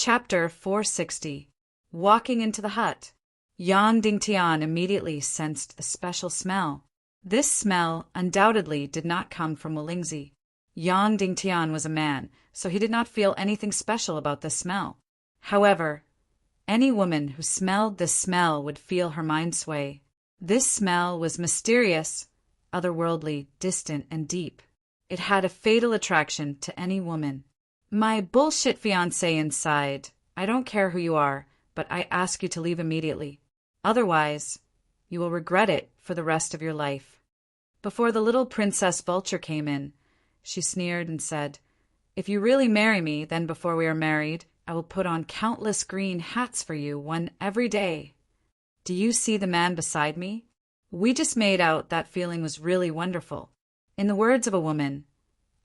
Chapter 460. Walking into the hut. Yang Dingtian immediately sensed the special smell. This smell undoubtedly did not come from Wolingzi. Yang Dingtian was a man, so he did not feel anything special about this smell. However, any woman who smelled this smell would feel her mind sway. This smell was mysterious, otherworldly, distant, and deep. It had a fatal attraction to any woman. "My bullshit fiancé inside. I don't care who you are, but I ask you to leave immediately. Otherwise, you will regret it for the rest of your life." Before the little Princess Vulture came in, she sneered and said, "If you really marry me, then before we are married, I will put on countless green hats for you, one every day. Do you see the man beside me? We just made out that feeling was really wonderful. In the words of a woman,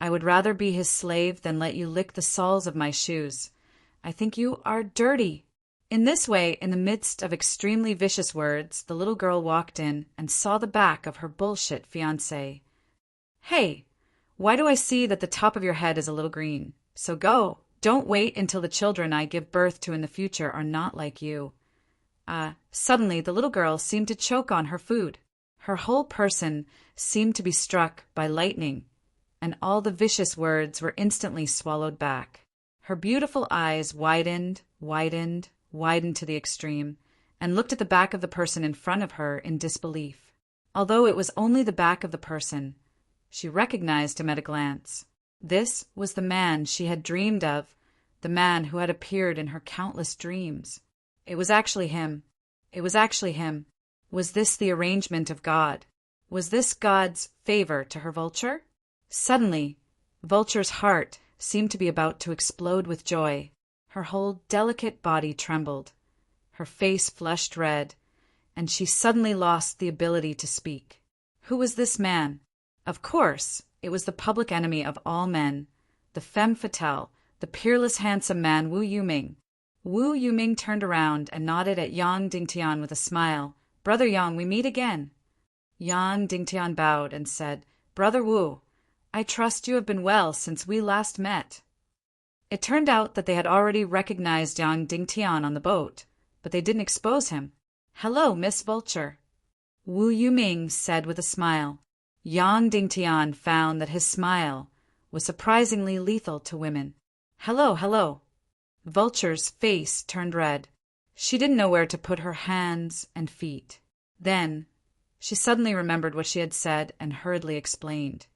I would rather be his slave than let you lick the soles of my shoes. I think you are dirty." In this way, in the midst of extremely vicious words, the little girl walked in and saw the back of her bullshit fiancé. "Hey, why do I see that the top of your head is a little green? So go. Don't wait until the children I give birth to in the future are not like you." Suddenly, the little girl seemed to choke on her food. Her whole person seemed to be struck by lightning, and all the vicious words were instantly swallowed back. Her beautiful eyes widened to the extreme, and looked at the back of the person in front of her in disbelief. Although it was only the back of the person, she recognized him at a glance. This was the man she had dreamed of, the man who had appeared in her countless dreams. It was actually him. Was this the arrangement of God? Was this God's favor to her Vulture? Suddenly, Vulture's heart seemed to be about to explode with joy. Her whole delicate body trembled. Her face flushed red, and she suddenly lost the ability to speak. Who was this man? Of course, it was the public enemy of all men, the femme fatale, the peerless handsome man Wu Yuming. Wu Yuming turned around and nodded at Yang Dingtian with a smile. "Brother Yang, we meet again." Yang Dingtian bowed and said, "Brother Wu, I trust you have been well since we last met." It turned out that they had already recognized Yang Dingtian on the boat, but they didn't expose him. "Hello, Miss Vulture," Wu Yuming said with a smile. Yang Dingtian found that his smile was surprisingly lethal to women. Hello. Vulture's face turned red. She didn't know where to put her hands and feet. Then, she suddenly remembered what she had said and hurriedly explained.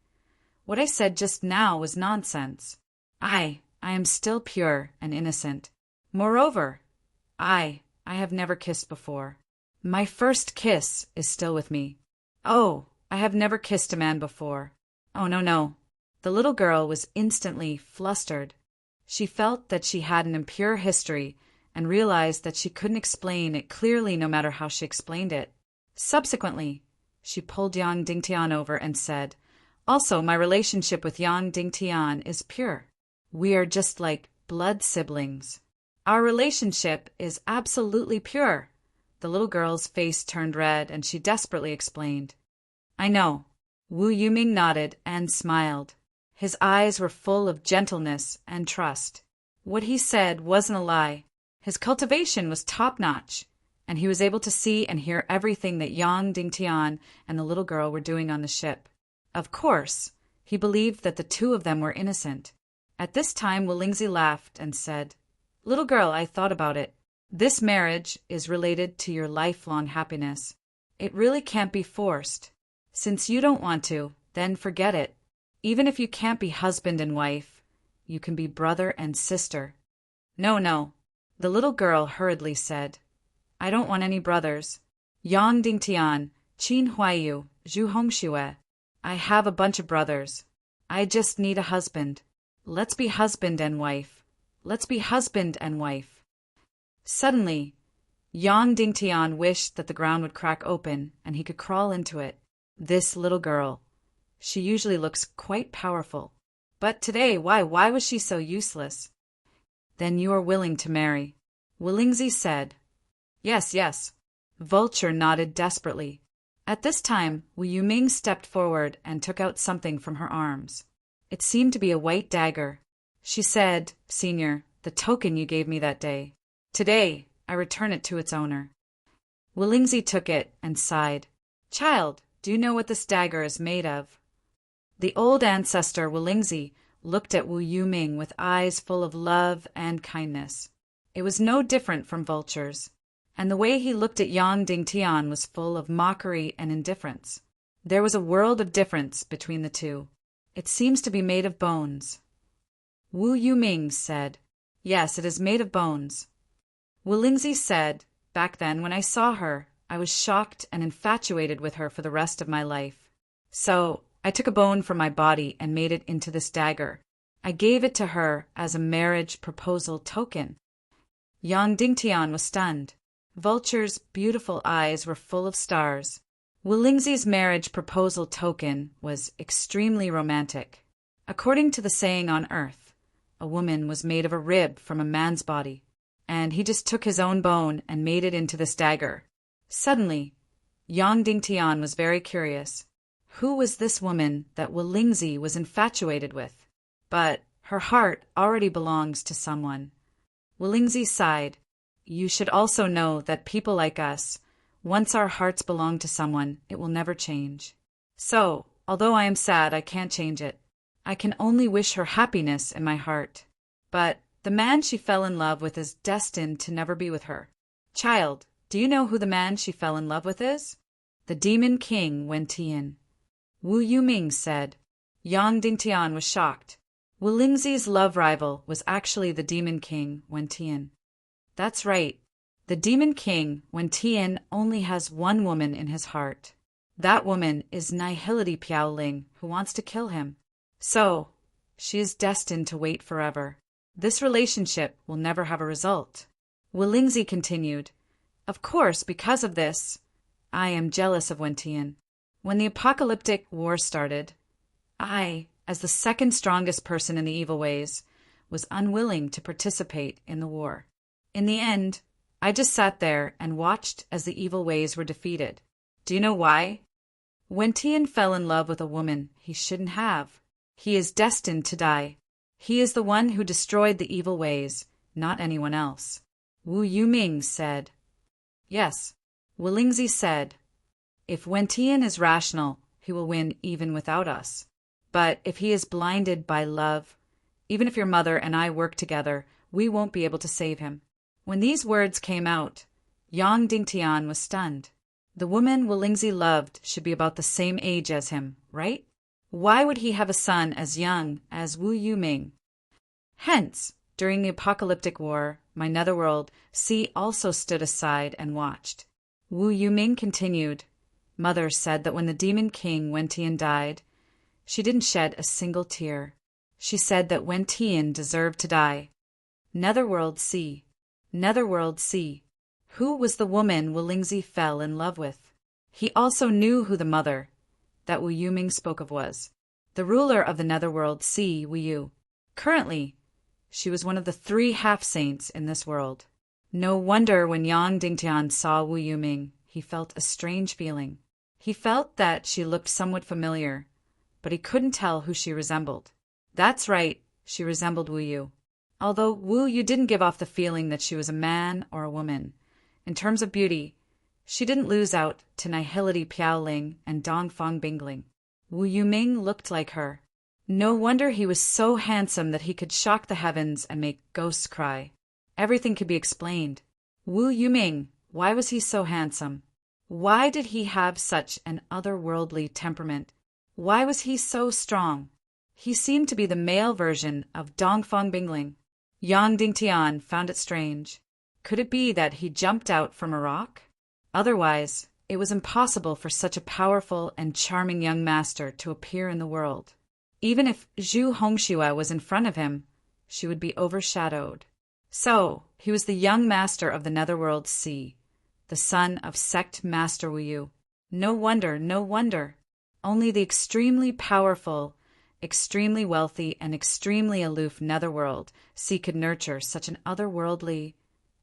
"What I said just now was nonsense. I am still pure and innocent. Moreover, I have never kissed before. My first kiss is still with me. Oh, I have never kissed a man before. Oh, no." The little girl was instantly flustered. She felt that she had an impure history and realized that she couldn't explain it clearly no matter how she explained it. Subsequently, she pulled Yang Dingtian over and said, "Also, my relationship with Yang Dingtian is pure. We are just like blood siblings. Our relationship is absolutely pure." The little girl's face turned red and she desperately explained. "I know." Wu Yuming nodded and smiled. His eyes were full of gentleness and trust. What he said wasn't a lie. His cultivation was top-notch, and he was able to see and hear everything that Yang Dingtian and the little girl were doing on the ship. Of course, he believed that the two of them were innocent. At this time, Wolingzi laughed and said, "Little girl, I thought about it. This marriage is related to your lifelong happiness. It really can't be forced. Since you don't want to, then forget it. Even if you can't be husband and wife, you can be brother and sister." No, the little girl hurriedly said, "I don't want any brothers. Yang Dingtian, Qin Huayu, Zhu Hongxue. I have a bunch of brothers. I just need a husband. Let's be husband and wife. Suddenly, Yang Dingtian wished that the ground would crack open and he could crawl into it. This little girl. She usually looks quite powerful. But today, why was she so useless? "Then you are willing to marry," Wolingzi said. Yes. Vulture nodded desperately. At this time, Wu Yuming stepped forward and took out something from her arms. It seemed to be a white dagger. She said, "Senior, the token you gave me that day. Today, I return it to its owner." Wulingzi took it and sighed. "Child, do you know what this dagger is made of?" The old ancestor Wulingzi looked at Wu Yuming with eyes full of love and kindness. It was no different from Vulture's, and the way he looked at Yang Dingtian was full of mockery and indifference. There was a world of difference between the two. "It seems to be made of bones." Wu Yuming said, "Yes, it is made of bones." Wulingzi said, "Back then, when I saw her, I was shocked and infatuated with her for the rest of my life. So I took a bone from my body and made it into this dagger. I gave it to her as a marriage proposal token." Yang Dingtian was stunned. Vulture's beautiful eyes were full of stars. Wulingzi's marriage proposal token was extremely romantic. According to the saying on Earth, a woman was made of a rib from a man's body, and he just took his own bone and made it into this dagger. Suddenly, Yang Dingtian was very curious. Who was this woman that Wulingzi was infatuated with? But her heart already belongs to someone. Wulingzi sighed. "You should also know that people like us, once our hearts belong to someone, it will never change. So, although I am sad, I can't change it. I can only wish her happiness in my heart. But the man she fell in love with is destined to never be with her. Child, do you know who the man she fell in love with is? The Demon King Wentian." Wu Yuming said. Yang Dingtian was shocked. Wulingzi's love rival was actually the Demon King Wentian. That's right. The Demon King Wentian only has one woman in his heart. That woman is Nihility Piaoling, who wants to kill him. So, she is destined to wait forever. This relationship will never have a result. Wulingzi continued, "Of course, because of this, I am jealous of Wentian. When the apocalyptic war started, I, as the second strongest person in the evil ways, was unwilling to participate in the war. In the end, I just sat there and watched as the evil ways were defeated. Do you know why? Wentian fell in love with a woman he shouldn't have. He is destined to die. He is the one who destroyed the evil ways, not anyone else." Wu Yuming said. "Yes." Wulingzi said, "If Wentian is rational, he will win even without us. But if he is blinded by love, even if your mother and I work together, we won't be able to save him." When these words came out, Yang Dingtian was stunned. The woman Wulingzi loved should be about the same age as him, right? Why would he have a son as young as Wu Yuming? Hence, during the apocalyptic war, my netherworld sea also stood aside and watched. Wu Yuming continued, "Mother said that when the Demon King Wentian died, she didn't shed a single tear. She said that Wentian deserved to die. Netherworld sea. Netherworld sea. Who was the woman Wulingzi fell in love with? He also knew who the mother that Wu Yuming spoke of was. The ruler of the Netherworld sea, Wu Yu. Currently, she was one of the 3 half-saints in this world. No wonder when Yang Dingtian saw Wu Yuming, he felt a strange feeling. He felt that she looked somewhat familiar, but he couldn't tell who she resembled. That's right, she resembled Wu Yu. Although Wu Yu didn't give off the feeling that she was a man or a woman. In terms of beauty, she didn't lose out to Nihility Piaoling and Dongfang Bingling. Wu Yuming looked like her. No wonder he was so handsome that he could shock the heavens and make ghosts cry. Everything could be explained. Wu Yuming, why was he so handsome? Why did he have such an otherworldly temperament? Why was he so strong? He seemed to be the male version of Dongfang Bingling. Yang Dingtian found it strange. Could it be that he jumped out from a rock? Otherwise, it was impossible for such a powerful and charming young master to appear in the world. Even if Zhu Hongxue was in front of him, she would be overshadowed. So, he was the young master of the Netherworld Sea, the son of Sect Master Wu Yu. No wonder, no wonder. Only the extremely powerful, extremely wealthy, and extremely aloof Netherworld Sea could nurture such an otherworldly,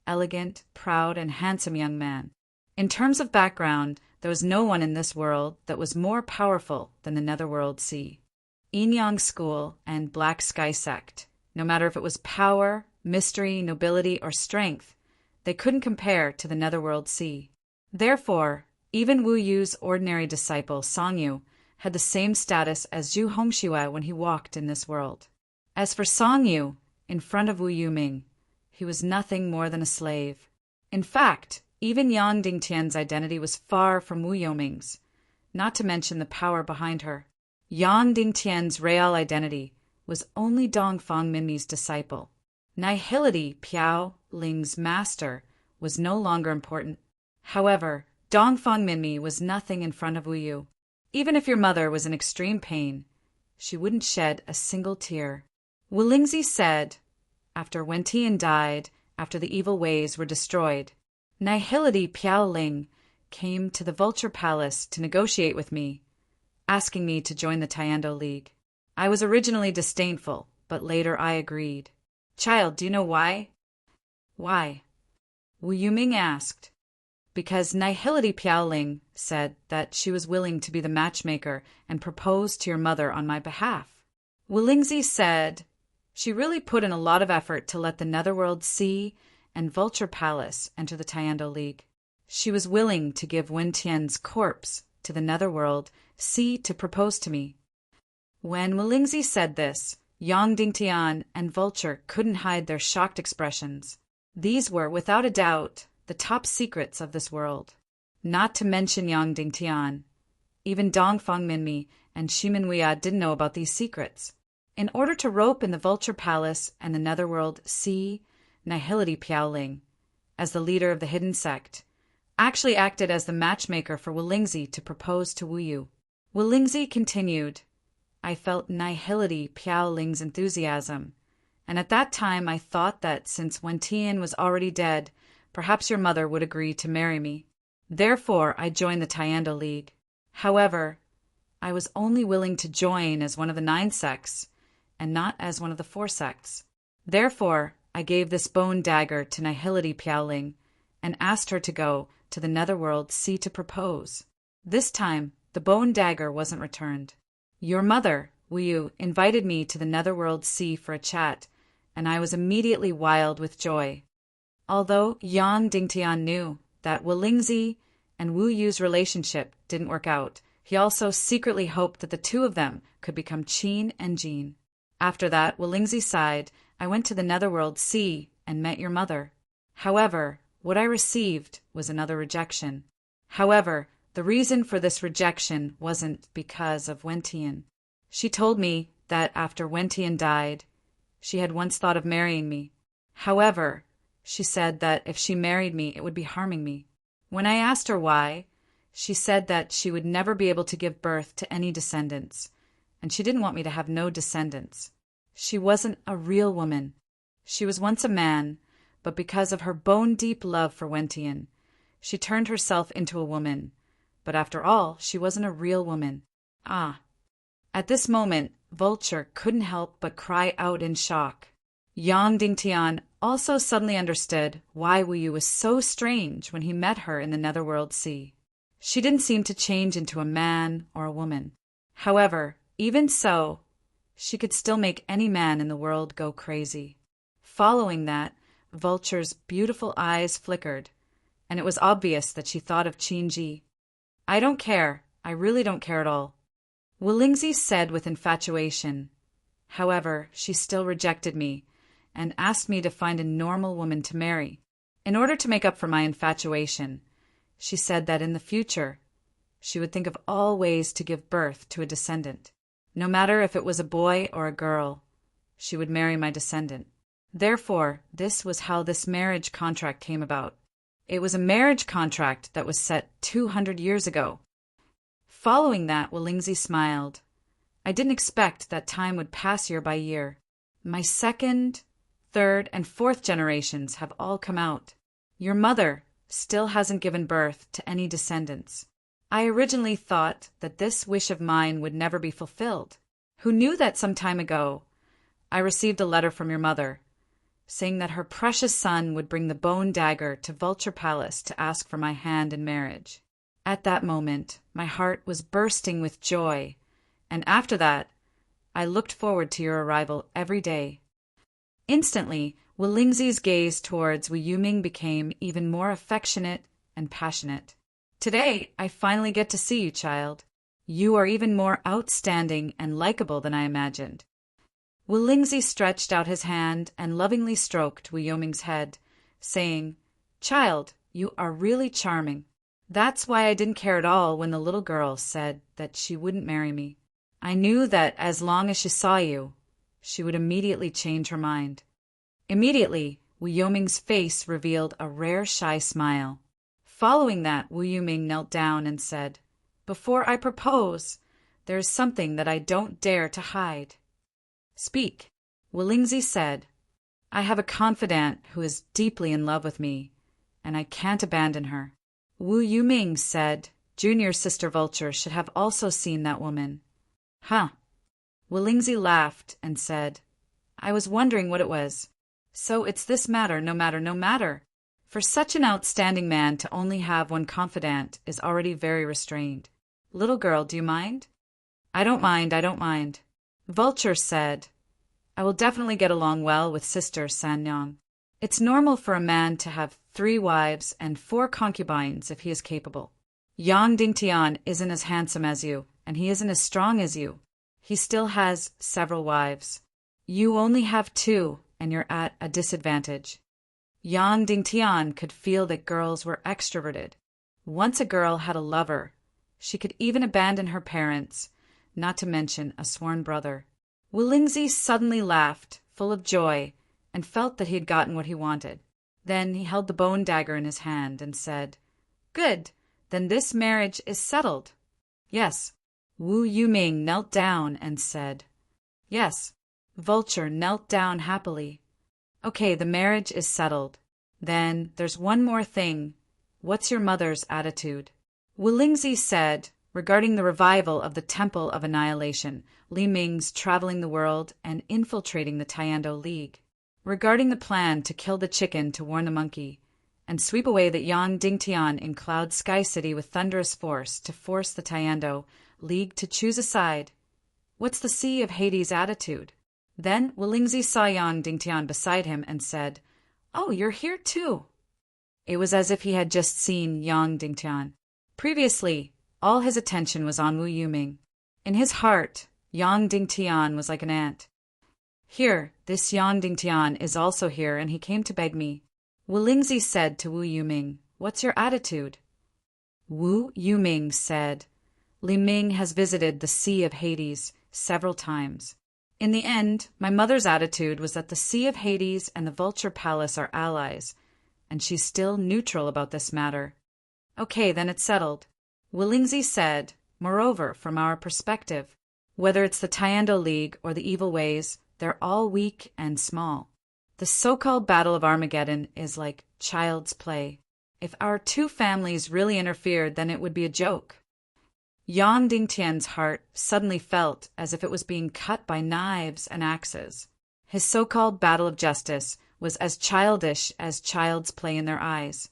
elegant, proud, and handsome young man. In terms of background, there was no one in this world that was more powerful than the Netherworld Sea. Yin Yang School and Black Sky Sect, no matter if it was power, mystery, nobility, or strength, they couldn't compare to the Netherworld Sea. Therefore, even Wu Yu's ordinary disciple, Songyu, had the same status as Zhu Hongxue when he walked in this world. As for Songyu, in front of Wu Yuming, he was nothing more than a slave. In fact, even Yang Dingtian's identity was far from Wu Yuming's, not to mention the power behind her. Yang Dingtian's real identity was only Dongfang Minmi's disciple. Nihility, Piao Ling's master, was no longer important. However, Dongfang Minmi was nothing in front of Wu Yu. Even if your mother was in extreme pain, she wouldn't shed a single tear. Wu Lingzi said, after Wen Tian died, after the evil ways were destroyed, Nihility Piao Ling came to the Vulture Palace to negotiate with me, asking me to join the Tiando League. I was originally disdainful, but later I agreed. Child, do you know why? Why? Wu Yuming asked. Because Nihility Piao Ling said that she was willing to be the matchmaker and propose to your mother on my behalf. Wu Lingzi said she really put in a lot of effort to let the Netherworld Sea and Vulture Palace enter the Tiando League. She was willing to give Wen Tian's corpse to the Netherworld Sea to propose to me. When Wu Lingzi said this, Yang Dingtian and Vulture couldn't hide their shocked expressions. These were, without a doubt, the top secrets of this world. Not to mention Yang Dingtian. Even Dongfang Minmi and Shimin didn't know about these secrets. In order to rope in the Vulture Palace and the Netherworld Sea, Nihility Piao Ling, as the leader of the hidden sect, actually acted as the matchmaker for Wu Lingzi to propose to Wu Yu. Wu Lingzi continued, I felt Nihility Piao Ling's enthusiasm, and at that time I thought that since Wen Tian was already dead, perhaps your mother would agree to marry me. Therefore, I joined the Tiando League. However, I was only willing to join as one of the 9 sects, and not as one of the 4 sects. Therefore, I gave this bone dagger to Nihility Piao Ling, and asked her to go to the Netherworld Sea to propose. This time, the bone dagger wasn't returned. Your mother, Wu Yu, invited me to the Netherworld Sea for a chat, and I was immediately wild with joy. Although Yang Dingtian knew that Wu Lingzi and Wu Yu's relationship didn't work out, he also secretly hoped that the two of them could become Qin and Jin. After that, Wu Lingzi sighed, I went to the Netherworld Sea and met your mother. However, what I received was another rejection. However, the reason for this rejection wasn't because of Wen Tian. She told me that after Wen Tian died, she had once thought of marrying me. However, she said that if she married me, it would be harming me. When I asked her why, she said that she would never be able to give birth to any descendants, and she didn't want me to have no descendants. She wasn't a real woman. She was once a man, but because of her bone-deep love for Wen Tian, she turned herself into a woman. But after all, she wasn't a real woman. Ah. At this moment, Vulture couldn't help but cry out in shock. Yang Dingtian also suddenly understood why Wu Yu was so strange when he met her in the Netherworld Sea. She didn't seem to change into a man or a woman. However, even so, she could still make any man in the world go crazy. Following that, Vulture's beautiful eyes flickered, and it was obvious that she thought of Qinji. I don't care. I really don't care at all. Wu Lingzi said with infatuation. However, she still rejected me and asked me to find a normal woman to marry. In order to make up for my infatuation, she said that in the future, she would think of all ways to give birth to a descendant. No matter if it was a boy or a girl, she would marry my descendant. Therefore, this was how this marriage contract came about. It was a marriage contract that was set 200 years ago. Following that, Wu Lingzi smiled. I didn't expect that time would pass year by year. My 2nd, 3rd, and 4th generations have all come out. Your mother still hasn't given birth to any descendants. I originally thought that this wish of mine would never be fulfilled. Who knew that some time ago I received a letter from your mother, saying that her precious son would bring the bone dagger to Vulture Palace to ask for my hand in marriage. At that moment, my heart was bursting with joy, and after that, I looked forward to your arrival every day. Instantly, Wu Lingzi's gaze towards Wu Yuming became even more affectionate and passionate. Today, I finally get to see you, child. You are even more outstanding and likable than I imagined. Wu Lingzi stretched out his hand and lovingly stroked Wu Yuming's head, saying, "Child, you are really charming. That's why I didn't care at all when the little girl said that she wouldn't marry me. I knew that as long as she saw you, she would immediately change her mind." Immediately, Wu Yuming's face revealed a rare shy smile. Following that, Wu Yuming knelt down and said, "Before I propose, there is something that I don't dare to hide." "Speak," Wu Lingzi said. "I have a confidant who is deeply in love with me, and I can't abandon her." Wu Yuming said, "Junior Sister Vulture should have also seen that woman." "Huh." Wu Lingzi laughed and said, "I was wondering what it was. So it's this matter, no matter. For such an outstanding man to only have one confidant is already very restrained. Little girl, do you mind?" I don't mind. Vulture said, "I will definitely get along well with Sister Sanyang. It's normal for a man to have 3 wives and 4 concubines if he is capable. Yang Dingtian isn't as handsome as you, and he isn't as strong as you. He still has several wives. You only have 2, and you're at a disadvantage." Yang Dingtian could feel that girls were extroverted. Once a girl had a lover, she could even abandon her parents, not to mention a sworn brother. Wu Lingzi suddenly laughed, full of joy, and felt that he had gotten what he wanted. Then he held the bone dagger in his hand and said, "Good, then this marriage is settled." "Yes." Wu Yuming knelt down and said, "Yes." Vulture knelt down happily. "Okay, the marriage is settled. Then there's one more thing. What's your mother's attitude?" Wu Lingzi said, regarding the revival of the Temple of Annihilation, Li Ming's traveling the world and infiltrating the Taiando League, regarding the plan to kill the chicken to warn the monkey, and sweep away the Yang Dingtian in Cloud Sky City with thunderous force to force the Taiando League to choose a side. What's the Sea of Hades' attitude? Then Wu Lingzi saw Yang Dingtian beside him and said, "Oh, you're here too." It was as if he had just seen Yang Dingtian. Previously, all his attention was on Wu Yuming. In his heart, Yang Dingtian was like an ant. "Here, this Yang Dingtian is also here, and he came to beg me." Wu Lingzi said to Wu Yuming, "What's your attitude?" Wu Yuming said, "Li Ming has visited the Sea of Hades several times. In the end, my mother's attitude was that the Sea of Hades and the Vulture Palace are allies, and she's still neutral about this matter." "Okay, then it's settled." Wu Lingzi said, "Moreover, from our perspective, whether it's the Taiando League or the Evil Ways, they're all weak and small. The so-called Battle of Armageddon is like child's play. If our 2 families really interfered, then it would be a joke." Yang Dingtian's heart suddenly felt as if it was being cut by knives and axes. His so-called battle of justice was as childish as child's play in their eyes.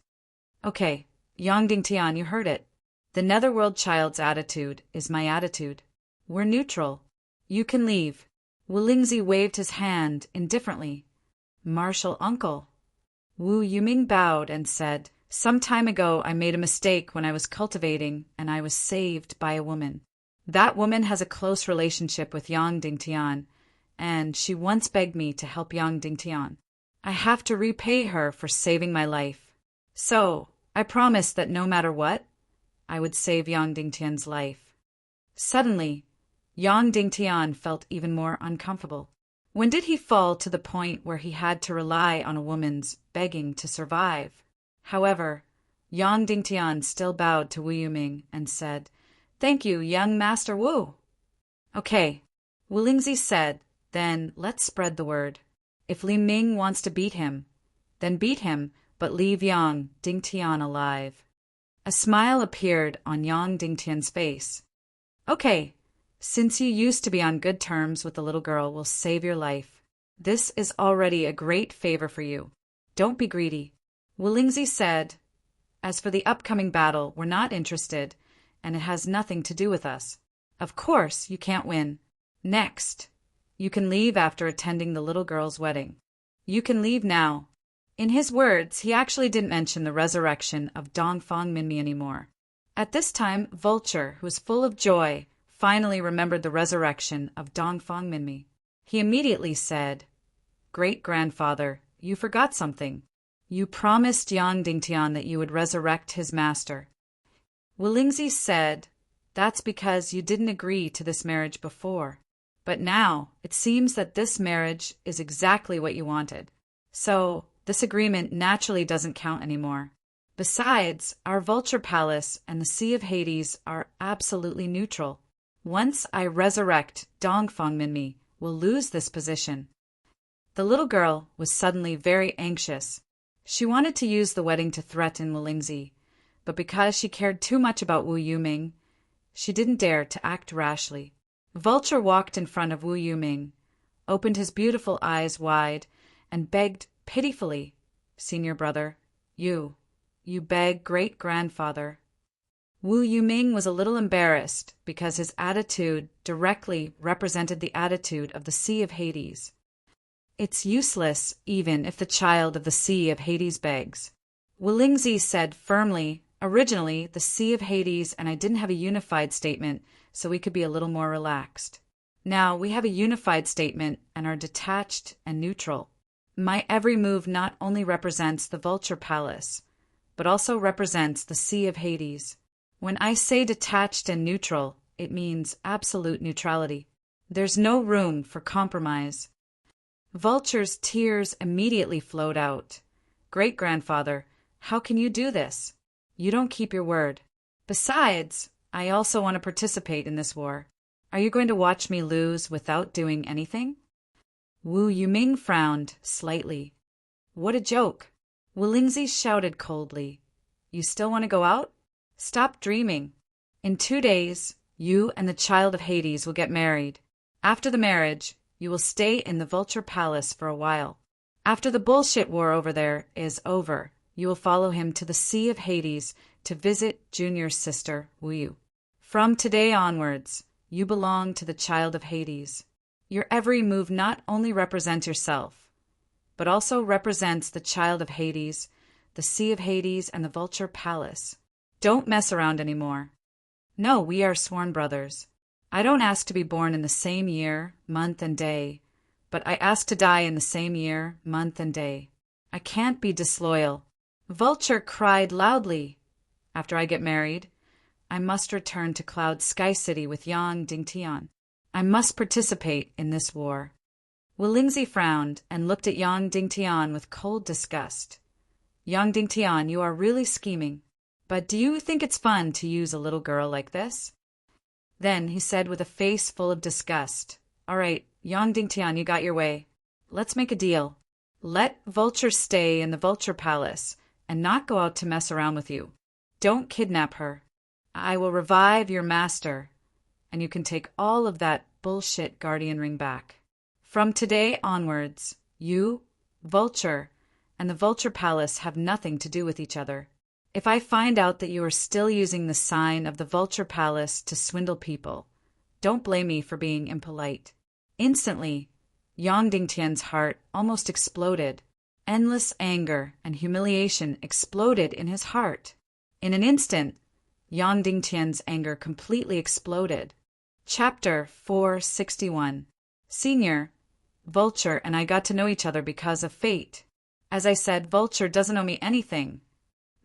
"Okay, Yang Dingtian, you heard it. The Netherworld child's attitude is my attitude. We're neutral. You can leave." Wu Lingzi waved his hand indifferently. "Martial uncle." Wu Yuming bowed and said, "Some time ago I made a mistake when I was cultivating, and I was saved by a woman. That woman has a close relationship with Yang Dingtian, and she once begged me to help Yang Dingtian. I have to repay her for saving my life. So, I promised that no matter what, I would save Yang Dingtian's life." Suddenly, Yang Dingtian felt even more uncomfortable. When did he fall to the point where he had to rely on a woman's begging to survive? However, Yang Dingtian still bowed to Wu Yuming and said, "Thank you, young Master Wu." "Okay," Wu Lingzi said, "then let's spread the word. If Li Ming wants to beat him, then beat him, but leave Yang Dingtian alive." A smile appeared on Yang Dingtian's face. "Okay, since you used to be on good terms with the little girl, we'll save your life. This is already a great favor for you. Don't be greedy." Wu Lingzi said, "As for the upcoming battle, we're not interested, and it has nothing to do with us. Of course, you can't win. Next, you can leave after attending the little girl's wedding." You can leave now." In his words, he actually didn't mention the resurrection of Dongfang Minmi anymore. At this time, Vulture, who was full of joy, finally remembered the resurrection of Dongfang Minmi. He immediately said, "Great-grandfather, you forgot something. You promised Yang Dingtian that you would resurrect his master." Wulingzi said, "That's because you didn't agree to this marriage before. But now, it seems that this marriage is exactly what you wanted. So, this agreement naturally doesn't count anymore. Besides, our Vulture Palace and the Sea of Hades are absolutely neutral. Once I resurrect Dongfang Minmi, we'll lose this position." The little girl was suddenly very anxious. She wanted to use the wedding to threaten Wulingzi, but because she cared too much about Wu Yuming, she didn't dare to act rashly. Vulture walked in front of Wu Yuming, opened his beautiful eyes wide, and begged pitifully, "Senior brother, you beg great-grandfather." Wu Yuming was a little embarrassed because his attitude directly represented the attitude of the Sea of Hades. It's useless, even if the child of the Sea of Hades begs. Wulingzi said firmly, "Originally, the Sea of Hades and I didn't have a unified statement, so we could be a little more relaxed. Now we have a unified statement and are detached and neutral. My every move not only represents the Vulture Palace, but also represents the Sea of Hades. When I say detached and neutral, it means absolute neutrality. There's no room for compromise." Vulture's tears immediately flowed out. "Great-grandfather, how can you do this? You don't keep your word. Besides, I also want to participate in this war. Are you going to watch me lose without doing anything?" Wu Yuming frowned slightly. "What a joke." Wulingzi shouted coldly, "You still want to go out? Stop dreaming. In 2 days, you and the child of Hades will get married. After the marriage, you will stay in the Vulture Palace for a while. After the bullshit war over there is over, you will follow him to the Sea of Hades to visit Junior's sister, Wu Yu. From today onwards, you belong to the child of Hades. Your every move not only represents yourself, but also represents the child of Hades, the Sea of Hades, and the Vulture Palace. Don't mess around anymore. No, we are sworn brothers. I don't ask to be born in the same year, month, and day, but I ask to die in the same year, month, and day. I can't be disloyal." Vulture cried loudly. "After I get married, I must return to Cloud Sky City with Yang Dingtian. I must participate in this war." Wulingzi frowned and looked at Yang Dingtian with cold disgust. "Yang Dingtian, you are really scheming. But do you think it's fun to use a little girl like this?" Then he said with a face full of disgust, "All right, Yang Dingtian, you got your way. Let's make a deal. Let Vulture stay in the Vulture Palace and not go out to mess around with you. Don't kidnap her. I will revive your master, and you can take all of that bullshit guardian ring back. From today onwards, you, Vulture, and the Vulture Palace have nothing to do with each other. If I find out that you are still using the sign of the Vulture Palace to swindle people, don't blame me for being impolite." Instantly, Yang Dingtian's heart almost exploded. Endless anger and humiliation exploded in his heart. In an instant, Yang Dingtian's anger completely exploded. Chapter 461. Senior, Vulture and I got to know each other because of fate. As I said, Vulture doesn't owe me anything.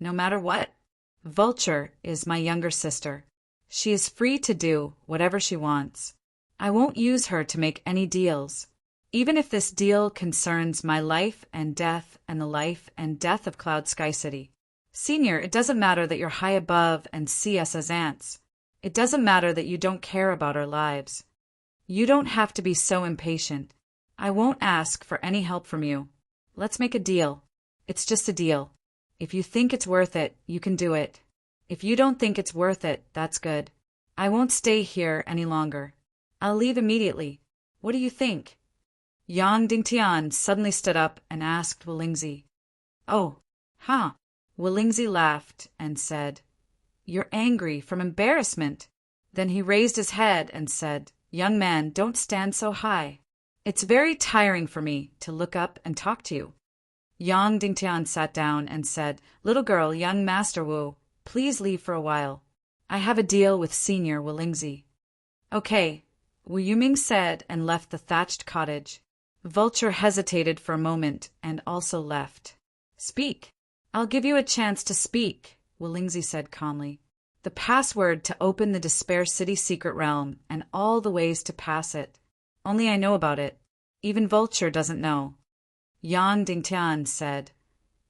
No matter what. Vulture is my younger sister. She is free to do whatever she wants. I won't use her to make any deals. Even if this deal concerns my life and death and the life and death of Cloud Sky City. Senior, it doesn't matter that you're high above and see us as ants. It doesn't matter that you don't care about our lives. You don't have to be so impatient. I won't ask for any help from you. Let's make a deal. It's just a deal. If you think it's worth it, you can do it. If you don't think it's worth it, that's good. I won't stay here any longer. I'll leave immediately. What do you think?" Yang Dingtian suddenly stood up and asked Wulingzi. "Oh, huh." Wulingzi laughed and said, "You're angry from embarrassment." Then he raised his head and said, "Young man, don't stand so high. It's very tiring for me to look up and talk to you. Yang Dingtian sat down and said, Little girl, young Master Wu, please leave for a while. I have a deal with Senior Wu Lingzi. Okay, Wu Yuming said and left the thatched cottage. Vulture hesitated for a moment and also left. Speak. I'll give you a chance to speak, Wu Lingzi said calmly. The password to open the Despair City secret realm and all the ways to pass it. Only I know about it. Even Vulture doesn't know. Yang Dingtian said,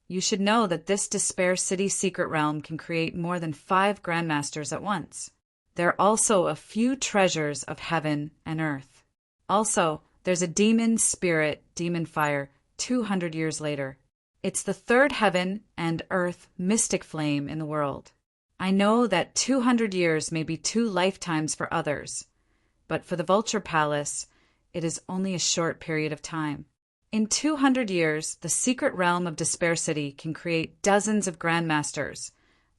You should know that this Despair City secret realm can create more than 5 grandmasters at once. There are also a few treasures of heaven and earth. Also, there's a demon spirit, demon fire, 200 years later. It's the 3rd heaven and earth mystic flame in the world. I know that 200 years may be 2 lifetimes for others, but for the Vulture Palace, it is only a short period of time. In 200 years, the secret realm of Despair City can create dozens of grandmasters,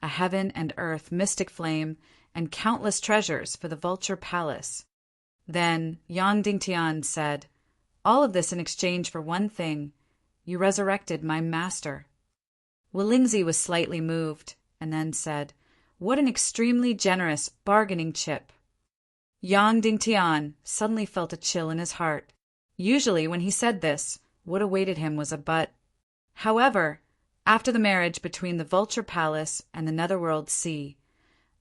a heaven and earth mystic flame, and countless treasures for the Vulture Palace. Then Yang Dingtian said, All of this in exchange for one thing. You resurrected my master. Wu Lingzi was slightly moved, and then said, What an extremely generous bargaining chip. Yang Dingtian suddenly felt a chill in his heart. Usually when he said this, what awaited him was a but. However, after the marriage between the Vulture Palace and the Netherworld Sea,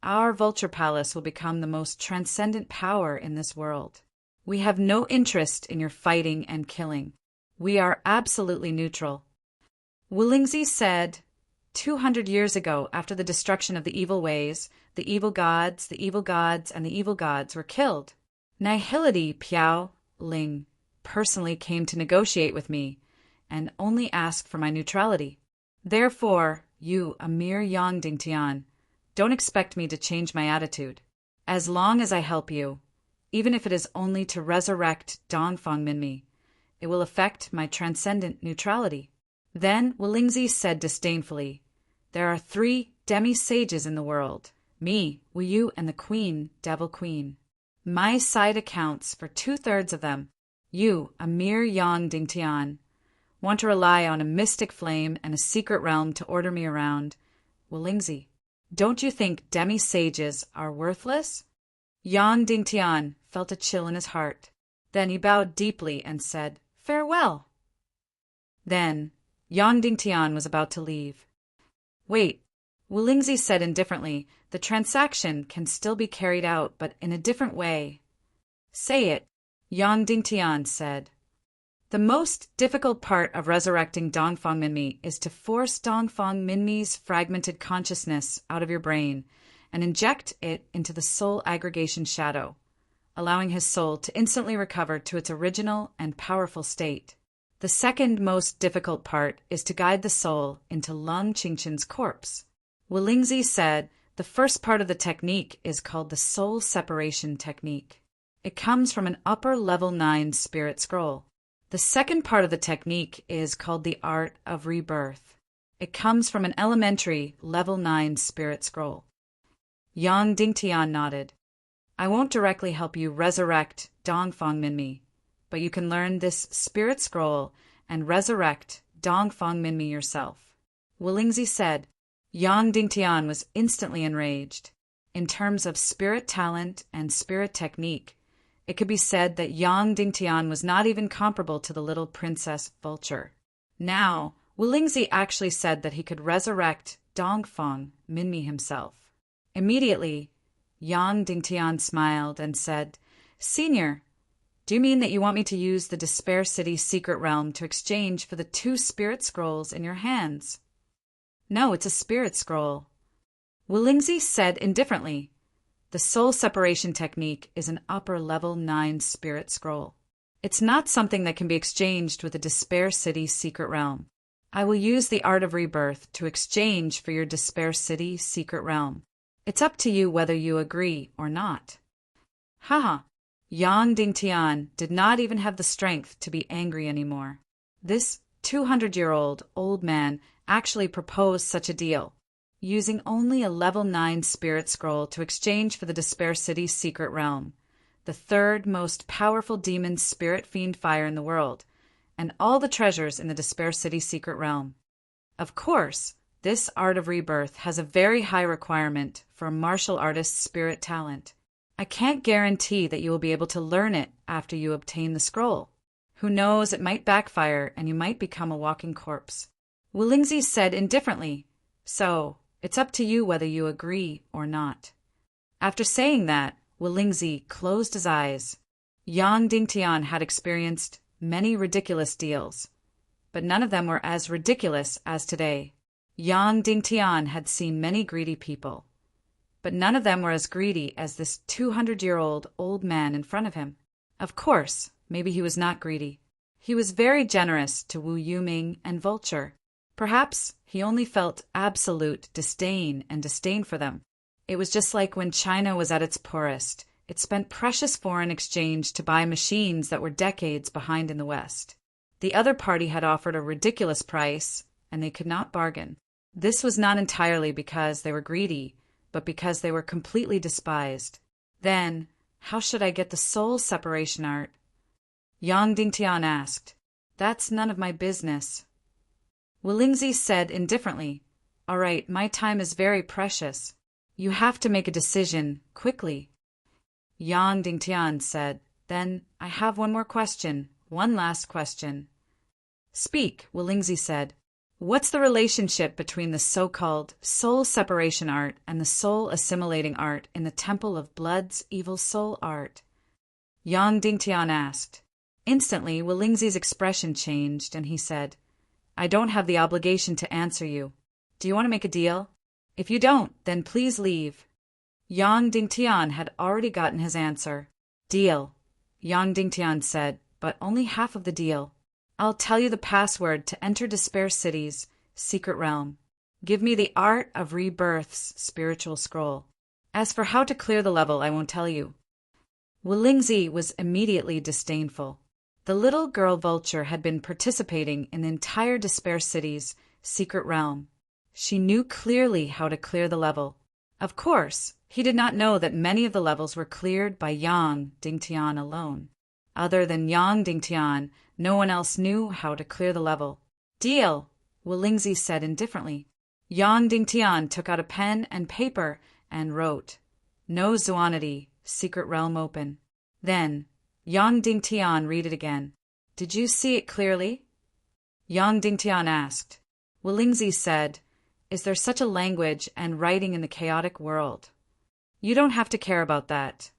our Vulture Palace will become the most transcendent power in this world. We have no interest in your fighting and killing. We are absolutely neutral. Wu Lingzi said, 200 years ago, after the destruction of the evil ways, the evil gods, and the evil gods were killed. Nihility Piao Ling personally came to negotiate with me and only asked for my neutrality. Therefore, you, a mere Yang Dingtian, don't expect me to change my attitude. As long as I help you, even if it is only to resurrect Dongfang Minmi, it will affect my transcendent neutrality. Then Wu Lingzi said disdainfully, There are 3 demi-sages in the world, me, Wu Yu, and the Queen, Devil Queen. My side accounts for 2/3 of them. You, a mere Yang Dingtian, want to rely on a mystic flame and a secret realm to order me around. Wu Lingzi, don't you think demi-sages are worthless? Yang Dingtian felt a chill in his heart. Then he bowed deeply and said, Farewell. Then Yang Dingtian was about to leave. Wait, Wu Lingzi said indifferently, the transaction can still be carried out, but in a different way. Say it, Yang Dingtian said. The most difficult part of resurrecting Dongfang Minmi is to force Dongfang Minmi's fragmented consciousness out of your brain and inject it into the soul aggregation shadow, allowing his soul to instantly recover to its original and powerful state. The second most difficult part is to guide the soul into Lung Qingchen's corpse. Wu Lingzi said the first part of the technique is called the soul separation technique. It comes from an upper level 9 spirit scroll. The second part of the technique is called the art of rebirth. It comes from an elementary level 9 spirit scroll. Yang Dingtian nodded. I won't directly help you resurrect Dongfang Minmi, but you can learn this spirit scroll and resurrect Dongfang Minmi yourself. Wu Lingzi said. Yang Dingtian was instantly enraged. In terms of spirit talent and spirit technique, it could be said that Yang Dingtian was not even comparable to the little princess Vulture. Now, Wu Lingzi actually said that he could resurrect Dongfang Minmi himself. Immediately, Yang Dingtian smiled and said, Senior, do you mean that you want me to use the Despair City secret realm to exchange for the 2 spirit scrolls in your hands? No, it's a spirit scroll. Wu Lingzi said indifferently, the soul separation technique is an upper level 9 spirit scroll. It's not something that can be exchanged with the Despair City secret realm. I will use the art of rebirth to exchange for your Despair City secret realm. It's up to you whether you agree or not. Haha. Yang Dingtian did not even have the strength to be angry anymore. This 200-year-old old man actually proposed such a deal, using only a level 9 spirit scroll to exchange for the Despair City secret realm. the third most powerful demon spirit fiend fire in the world, and all the treasures in the Despair City secret realm. Of course, this art of rebirth has a very high requirement for a martial artist's spirit talent. I can't guarantee that you will be able to learn it after you obtain the scroll. Who knows, it might backfire and you might become a walking corpse. Wulingzi said indifferently, so it's up to you whether you agree or not. After saying that, Wulingzi closed his eyes. Yang Dingtian had experienced many ridiculous deals, but none of them were as ridiculous as today. Yang Dingtian had seen many greedy people, but none of them were as greedy as this 200-year-old old man in front of him. Of course, maybe he was not greedy. He was very generous to Wu Yuming and Vulture. Perhaps he only felt absolute disdain for them. It was just like when China was at its poorest. It spent precious foreign exchange to buy machines that were decades behind in the West. The other party had offered a ridiculous price, and they could not bargain. This was not entirely because they were greedy, but because they were completely despised. Then, how should I get the soul separation art? Yang Dingtian asked. That's none of my business. Wulingzi said indifferently, All right, my time is very precious. You have to make a decision, quickly. Yang Dingtian said, Then I have one more question, one last question. Speak, Wulingzi said. What's the relationship between the so-called soul separation art and the soul assimilating art in the Temple of Blood's evil soul art? Yang Dingtian asked. Instantly, Wulingzi's expression changed, and he said, I don't have the obligation to answer you. Do you want to make a deal? If you don't, then please leave. Yang Dingtian had already gotten his answer. Deal, Yang Dingtian said, but only half of the deal. I'll tell you the password to enter Despair City's secret realm. Give me the Art of Rebirth's spiritual scroll. As for how to clear the level, I won't tell you. Wulingzi was immediately disdainful. The little girl Vulture had been participating in the entire Despair City's secret realm. She knew clearly how to clear the level. Of course, he did not know that many of the levels were cleared by Yang Dingtian alone. Other than Yang Dingtian, no one else knew how to clear the level. Deal, Wulingzi said indifferently. Yang Dingtian took out a pen and paper and wrote, No Zuanity, secret realm open. Then, Yang Dingtian read it again. Did you see it clearly? Yang Dingtian asked. Wulingzi said, Is there such a language and writing in the chaotic world? You don't have to care about that.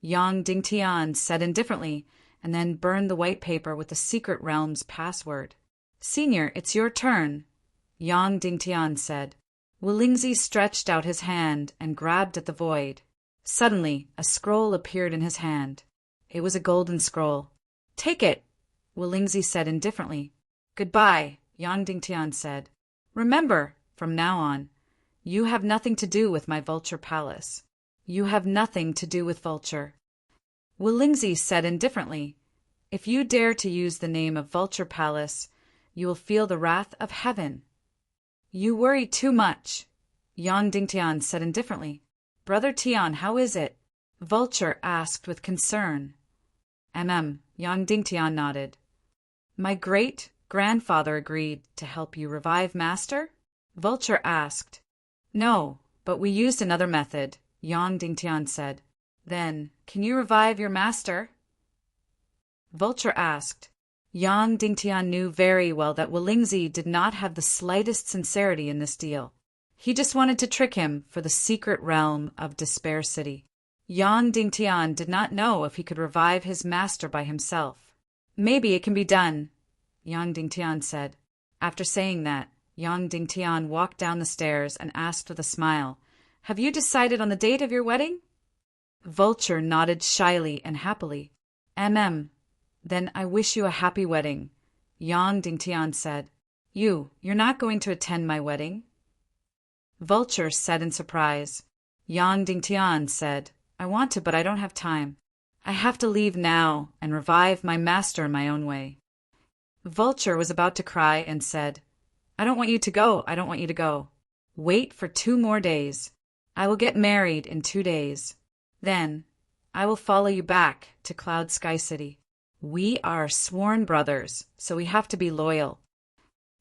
Yang Dingtian said indifferently, and then burned the white paper with the secret realm's password. Senior, it's your turn, Yang Dingtian said. Wulingzi stretched out his hand and grabbed at the void. Suddenly, a scroll appeared in his hand. It was a golden scroll. Take it, Wulingzi said indifferently. Goodbye, Yang Dingtian said. Remember, from now on, you have nothing to do with my Vulture Palace. You have nothing to do with Vulture. Wulingzi said indifferently, If you dare to use the name of Vulture Palace, you will feel the wrath of heaven. You worry too much, Yang Dingtian said indifferently. Brother Tian, how is it? Vulture asked with concern. Yang Dingtian nodded. My great-grandfather agreed to help you revive Master? Vulture asked. No, but we used another method, Yang Dingtian said. Then, can you revive your master? Vulture asked. Yang Dingtian knew very well that Wulingzi did not have the slightest sincerity in this deal. He just wanted to trick him for the secret realm of Despair City. Yang Dingtian did not know if he could revive his master by himself. Maybe it can be done, Yang Dingtian said. After saying that, Yang Dingtian walked down the stairs and asked with a smile, Have you decided on the date of your wedding? Vulture nodded shyly and happily. Then I wish you a happy wedding, Yang Dingtian said. You're not going to attend my wedding? Vulture said in surprise. Yang Dingtian said, I want to, but I don't have time. I have to leave now and revive my master in my own way. Vulture was about to cry and said, I don't want you to go, I don't want you to go. Wait for 2 more days. I will get married in 2 days. Then, I will follow you back to Cloud Sky City. We are sworn brothers, so we have to be loyal."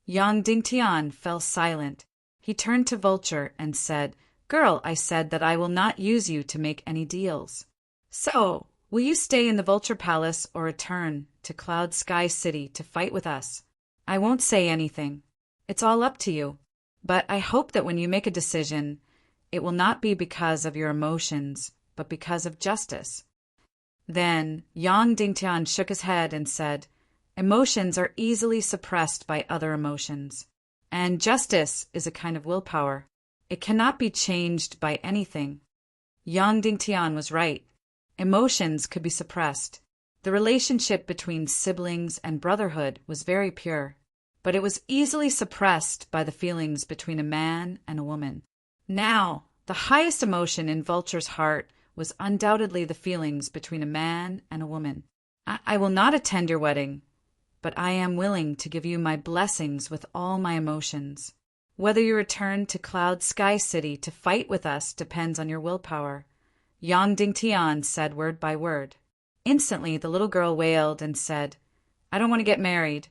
Yang Dingtian fell silent. He turned to Vulture and said, "Girl, I said that I will not use you to make any deals. So, will you stay in the Vulture Palace or return to Cloud Sky City to fight with us? I won't say anything. It's all up to you. But I hope that when you make a decision, it will not be because of your emotions, but because of justice." Then Yang Dingtian shook his head and said, "Emotions are easily suppressed by other emotions. And justice is a kind of willpower. It cannot be changed by anything." Yang Dingtian was right. Emotions could be suppressed. The relationship between siblings and brotherhood was very pure, but it was easily suppressed by the feelings between a man and a woman. Now, the highest emotion in Vulture's heart was undoubtedly the feelings between a man and a woman. I will not attend your wedding, but I am willing to give you my blessings with all my emotions. Whether you return to Cloud Sky City to fight with us depends on your willpower." Yang Dingtian said word by word. Instantly, the little girl wailed and said, "I don't want to get married.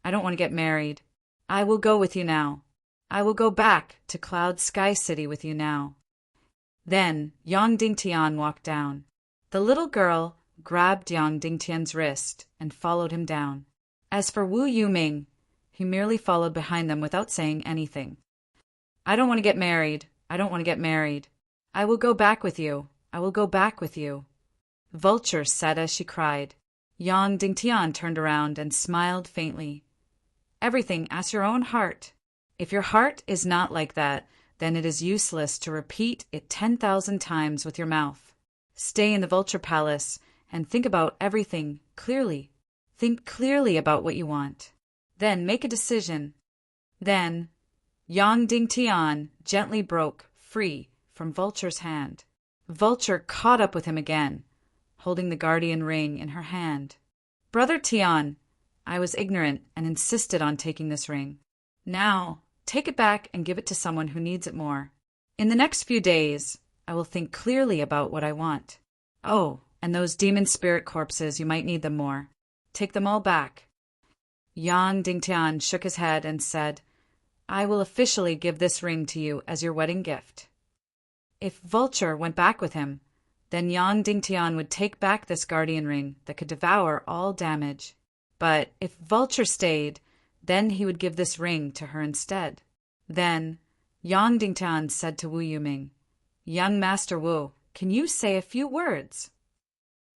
I don't want to get married. I will go with you now. I will go back to Cloud Sky City with you now." Then Yang Dingtian walked down. The little girl grabbed Yang Dingtian's wrist and followed him down. As for Wu Yuming, he merely followed behind them without saying anything. "I don't want to get married. I don't want to get married. I will go back with you. I will go back with you," Vulture said as she cried. Yang Dingtian turned around and smiled faintly. "Everything as your own heart. If your heart is not like that, then it is useless to repeat it 10,000 times with your mouth. Stay in the Vulture Palace and think about everything clearly. Think clearly about what you want. Then make a decision." Then Yang Dingtian gently broke free from Vulture's hand. Vulture caught up with him again, holding the guardian ring in her hand. "Brother Tian, I was ignorant and insisted on taking this ring. Now, take it back and give it to someone who needs it more. In the next few days, I will think clearly about what I want. Oh, and those demon spirit corpses, you might need them more. Take them all back." Yang Dingtian shook his head and said, "I will officially give this ring to you as your wedding gift." If Vulture went back with him, then Yang Dingtian would take back this guardian ring that could devour all damage. But if Vulture stayed, then he would give this ring to her instead. Then Yang Dingtian said to Wu Yuming, "Young Master Wu, can you say a few words?"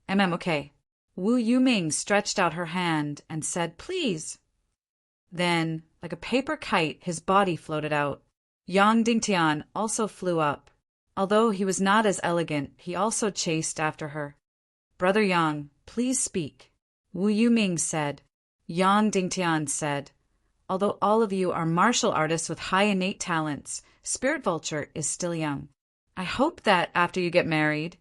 Okay. Wu Yuming stretched out her hand and said, "Please." Then, like a paper kite, his body floated out. Yang Dingtian also flew up. Although he was not as elegant, he also chased after her. "Brother Yang, please speak." Wu Yuming said. Yang Dingtian said, "Although all of you are martial artists with high innate talents, Spirit Vulture is still young. I hope that after you get married,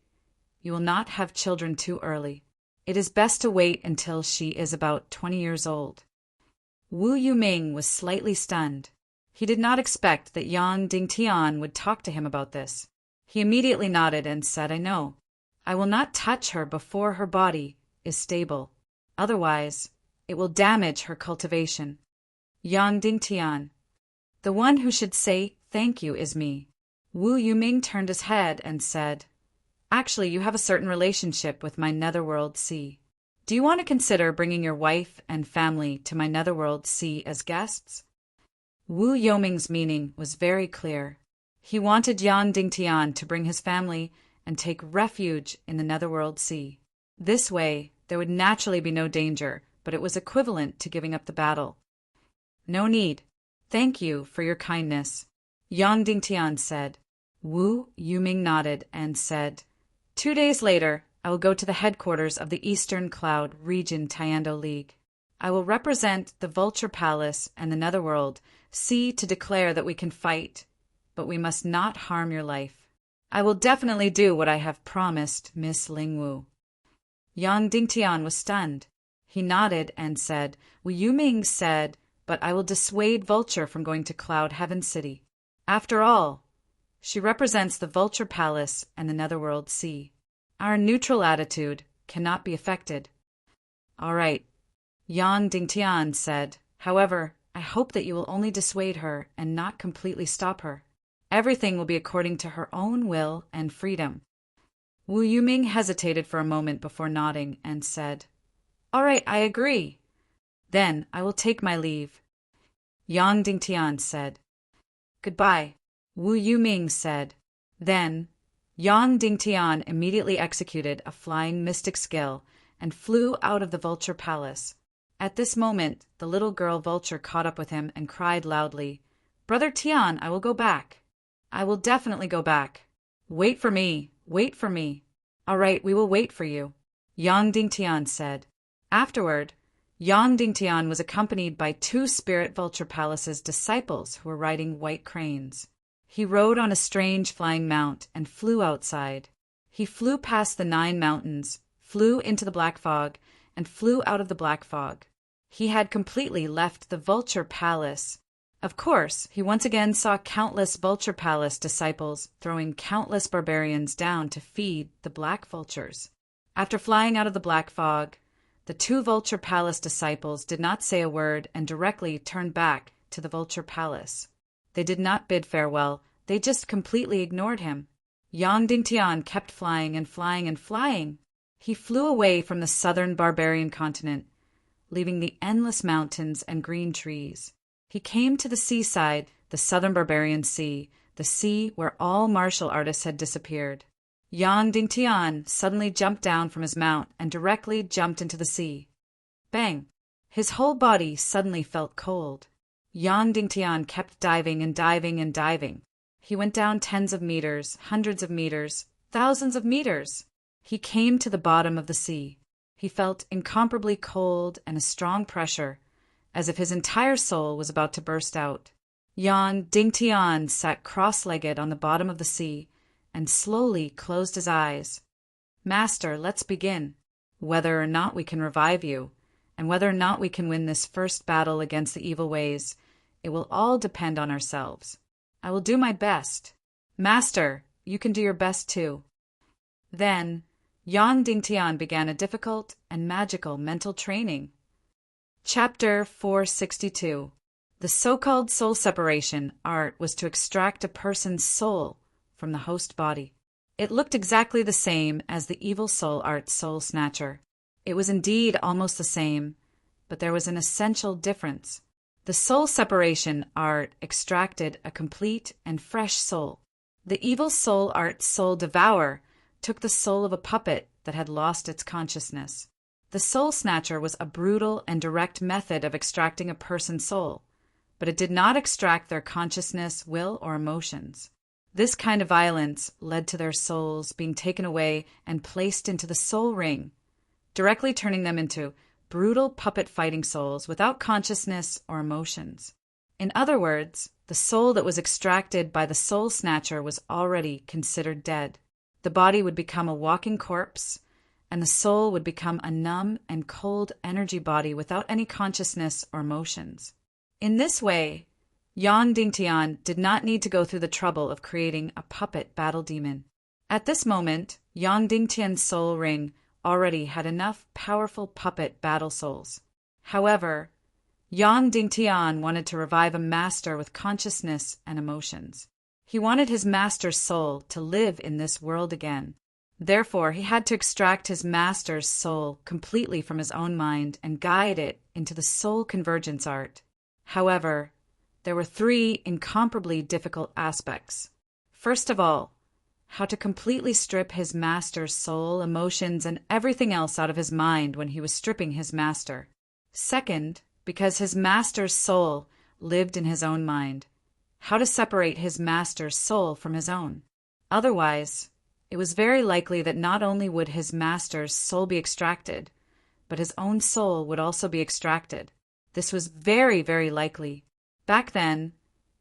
you will not have children too early. It is best to wait until she is about 20 years old." Wu Yuming was slightly stunned. He did not expect that Yang Dingtian would talk to him about this. He immediately nodded and said, "I know. I will not touch her before her body is stable. Otherwise, it will damage her cultivation." Yang Dingtian, "The one who should say thank you is me." Wu Yuming turned his head and said, "Actually, you have a certain relationship with my netherworld sea. Do you want to consider bringing your wife and family to my netherworld sea as guests?" Wu Yuming's meaning was very clear. He wanted Yang Dingtian to bring his family and take refuge in the netherworld sea. This way, there would naturally be no danger, but it was equivalent to giving up the battle. "No need. Thank you for your kindness," Yang Dingtian said. Wu Yuming nodded and said, 2 days later, I will go to the headquarters of the Eastern Cloud Region Tiando League. I will represent the Vulture Palace and the Netherworld, see to declare that we can fight, but we must not harm your life. I will definitely do what I have promised Miss Lingwu." Yang Dingtian was stunned. He nodded and said, "Wu Yuming said, but I will dissuade Vulture from going to Cloud Heaven City. After all, she represents the Vulture Palace and the Netherworld Sea. Our neutral attitude cannot be affected. All right, Yang Dingtian said. However, I hope that you will only dissuade her and not completely stop her. Everything will be according to her own will and freedom. Wu Yuming hesitated for a moment before nodding and said, All right, I agree. Then I will take my leave. Yang Dingtian said, Goodbye. Wu Yuming said. Then Yang Dingtian immediately executed a flying mystic skill and flew out of the vulture palace. At this moment, the little girl vulture caught up with him and cried loudly, Brother Tian, I will go back. I will definitely go back. Wait for me. Wait for me. All right, we will wait for you, Yang Dingtian said. Afterward, Yang Dingtian was accompanied by 2 Spirit Vulture Palace's disciples who were riding white cranes. He rode on a strange flying mount and flew outside. He flew past the 9 mountains, flew into the black fog, and flew out of the black fog. He had completely left the Vulture Palace. Of course, he once again saw countless Vulture Palace disciples throwing countless barbarians down to feed the black vultures. After flying out of the black fog, the 2 Vulture Palace disciples did not say a word and directly turned back to the Vulture Palace. They did not bid farewell, they just completely ignored him. Yang Dingtian kept flying and flying and flying. He flew away from the southern barbarian continent, leaving the endless mountains and green trees. He came to the seaside, the southern barbarian sea, the sea where all martial artists had disappeared. Yang Dingtian suddenly jumped down from his mount and directly jumped into the sea. Bang! His whole body suddenly felt cold. Yang Dingtian kept diving and diving and diving. He went down tens of meters, hundreds of meters, thousands of meters. He came to the bottom of the sea. He felt incomparably cold and a strong pressure, as if his entire soul was about to burst out. Yang Dingtian sat cross-legged on the bottom of the sea and slowly closed his eyes. Master, let's begin. Whether or not we can revive you, and whether or not we can win this first battle against the evil ways, it will all depend on ourselves. I will do my best. Master, you can do your best too. Then, Yang Dingtian began a difficult and magical mental training. Chapter 462. The so-called soul separation art was to extract a person's soul from the host body. It looked exactly the same as the evil soul art Soul Snatcher. It was indeed almost the same, but there was an essential difference. The soul separation art extracted a complete and fresh soul. The evil soul art Soul Devourer took the soul of a puppet that had lost its consciousness. The Soul Snatcher was a brutal and direct method of extracting a person's soul, but it did not extract their consciousness, will, or emotions. This kind of violence led to their souls being taken away and placed into the soul ring, directly turning them into brutal puppet fighting souls without consciousness or emotions. In other words, the soul that was extracted by the Soul Snatcher was already considered dead. The body would become a walking corpse, and the soul would become a numb and cold energy body without any consciousness or emotions. In this way, Yang Dingtian did not need to go through the trouble of creating a puppet battle demon. At this moment, Yang Dingtian's soul ring already had enough powerful puppet battle souls. However, Yang Dingtian wanted to revive a master with consciousness and emotions. He wanted his master's soul to live in this world again. Therefore, he had to extract his master's soul completely from his own mind and guide it into the soul convergence art. However, there were 3 incomparably difficult aspects. First of all, how to completely strip his master's soul, emotions, and everything else out of his mind when he was stripping his master. Second, because his master's soul lived in his own mind, how to separate his master's soul from his own. Otherwise, it was very likely that not only would his master's soul be extracted, but his own soul would also be extracted. This was very, very likely. Back then,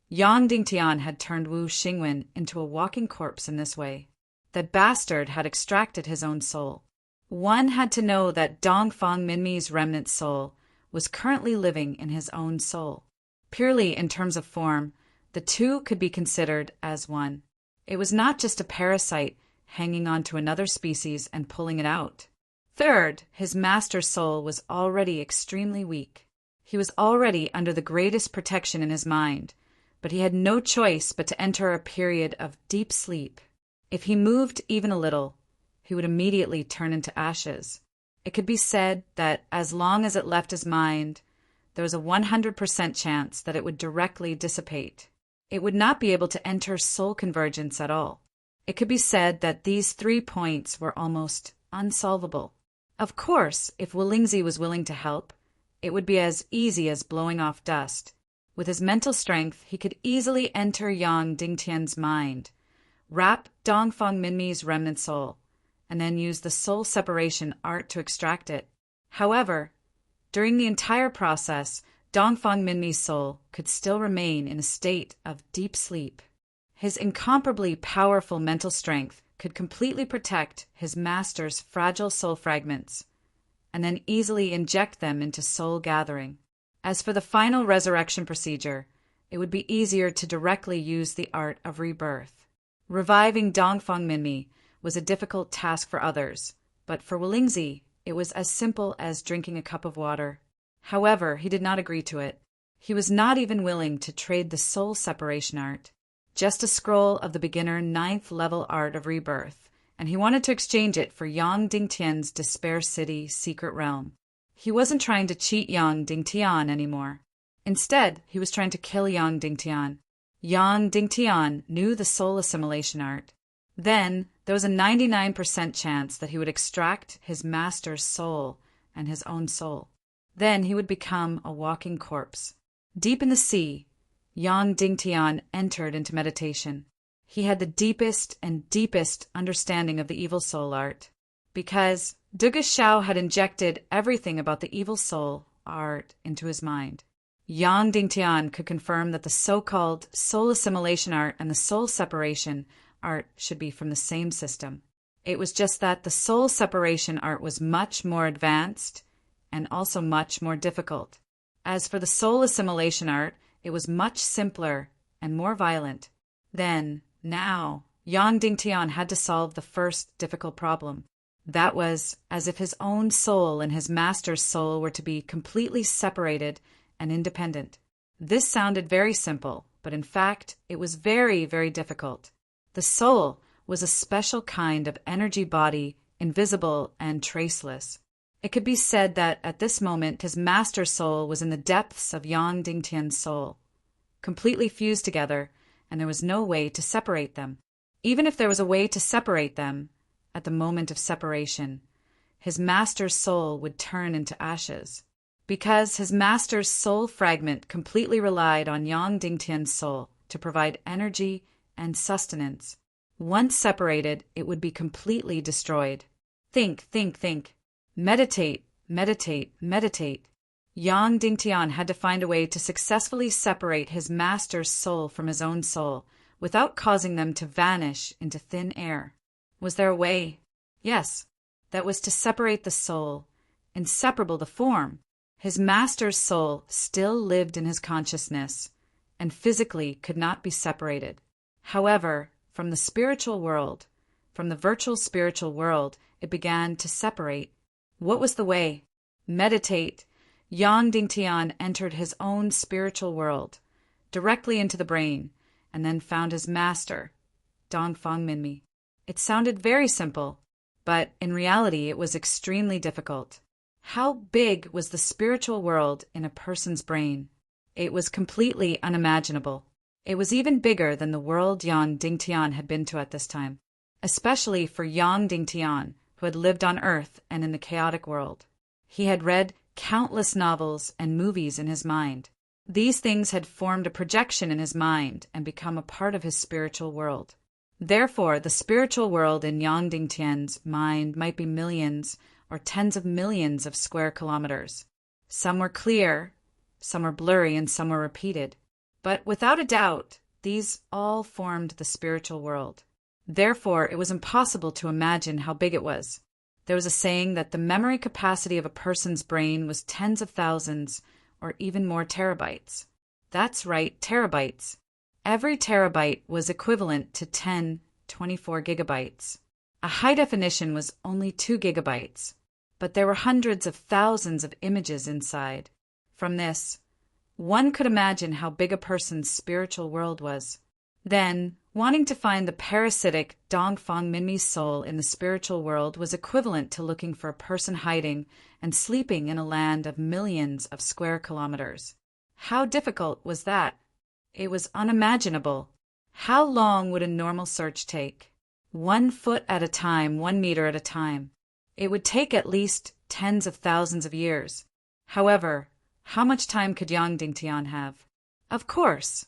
Yang Dingtian had turned Wu Xingwen into a walking corpse in this way. That bastard had extracted his own soul. One had to know that Dongfang Minmi's remnant soul was currently living in his own soul. Purely in terms of form, the two could be considered as one. It was not just a parasite hanging on to another species and pulling it out. Third, his master's soul was already extremely weak. He was already under the greatest protection in his mind, but he had no choice but to enter a period of deep sleep. If he moved even a little, he would immediately turn into ashes. It could be said that as long as it left his mind, there was a 100% chance that it would directly dissipate. It would not be able to enter soul convergence at all. It could be said that these 3 points were almost unsolvable. Of course, if Wolingzi was willing to help, it would be as easy as blowing off dust. With his mental strength, he could easily enter Yang Dingtian's mind, wrap Dongfang Minmi's remnant soul, and then use the soul separation art to extract it. However, during the entire process, Dongfang Minmi's soul could still remain in a state of deep sleep. His incomparably powerful mental strength could completely protect his master's fragile soul fragments, and then easily inject them into soul gathering. As for the final resurrection procedure, it would be easier to directly use the art of rebirth. Reviving Dongfang Minmi was a difficult task for others, but for Wolingzi, it was as simple as drinking a cup of water. However, he did not agree to it. He was not even willing to trade the soul separation art, just a scroll of the beginner 9th level art of rebirth, and he wanted to exchange it for Yang Dingtian's Despair City secret realm. He wasn't trying to cheat Yang Dingtian anymore. Instead, he was trying to kill Yang Dingtian. Yang Dingtian knew the soul assimilation art. Then, there was a 99% chance that he would extract his master's soul and his own soul. Then he would become a walking corpse. Deep in the sea, Yang Dingtian entered into meditation. He had the deepest and deepest understanding of the evil soul art, because Duge Xiao had injected everything about the evil soul art into his mind. Yang Dingtian could confirm that the so-called soul assimilation art and the soul separation art should be from the same system. It was just that the soul separation art was much more advanced and also much more difficult. As for the soul assimilation art, it was much simpler and more violent. Now, Yang Dingtian had to solve the first difficult problem. That was as if his own soul and his master's soul were to be completely separated and independent. This sounded very simple, but in fact, it was very, very difficult. The soul was a special kind of energy body, invisible and traceless. It could be said that at this moment his master's soul was in the depths of Yang Dingtian's soul, completely fused together, and there was no way to separate them. Even if there was a way to separate them, at the moment of separation, his master's soul would turn into ashes. Because his master's soul fragment completely relied on Yang Dingtian's soul to provide energy and sustenance. Once separated, it would be completely destroyed. Think. Meditate. Yang Dingtian had to find a way to successfully separate his master's soul from his own soul without causing them to vanish into thin air. Was there a way? Yes, that was to separate the soul, inseparable the form. His master's soul still lived in his consciousness and physically could not be separated. However, from the spiritual world, from the virtual spiritual world, it began to separate. What was the way? Meditate. Yang Dingtian entered his own spiritual world, directly into the brain, and then found his master, Dongfang Minmi. It sounded very simple, but in reality it was extremely difficult. How big was the spiritual world in a person's brain? It was completely unimaginable. It was even bigger than the world Yang Dingtian had been to at this time, especially for Yang Dingtian, who had lived on Earth and in the chaotic world. He had read countless novels and movies in his mind. These things had formed a projection in his mind and become a part of his spiritual world. Therefore, the spiritual world in Yang Dingtian's mind might be millions or tens of millions of square kilometers. Some were clear, some were blurry, and some were repeated. But without a doubt, these all formed the spiritual world. Therefore, it was impossible to imagine how big it was. There was a saying that the memory capacity of a person's brain was tens of thousands or even more terabytes. That's right, terabytes. Every terabyte was equivalent to 1024 gigabytes. A high definition was only 2 gigabytes, but there were hundreds of thousands of images inside. From this, one could imagine how big a person's spiritual world was. Then, wanting to find the parasitic Dongfang Minmi's soul in the spiritual world was equivalent to looking for a person hiding and sleeping in a land of millions of square kilometers. How difficult was that? It was unimaginable. How long would a normal search take? 1 foot at a time, 1 meter at a time. It would take at least tens of thousands of years. However, how much time could Yang Dingtian have? Of course.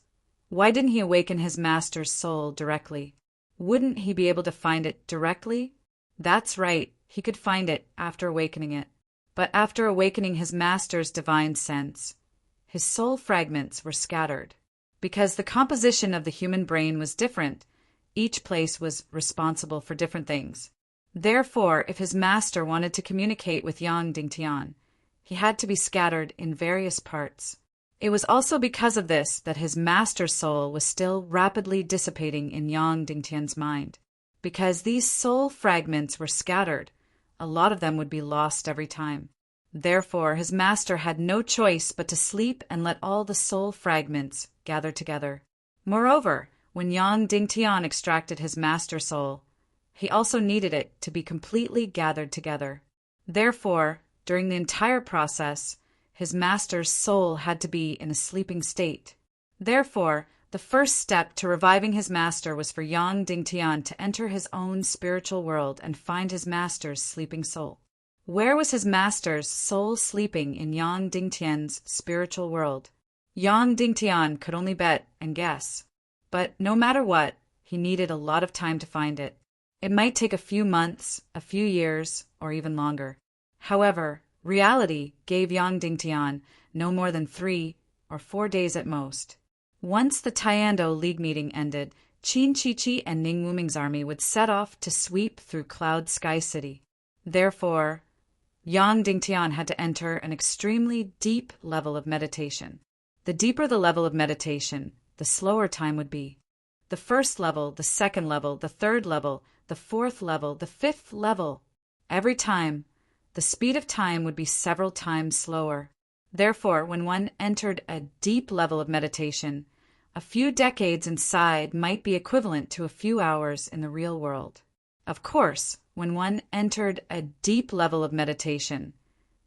Why didn't he awaken his master's soul directly? Wouldn't he be able to find it directly? That's right, he could find it after awakening it. But after awakening his master's divine sense, his soul fragments were scattered. Because the composition of the human brain was different, each place was responsible for different things. Therefore, if his master wanted to communicate with Yang Dingtian, he had to be scattered in various parts. It was also because of this that his master's soul was still rapidly dissipating in Yang Dingtian's mind. Because these soul fragments were scattered, a lot of them would be lost every time. Therefore, his master had no choice but to sleep and let all the soul fragments gather together. Moreover, when Yang Dingtian extracted his master soul, he also needed it to be completely gathered together. Therefore, during the entire process, his master's soul had to be in a sleeping state. Therefore, the first step to reviving his master was for Yang Dingtian to enter his own spiritual world and find his master's sleeping soul. Where was his master's soul sleeping in Yang Dingtian's spiritual world? Yang Dingtian could only bet and guess. But no matter what, he needed a lot of time to find it. It might take a few months, a few years, or even longer. However, reality gave Yang Dingtian no more than 3 or 4 days at most. Once the Tiando League meeting ended, Qin Chichi and Ning Wuming's army would set off to sweep through Cloud Sky City. Therefore, Yang Dingtian had to enter an extremely deep level of meditation. The deeper the level of meditation, the slower time would be. The first level, the second level, the third level, the fourth level, the fifth level. Every time, the speed of time would be several times slower. Therefore, when one entered a deep level of meditation, a few decades inside might be equivalent to a few hours in the real world. Of course, when one entered a deep level of meditation,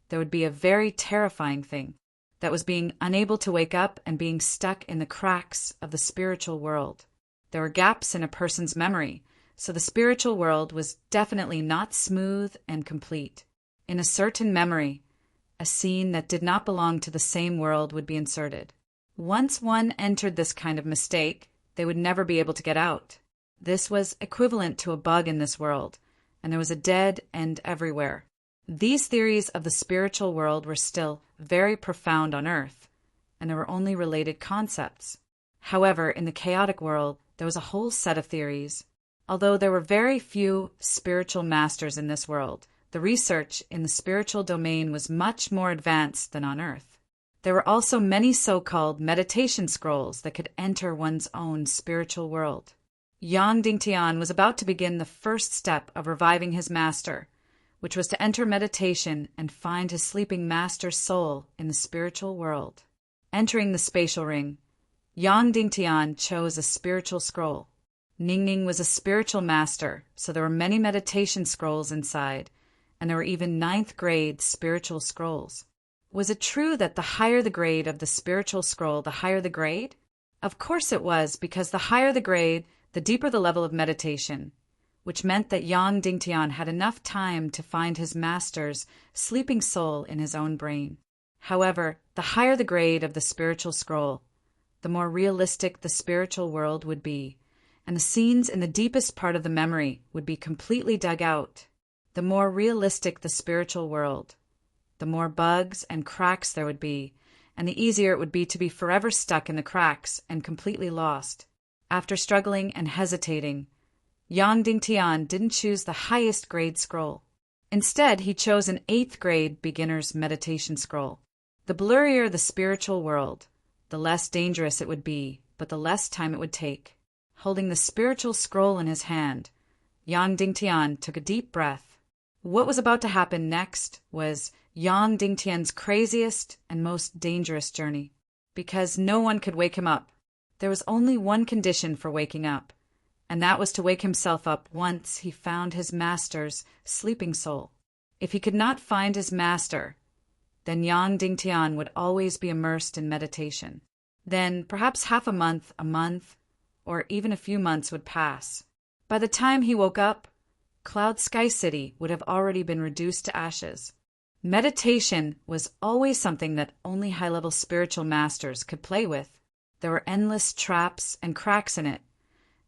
there would be a very terrifying thing. That was being unable to wake up and being stuck in the cracks of the spiritual world. There were gaps in a person's memory, so the spiritual world was definitely not smooth and complete. In a certain memory, a scene that did not belong to the same world would be inserted. Once one entered this kind of mistake, they would never be able to get out. This was equivalent to a bug in this world, and there was a dead end everywhere. These theories of the spiritual world were still very profound on Earth, and there were only related concepts. However, in the chaotic world, there was a whole set of theories. Although there were very few spiritual masters in this world, the research in the spiritual domain was much more advanced than on Earth. There were also many so-called meditation scrolls that could enter one's own spiritual world. Yang Dingtian was about to begin the first step of reviving his master, which was to enter meditation and find his sleeping master's soul in the spiritual world. Entering the spatial ring, Yang Dingtian chose a spiritual scroll. Ningning was a spiritual master, so there were many meditation scrolls inside, and there were even 9th grade spiritual scrolls. Was it true that the higher the grade of the spiritual scroll, the higher the grade? Of course it was, because the higher the grade, the deeper the level of meditation, which meant that Yang Dingtian had enough time to find his master's sleeping soul in his own brain. However, the higher the grade of the spiritual scroll, the more realistic the spiritual world would be, and the scenes in the deepest part of the memory would be completely dug out. The more realistic the spiritual world, the more bugs and cracks there would be, and the easier it would be to be forever stuck in the cracks and completely lost. After struggling and hesitating, Yang Dingtian didn't choose the highest grade scroll. Instead, he chose an 8th grade beginner's meditation scroll. The blurrier the spiritual world, the less dangerous it would be, but the less time it would take. Holding the spiritual scroll in his hand, Yang Dingtian took a deep breath. What was about to happen next was Yang Dingtian's craziest and most dangerous journey, because no one could wake him up. There was only one condition for waking up, and that was to wake himself up once he found his master's sleeping soul. If he could not find his master, then Yang Dingtian would always be immersed in meditation. Then perhaps half a month, or even a few months would pass. By the time he woke up, Cloud Sky City would have already been reduced to ashes. Meditation was always something that only high-level spiritual masters could play with. There were endless traps and cracks in it,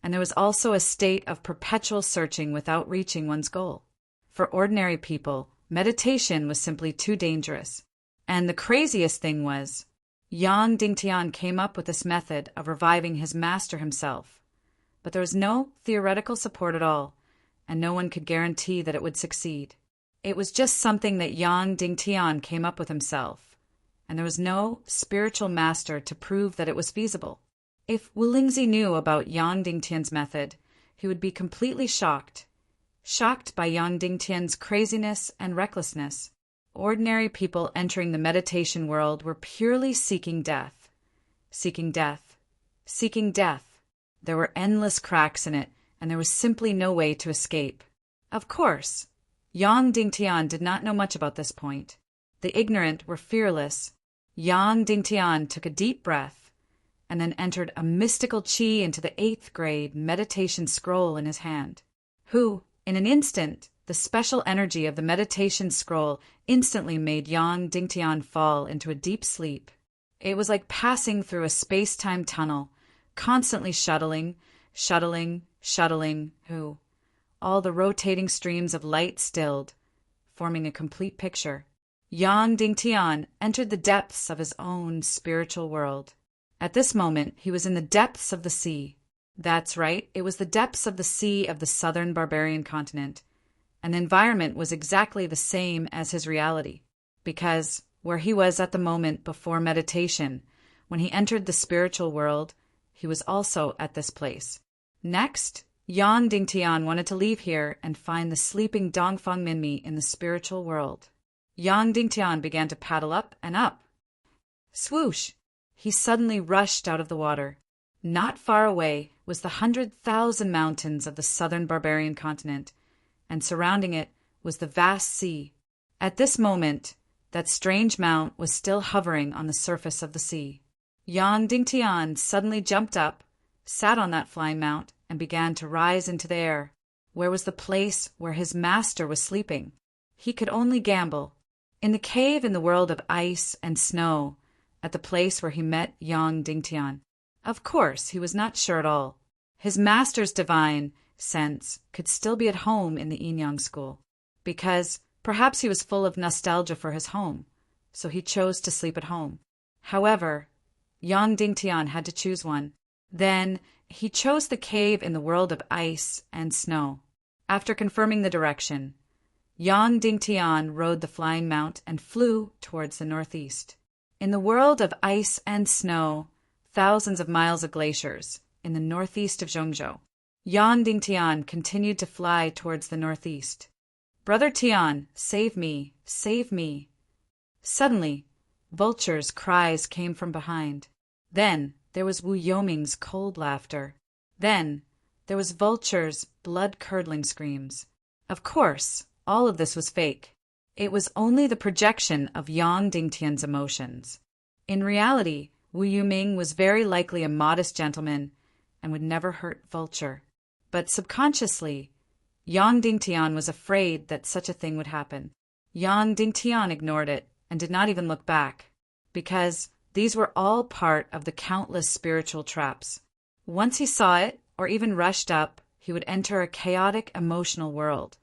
and there was also a state of perpetual searching without reaching one's goal. For ordinary people, meditation was simply too dangerous. And the craziest thing was, Yang Dingtian came up with this method of reviving his master himself. But there was no theoretical support at all, and no one could guarantee that it would succeed. It was just something that Yang Dingtian came up with himself, and there was no spiritual master to prove that it was feasible. If Wu Lingzi knew about Yang Dingtian's method, he would be completely shocked by Yang Dingtian's craziness and recklessness. Ordinary people entering the meditation world were purely seeking death. Seeking death. Seeking death. There were endless cracks in it, and there was simply no way to escape. Of course, Yang Dingtian did not know much about this point. The ignorant were fearless. Yang Dingtian took a deep breath, and then entered a mystical qi into the 8th grade meditation scroll in his hand. In an instant, the special energy of the meditation scroll instantly made Yang Dingtian fall into a deep sleep. It was like passing through a space-time tunnel, constantly shuttling. All the rotating streams of light stilled, forming a complete picture. Yang Dingtian entered the depths of his own spiritual world. At this moment, he was in the depths of the sea. That's right, it was the depths of the sea of the southern barbarian continent. And the environment was exactly the same as his reality, because where he was at the moment before meditation, when he entered the spiritual world, he was also at this place. Next, Yang Dingtian wanted to leave here and find the sleeping Dongfang Minmi in the spiritual world. Yang Dingtian began to paddle up and up. Swoosh! He suddenly rushed out of the water. Not far away was the 100,000 mountains of the southern barbarian continent, and surrounding it was the vast sea. At this moment, that strange mount was still hovering on the surface of the sea. Yang Dingtian suddenly jumped up, sat on that flying mount, and began to rise into the air. Where was the place where his master was sleeping? He could only gamble. In the cave in the world of ice and snow, at the place where he met Yang Dingtian. Of course, he was not sure at all. His master's divine sense could still be at home in the Yin-Yang school, because perhaps he was full of nostalgia for his home, so he chose to sleep at home. However, Yang Dingtian had to choose one. Then he chose the cave in the world of ice and snow. After confirming the direction, Yang Dingtian rode the flying mount and flew towards the northeast. In the world of ice and snow, thousands of miles of glaciers, in the northeast of Zhongzhou, Yang Dingtian continued to fly towards the northeast. "Brother Tian, save me, save me." Suddenly, Vulture's cries came from behind. Then there was Wu Yoming's cold laughter. Then there was Vulture's blood-curdling screams. Of course, all of this was fake. It was only the projection of Yang Dingtian's emotions. In reality, Wu Yuming was very likely a modest gentleman and would never hurt Vulture. But subconsciously, Yang Dingtian was afraid that such a thing would happen. Yang Dingtian ignored it and did not even look back, because these were all part of the countless spiritual traps. Once he saw it, or even rushed up, he would enter a chaotic emotional world,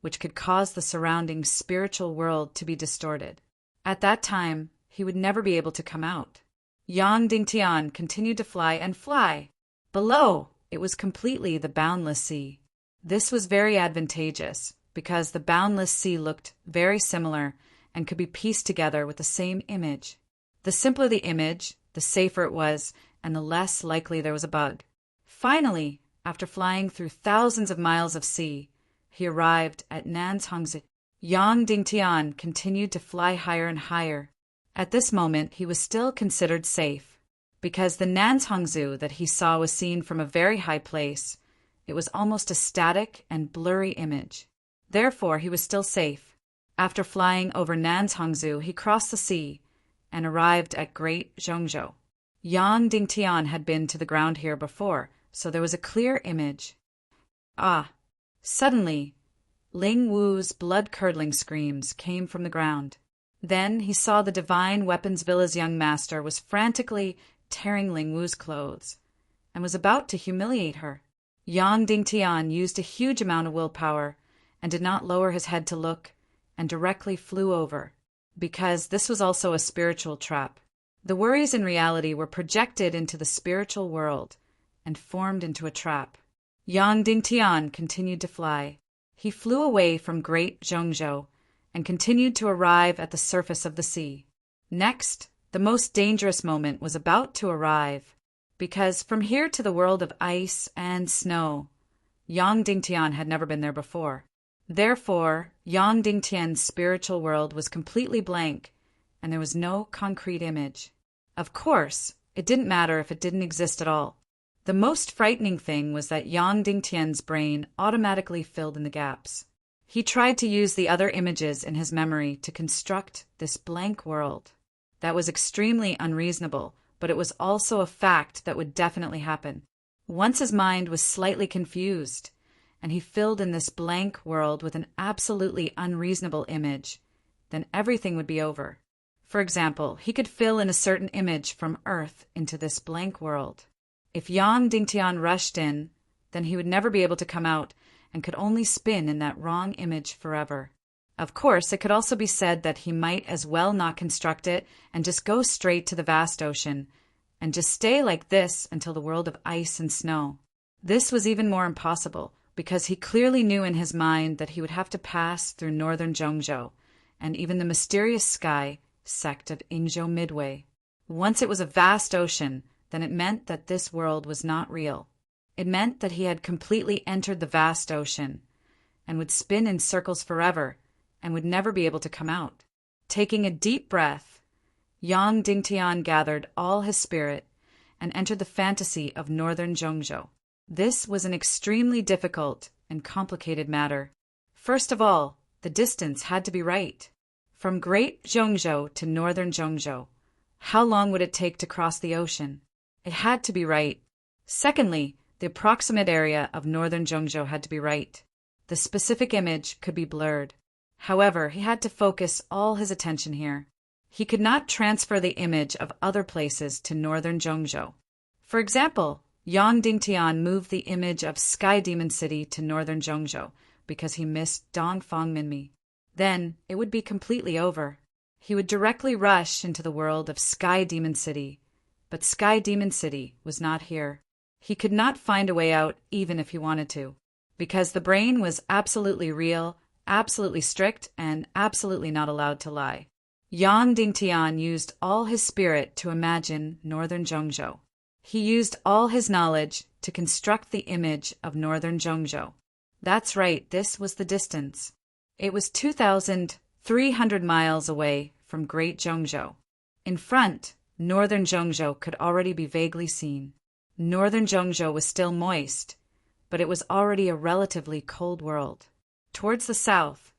which could cause the surrounding spiritual world to be distorted. At that time, he would never be able to come out. Yang Dingtian continued to fly and fly. Below, it was completely the boundless sea. This was very advantageous, because the boundless sea looked very similar and could be pieced together with the same image. The simpler the image, the safer it was, and the less likely there was a bug. Finally, After flying through thousands of miles of sea, he arrived at Nanzhongzi. Yang Dingtian continued to fly higher and higher. At this moment, he was still considered safe, because the Nanzhongzi that he saw was seen from a very high place. It was almost a static and blurry image. Therefore, he was still safe. After flying over Nanzhongzi, he crossed the sea and arrived at Great Zhongzhou. Yang Dingtian had been to the ground here before, so there was a clear image. Ah! Suddenly, Ling Wu's blood-curdling screams came from the ground. Then he saw the divine weapons villa's young master was frantically tearing Ling Wu's clothes and was about to humiliate her. Yang Dingtian used a huge amount of willpower and did not lower his head to look and directly flew over, because this was also a spiritual trap. The worries in reality were projected into the spiritual world and formed into a trap. Yang Dingtian continued to fly. He flew away from Great Zhongzhou and continued to arrive at the surface of the sea. Next, the most dangerous moment was about to arrive, because from here to the world of ice and snow, Yang Dingtian had never been there before. Therefore, Yang Dingtian's spiritual world was completely blank, and there was no concrete image. Of course, it didn't matter if it didn't exist at all. The most frightening thing was that Yang Dingtian's brain automatically filled in the gaps. He tried to use the other images in his memory to construct this blank world. That was extremely unreasonable, but it was also a fact that would definitely happen. Once his mind was slightly confused, and he filled in this blank world with an absolutely unreasonable image, then everything would be over. For example, he could fill in a certain image from Earth into this blank world. If Yang Dingtian rushed in, then he would never be able to come out and could only spin in that wrong image forever. Of course, it could also be said that he might as well not construct it and just go straight to the vast ocean and just stay like this until the world of ice and snow. This was even more impossible because he clearly knew in his mind that he would have to pass through northern Zhongzhou and even the mysterious sky sect of Ingzhou Midway. Once it was a vast ocean, then it meant that this world was not real. It meant that he had completely entered the vast ocean and would spin in circles forever and would never be able to come out. Taking a deep breath, Yang Dingtian gathered all his spirit and entered the fantasy of northern Zhongzhou. This was an extremely difficult and complicated matter. First of all, the distance had to be right. From Great Zhongzhou to northern Zhongzhou, how long would it take to cross the ocean? It had to be right. Secondly, the approximate area of northern Zhongzhou had to be right. The specific image could be blurred. However, he had to focus all his attention here. He could not transfer the image of other places to northern Zhongzhou. For example, Yang Dingtian moved the image of Sky Demon City to northern Zhongzhou because he missed Dongfang Minmi. Then it would be completely over. He would directly rush into the world of Sky Demon City, but Sky Demon City was not here. He could not find a way out even if he wanted to, because the brain was absolutely real, absolutely strict, and absolutely not allowed to lie. Yang Dingtian used all his spirit to imagine northern Zhongzhou. He used all his knowledge to construct the image of northern Zhongzhou. That's right, this was the distance. It was 2,300 miles away from Great Zhongzhou. In front, northern Zhongzhou could already be vaguely seen. Northern Zhongzhou was still moist, but it was already a relatively cold world. Towards the south,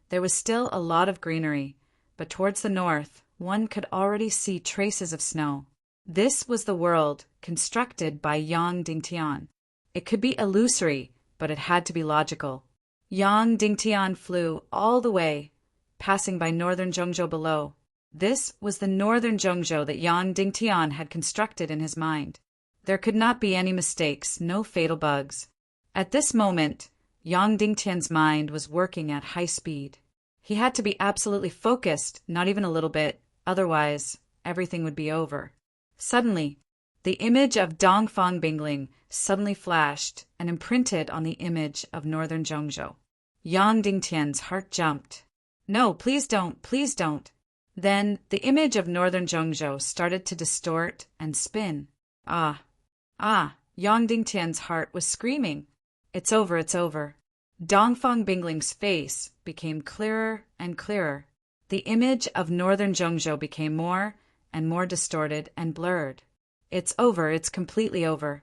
there was still a lot of greenery, but towards the north, one could already see traces of snow. This was the world constructed by Yang Dingtian. It could be illusory, but it had to be logical. Yang Dingtian flew all the way, passing by northern Zhongzhou below. This was the northern Zhongzhou that Yang Dingtian had constructed in his mind. There could not be any mistakes, no fatal bugs. At this moment, Yang Dingtian's mind was working at high speed. He had to be absolutely focused, not even a little bit, otherwise everything would be over. Suddenly, the image of Dongfang Bingling suddenly flashed and imprinted on the image of northern Zhongzhou. Yang Dingtian's heart jumped. No, please don't, please don't. Then the image of northern Zhongzhou started to distort and spin. Ah, Yang Dingtian's heart was screaming. It's over, it's over. Dongfang Bingling's face became clearer and clearer. The image of northern Zhengzhou became more and more distorted and blurred. It's over, it's completely over.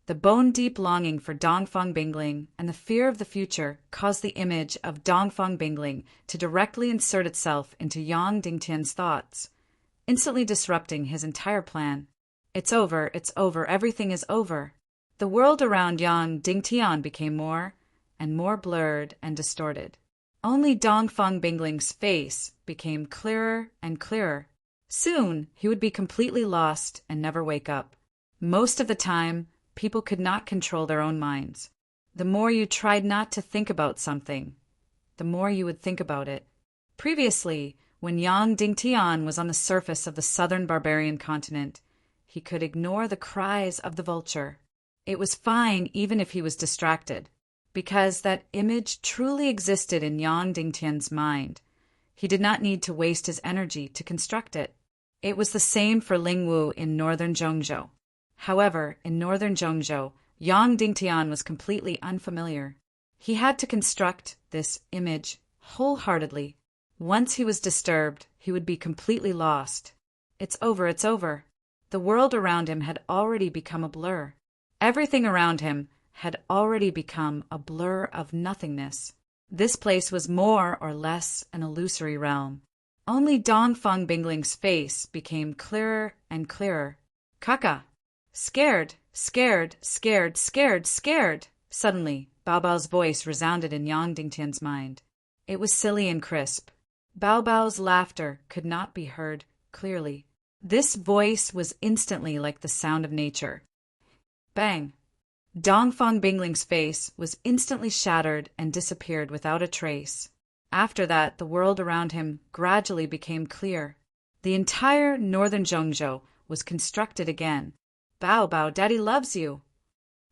The bone-deep longing for Dongfang Bingling and the fear of the future caused the image of Dongfang Bingling to directly insert itself into Yang Dingtian's thoughts, instantly disrupting his entire plan. It's over, everything is over. The world around Yang Dingtian became more and more blurred and distorted. Only Dongfang Bingling's face became clearer and clearer. Soon he would be completely lost and never wake up. Most of the time, people could not control their own minds. The more you tried not to think about something, the more you would think about it. Previously, when Yang Dingtian was on the surface of the southern barbarian continent, he could ignore the cries of the vulture. It was fine even if he was distracted, because that image truly existed in Yang Dingtian's mind. He did not need to waste his energy to construct it. It was the same for Ling Wu in northern Zhengzhou. However, in northern Zhengzhou, Yang Dingtian was completely unfamiliar. He had to construct this image wholeheartedly. Once he was disturbed, he would be completely lost. It's over, it's over. The world around him had already become a blur. Everything around him had already become a blur of nothingness. This place was more or less an illusory realm. Only Dongfang Bingling's face became clearer and clearer. Kaka! Scared, scared, scared, scared, scared! Suddenly, Bao Bao's voice resounded in Yang Dingtian's mind. It was silly and crisp. Bao Bao's laughter could not be heard clearly. This voice was instantly like the sound of nature. Bang! Dongfang Bingling's face was instantly shattered and disappeared without a trace. After that, the world around him gradually became clear. The entire northern Zhengzhou was constructed again. Bao Bao, Daddy loves you!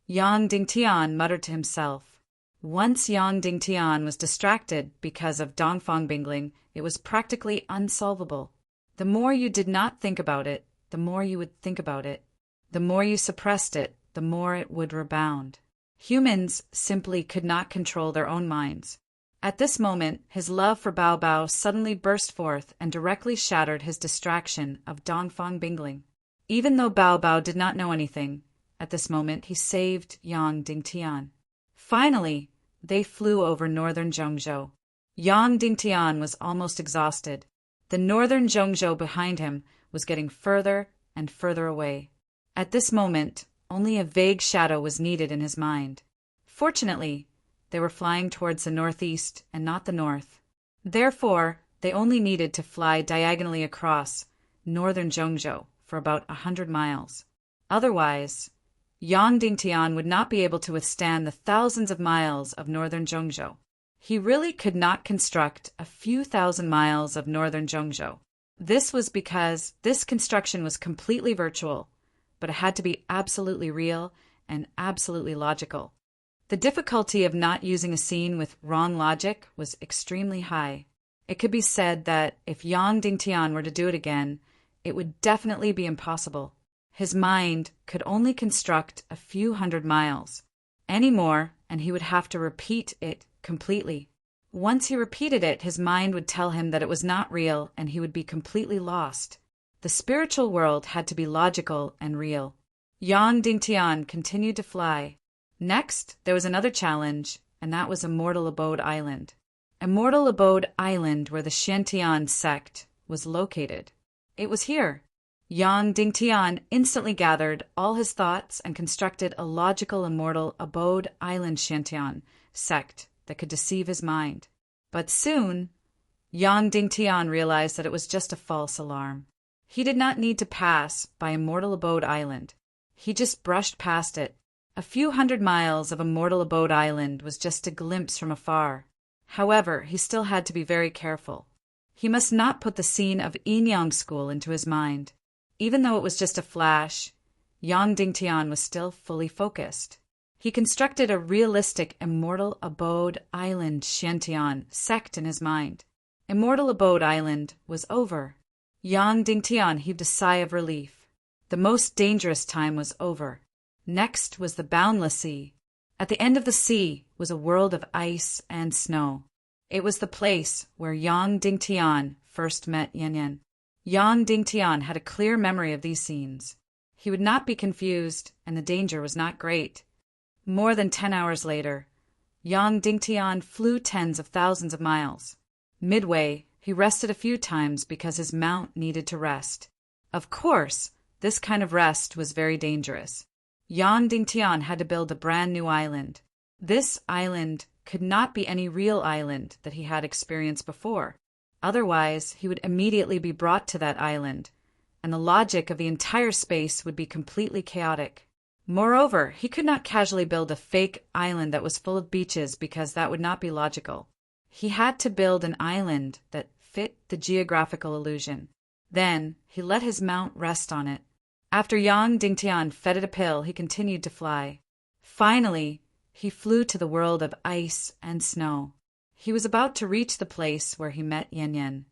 Yang Dingtian muttered to himself. Once Yang Dingtian was distracted because of Dongfang Bingling, it was practically unsolvable. The more you did not think about it, the more you would think about it. The more you suppressed it, the more it would rebound. Humans simply could not control their own minds. At this moment, his love for Bao Bao suddenly burst forth and directly shattered his distraction of Dongfang Bingling. Even though Bao Bao did not know anything, at this moment he saved Yang Dingtian. Finally, they flew over northern Zhengzhou. Yang Dingtian was almost exhausted. The northern Zhengzhou behind him was getting further and further away. At this moment, only a vague shadow was needed in his mind. Fortunately, they were flying towards the northeast and not the north. Therefore, they only needed to fly diagonally across northern Zhengzhou for about 100 miles. Otherwise, Yang Dingtian would not be able to withstand the thousands of miles of northern Zhengzhou. He really could not construct a few thousand miles of northern Zhengzhou. This was because this construction was completely virtual, but it had to be absolutely real and absolutely logical. The difficulty of not using a scene with wrong logic was extremely high. It could be said that if Yang Dingtian were to do it again, it would definitely be impossible. His mind could only construct a few hundred miles. Any more, and he would have to repeat it completely. Once he repeated it, his mind would tell him that it was not real and he would be completely lost. The spiritual world had to be logical and real. Yang Dingtian continued to fly. Next, there was another challenge, and that was Immortal Abode Island. Immortal Abode Island, where the Xiantian sect was located. It was here. Yang Dingtian instantly gathered all his thoughts and constructed a logical Immortal Abode Island Xiantian sect that could deceive his mind. But soon, Yang Dingtian realized that it was just a false alarm. He did not need to pass by Immortal Abode Island. He just brushed past it. A few hundred miles of Immortal Abode Island was just a glimpse from afar. However, he still had to be very careful. He must not put the scene of Yin-Yang School into his mind. Even though it was just a flash, Yang Dingtian was still fully focused. He constructed a realistic Immortal Abode Island Xiantian sect in his mind. Immortal Abode Island was over. Yang Dingtian heaved a sigh of relief. The most dangerous time was over. Next was the boundless sea. At the end of the sea was a world of ice and snow. It was the place where Yang Dingtian first met Yan Yan. Yang Dingtian had a clear memory of these scenes. He would not be confused, and the danger was not great. More than 10 hours later, Yang Dingtian flew tens of thousands of miles. Midway, he rested a few times because his mount needed to rest. Of course, this kind of rest was very dangerous. Yang Dingtian had to build a brand new island. This island could not be any real island that he had experienced before. Otherwise, he would immediately be brought to that island, and the logic of the entire space would be completely chaotic. Moreover, he could not casually build a fake island that was full of beaches because that would not be logical. He had to build an island that fit the geographical illusion. Then, he let his mount rest on it. After Yang Dingtian fed it a pill, he continued to fly. Finally, he flew to the world of ice and snow. He was about to reach the place where he met Yan Yan.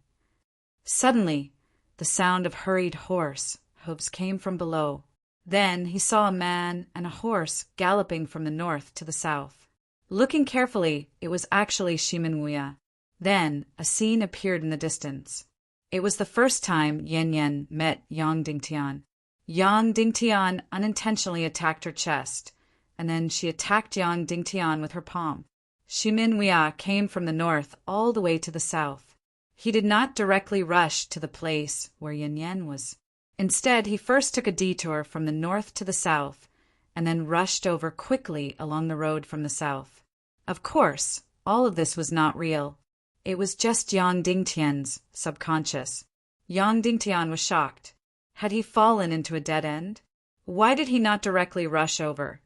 Suddenly, the sound of hurried horse hoofs came from below. Then he saw a man and a horse galloping from the north to the south. Looking carefully, it was actually Shimenwuya. Then a scene appeared in the distance. It was the first time Yan Yan met Yang Dingtian. Yang Dingtian unintentionally attacked her chest, and then she attacked Yang Dingtian with her palm. Shimenwuya came from the north all the way to the south. He did not directly rush to the place where Yan Yan was. Instead, he first took a detour from the north to the south, and then rushed over quickly along the road from the south. Of course, all of this was not real. It was just Yang Dingtian's subconscious. Yang Dingtian was shocked. Had he fallen into a dead end? Why did he not directly rush over,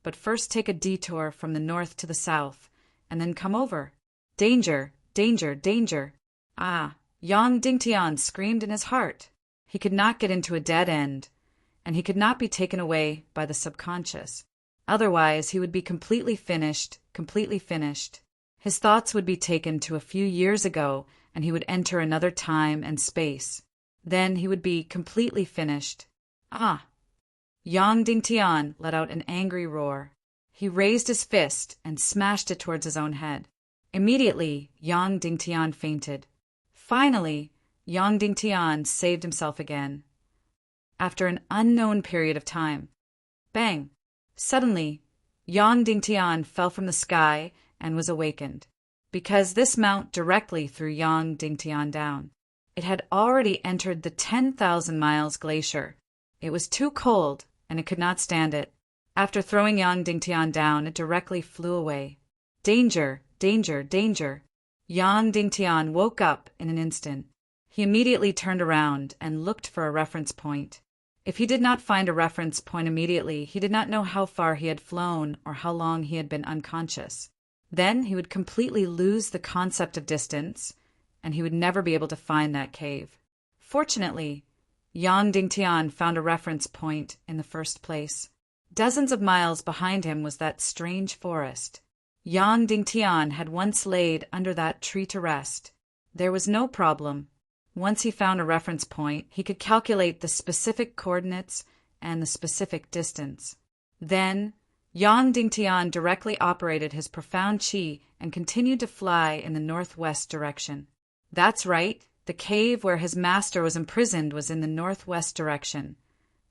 but first take a detour from the north to the south, and then come over? Danger, danger, danger. Ah, Yang Dingtian screamed in his heart. He could not get into a dead end, and he could not be taken away by the subconscious. Otherwise, he would be completely finished, completely finished. His thoughts would be taken to a few years ago, and he would enter another time and space. Then he would be completely finished. Ah! Yang Dingtian let out an angry roar. He raised his fist and smashed it towards his own head. Immediately, Yang Dingtian fainted. Finally, Yang Dingtian saved himself again. After an unknown period of time. Bang! Suddenly, Yang Dingtian fell from the sky and was awakened, because this mount directly threw Yang Dingtian down. It had already entered the 10,000 miles glacier. It was too cold, and it could not stand it. After throwing Yang Dingtian down, it directly flew away. Danger, danger, danger. Yang Dingtian woke up in an instant. He immediately turned around and looked for a reference point. If he did not find a reference point immediately, he did not know how far he had flown or how long he had been unconscious. Then he would completely lose the concept of distance, and he would never be able to find that cave. Fortunately, Yang Dingtian found a reference point in the first place. Dozens of miles behind him was that strange forest. Yang Dingtian had once laid under that tree to rest. There was no problem. Once he found a reference point, he could calculate the specific coordinates and the specific distance. Then, Yang Dingtian directly operated his profound qi and continued to fly in the northwest direction. That's right, the cave where his master was imprisoned was in the northwest direction,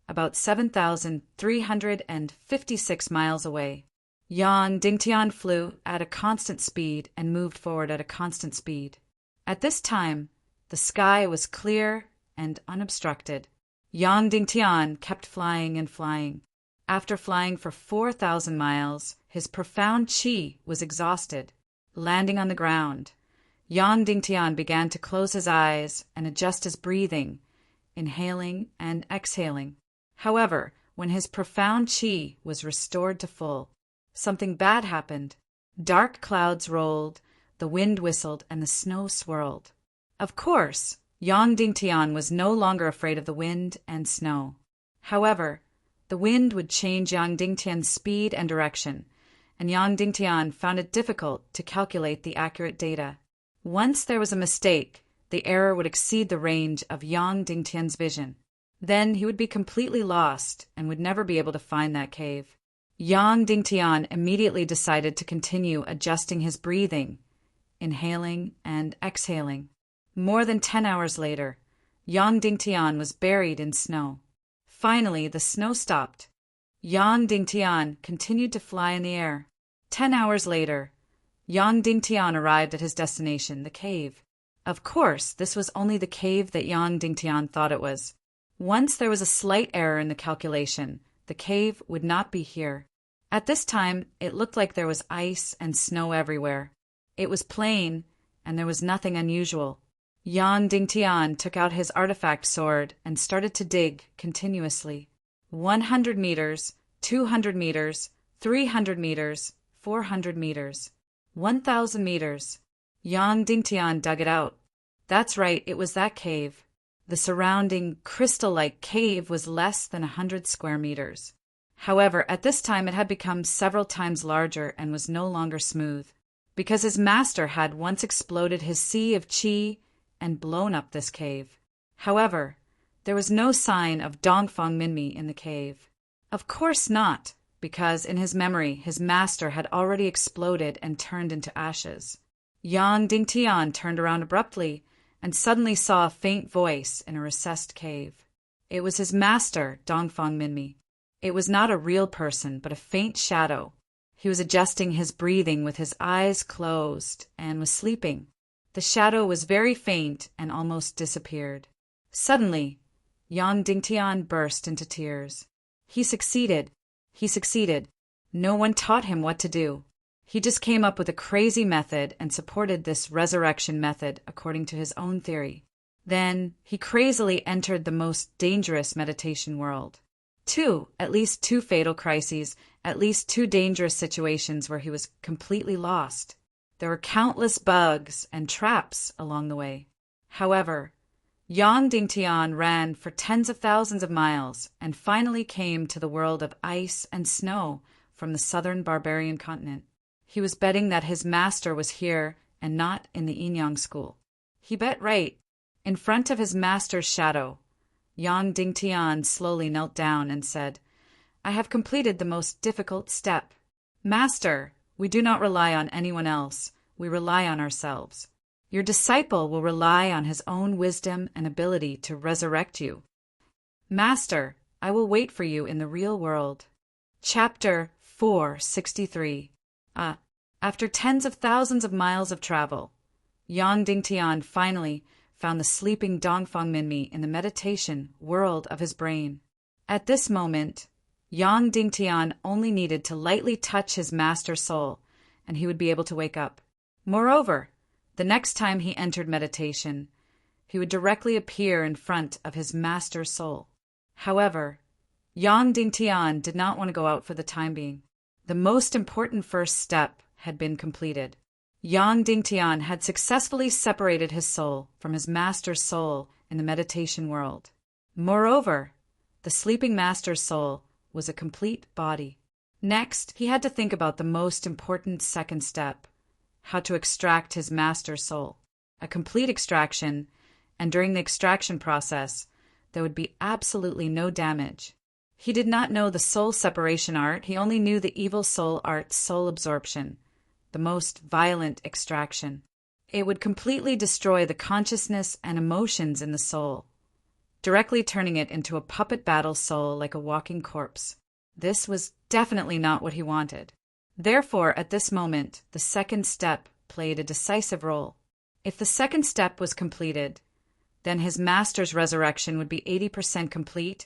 about 7,356 miles away. Yang Dingtian flew at a constant speed and moved forward at a constant speed. At this time, the sky was clear and unobstructed. Yang Dingtian kept flying and flying. After flying for 4,000 miles, his profound qi was exhausted. Landing on the ground, Yang Dingtian began to close his eyes and adjust his breathing, inhaling and exhaling. However, when his profound qi was restored to full, something bad happened. Dark clouds rolled, the wind whistled, and the snow swirled. Of course, Yang Dingtian was no longer afraid of the wind and snow. However, the wind would change Yang Dingtian's speed and direction, and Yang Dingtian found it difficult to calculate the accurate data. Once there was a mistake, the error would exceed the range of Yang Dingtian's vision. Then he would be completely lost and would never be able to find that cave. Yang Dingtian immediately decided to continue adjusting his breathing, inhaling and exhaling. More than 10 hours later, Yang Dingtian was buried in snow. Finally, the snow stopped. Yang Dingtian continued to fly in the air. 10 hours later, Yang Dingtian arrived at his destination, the cave. Of course, this was only the cave that Yang Dingtian thought it was. Once there was a slight error in the calculation, the cave would not be here. At this time, it looked like there was ice and snow everywhere. It was plain, and there was nothing unusual. Yang Dingtian took out his artifact sword and started to dig continuously. 100 meters, 200 meters, 300 meters, 400 meters, 1,000 meters. Yang Dingtian dug it out. That's right, it was that cave. The surrounding crystal-like cave was less than 100 square meters. However, at this time it had become several times larger and was no longer smooth, because his master had once exploded his sea of qi and blown up this cave. However, there was no sign of Dongfang Minmi in the cave. Of course not, because in his memory his master had already exploded and turned into ashes. Yang Dingtian turned around abruptly and suddenly saw a faint voice in a recessed cave. It was his master, Dongfang Minmi. It was not a real person, but a faint shadow. He was adjusting his breathing with his eyes closed and was sleeping. The shadow was very faint and almost disappeared. Suddenly, Yang Dingtian burst into tears. He succeeded. He succeeded. No one taught him what to do. He just came up with a crazy method and supported this resurrection method according to his own theory. Then he crazily entered the most dangerous meditation world. At least two fatal crises, at least two dangerous situations where he was completely lost. There were countless bugs and traps along the way. However, Yang Dingtian ran for tens of thousands of miles and finally came to the world of ice and snow from the southern barbarian continent. He was betting that his master was here and not in the Yin-Yang school. He bet right. In front of his master's shadow, Yang Dingtian slowly knelt down and said, "I have completed the most difficult step. Master, we do not rely on anyone else. We rely on ourselves. Your disciple will rely on his own wisdom and ability to resurrect you. Master, I will wait for you in the real world." Chapter 463. After tens of thousands of miles of travel, Yang Dingtian finally found the sleeping Dongfang Minmi in the meditation world of his brain. At this moment, Yang Dingtian only needed to lightly touch his master's soul, and he would be able to wake up. Moreover, the next time he entered meditation, he would directly appear in front of his master's soul. However, Yang Dingtian did not want to go out for the time being. The most important first step had been completed. Yang Dingtian had successfully separated his soul from his master's soul in the meditation world. Moreover, the sleeping master's soul was a complete body. Next, he had to think about the most important second step, how to extract his master's soul. A complete extraction, and during the extraction process, there would be absolutely no damage. He did not know the soul separation art, he only knew the evil soul art, soul absorption, the most violent extraction. It would completely destroy the consciousness and emotions in the soul, directly turning it into a puppet battle soul like a walking corpse. This was definitely not what he wanted. Therefore, at this moment, the second step played a decisive role. If the second step was completed, then his master's resurrection would be 80% complete,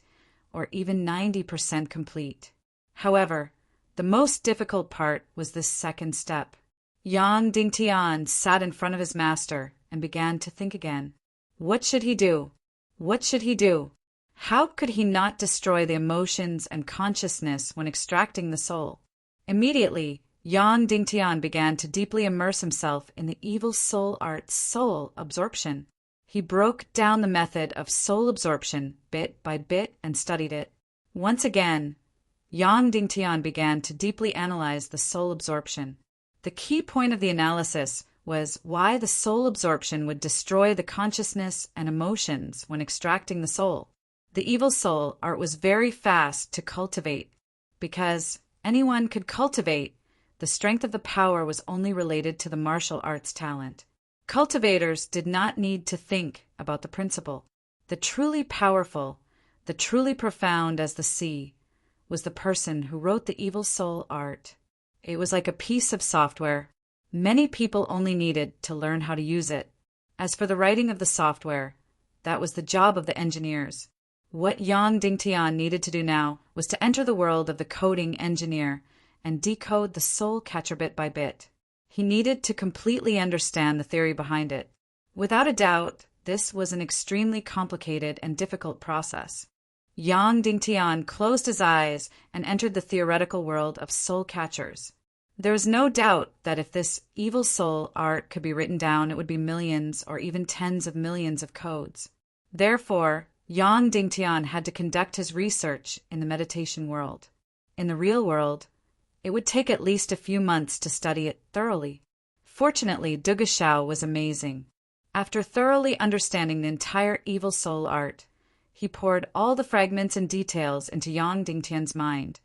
or even 90% complete. However, the most difficult part was this second step. Yang Dingtian sat in front of his master and began to think again. What should he do? What should he do? How could he not destroy the emotions and consciousness when extracting the soul? Immediately, Yang Dingtian began to deeply immerse himself in the evil soul art, soul absorption. He broke down the method of soul absorption bit by bit and studied it. Once again, Yang Dingtian began to deeply analyze the soul absorption. The key point of the analysis was why the soul absorption would destroy the consciousness and emotions when extracting the soul. The evil soul art was very fast to cultivate, because anyone could cultivate. The strength of the power was only related to the martial arts talent. Cultivators did not need to think about the principle. The truly powerful, the truly profound as the sea, was the person who wrote the evil soul art. It was like a piece of software. Many people only needed to learn how to use it. As for the writing of the software, that was the job of the engineers. What Yang Dingtian needed to do now was to enter the world of the coding engineer and decode the soul catcher bit by bit. He needed to completely understand the theory behind it. Without a doubt, this was an extremely complicated and difficult process. Yang Dingtian closed his eyes and entered the theoretical world of soul catchers. There was no doubt that if this evil soul art could be written down, it would be millions or even tens of millions of codes. Therefore, Yang Dingtian had to conduct his research in the meditation world. In the real world, it would take at least a few months to study it thoroughly. Fortunately, Dugashao was amazing. After thoroughly understanding the entire evil soul art, he poured all the fragments and details into Yang Dingtian's mind,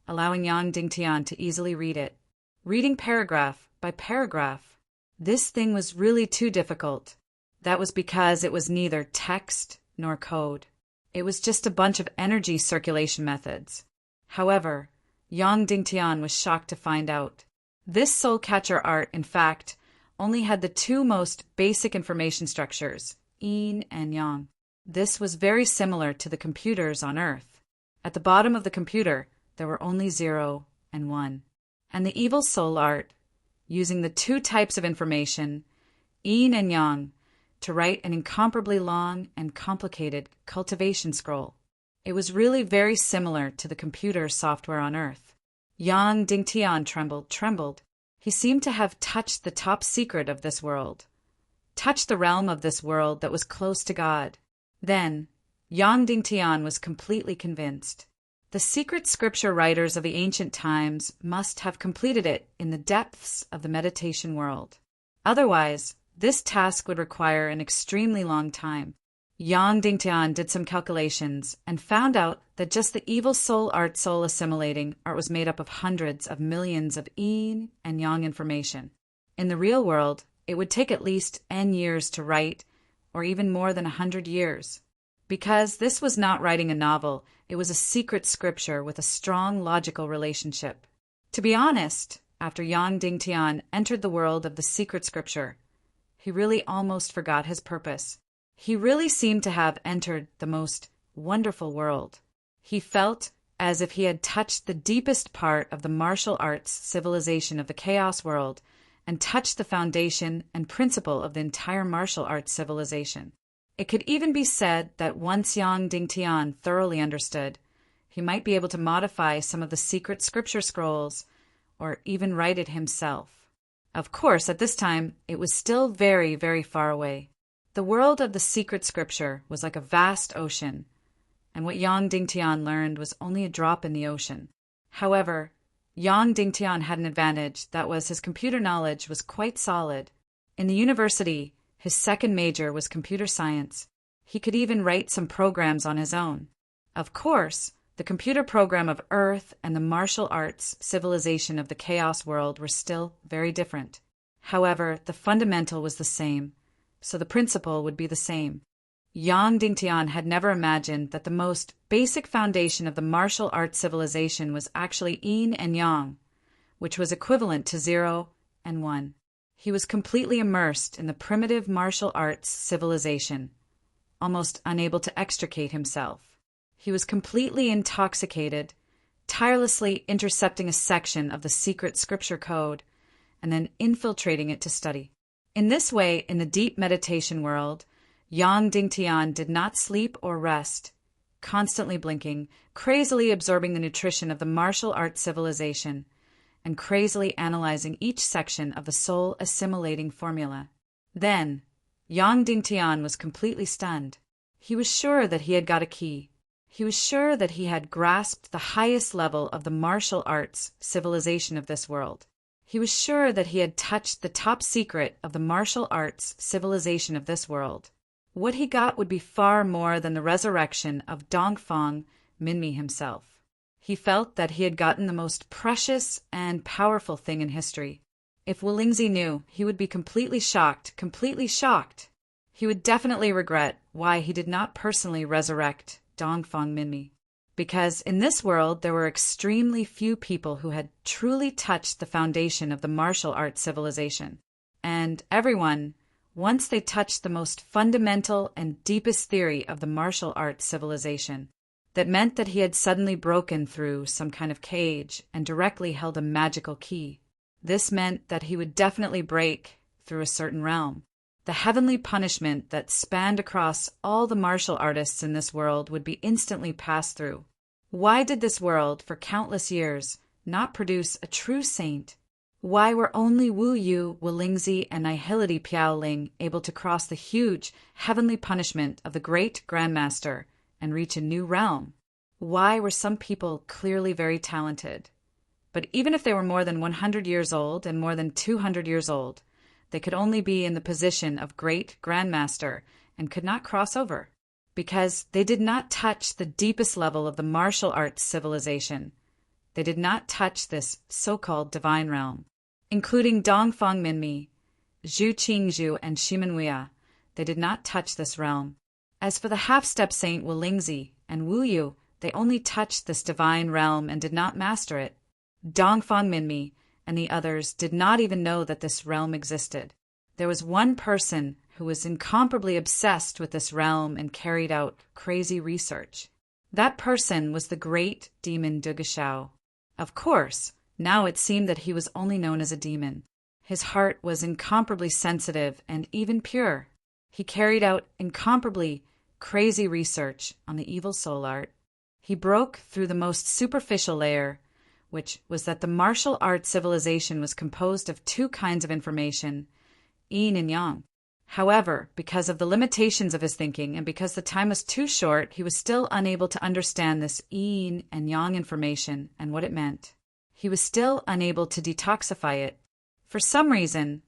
allowing Yang Dingtian to easily read it, reading paragraph by paragraph. This thing was really too difficult. That was because it was neither text nor code. It was just a bunch of energy circulation methods. However, Yang Dingtian was shocked to find out. This soul catcher art, in fact, only had the two most basic information structures, yin and yang. This was very similar to the computers on Earth. At the bottom of the computer, there were only 0 and 1. And the evil soul art, using the two types of information, yin and yang, to write an incomparably long and complicated cultivation scroll. It was really very similar to the computer software on Earth. Yang Dingtian trembled. He seemed to have touched the top secret of this world, touched the realm of this world that was close to God. Then, Yang Dingtian was completely convinced. The secret scripture writers of the ancient times must have completed it in the depths of the meditation world. Otherwise, this task would require an extremely long time. Yang Dingtian did some calculations and found out that just the evil soul art soul assimilating art was made up of hundreds of millions of yin and yang information. In the real world, it would take at least n years to write, or even more than 100 years. Because this was not writing a novel, it was a secret scripture with a strong logical relationship. To be honest, after Yang Dingtian entered the world of the secret scripture, he really almost forgot his purpose. He really seemed to have entered the most wonderful world. He felt as if he had touched the deepest part of the martial arts civilization of the chaos world and touched the foundation and principle of the entire martial arts civilization. It could even be said that once Yang Dingtian thoroughly understood, he might be able to modify some of the secret scripture scrolls or even write it himself. Of course, at this time, it was still very, very far away. The world of the secret scripture was like a vast ocean, and what Yang Dingtian learned was only a drop in the ocean. However, Yang Dingtian had an advantage, that was his computer knowledge was quite solid. In the university, his second major was computer science. He could even write some programs on his own. Of course, the computer program of Earth and the martial arts civilization of the chaos world were still very different. However, the fundamental was the same. So the principle would be the same. Yang Dingtian had never imagined that the most basic foundation of the martial arts civilization was actually yin and yang, which was equivalent to 0 and 1. He was completely immersed in the primitive martial arts civilization, almost unable to extricate himself. He was completely intoxicated, tirelessly intercepting a section of the secret scripture code, and then infiltrating it to study. In this way, in the deep meditation world, Yang Dingtian did not sleep or rest, constantly blinking, crazily absorbing the nutrition of the martial arts civilization, and crazily analyzing each section of the soul assimilating formula. Then, Yang Dingtian was completely stunned. He was sure that he had got a key. He was sure that he had grasped the highest level of the martial arts civilization of this world. He was sure that he had touched the top secret of the martial arts civilization of this world. what he got would be far more than the resurrection of Dongfang Minmi himself. He felt that he had gotten the most precious and powerful thing in history. If Wulingzi knew, he would be completely shocked, completely shocked. He would definitely regret why he did not personally resurrect Dongfang Minmi. Because in this world there were extremely few people who had truly touched the foundation of the martial arts civilization. And everyone, once they touched the most fundamental and deepest theory of the martial arts civilization, that meant that he had suddenly broken through some kind of cage and directly held a magical key. This meant that he would definitely break through a certain realm. The heavenly punishment that spanned across all the martial artists in this world would be instantly passed through. Why did this world, for countless years, not produce a true saint? Why were only Wu Yu, Wulingzi, and Nihility Piaoling able to cross the huge heavenly punishment of the great Grandmaster and reach a new realm? Why were some people clearly very talented, but even if they were more than 100 years old and more than 200 years old, they could only be in the position of great Grandmaster and could not cross over, because they did not touch the deepest level of the martial arts civilization. They did not touch this so-called divine realm. Including Dongfang Minmi, Zhu Qingzhu, and Shimenwia, they did not touch this realm. As for the half-step saint Wulingzi and Wu Yu, they only touched this divine realm and did not master it. Dongfang Minmi and the others did not even know that this realm existed. There was one person who was incomparably obsessed with this realm and carried out crazy research. That person was the great demon Dugashao. Of course, now it seemed that he was only known as a demon. His heart was incomparably sensitive and even pure. He carried out incomparably crazy research on the evil soul art. He broke through the most superficial layer, which was that the martial arts civilization was composed of two kinds of information, yin and yang. However, because of the limitations of his thinking and because the time was too short, he was still unable to understand this yin and yang information and what it meant. He was still unable to detoxify it. For some reason,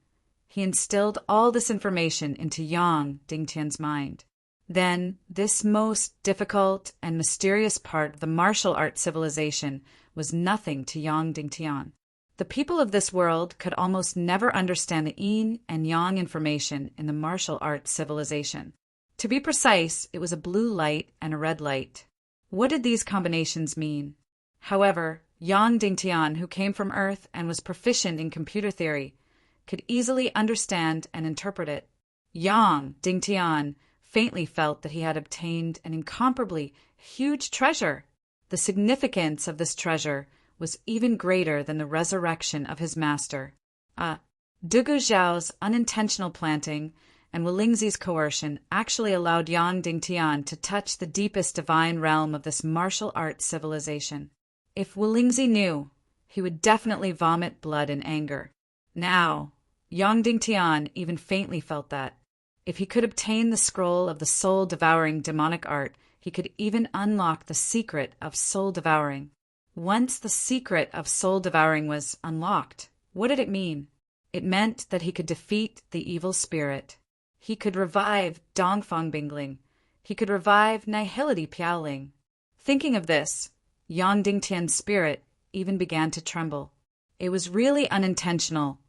he instilled all this information into Yang Dingtian's mind. Then, this most difficult and mysterious part of the martial arts civilization was nothing to Yang Dingtian. The people of this world could almost never understand the yin and yang information in the martial arts civilization. To be precise, it was a blue light and a red light. What did these combinations mean? However, Yang Dingtian, who came from Earth and was proficient in computer theory, could easily understand and interpret it. Yang Dingtian faintly felt that he had obtained an incomparably huge treasure. The significance of this treasure was even greater than the resurrection of his master. Dugu Zhao's unintentional planting and Wulingzi's coercion actually allowed Yang Dingtian to touch the deepest divine realm of this martial arts civilization. If Wulingzi knew, he would definitely vomit blood in anger. Now, Yang Dingtian even faintly felt that. If he could obtain the scroll of the soul-devouring demonic art, he could even unlock the secret of soul-devouring. Once the secret of soul-devouring was unlocked, what did it mean? It meant that he could defeat the evil spirit. He could revive Dongfang Bingling. He could revive Nihility Piaoling. Thinking of this, Yang Dingtian's spirit even began to tremble. It was really unintentional,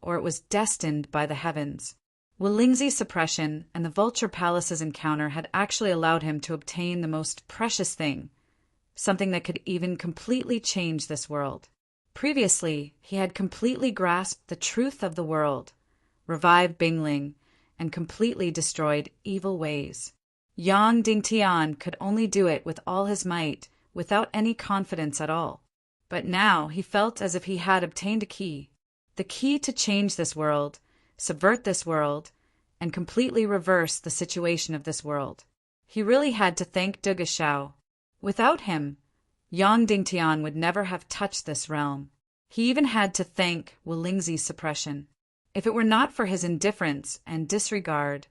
or it was destined by the heavens. Wulingzi's suppression and the Vulture Palace's encounter had actually allowed him to obtain the most precious thing, something that could even completely change this world. Previously, he had completely grasped the truth of the world, revived Bingling, and completely destroyed evil ways. Yang Dingtian could only do it with all his might, without any confidence at all. But now he felt as if he had obtained a key. The key to change this world, subvert this world, and completely reverse the situation of this world. He really had to thank Dugashao. Without him, Yang Dingtian would never have touched this realm. He even had to thank Wulingzi's suppression. If it were not for his indifference and disregard,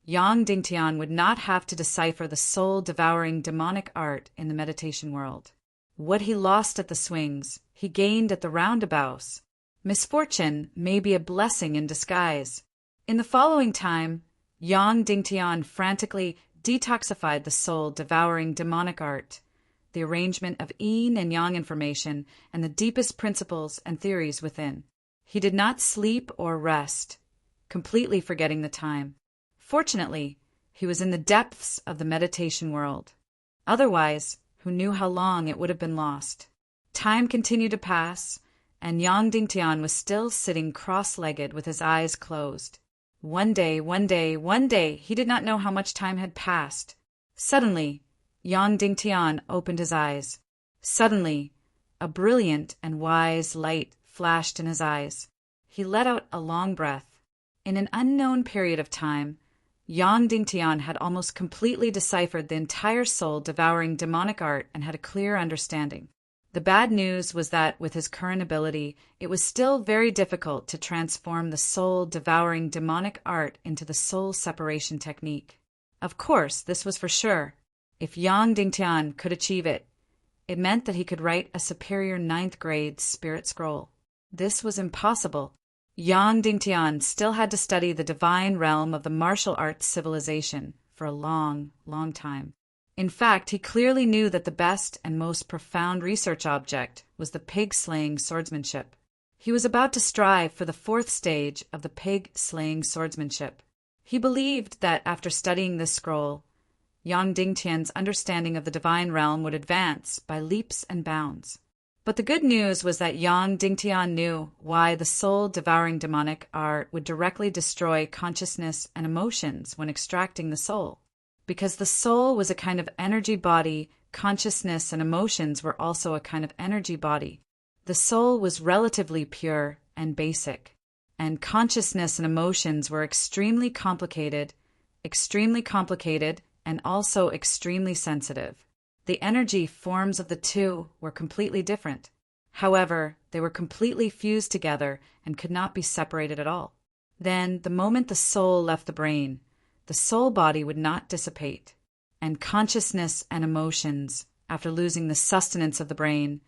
Yang Dingtian would not have to decipher the soul-devouring demonic art in the meditation world. What he lost at the swings, he gained at the roundabouts. Misfortune may be a blessing in disguise. In the following time, Yang Dingtian frantically detoxified the soul-devouring demonic art, the arrangement of yin and yang information, and the deepest principles and theories within. He did not sleep or rest, completely forgetting the time. Fortunately, he was in the depths of the meditation world. Otherwise, who knew how long it would have been lost? Time continued to pass, and Yang Dingtian was still sitting cross-legged with his eyes closed. One day, he did not know how much time had passed. Suddenly, Yang Dingtian opened his eyes. Suddenly, a brilliant and wise light flashed in his eyes. He let out a long breath. In an unknown period of time, Yang Dingtian had almost completely deciphered the entire soul-devouring demonic art and had a clear understanding. The bad news was that, with his current ability, it was still very difficult to transform the soul-devouring demonic art into the soul separation technique. Of course, this was for sure. If Yang Dingtian could achieve it, it meant that he could write a superior 9th-grade spirit scroll. This was impossible. Yang Dingtian still had to study the divine realm of the martial arts civilization for a long, long time. In fact, he clearly knew that the best and most profound research object was the pig-slaying swordsmanship. He was about to strive for the 4th stage of the pig-slaying swordsmanship. He believed that after studying this scroll, Yang Dingtian's understanding of the divine realm would advance by leaps and bounds. But the good news was that Yang Dingtian knew why the soul-devouring demonic art would directly destroy consciousness and emotions when extracting the soul. Because the soul was a kind of energy body, consciousness and emotions were also a kind of energy body. The soul was relatively pure and basic, and consciousness and emotions were extremely complicated, and also extremely sensitive. The energy forms of the two were completely different. However, they were completely fused together and could not be separated at all. Then, the moment the soul left the brain, the soul body would not dissipate, and consciousness and emotions, after losing the sustenance of the brain,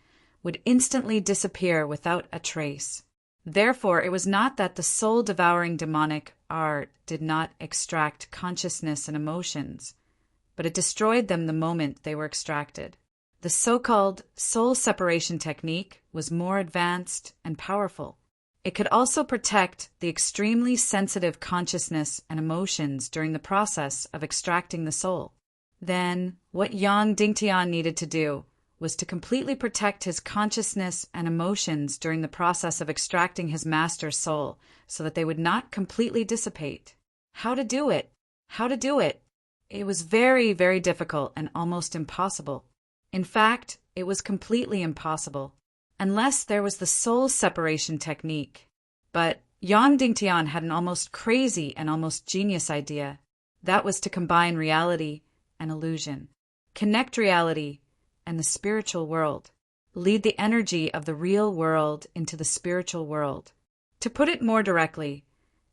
would instantly disappear without a trace. Therefore, it was not that the soul-devouring demonic art did not extract consciousness and emotions, but it destroyed them the moment they were extracted. The so-called soul separation technique was more advanced and powerful. It could also protect the extremely sensitive consciousness and emotions during the process of extracting the soul. Then, what Yang Dingtian needed to do was to completely protect his consciousness and emotions during the process of extracting his master's soul so that they would not completely dissipate. How to do it? It was very, very difficult and almost impossible. In fact, it was completely impossible, unless there was the soul separation technique. But Yang Dingtian had an almost crazy and almost genius idea. That was to combine reality and illusion, connect reality and the spiritual world, lead the energy of the real world into the spiritual world. To put it more directly,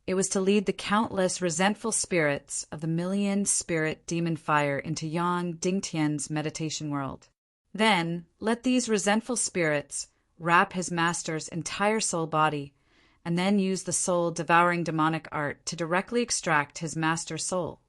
it was to lead the countless resentful spirits of the million-spirit demon fire into Yang Dingtian's meditation world. Then, let these resentful spirits wrap his master's entire soul body, and then use the soul-devouring demonic art to directly extract his master's soul.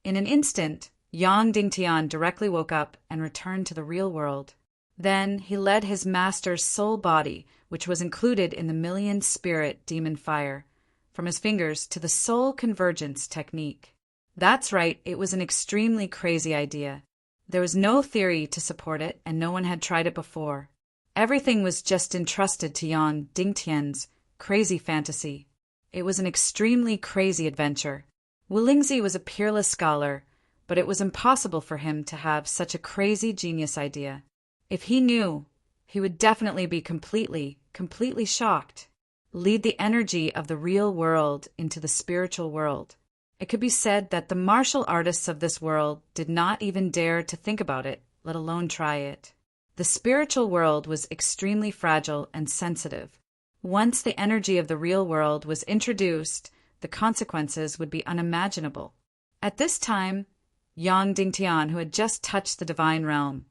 In an instant, Yang Dingtian directly woke up and returned to the real world. Then he led his master's soul body, which was included in the million-spirit demon fire, from his fingers to the soul convergence technique. That's right, it was an extremely crazy idea. There was no theory to support it, and no one had tried it before. Everything was just entrusted to Yang Dingtian's crazy fantasy. It was an extremely crazy adventure. Wulingzi was a peerless scholar, but it was impossible for him to have such a crazy genius idea. If he knew, he would definitely be completely shocked. Lead the energy of the real world into the spiritual world. It could be said that the martial artists of this world did not even dare to think about it, let alone try it. The spiritual world was extremely fragile and sensitive. Once the energy of the real world was introduced, the consequences would be unimaginable. At this time, Yang Dingtian, who had just touched the divine realm,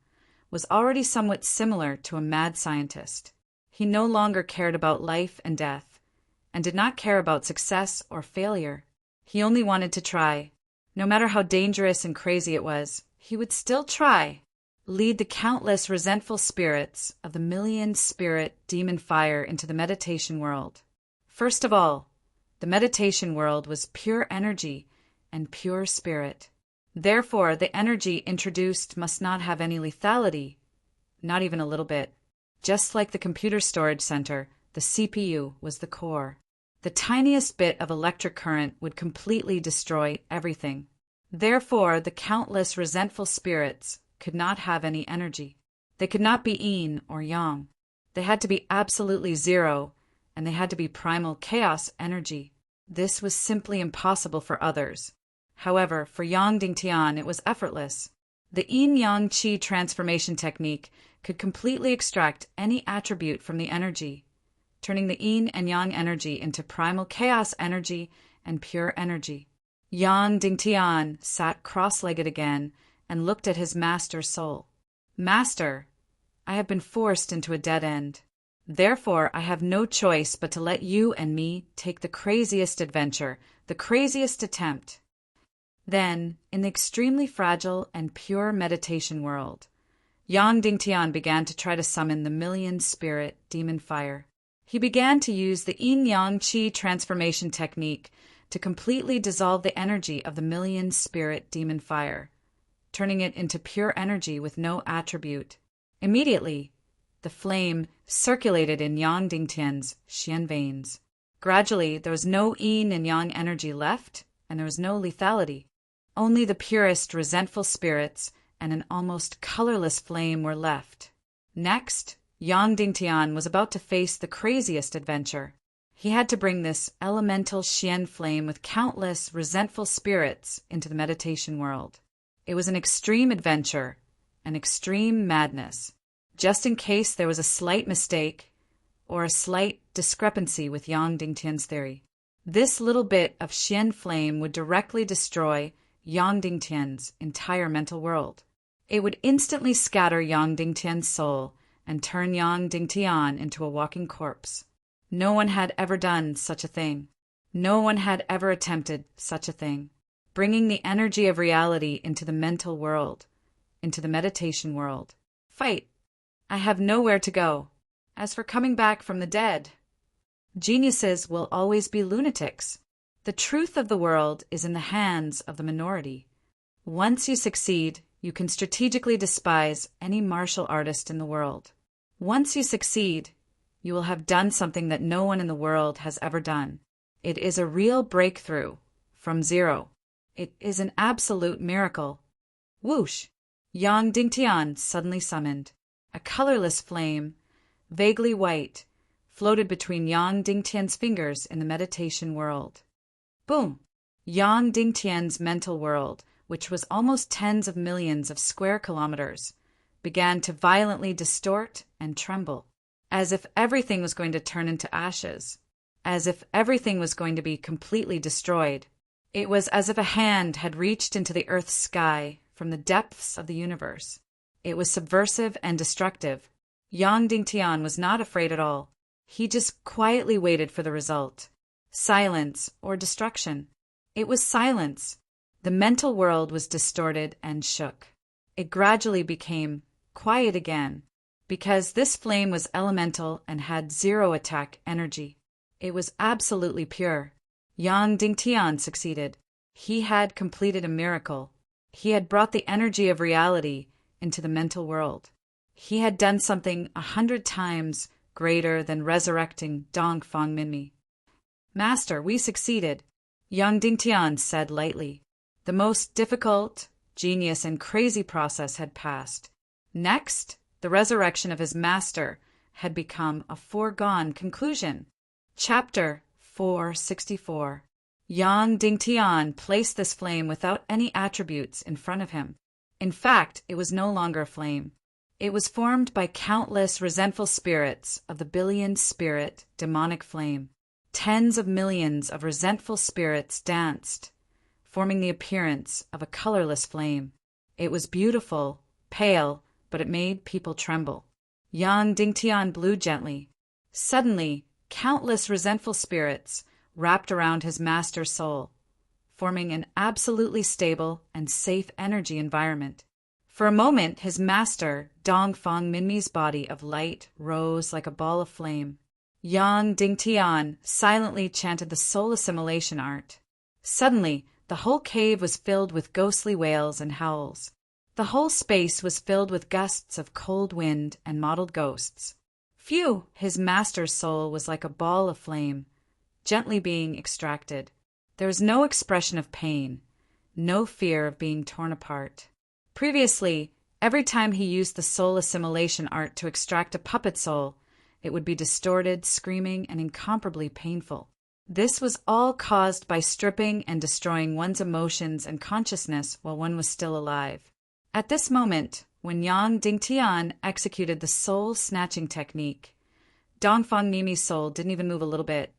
was already somewhat similar to a mad scientist. He no longer cared about life and death, and did not care about success or failure. He only wanted to try. No matter how dangerous and crazy it was, he would still try. Lead the countless resentful spirits of the million-spirit demon fire into the meditation world. First of all, the meditation world was pure energy and pure spirit. Therefore, the energy introduced must not have any lethality, not even a little bit. Just like the computer storage center, the CPU was the core. The tiniest bit of electric current would completely destroy everything. Therefore, the countless resentful spirits could not have any energy. They could not be yin or yang. They had to be absolutely zero, and they had to be primal chaos energy. This was simply impossible for others. However, for Yang Dingtian, it was effortless. The yin-yang qi transformation technique could completely extract any attribute from the energy, turning the yin and yang energy into primal chaos energy and pure energy. Yang Dingtian sat cross-legged again and looked at his master's soul. Master, I have been forced into a dead end. Therefore, I have no choice but to let you and me take the craziest adventure, the craziest attempt. Then, in the extremely fragile and pure meditation world, Yang Dingtian began to try to summon the million-spirit demon fire. He began to use the yin-yang qi transformation technique to completely dissolve the energy of the million-spirit demon fire, turning it into pure energy with no attribute. Immediately, the flame circulated in Yang Dingtian's Xian veins. Gradually, there was no yin and yang energy left, and there was no lethality. Only the purest resentful spirits and an almost colorless flame were left. Next, Yang Dingtian was about to face the craziest adventure. He had to bring this elemental Xian flame with countless resentful spirits into the meditation world. It was an extreme adventure, an extreme madness. Just in case there was a slight mistake or a slight discrepancy with Yang Dingtian's theory, this little bit of Xian flame would directly destroy Yang Dingtian's entire mental world. It would instantly scatter Yang Dingtian's soul and turn Yang Dingtian into a walking corpse. No one had ever done such a thing. No one had ever attempted such a thing. Bringing the energy of reality into the mental world, into the meditation world. Fight! I have nowhere to go. As for coming back from the dead, geniuses will always be lunatics. The truth of the world is in the hands of the minority. Once you succeed, you can strategically despise any martial artist in the world. Once you succeed, you will have done something that no one in the world has ever done. It is a real breakthrough from zero. It is an absolute miracle. Whoosh! Yang Dingtian suddenly summoned. A colorless flame, vaguely white, floated between Yang Dingtian's fingers in the meditation world. Boom! Yang Dingtian's mental world, which was almost tens of millions of square kilometers, began to violently distort and tremble, as if everything was going to turn into ashes, as if everything was going to be completely destroyed. It was as if a hand had reached into the earth's sky from the depths of the universe. It was subversive and destructive. Yang Dingtian was not afraid at all. He just quietly waited for the result. Silence or destruction. It was silence. The mental world was distorted and shook. It gradually became quiet again, because this flame was elemental and had zero attack energy. It was absolutely pure. Yang Dingtian succeeded. He had completed a miracle. He had brought the energy of reality into the mental world. He had done something 100 times greater than resurrecting Dong Fang Minmi. Master, we succeeded, Yang Dingtian said lightly. The most difficult, genius, and crazy process had passed. Next, the resurrection of his master had become a foregone conclusion. Chapter 464. Yang Dingtian placed this flame without any attributes in front of him. In fact, it was no longer a flame. It was formed by countless resentful spirits of the billion-spirit demonic flame. Tens of millions of resentful spirits danced, forming the appearance of a colorless flame. It was beautiful, pale, but it made people tremble. Yang Dingtian blew gently. Suddenly, countless resentful spirits wrapped around his master's soul. forming an absolutely stable and safe energy environment. For a moment, his master, Dongfang Minmi's body of light rose like a ball of flame. Yang Dingtian silently chanted the soul assimilation art. Suddenly, the whole cave was filled with ghostly wails and howls. The whole space was filled with gusts of cold wind and mottled ghosts. Phew! His master's soul was like a ball of flame, gently being extracted. There was no expression of pain, no fear of being torn apart. Previously, every time he used the soul assimilation art to extract a puppet soul, it would be distorted, screaming, and incomparably painful. This was all caused by stripping and destroying one's emotions and consciousness while one was still alive. At this moment, when Yang Dingtian executed the soul-snatching technique, Dongfang Minmi's soul didn't even move a little bit,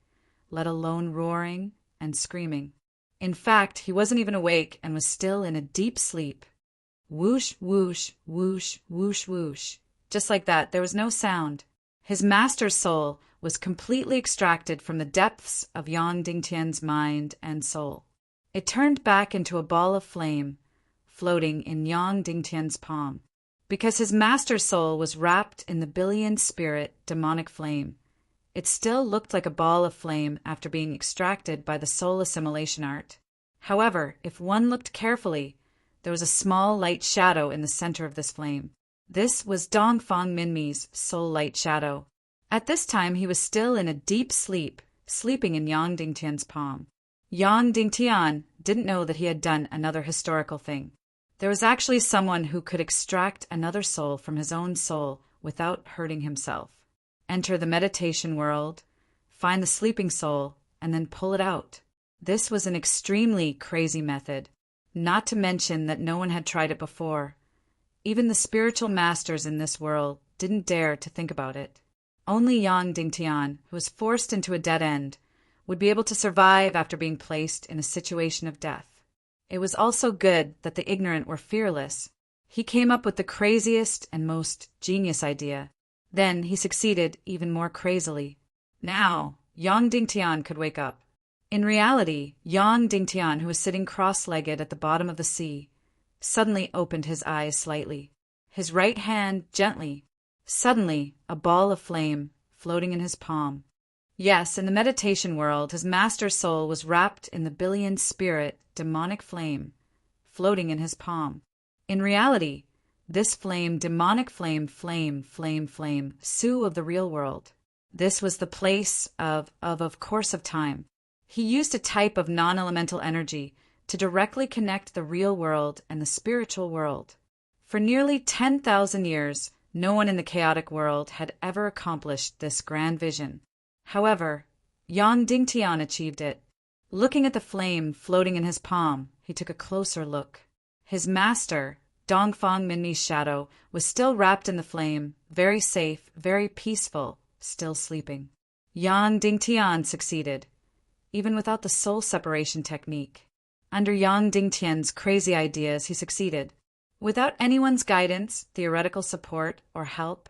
let alone roaring and screaming. In fact, he wasn't even awake and was still in a deep sleep. Whoosh, whoosh, whoosh, whoosh, whoosh. Just like that, there was no sound. His master's soul was completely extracted from the depths of Yang Dingtian's mind and soul. It turned back into a ball of flame, floating in Yang Dingtian's palm. Because his master's soul was wrapped in the billion spirit demonic flame, it still looked like a ball of flame after being extracted by the soul assimilation art. However, if one looked carefully, there was a small light shadow in the center of this flame. This was Dongfang Minmi's soul light shadow. At this time, he was still in a deep sleep, sleeping in Yang Dingtian's palm. Yang Dingtian didn't know that he had done another historical thing. There was actually someone who could extract another soul from his own soul without hurting himself. Enter the meditation world, find the sleeping soul, and then pull it out. This was an extremely crazy method, not to mention that no one had tried it before. Even the spiritual masters in this world didn't dare to think about it. Only Yang Dingtian, who was forced into a dead end, would be able to survive after being placed in a situation of death. It was also good that the ignorant were fearless. He came up with the craziest and most genius idea. Then he succeeded even more crazily. Now, Yang Dingtian could wake up. In reality, Yang Dingtian, who was sitting cross-legged at the bottom of the sea, suddenly opened his eyes slightly. His right hand gently. Suddenly, a ball of flame floating in his palm. Yes, in the meditation world, his master's soul was wrapped in the billion spirit demonic flame, floating in his palm. In reality, this flame, demonic flame, Su of the real world. This was the place of course of time. He used a type of non-elemental energy to directly connect the real world and the spiritual world. For nearly 10,000 years, no one in the chaotic world had ever accomplished this grand vision. However, Yang Dingtian achieved it. Looking at the flame floating in his palm, he took a closer look. His master, Dongfang Minmi's shadow, was still wrapped in the flame, very safe, very peaceful, still sleeping. Yang Dingtian succeeded, even without the soul separation technique. Under Yang Dingtian's crazy ideas, he succeeded. Without anyone's guidance, theoretical support, or help,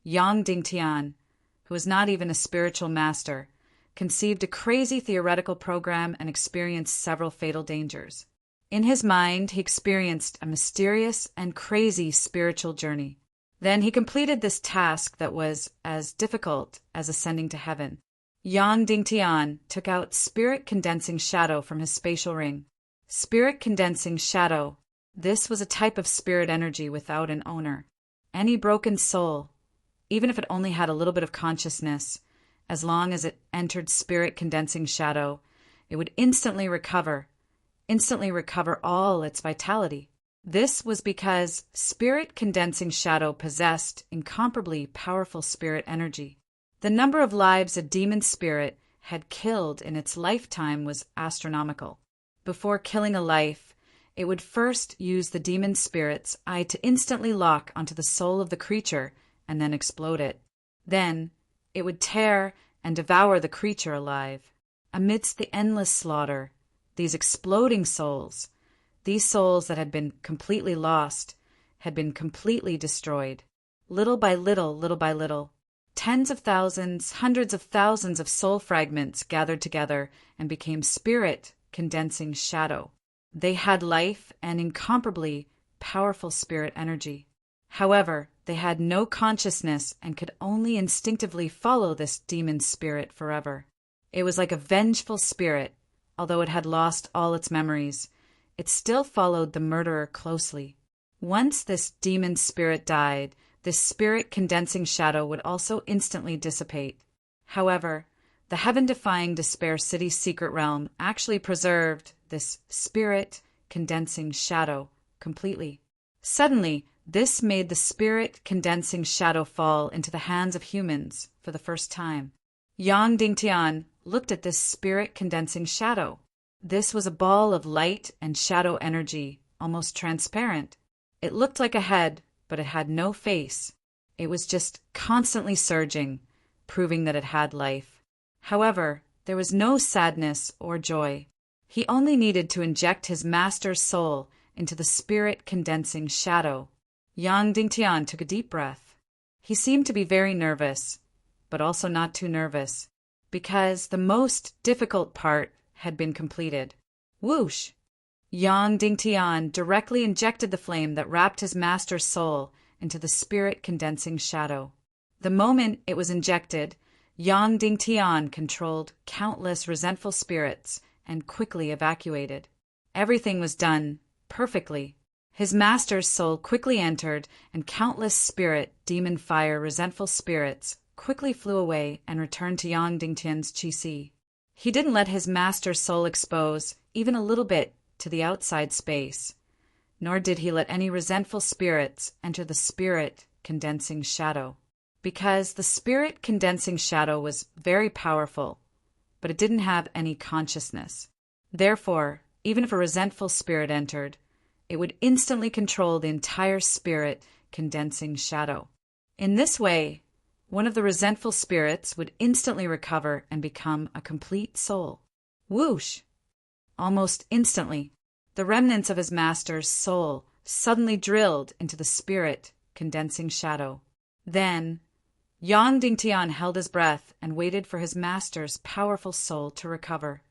Yang Dingtian, who was not even a spiritual master, conceived a crazy theoretical program and experienced several fatal dangers. In his mind, he experienced a mysterious and crazy spiritual journey. Then he completed this task that was as difficult as ascending to heaven. Yang Dingtian took out spirit condensing shadow from his spatial ring. Spirit condensing shadow. This was a type of spirit energy without an owner. Any broken soul, even if it only had a little bit of consciousness, as long as it entered spirit condensing shadow, it would instantly recover all its vitality. This was because spirit condensing shadow possessed incomparably powerful spirit energy. The number of lives a demon spirit had killed in its lifetime was astronomical. Before killing a life, it would first use the demon spirit's eye to instantly lock onto the soul of the creature and then explode it. Then, it would tear and devour the creature alive. Amidst the endless slaughter, these exploding souls, these souls that had been completely lost, had been completely destroyed. Little by little, tens of thousands, hundreds of thousands of soul fragments gathered together and became spirit condensing shadow. They had life and incomparably powerful spirit energy. However, they had no consciousness and could only instinctively follow this demon spirit forever. It was like a vengeful spirit. Although it had lost all its memories, it still followed the murderer closely. Once this demon spirit died, this spirit-condensing shadow would also instantly dissipate. However, the heaven-defying Despair City's secret realm actually preserved this spirit-condensing shadow completely. Suddenly, this made the spirit-condensing shadow fall into the hands of humans for the first time. Yang Dingtian looked at this spirit-condensing shadow. This was a ball of light and shadow energy, almost transparent. It looked like a head, but it had no face. It was just constantly surging, proving that it had life. However, there was no sadness or joy. He only needed to inject his master's soul into the spirit-condensing shadow. Yang Dingtian took a deep breath. He seemed to be very nervous, but also not too nervous, because the most difficult part had been completed. Whoosh! Yang Dingtian directly injected the flame that wrapped his master's soul into the spirit-condensing shadow. The moment it was injected, Yang Dingtian controlled countless resentful spirits and quickly evacuated. Everything was done perfectly. His master's soul quickly entered, and countless spirit, demon fire, resentful spirits quickly flew away and returned to Yang Dingtian's qi. He didn't let his master's soul expose even a little bit to the outside space, nor did he let any resentful spirits enter the spirit-condensing shadow, because the spirit-condensing shadow was very powerful, but it didn't have any consciousness. Therefore, even if a resentful spirit entered, it would instantly control the entire spirit-condensing shadow. In this way, one of the resentful spirits would instantly recover and become a complete soul. Whoosh! Almost instantly, the remnants of his master's soul suddenly drilled into the spirit-condensing shadow. Then, Yang Dingtian held his breath and waited for his master's powerful soul to recover.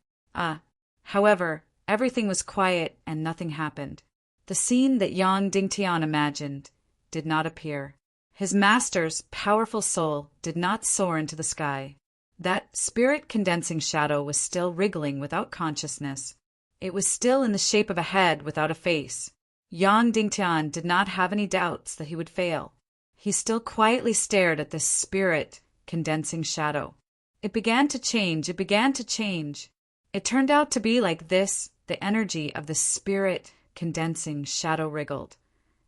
However, everything was quiet and nothing happened. The scene that Yang Dingtian imagined did not appear. His master's powerful soul did not soar into the sky. That spirit-condensing shadow was still wriggling without consciousness. It was still in the shape of a head without a face. Yang Dingtian did not have any doubts that he would fail. He still quietly stared at this spirit-condensing shadow. It began to change. It turned out to be like this. The energy of the spirit-condensing shadow wriggled,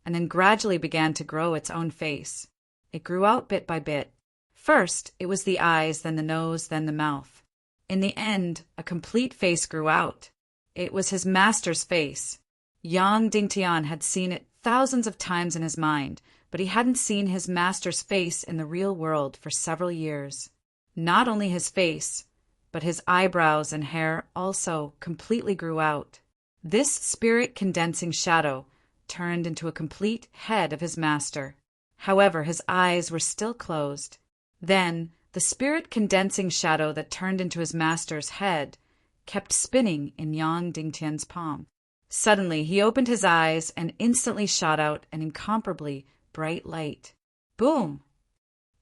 and then gradually began to grow its own face. It grew out bit by bit. First, it was the eyes, then the nose, then the mouth. In the end, a complete face grew out. It was his master's face. Yang Dingtian had seen it thousands of times in his mind, but he hadn't seen his master's face in the real world for several years. Not only his face, but his eyebrows and hair also completely grew out. This spirit-condensing shadow turned into a complete head of his master. However, his eyes were still closed. Then, the spirit-condensing shadow that turned into his master's head kept spinning in Yang Dingtian's palm. Suddenly, he opened his eyes and instantly shot out an incomparably bright light. Boom!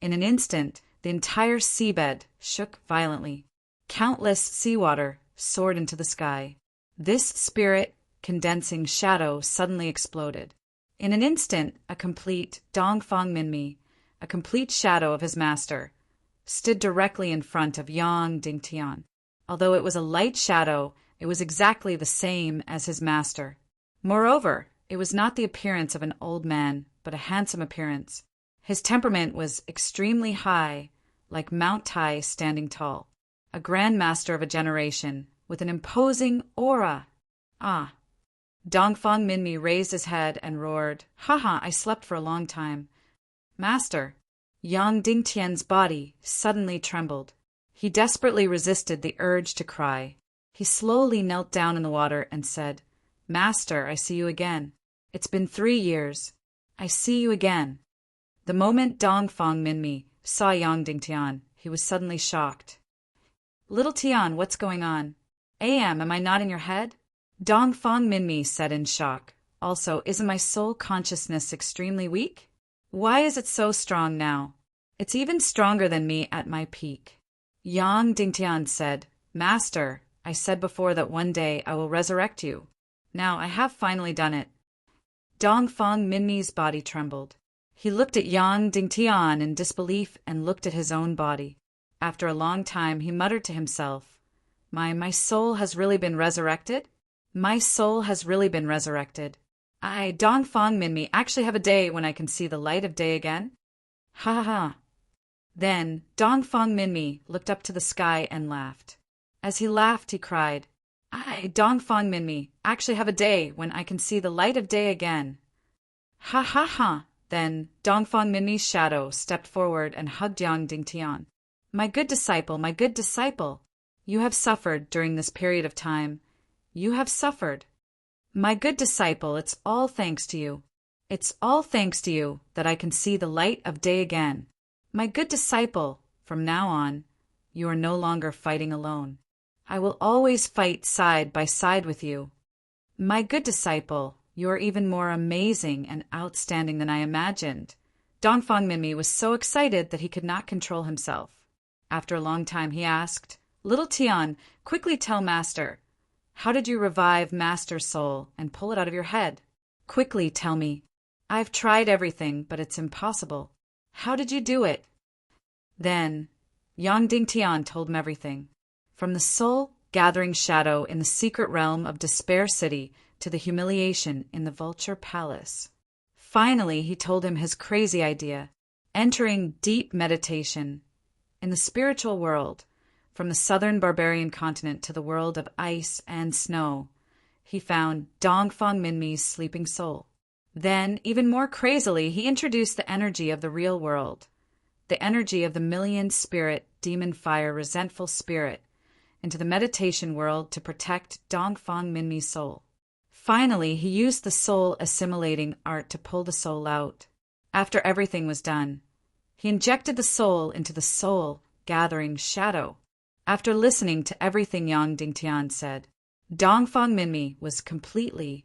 In an instant, the entire seabed shook violently. Countless seawater soared into the sky. This spirit-condensing shadow suddenly exploded. In an instant, a complete Dongfang Minmi, a complete shadow of his master, stood directly in front of Yang Dingtian. Although it was a light shadow, it was exactly the same as his master. Moreover, it was not the appearance of an old man, but a handsome appearance. His temperament was extremely high, like Mount Tai standing tall. A grand master of a generation, with an imposing aura. Dongfang Minmi raised his head and roared, "Haha, I slept for a long time." Master! Yang Dingtian's body suddenly trembled. He desperately resisted the urge to cry. He slowly knelt down in the water and said, "Master, I see you again. It's been 3 years. I see you again." The moment Dongfang Minmi saw Yang Dingtian, he was suddenly shocked. "Little Tian, what's going on?" Am I not in your head? Dong Fang Minmi said in shock. Also, isn't my soul consciousness extremely weak? Why is it so strong now? It's even stronger than me at my peak. Yang Dingtian said, Master, I said before that one day I will resurrect you. Now I have finally done it. Dong Fang Minmi's body trembled. He looked at Yang Dingtian in disbelief and looked at his own body. After a long time, he muttered to himself, My soul has really been resurrected? My soul has really been resurrected. I, Dong Fang Minmi, actually have a day when I can see the light of day again? Ha ha ha. Then Dong Fang Minmi looked up to the sky and laughed. As he laughed, he cried, I, Dong Fang Minmi, actually have a day when I can see the light of day again. Ha ha ha. Then Dong Fang Minmi's shadow stepped forward and hugged Yang Dingtian. My good disciple, you have suffered during this period of time. You have suffered. My good disciple, it's all thanks to you. It's all thanks to you that I can see the light of day again. My good disciple, from now on, you are no longer fighting alone. I will always fight side by side with you. My good disciple, you are even more amazing and outstanding than I imagined. Dong Fang Minmi was so excited that he could not control himself. After a long time, he asked, Little Tian, quickly tell Master, how did you revive Master's soul and pull it out of your head? Quickly tell me. I've tried everything, but it's impossible. How did you do it? Then Yang Dingtian told him everything. From the soul-gathering shadow in the secret realm of Despair City to the humiliation in the Vulture Palace. Finally, he told him his crazy idea, entering deep meditation in the spiritual world, from the southern barbarian continent to the world of ice and snow. He found Dong Fang Minmi's sleeping soul. Then, even more crazily, he introduced the energy of the real world, the energy of the million spirit, demon fire, resentful spirit, into the meditation world to protect Dong Fang Minmi's soul. Finally, he used the soul assimilating art to pull the soul out. After everything was done, he injected the soul into the soul-gathering shadow. After listening to everything Yang Dingtian said, Dong Fang Minmi was completely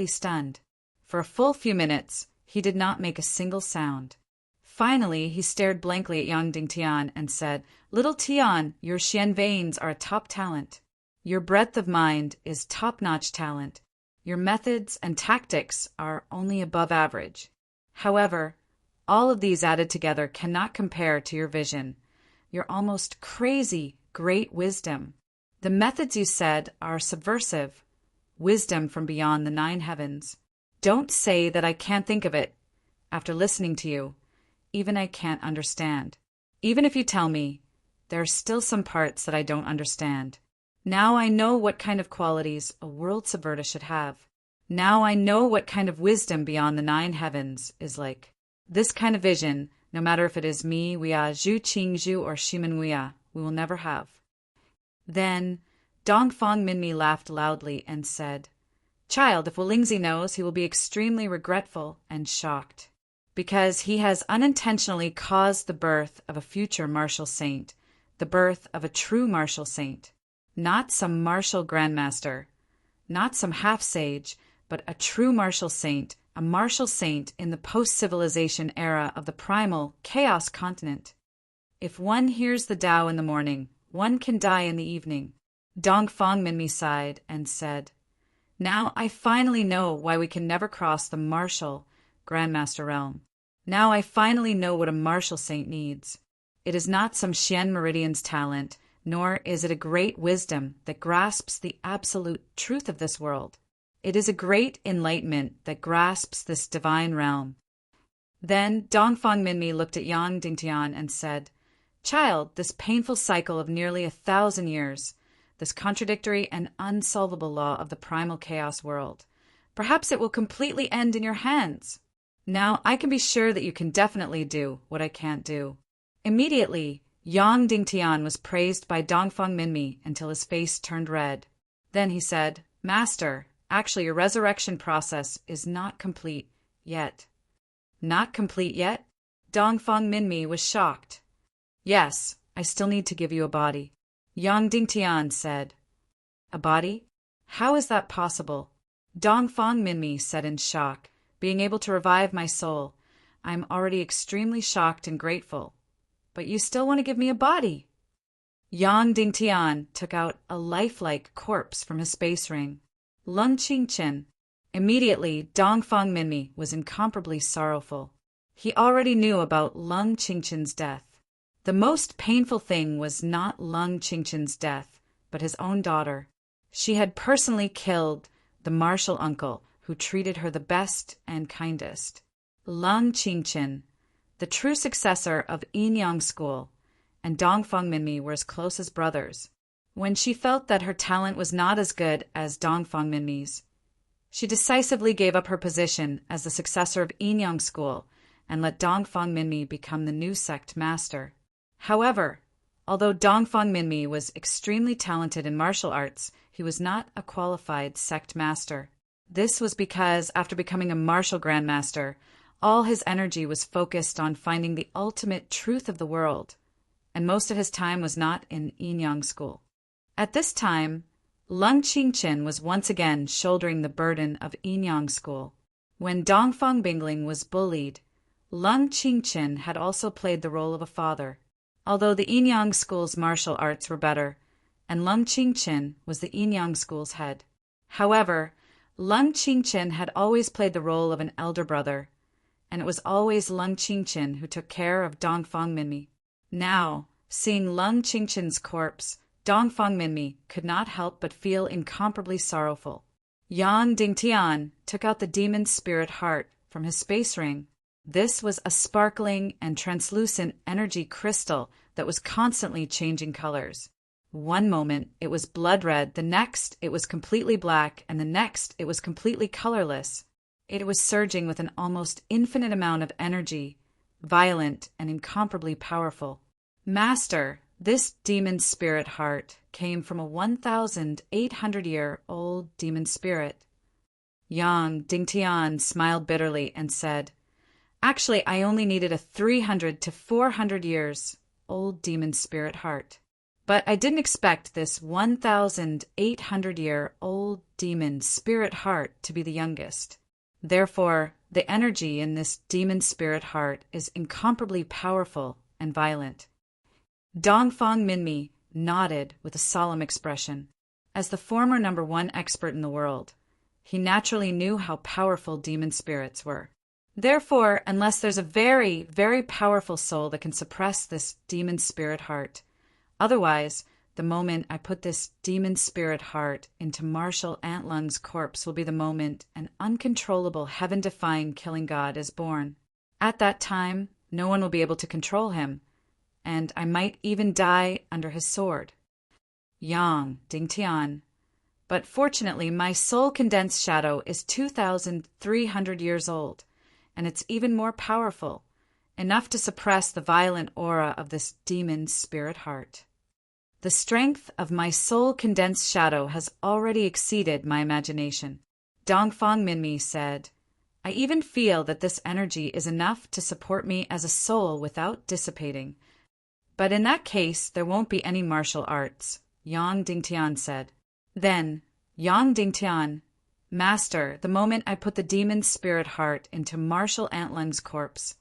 stunned. For a full few minutes, he did not make a single sound. Finally, he stared blankly at Yang Dingtian and said, Little Tian, your Xian veins are a top talent. Your breadth of mind is top-notch talent. Your methods and tactics are only above average. However, all of these added together cannot compare to your vision, your almost crazy great wisdom. The methods you said are subversive, wisdom from beyond the 9 heavens. Don't say that I can't think of it. After listening to you, even I can't understand. Even if you tell me, there are still some parts that I don't understand. Now I know what kind of qualities a world subverter should have. Now I know what kind of wisdom beyond the 9 heavens is like. This kind of vision, no matter if it is me, Wia, Zhu Qingzhu, or Shimen Wia, we will never have. Then Dong Fang Minmi laughed loudly and said, Child, if Lingzi knows, he will be extremely regretful and shocked, because he has unintentionally caused the birth of a future martial saint, the birth of a true martial saint, not some martial grandmaster, not some half-sage, but a true martial saint, a martial saint in the post-civilization era of the primal chaos continent. If one hears the Tao in the morning, one can die in the evening. Dong Fang Minmi sighed and said, Now I finally know why we can never cross the martial grandmaster realm. Now I finally know what a martial saint needs. It is not some Xian Meridian's talent, nor is it a great wisdom that grasps the absolute truth of this world. It is a great enlightenment that grasps this divine realm. Then Dong Fang Minmi looked at Yang Dingtian and said, Child, this painful cycle of nearly 1,000 years, this contradictory and unsolvable law of the primal chaos world, perhaps it will completely end in your hands. Now I can be sure that you can definitely do what I can't do. Immediately, Yang Dingtian was praised by Dong Fang Minmi until his face turned red. Then he said, Master, actually your resurrection process is not complete yet. Not complete yet? Dong Fang Minmi was shocked. Yes, I still need to give you a body. Yang Dingtian said. A body? How is that possible? Dongfang Minmi said in shock. Being able to revive my soul. I am already extremely shocked and grateful. But you still want to give me a body? Yang Dingtian took out a lifelike corpse from his space ring. Lung Qingchen. Immediately, Dongfang Minmi was incomparably sorrowful. He already knew about Lung Qingchen's death. The most painful thing was not Lung Qingchen's death, but his own daughter. She had personally killed the martial uncle who treated her the best and kindest. Lung Qingchen, the true successor of Yin Yang School, and Dongfang Minmi were as close as brothers. When she felt that her talent was not as good as Dongfang Minmi's, she decisively gave up her position as the successor of Yin Yang School and let Dongfang Minmi become the new sect master. However, although Dongfang Minmi was extremely talented in martial arts, he was not a qualified sect master. This was because, after becoming a martial grandmaster, all his energy was focused on finding the ultimate truth of the world, and most of his time was not in Yin Yang School. At this time, Lung Qingchen was once again shouldering the burden of Yin Yang School. When Dongfang Bingling was bullied, Lung Qingchen had also played the role of a father. Although the Yin Yang School's martial arts were better, and Lung Qingchen was the Yin Yang School's head. However, Lung Qingchen had always played the role of an elder brother, and it was always Lung Qingchen who took care of Dongfang Minmi. Now, seeing Lung Qingchen's corpse, Dongfang Minmi could not help but feel incomparably sorrowful. Yang Dingtian took out the demon spirit heart from his space ring. This was a sparkling and translucent energy crystal that was constantly changing colors. One moment it was blood red, the next it was completely black, and the next it was completely colorless. It was surging with an almost infinite amount of energy, violent and incomparably powerful. Master, this demon spirit heart came from a 1,800-year-old demon spirit. Yang Dingtian smiled bitterly and said, Actually, I only needed a 300 to 400 years old demon spirit heart. But I didn't expect this 1,800-year-old demon spirit heart to be the youngest. Therefore, the energy in this demon spirit heart is incomparably powerful and violent. Dongfang Minmi nodded with a solemn expression. As the former #1 expert in the world, he naturally knew how powerful demon spirits were. Therefore, unless there's a very, very powerful soul that can suppress this demon spirit heart, otherwise, the moment I put this demon spirit heart into Marshal Antlung's corpse will be the moment an uncontrollable heaven-defying killing god is born. At that time, no one will be able to control him, and I might even die under his sword. Yang Dingtian. But fortunately, my soul condensed shadow is 2,300 years old, and it's even more powerful, enough to suppress the violent aura of this demon spirit heart. The strength of my soul condensed shadow has already exceeded my imagination. Dongfang Minmi said, I even feel that this energy is enough to support me as a soul without dissipating. But in that case, there won't be any martial arts, Yang Dingtian said. Then, Yang Dingtian, Master, the moment I put the demon spirit heart into Marshal Antlung's corpse,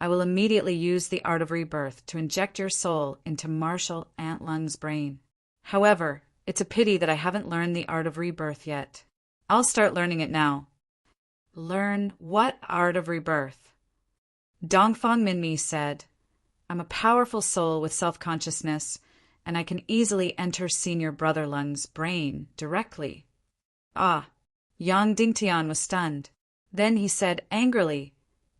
I will immediately use the art of rebirth to inject your soul into Marshal Antlung's brain. However, it's a pity that I haven't learned the art of rebirth yet. I'll start learning it now. Learn what art of rebirth? Dongfang Minmi said, I'm a powerful soul with self-consciousness, and I can easily enter Senior Brother Lung's brain directly. Ah, Yang Dingtian was stunned. Then he said angrily,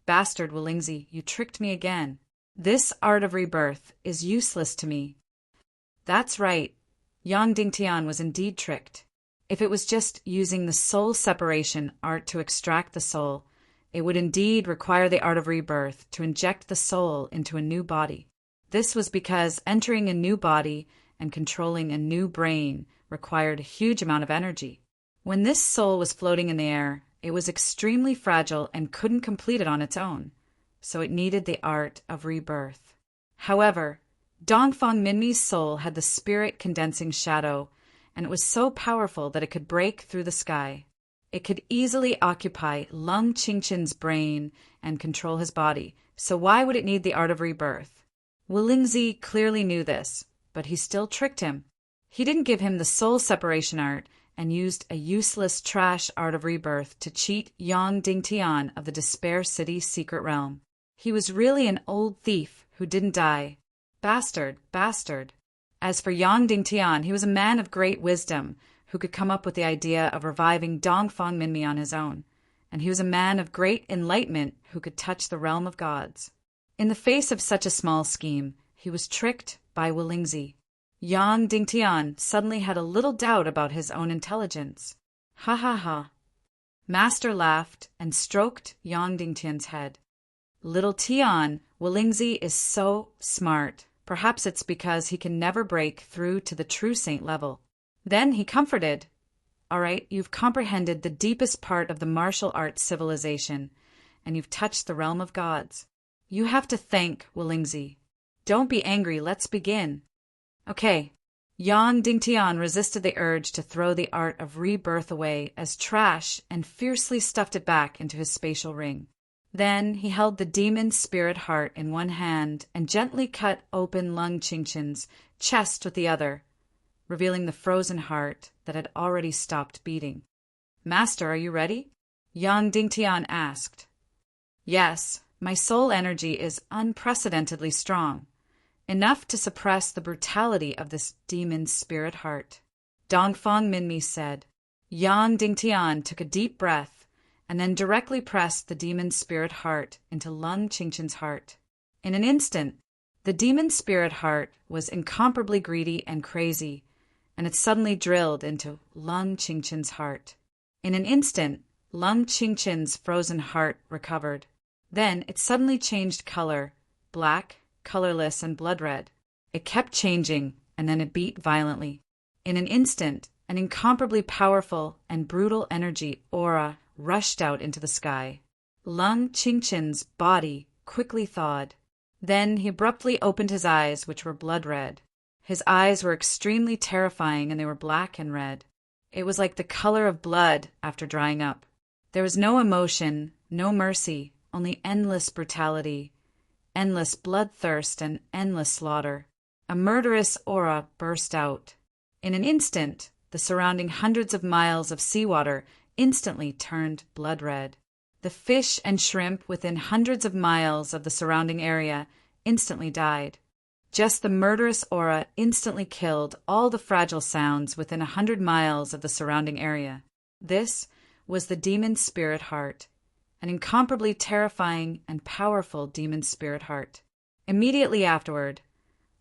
Bastard Willingzi, you tricked me again. This art of rebirth is useless to me. That's right. Yang Dingtian was indeed tricked. If it was just using the soul separation art to extract the soul, it would indeed require the art of rebirth to inject the soul into a new body. This was because entering a new body and controlling a new brain required a huge amount of energy. When this soul was floating in the air, it was extremely fragile and couldn't complete it on its own, so it needed the art of rebirth. However, Dongfang Minmi's soul had the spirit condensing shadow and it was so powerful that it could break through the sky. It could easily occupy Lung Qingqian's brain and control his body, so why would it need the art of rebirth? Wulingzi clearly knew this, but he still tricked him. He didn't give him the soul separation art and used a useless trash art of rebirth to cheat Yang Dingtian of the Despair City secret realm. He was really an old thief who didn't die. Bastard, bastard. As for Yang Dingtian, he was a man of great wisdom who could come up with the idea of reviving Dongfang Minmi on his own, and he was a man of great enlightenment who could touch the realm of gods. In the face of such a small scheme, he was tricked by Wulingzi. Yang Dingtian suddenly had a little doubt about his own intelligence. Ha ha ha. Master laughed and stroked Yang Dingtian's head. Little Tian, Wulingzi is so smart. Perhaps it's because he can never break through to the true saint level. Then he comforted. All right, you've comprehended the deepest part of the martial arts civilization, and you've touched the realm of gods. You have to thank Wulingzi. Don't be angry, let's begin. Okay. Yang Dingtian resisted the urge to throw the art of rebirth away as trash and fiercely stuffed it back into his spatial ring. Then he held the demon spirit heart in one hand and gently cut open Lung Qingqian's chest with the other, revealing the frozen heart that had already stopped beating. Master, are you ready? Yang Dingtian asked. Yes, my soul energy is unprecedentedly strong. Enough to suppress the brutality of this demon spirit heart. Dongfang Minmi said. Yang Dingtian took a deep breath and then directly pressed the demon spirit heart into Lung Qingqian's heart. In an instant, the demon spirit heart was incomparably greedy and crazy, and it suddenly drilled into Lung Qingqian's heart. In an instant, Lung Qingqian's frozen heart recovered. Then it suddenly changed color, black, colorless, and blood red. It kept changing, and then it beat violently. In an instant, an incomparably powerful and brutal energy aura rushed out into the sky. Lung Qingqian's body quickly thawed. Then he abruptly opened his eyes, which were blood red. His eyes were extremely terrifying, and they were black and red. It was like the color of blood after drying up. There was no emotion, no mercy, only endless brutality, endless bloodthirst, and endless slaughter. A murderous aura burst out. In an instant, the surrounding hundreds of miles of seawater instantly turned blood red. The fish and shrimp within hundreds of miles of the surrounding area instantly died. Just the murderous aura instantly killed all the fragile sounds within 100 miles of the surrounding area. This was the demon spirit heart, an incomparably terrifying and powerful demon spirit heart. Immediately afterward,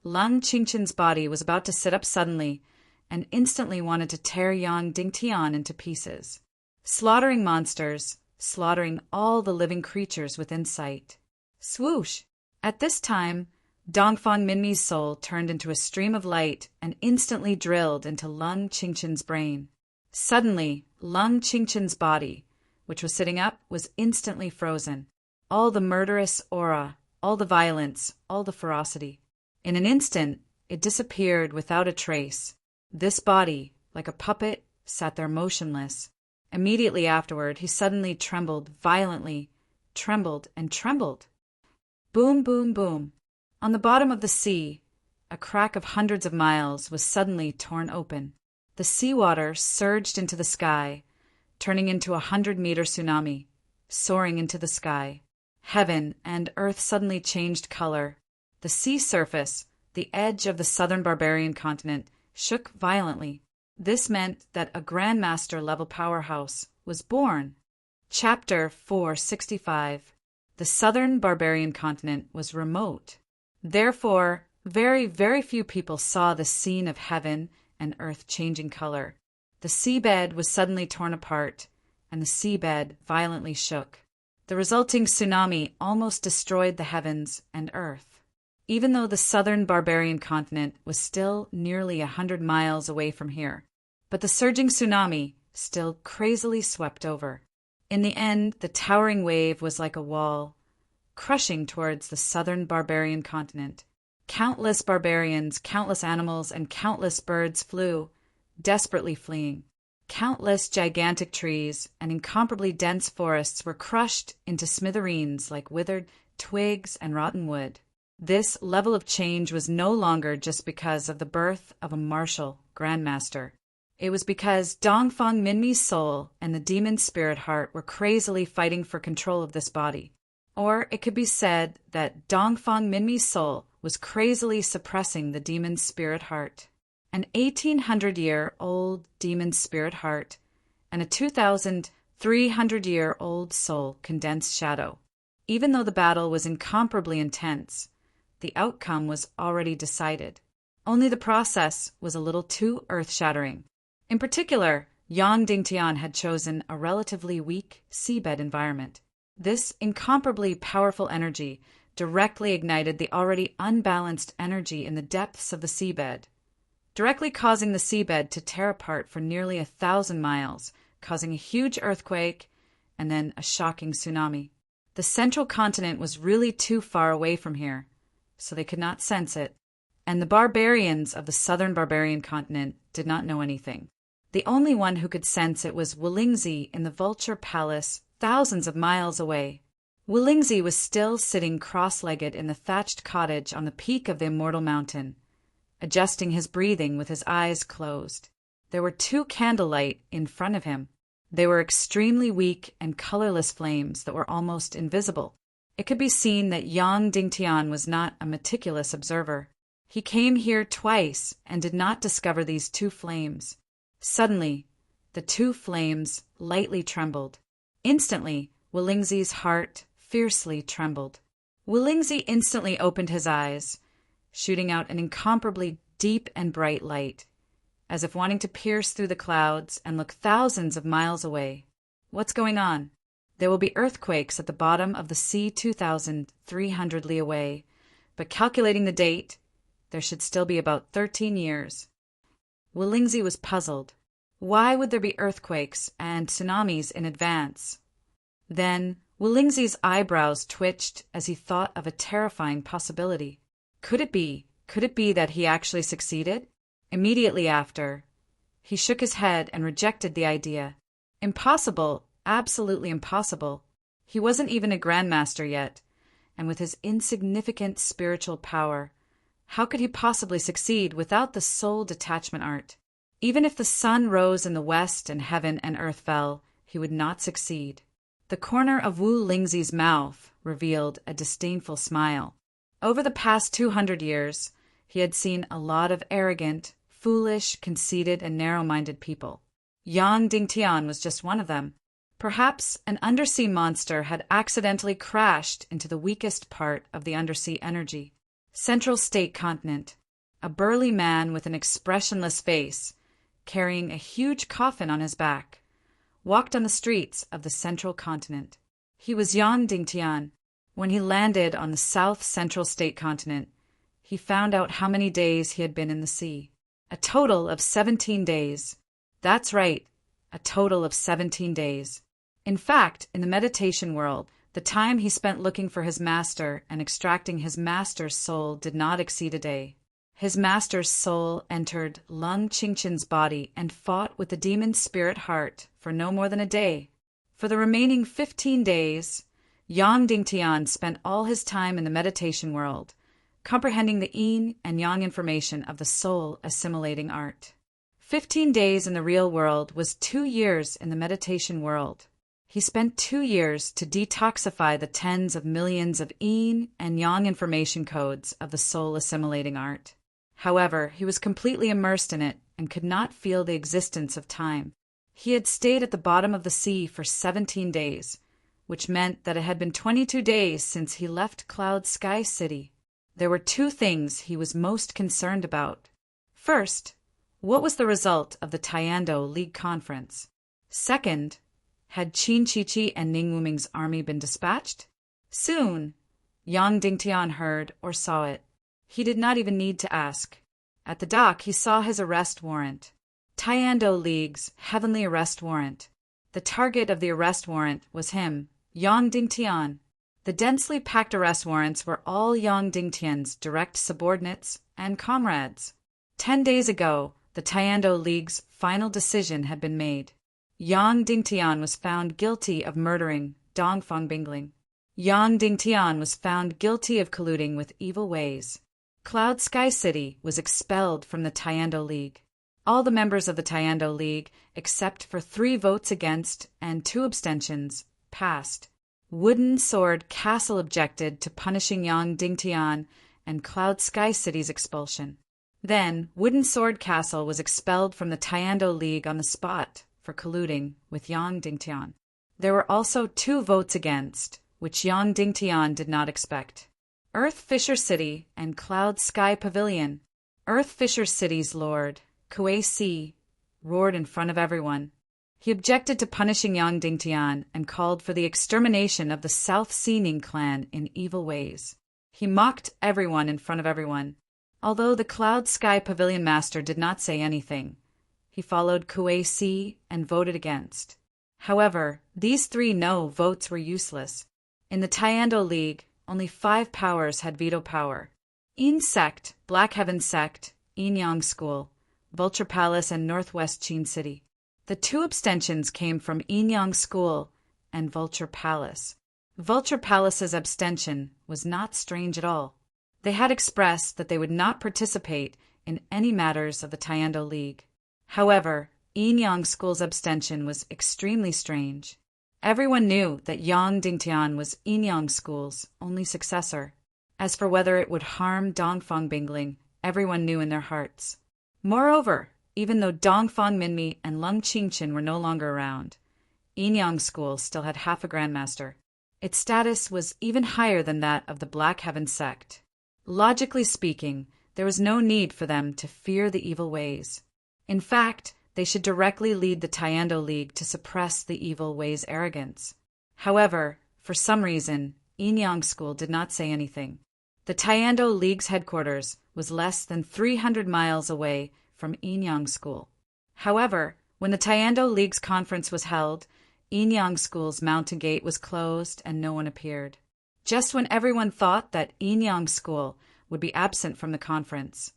Lung Qingqian's body was about to sit up suddenly and instantly wanted to tear Yang Dingtian into pieces, slaughtering monsters, slaughtering all the living creatures within sight. Swoosh! At this time, Dongfang Minmi's soul turned into a stream of light and instantly drilled into Lung Qingqian's brain. Suddenly, Lung Qingqian's body, which was sitting up, was instantly frozen. All the murderous aura, all the violence, all the ferocity. In an instant, it disappeared without a trace. This body, like a puppet, sat there motionless. Immediately afterward, he suddenly trembled violently, trembled and trembled. Boom, boom, boom. On the bottom of the sea, a crack of hundreds of miles was suddenly torn open. The seawater surged into the sky, turning into a 100-meter tsunami, soaring into the sky. Heaven and earth suddenly changed color. The sea surface, the edge of the southern barbarian continent, shook violently. This meant that a Grandmaster-level powerhouse was born. Chapter 465. The southern barbarian continent was remote. Therefore, very, very few people saw the scene of heaven and earth changing color. The seabed was suddenly torn apart, and the seabed violently shook. The resulting tsunami almost destroyed the heavens and earth. Even though the southern barbarian continent was still nearly 100 miles away from here, but the surging tsunami still crazily swept over. In the end, the towering wave was like a wall, crushing towards the southern barbarian continent. Countless barbarians, countless animals, and countless birds flew, desperately fleeing. Countless gigantic trees and incomparably dense forests were crushed into smithereens like withered twigs and rotten wood. This level of change was no longer just because of the birth of a martial grandmaster. It was because Dongfang Minmi's soul and the demon spirit heart were crazily fighting for control of this body. Or it could be said that Dongfang Minmi's soul was crazily suppressing the demon spirit heart. An 1,800-year-old demon spirit heart and a 2,300-year-old soul condensed shadow. Even though the battle was incomparably intense, the outcome was already decided. Only the process was a little too earth-shattering. In particular, Yang Dingtian had chosen a relatively weak seabed environment. This incomparably powerful energy directly ignited the already unbalanced energy in the depths of the seabed, directly causing the seabed to tear apart for nearly 1,000 miles, causing a huge earthquake and then a shocking tsunami. The central continent was really too far away from here, so they could not sense it, and the barbarians of the southern barbarian continent did not know anything. The only one who could sense it was Wulingzi in the Vulture Palace, thousands of miles away. Wulingzi was still sitting cross-legged in the thatched cottage on the peak of the Immortal Mountain, adjusting his breathing with his eyes closed. There were 2 candlelight in front of him. They were extremely weak and colorless flames that were almost invisible. It could be seen that Yang Dingtian was not a meticulous observer. He came here twice and did not discover these 2 flames. Suddenly, the 2 flames lightly trembled. Instantly, Wulingzi's heart fiercely trembled. Wulingzi instantly opened his eyes, shooting out an incomparably deep and bright light, as if wanting to pierce through the clouds and look thousands of miles away. What's going on? There will be earthquakes at the bottom of the sea 2,300 li away, but calculating the date, there should still be about 13 years. Wulingzi was puzzled. Why would there be earthquakes and tsunamis in advance? Then Wulingzi's eyebrows twitched as he thought of a terrifying possibility. Could it be that he actually succeeded? Immediately after, he shook his head and rejected the idea. Impossible, absolutely impossible. He wasn't even a grandmaster yet, and with his insignificant spiritual power, how could he possibly succeed without the soul detachment art? Even if the sun rose in the west and heaven and earth fell, he would not succeed. The corner of Wulingzi's mouth revealed a disdainful smile. Over the past 200 years, he had seen a lot of arrogant, foolish, conceited, and narrow-minded people. Yang Dingtian was just one of them. Perhaps an undersea monster had accidentally crashed into the weakest part of the undersea energy. Central State Continent. A burly man with an expressionless face, carrying a huge coffin on his back, walked on the streets of the Central Continent. He was Yang Dingtian. When he landed on the South Central State Continent, he found out how many days he had been in the sea. A total of 17 days. That's right, a total of 17 days. In fact, in the meditation world, the time he spent looking for his master and extracting his master's soul did not exceed a day. His master's soul entered Lung Qingchen's body and fought with the demon spirit heart for no more than a day. For the remaining 15 days, Yang Dingtian spent all his time in the meditation world, comprehending the yin and yang information of the soul assimilating art. 15 days in the real world was 2 years in the meditation world. He spent 2 years to detoxify the tens of millions of yin and yang information codes of the soul assimilating art. However, he was completely immersed in it and could not feel the existence of time. He had stayed at the bottom of the sea for 17 days, which meant that it had been 22 days since he left Cloud Sky City. There were 2 things he was most concerned about. First, what was the result of the Tiando League Conference? Second, had Qin Chichi and Ning Wuming's army been dispatched? Soon, Yang Dingtian heard or saw it. He did not even need to ask. At the dock, he saw his arrest warrant. Tiando League's heavenly arrest warrant. The target of the arrest warrant was him, Yang Dingtian. The densely packed arrest warrants were all Yang Dingtian's direct subordinates and comrades. 10 days ago, the Tiando League's final decision had been made. Yang Dingtian was found guilty of murdering Dongfang Bingling. Yang Dingtian was found guilty of colluding with evil ways. Cloud Sky City was expelled from the Tiando League. All the members of the Tiando League, except for 3 votes against and 2 abstentions, passed. Wooden Sword Castle objected to punishing Yang Dingtian and Cloud Sky City's expulsion. Then, Wooden Sword Castle was expelled from the Tiando League on the spot for colluding with Yang Dingtian. There were also 2 votes against, which Yang Dingtian did not expect. Earth Fisher City and Cloud Sky Pavilion. Earth Fisher City's lord, Kuei Si, roared in front of everyone. He objected to punishing Yang Dingtian and called for the extermination of the South Sea Ning clan in evil ways. He mocked everyone in front of everyone. Although the Cloud Sky Pavilion Master did not say anything, he followed Kuei Si and voted against. However, these 3 no votes were useless. In the Tiando League, only 5 powers had veto power. Yin Sect, Black Heaven Sect, Yin Yang School, Vulture Palace, and Northwest Qin City. The 2 abstentions came from Yin Yang School and Vulture Palace. Vulture Palace's abstention was not strange at all. They had expressed that they would not participate in any matters of the Tiando League. However, Yin Yang School's abstention was extremely strange. Everyone knew that Yang Dingtian was Yin Yang School's only successor. As for whether it would harm Dongfang Bingling, everyone knew in their hearts. Moreover, even though Dongfang Minmi and Lung Qingchen were no longer around, Yin Yang School still had half a grandmaster. Its status was even higher than that of the Black Heaven Sect. Logically speaking, there was no need for them to fear the evil ways. In fact, they should directly lead the Tiando League to suppress the evil ways' arrogance. However, for some reason, Yin Yang School did not say anything. The Tiando League's headquarters was less than 300 miles away from Yin Yang School. However, when the Tiando League's conference was held, Yin Yang School's mountain gate was closed and no one appeared. Just when everyone thought that Yin Yang School would be absent from the conference,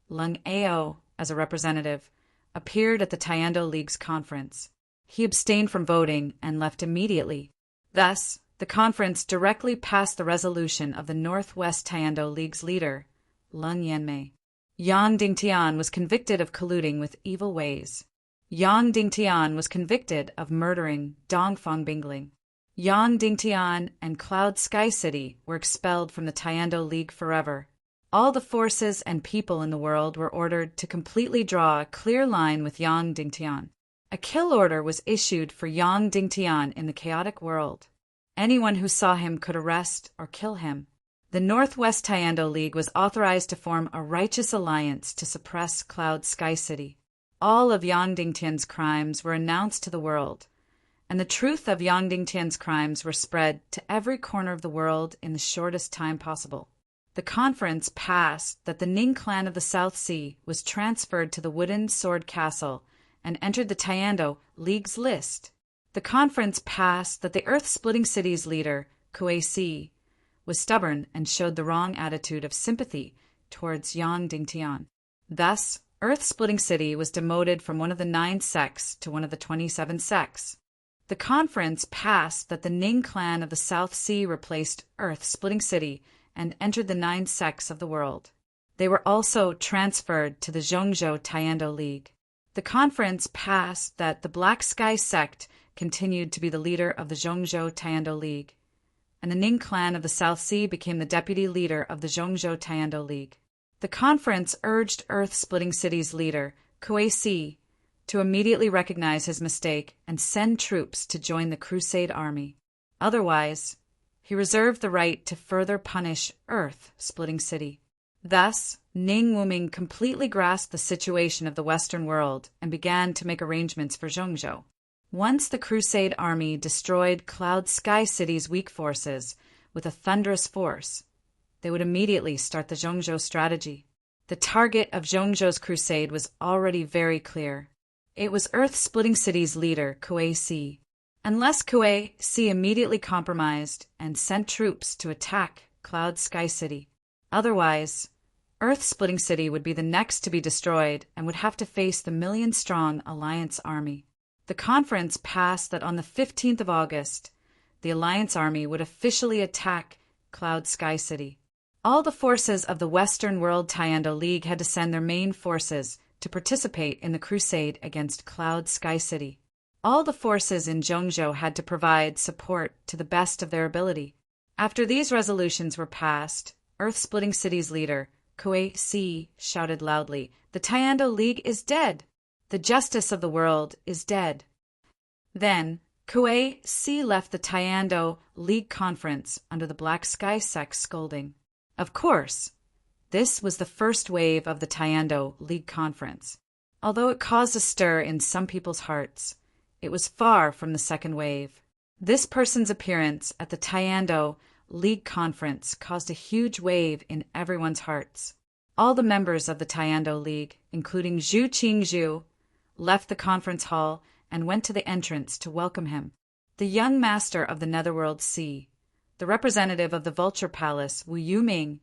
Lung Ao, as a representative, appeared at the Tiando League's conference. He abstained from voting and left immediately. Thus, the conference directly passed the resolution of the Northwest Tiando League's leader, Lung Yanmei. Yang Dingtian was convicted of colluding with evil ways. Yang Dingtian was convicted of murdering Dongfang Bingling. Yang Dingtian and Cloud Sky City were expelled from the Tiando League forever. All the forces and people in the world were ordered to completely draw a clear line with Yang Dingtian. A kill order was issued for Yang Dingtian in the chaotic world. Anyone who saw him could arrest or kill him. The Northwest Tiando League was authorized to form a righteous alliance to suppress Cloud Sky City. All of Yang Dingtian's crimes were announced to the world, and the truth of Yang Dingtian's crimes were spread to every corner of the world in the shortest time possible. The conference passed that the Ning clan of the South Sea was transferred to the Wooden Sword Castle and entered the Tiando League's list. The conference passed that the Earth-Splitting City's leader, Kuei Si, was stubborn and showed the wrong attitude of sympathy towards Yang Dingtian. Thus, Earth-Splitting City was demoted from one of the 9 sects to one of the 27 sects. The conference passed that the Ning clan of the South Sea replaced Earth-Splitting City and entered the 9 sects of the world. They were also transferred to the Zhongzhou Tiando League. The conference passed that the Black Sky sect continued to be the leader of the Zhongzhou Tiando League, and the Ning clan of the South Sea became the deputy leader of the Zhongzhou Tiando League. The conference urged Earth-Splitting City's leader, Kuei Si, to immediately recognize his mistake and send troops to join the Crusade army. Otherwise, he reserved the right to further punish Earth-Splitting City. Thus, Ning Wuming completely grasped the situation of the Western world and began to make arrangements for Zhongzhou. Once the Crusade army destroyed Cloud Sky City's weak forces with a thunderous force, they would immediately start the Zhongzhou strategy. The target of Zhongzhou's crusade was already very clear. It was Earth-Splitting City's leader, Kuei Si. Unless Kuei Si immediately compromised and sent troops to attack Cloud Sky City. Otherwise, Earth-splitting City would be the next to be destroyed and would have to face the million-strong Alliance Army. The conference passed that on the 15th of August, the Alliance Army would officially attack Cloud Sky City. All the forces of the Western World Taiando League had to send their main forces to participate in the crusade against Cloud Sky City. All the forces in Zhongzhou had to provide support to the best of their ability. After these resolutions were passed, Earth-splitting City's leader, Kuei Si, shouted loudly, "The Taiando League is dead! The justice of the world is dead." Then, Kuei Si left the Taiando League conference under the Black Sky sect scolding. Of course, this was the first wave of the Taiando League conference. Although it caused a stir in some people's hearts, it was far from the second wave. This person's appearance at the Taiando League conference caused a huge wave in everyone's hearts. All the members of the Taiando League, including Zhu Qingzhu, left the conference hall and went to the entrance to welcome him. The young master of the Netherworld Sea, the representative of the Vulture Palace, Wu Yuming,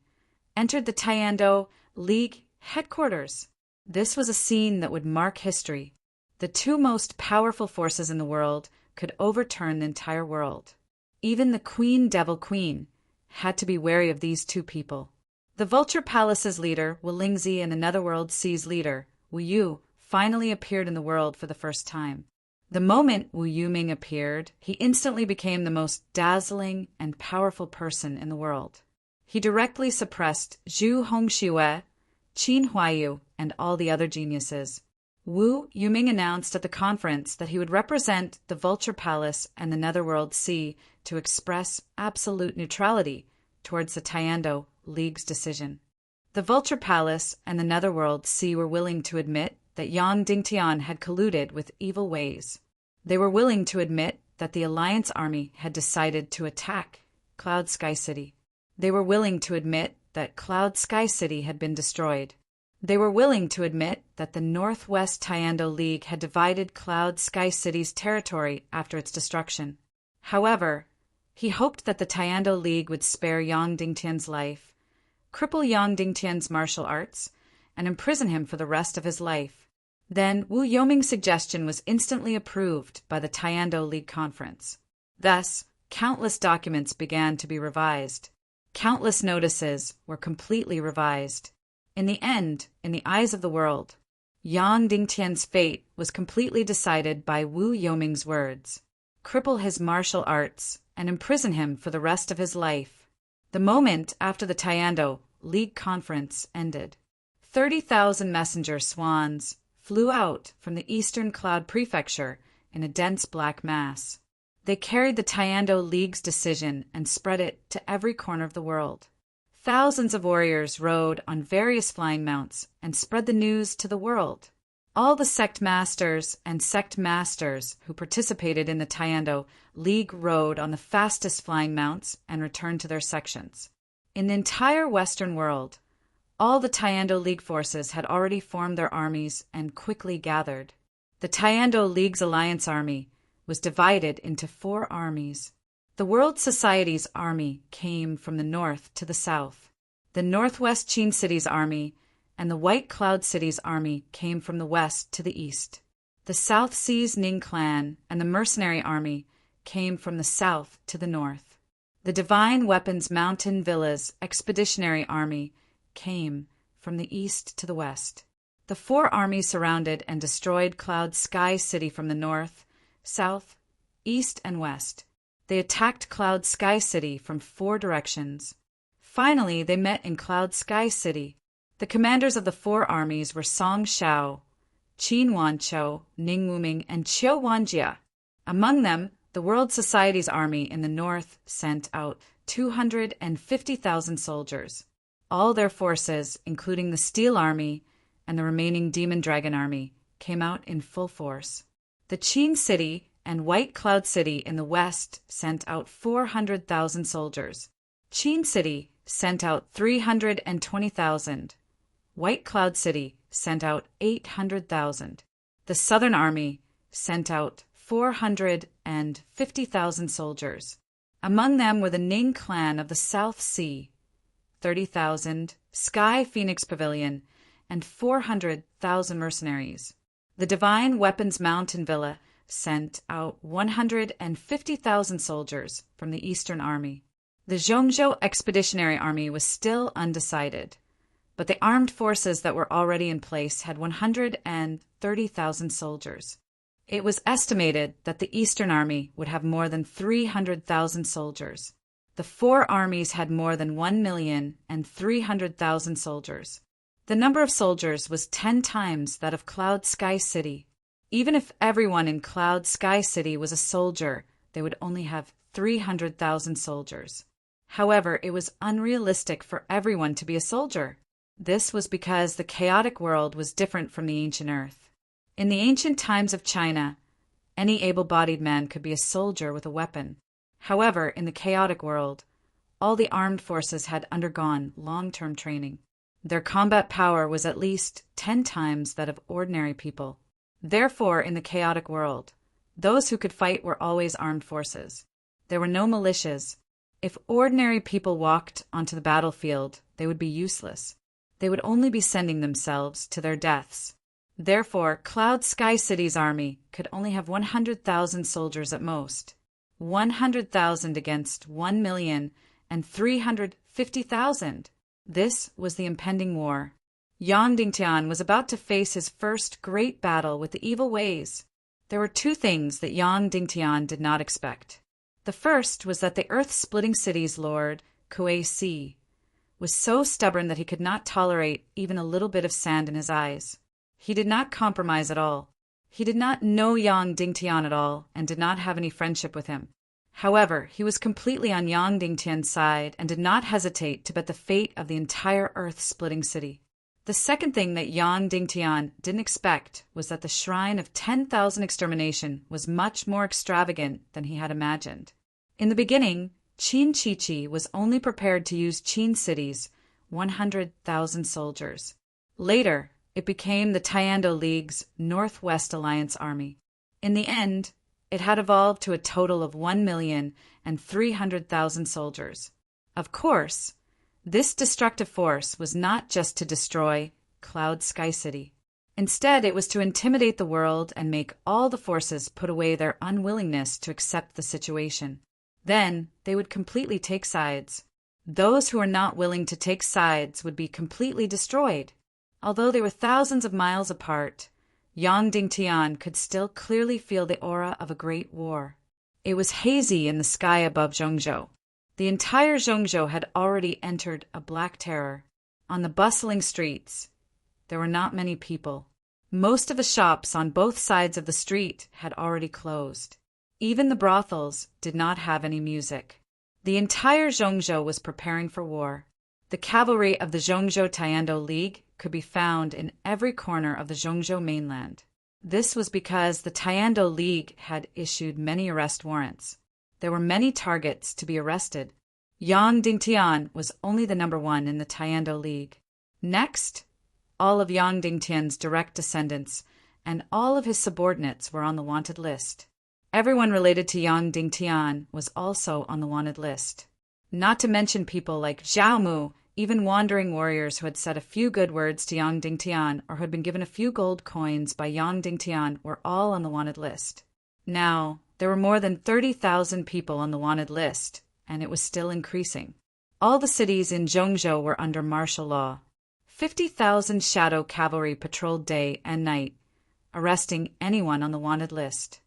entered the Taiando League headquarters. This was a scene that would mark history. The two most powerful forces in the world could overturn the entire world. Even the Queen Devil Queen had to be wary of these two people. The Vulture Palace's leader, Wu Lingzi, and the Netherworld Sea's leader, Wu Yu, finally appeared in the world for the first time. The moment Wu Yuming appeared, he instantly became the most dazzling and powerful person in the world. He directly suppressed Zhu Hongxue, Qin Huaiyu, and all the other geniuses. Wu Yuming announced at the conference that he would represent the Vulture Palace and the Netherworld Sea to express absolute neutrality towards the Taiando League's decision. The Vulture Palace and the Netherworld Sea were willing to admit that Yang Dingtian had colluded with evil ways. They were willing to admit that the Alliance Army had decided to attack Cloud Sky City. They were willing to admit that Cloud Sky City had been destroyed. They were willing to admit that the Northwest Taiando League had divided Cloud Sky City's territory after its destruction. However, he hoped that the Taiando League would spare Yang Dingtian's life, cripple Yang Dingtian's martial arts, and imprison him for the rest of his life. Then Wu Yoming's suggestion was instantly approved by the Taiando League conference. Thus, countless documents began to be revised. Countless notices were completely revised. In the end, in the eyes of the world, Yang Dingtian's fate was completely decided by Wu Yoming's words: cripple his martial arts and imprison him for the rest of his life. The moment after the Taiando League conference ended, 30,000 messenger swans flew out from the Eastern Cloud Prefecture in a dense black mass. They carried the Taiando League's decision and spread it to every corner of the world. Thousands of warriors rode on various flying mounts and spread the news to the world. All the sect masters and sect masters who participated in the Taiando League rode on the fastest flying mounts and returned to their sections. In the entire Western world, all the Taiando League forces had already formed their armies and quickly gathered. The Taiando League's Alliance Army was divided into 4 armies. The World Society's army came from the north to the south. The Northwest Qin City's army and the White Cloud City's army came from the west to the east. The South Sea's Ning clan and the Mercenary Army came from the south to the north. The Divine Weapons Mountain Villa's Expeditionary Army came from the east to the west. The 4 armies surrounded and destroyed Cloud Sky City from the north, south, east, and west. They attacked Cloud Sky City from 4 directions. Finally, they met in Cloud Sky City. The commanders of the 4 armies were Song Shao, Qin Wanqiu, Ning Wuming, and Qiu Wanjia. Among them, the World Society's army in the north sent out 250,000 soldiers. All their forces, including the Steel Army and the remaining Demon Dragon Army, came out in full force. The Qin City and White Cloud City in the west sent out 400,000 soldiers. Qin City sent out 320,000. White Cloud City sent out 800,000. The Southern Army sent out 450,000 soldiers. Among them were the Ning clan of the South Sea, 30,000, Sky Phoenix Pavilion, and 400,000 mercenaries. The Divine Weapons Mountain Villa sent out 150,000 soldiers from the Eastern Army. The Zhongzhou Expeditionary Army was still undecided, but the armed forces that were already in place had 130,000 soldiers. It was estimated that the Eastern Army would have more than 300,000 soldiers. The four armies had more than 1,300,000 soldiers. The number of soldiers was 10 times that of Cloud Sky City. Even if everyone in Cloud Sky City was a soldier, they would only have 300,000 soldiers. However, it was unrealistic for everyone to be a soldier. This was because the chaotic world was different from the ancient Earth. In the ancient times of China, any able-bodied man could be a soldier with a weapon. However, in the chaotic world, all the armed forces had undergone long-term training. Their combat power was at least 10 times that of ordinary people. Therefore, in the chaotic world, those who could fight were always armed forces. There were no militias. If ordinary people walked onto the battlefield, they would be useless. They would only be sending themselves to their deaths. Therefore, Cloud Sky City's army could only have 100,000 soldiers at most. 100,000 against 1,350,000. This was the impending war. Yang Dingtian was about to face his first great battle with the evil ways. There were two things that Yang Dingtian did not expect. The first was that the earth-splitting city's lord, Kuei Si, was so stubborn that he could not tolerate even a little bit of sand in his eyes. He did not compromise at all. He did not know Yang Dingtian at all and did not have any friendship with him. However, he was completely on Yang Dingtian's side and did not hesitate to bet the fate of the entire earth-splitting city. The second thing that Yang Dingtian didn't expect was that the shrine of 10,000 extermination was much more extravagant than he had imagined. In the beginning, Qin Chichi was only prepared to use Qin City's 100,000 soldiers. Later, it became the Tiando League's Northwest Alliance Army. In the end, it had evolved to a total of 1,300,000 soldiers. Of course, this destructive force was not just to destroy Cloud Sky City. Instead, it was to intimidate the world and make all the forces put away their unwillingness to accept the situation. Then, they would completely take sides. Those who were not willing to take sides would be completely destroyed. Although they were thousands of miles apart, Yang Dingtian could still clearly feel the aura of a great war. It was hazy in the sky above Zhongzhou. The entire Zhongzhou had already entered a black terror. On the bustling streets, there were not many people. Most of the shops on both sides of the street had already closed. Even the brothels did not have any music. The entire Zhongzhou was preparing for war. The cavalry of the Zhongzhou Tiando League could be found in every corner of the Zhongzhou mainland. This was because the Tiando League had issued many arrest warrants. There were many targets to be arrested. Yang Dingtian was only the number one in the Tiando League. Next, all of Yang Dingtian's direct descendants and all of his subordinates were on the wanted list. Everyone related to Yang Dingtian was also on the wanted list. Not to mention people like Zhao Mu, even wandering warriors who had said a few good words to Yang Dingtian or who had been given a few gold coins by Yang Dingtian were all on the wanted list. Now, there were more than 30,000 people on the wanted list, and it was still increasing. All the cities in Zhongzhou were under martial law. 50,000 shadow cavalry patrolled day and night, arresting anyone on the wanted list.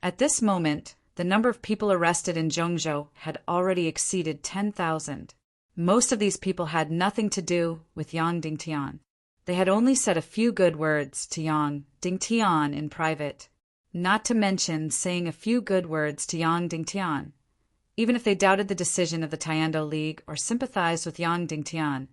At this moment, the number of people arrested in Zhongzhou had already exceeded 10,000. Most of these people had nothing to do with Yang Dingtian. They had only said a few good words to Yang Dingtian in private, not to mention saying a few good words to Yang Dingtian. Even if they doubted the decision of the Tiando League or sympathized with Yang Dingtian,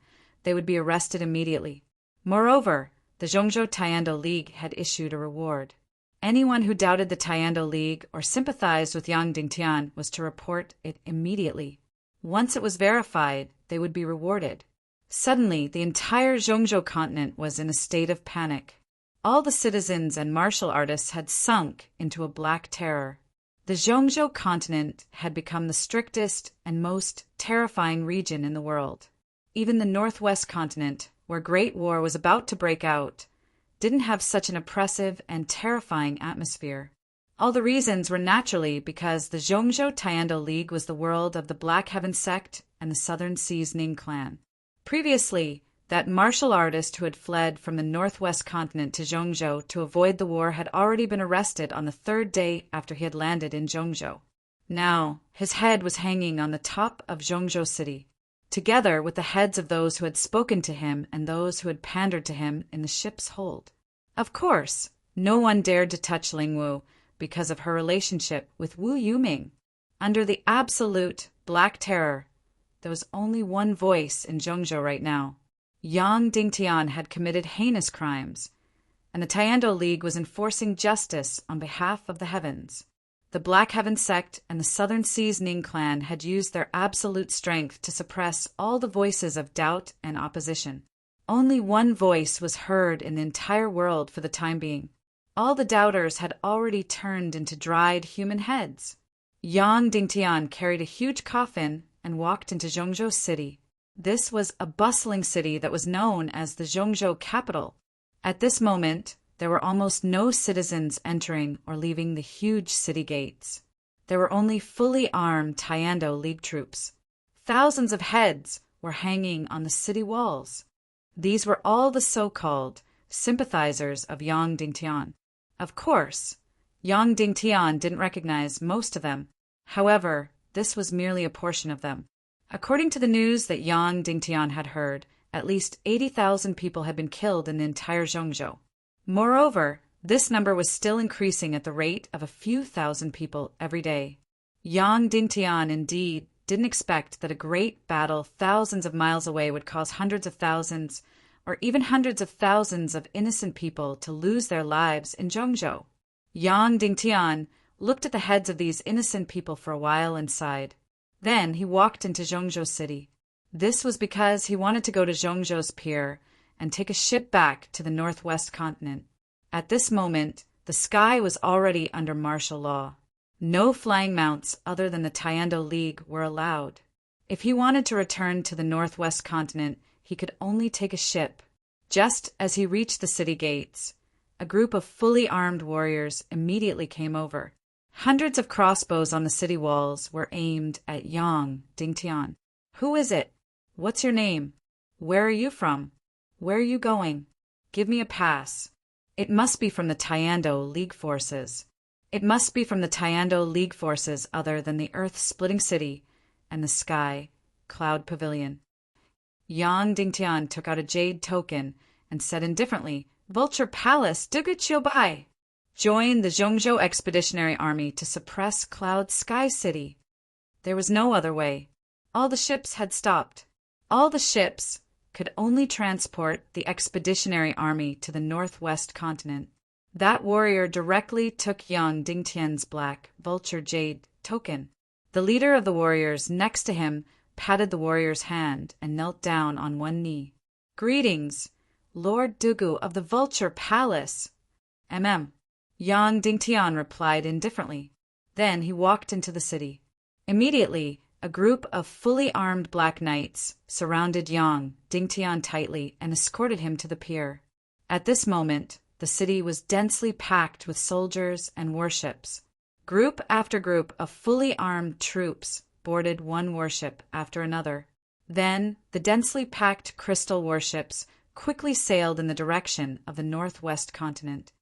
they would be arrested immediately. Moreover, the Zhongzhou Tiando League had issued a reward. Anyone who doubted the Tiando League or sympathized with Yang Dingtian was to report it immediately. Once it was verified, they would be rewarded. Suddenly, the entire Zhongzhou continent was in a state of panic. All the citizens and martial artists had sunk into a black terror. The Zhongzhou continent had become the strictest and most terrifying region in the world. Even the Northwest continent, where great war was about to break out, didn't have such an oppressive and terrifying atmosphere. All the reasons were naturally because the Zhongzhou Tiando League was the world of the Black Heaven sect and the Southern Seas Ning clan. Previously, that martial artist who had fled from the Northwest continent to Zhongzhou to avoid the war had already been arrested on the third day after he had landed in Zhongzhou. Now, his head was hanging on the top of Zhongzhou city, together with the heads of those who had spoken to him and those who had pandered to him in the ship's hold. Of course, no one dared to touch Ling Wu because of her relationship with Wu Yuming. Under the absolute Black Terror, there was only one voice in Zhongzhou right now. Yang Dingtian had committed heinous crimes, and the Tiando League was enforcing justice on behalf of the heavens. The Black Heaven sect and the Southern Seas Ning clan had used their absolute strength to suppress all the voices of doubt and opposition. Only one voice was heard in the entire world for the time being. All the doubters had already turned into dried human heads. Yang Dingtian carried a huge coffin and walked into Zhongzhou city. This was a bustling city that was known as the Zhongzhou capital. At this moment, there were almost no citizens entering or leaving the huge city gates. There were only fully armed Tiando League troops. Thousands of heads were hanging on the city walls. These were all the so-called sympathizers of Yang Dingtian. Of course, Yang Dingtian didn't recognize most of them. However, this was merely a portion of them. According to the news that Yang Dingtian had heard, at least 80,000 people had been killed in the entire Zhongzhou. Moreover, this number was still increasing at the rate of a few thousand people every day. Yang Dingtian indeed didn't expect that a great battle thousands of miles away would cause hundreds of thousands, or even hundreds of thousands of innocent people to lose their lives in Zhongzhou. Yang Dingtian looked at the heads of these innocent people for a while and sighed. Then he walked into Zhongzhou city. This was because he wanted to go to Zhongzhou's pier and take a ship back to the Northwest continent. At this moment, the sky was already under martial law. No flying mounts other than the Tiando League were allowed. If he wanted to return to the Northwest continent, he could only take a ship. Just as he reached the city gates, a group of fully armed warriors immediately came over. Hundreds of crossbows on the city walls were aimed at Yang Dingtian. "Who is it? What's your name? Where are you from? Where are you going? Give me a pass. It must be from the Tiando League forces. It must be from the Tiando League forces other than the earth-splitting city and the sky cloud pavilion." Yang Dingtian took out a jade token and said indifferently, "Vulture Palace, Duguchiobai! Join the Zhongzhou Expeditionary Army to suppress Cloud Sky City." There was no other way. All the ships had stopped. All the ships could only transport the Expeditionary Army to the Northwest continent. That warrior directly took Yang Dingtian's black vulture jade token. The leader of the warriors next to him patted the warrior's hand and knelt down on one knee. "Greetings, Lord Dugu of the Vulture Palace." Yang Dingtian replied indifferently. Then he walked into the city. Immediately, a group of fully armed black knights surrounded Yang Dingtian tightly and escorted him to the pier. At this moment, the city was densely packed with soldiers and warships. Group after group of fully armed troops boarded one warship after another. Then, the densely packed crystal warships quickly sailed in the direction of the Northwest continent.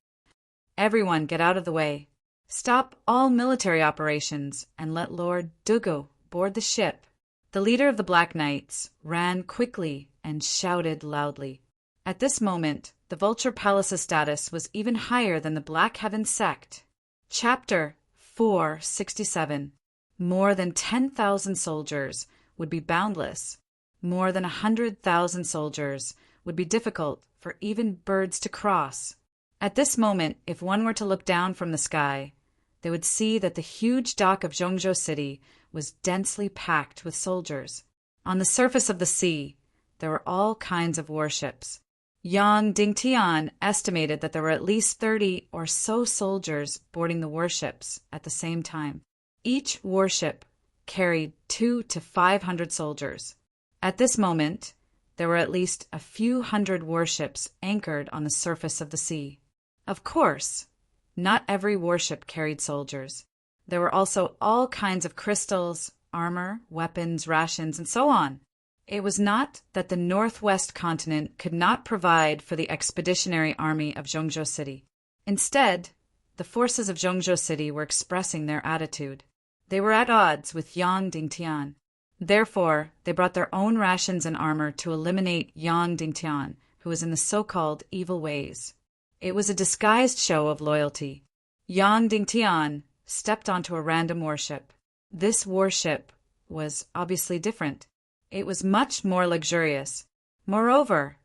"Everyone get out of the way. Stop all military operations and let Lord Dugu board the ship." The leader of the Black Knights ran quickly and shouted loudly. At this moment, the Vulture Palace's status was even higher than the Black Heaven sect. Chapter 467. More than 10,000 soldiers would be boundless. More than 100,000 soldiers would be difficult for even birds to cross. At this moment, if one were to look down from the sky, they would see that the huge dock of Zhongzhou city was densely packed with soldiers. On the surface of the sea, there were all kinds of warships. Yang Dingtian estimated that there were at least 30 or so soldiers boarding the warships at the same time. Each warship carried 200 to 500 soldiers. At this moment, there were at least a few hundred warships anchored on the surface of the sea. Of course, not every warship carried soldiers. There were also all kinds of crystals, armor, weapons, rations, and so on. It was not that the northwest continent could not provide for the expeditionary army of Zhongzhou City. Instead, the forces of Zhongzhou City were expressing their attitude. They were at odds with Yang Dingtian. Therefore, they brought their own rations and armor to eliminate Yang Dingtian, who was in the so-called evil ways. It was a disguised show of loyalty. Yang Dingtian stepped onto a random warship. This warship was obviously different. It was much more luxurious. Moreover,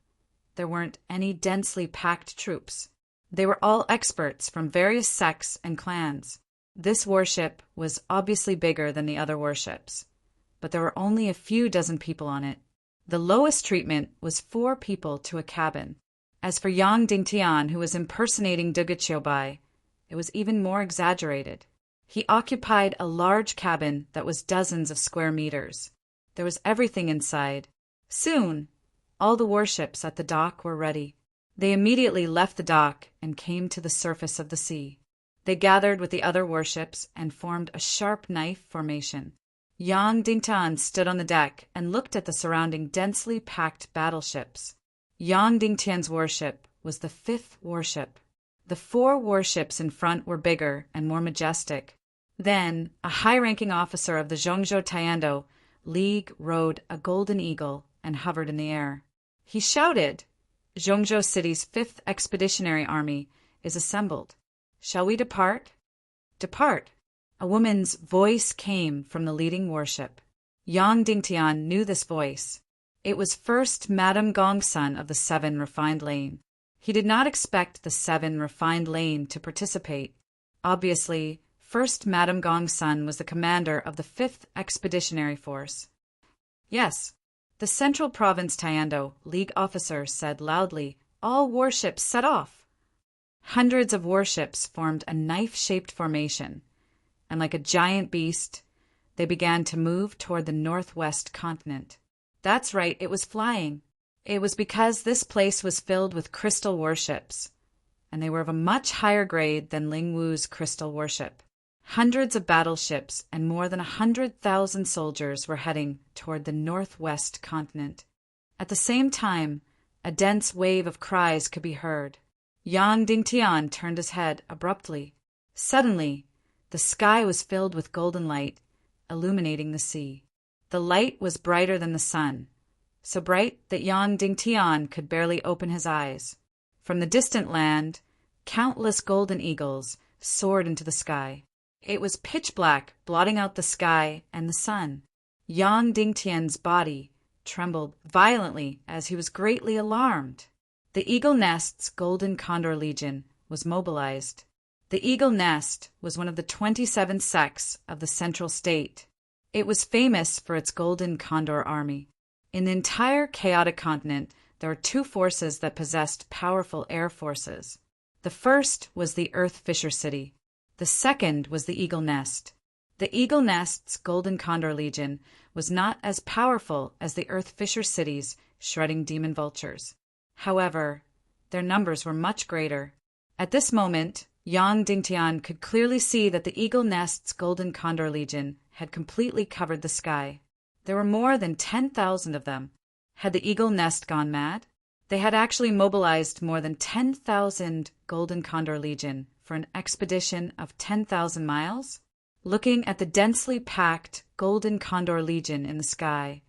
there weren't any densely packed troops. They were all experts from various sects and clans. This warship was obviously bigger than the other warships, but there were only a few dozen people on it. The lowest treatment was 4 people to a cabin. As for Yang Dingtian, who was impersonating Duge Qiubai, it was even more exaggerated. He occupied a large cabin that was dozens of square meters. There was everything inside. Soon, all the warships at the dock were ready. They immediately left the dock and came to the surface of the sea. They gathered with the other warships and formed a sharp knife formation. Yang Dingtian stood on the deck and looked at the surrounding densely packed battleships. Yang Dingtian's warship was the 5th warship. The 4 warships in front were bigger and more majestic. Then, a high-ranking officer of the Zhongzhou Taiando League rode a golden eagle and hovered in the air. He shouted, "Zhongzhou City's 5th Expeditionary Army is assembled. Shall we depart?" "Depart." A woman's voice came from the leading warship. Yang Dingtian knew this voice. It was First Madame Gongsun of the 7 Refined Lane. He did not expect the 7 Refined Lane to participate. Obviously, First Madame Gongsun was the commander of the 5th Expeditionary Force. "Yes." The Central Province Taiando League officer said loudly, "All warships set off." Hundreds of warships formed a knife-shaped formation, and like a giant beast, they began to move toward the northwest continent. That's right, it was flying. It was because this place was filled with crystal warships, and they were of a much higher grade than Ling Wu's crystal warship. Hundreds of battleships and more than 100,000 soldiers were heading toward the northwest continent. At the same time, a dense wave of cries could be heard. Yang Dingtian turned his head abruptly. Suddenly, the sky was filled with golden light, illuminating the sea. The light was brighter than the sun, so bright that Yang Dingtian could barely open his eyes. From the distant land, countless golden eagles soared into the sky. It was pitch black, blotting out the sky and the sun. Yang Dingtian's body trembled violently as he was greatly alarmed. The Eagle Nest's Golden Condor Legion was mobilized. The Eagle Nest was one of the 27 sects of the Central State. It was famous for its Golden Condor Army. In the entire chaotic continent, there were 2 forces that possessed powerful air forces. The first was the Earth Fisher City. The second was the Eagle Nest. The Eagle Nest's Golden Condor Legion was not as powerful as the Earth Fisher City's shredding demon vultures. However, their numbers were much greater. At this moment, Yang Dingtian could clearly see that the Eagle Nest's Golden Condor Legion had completely covered the sky. There were more than 10,000 of them. Had the Eagle Nest gone mad? They had actually mobilized more than 10,000 Golden Condor Legion for an expedition of 10,000 miles? Looking at the densely packed Golden Condor Legion in the sky,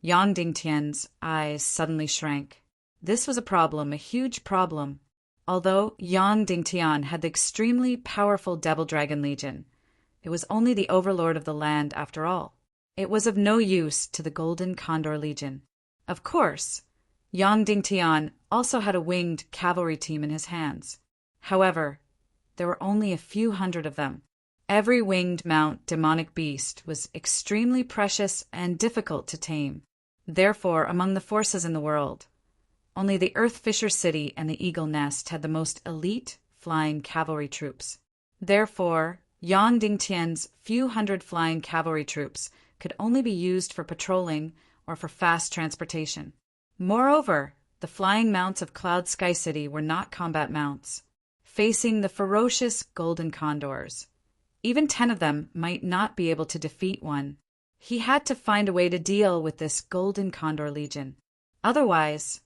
Yang Dingtian's eyes suddenly shrank. This was a problem, a huge problem. Although Yang Dingtian had the extremely powerful Devil Dragon Legion, it was only the overlord of the land after all. It was of no use to the Golden Condor Legion. Of course, Yang Dingtian also had a winged cavalry team in his hands. However, there were only a few hundred of them. Every winged mount demonic beast was extremely precious and difficult to tame. Therefore, among the forces in the world, only the Earth Fisher City and the Eagle Nest had the most elite flying cavalry troops. Therefore, Yang Dingtian's few hundred flying cavalry troops could only be used for patrolling or for fast transportation. Moreover, the flying mounts of Cloud Sky City were not combat mounts, facing the ferocious golden condors. Even 10 of them might not be able to defeat one. He had to find a way to deal with this golden condor legion. Otherwise,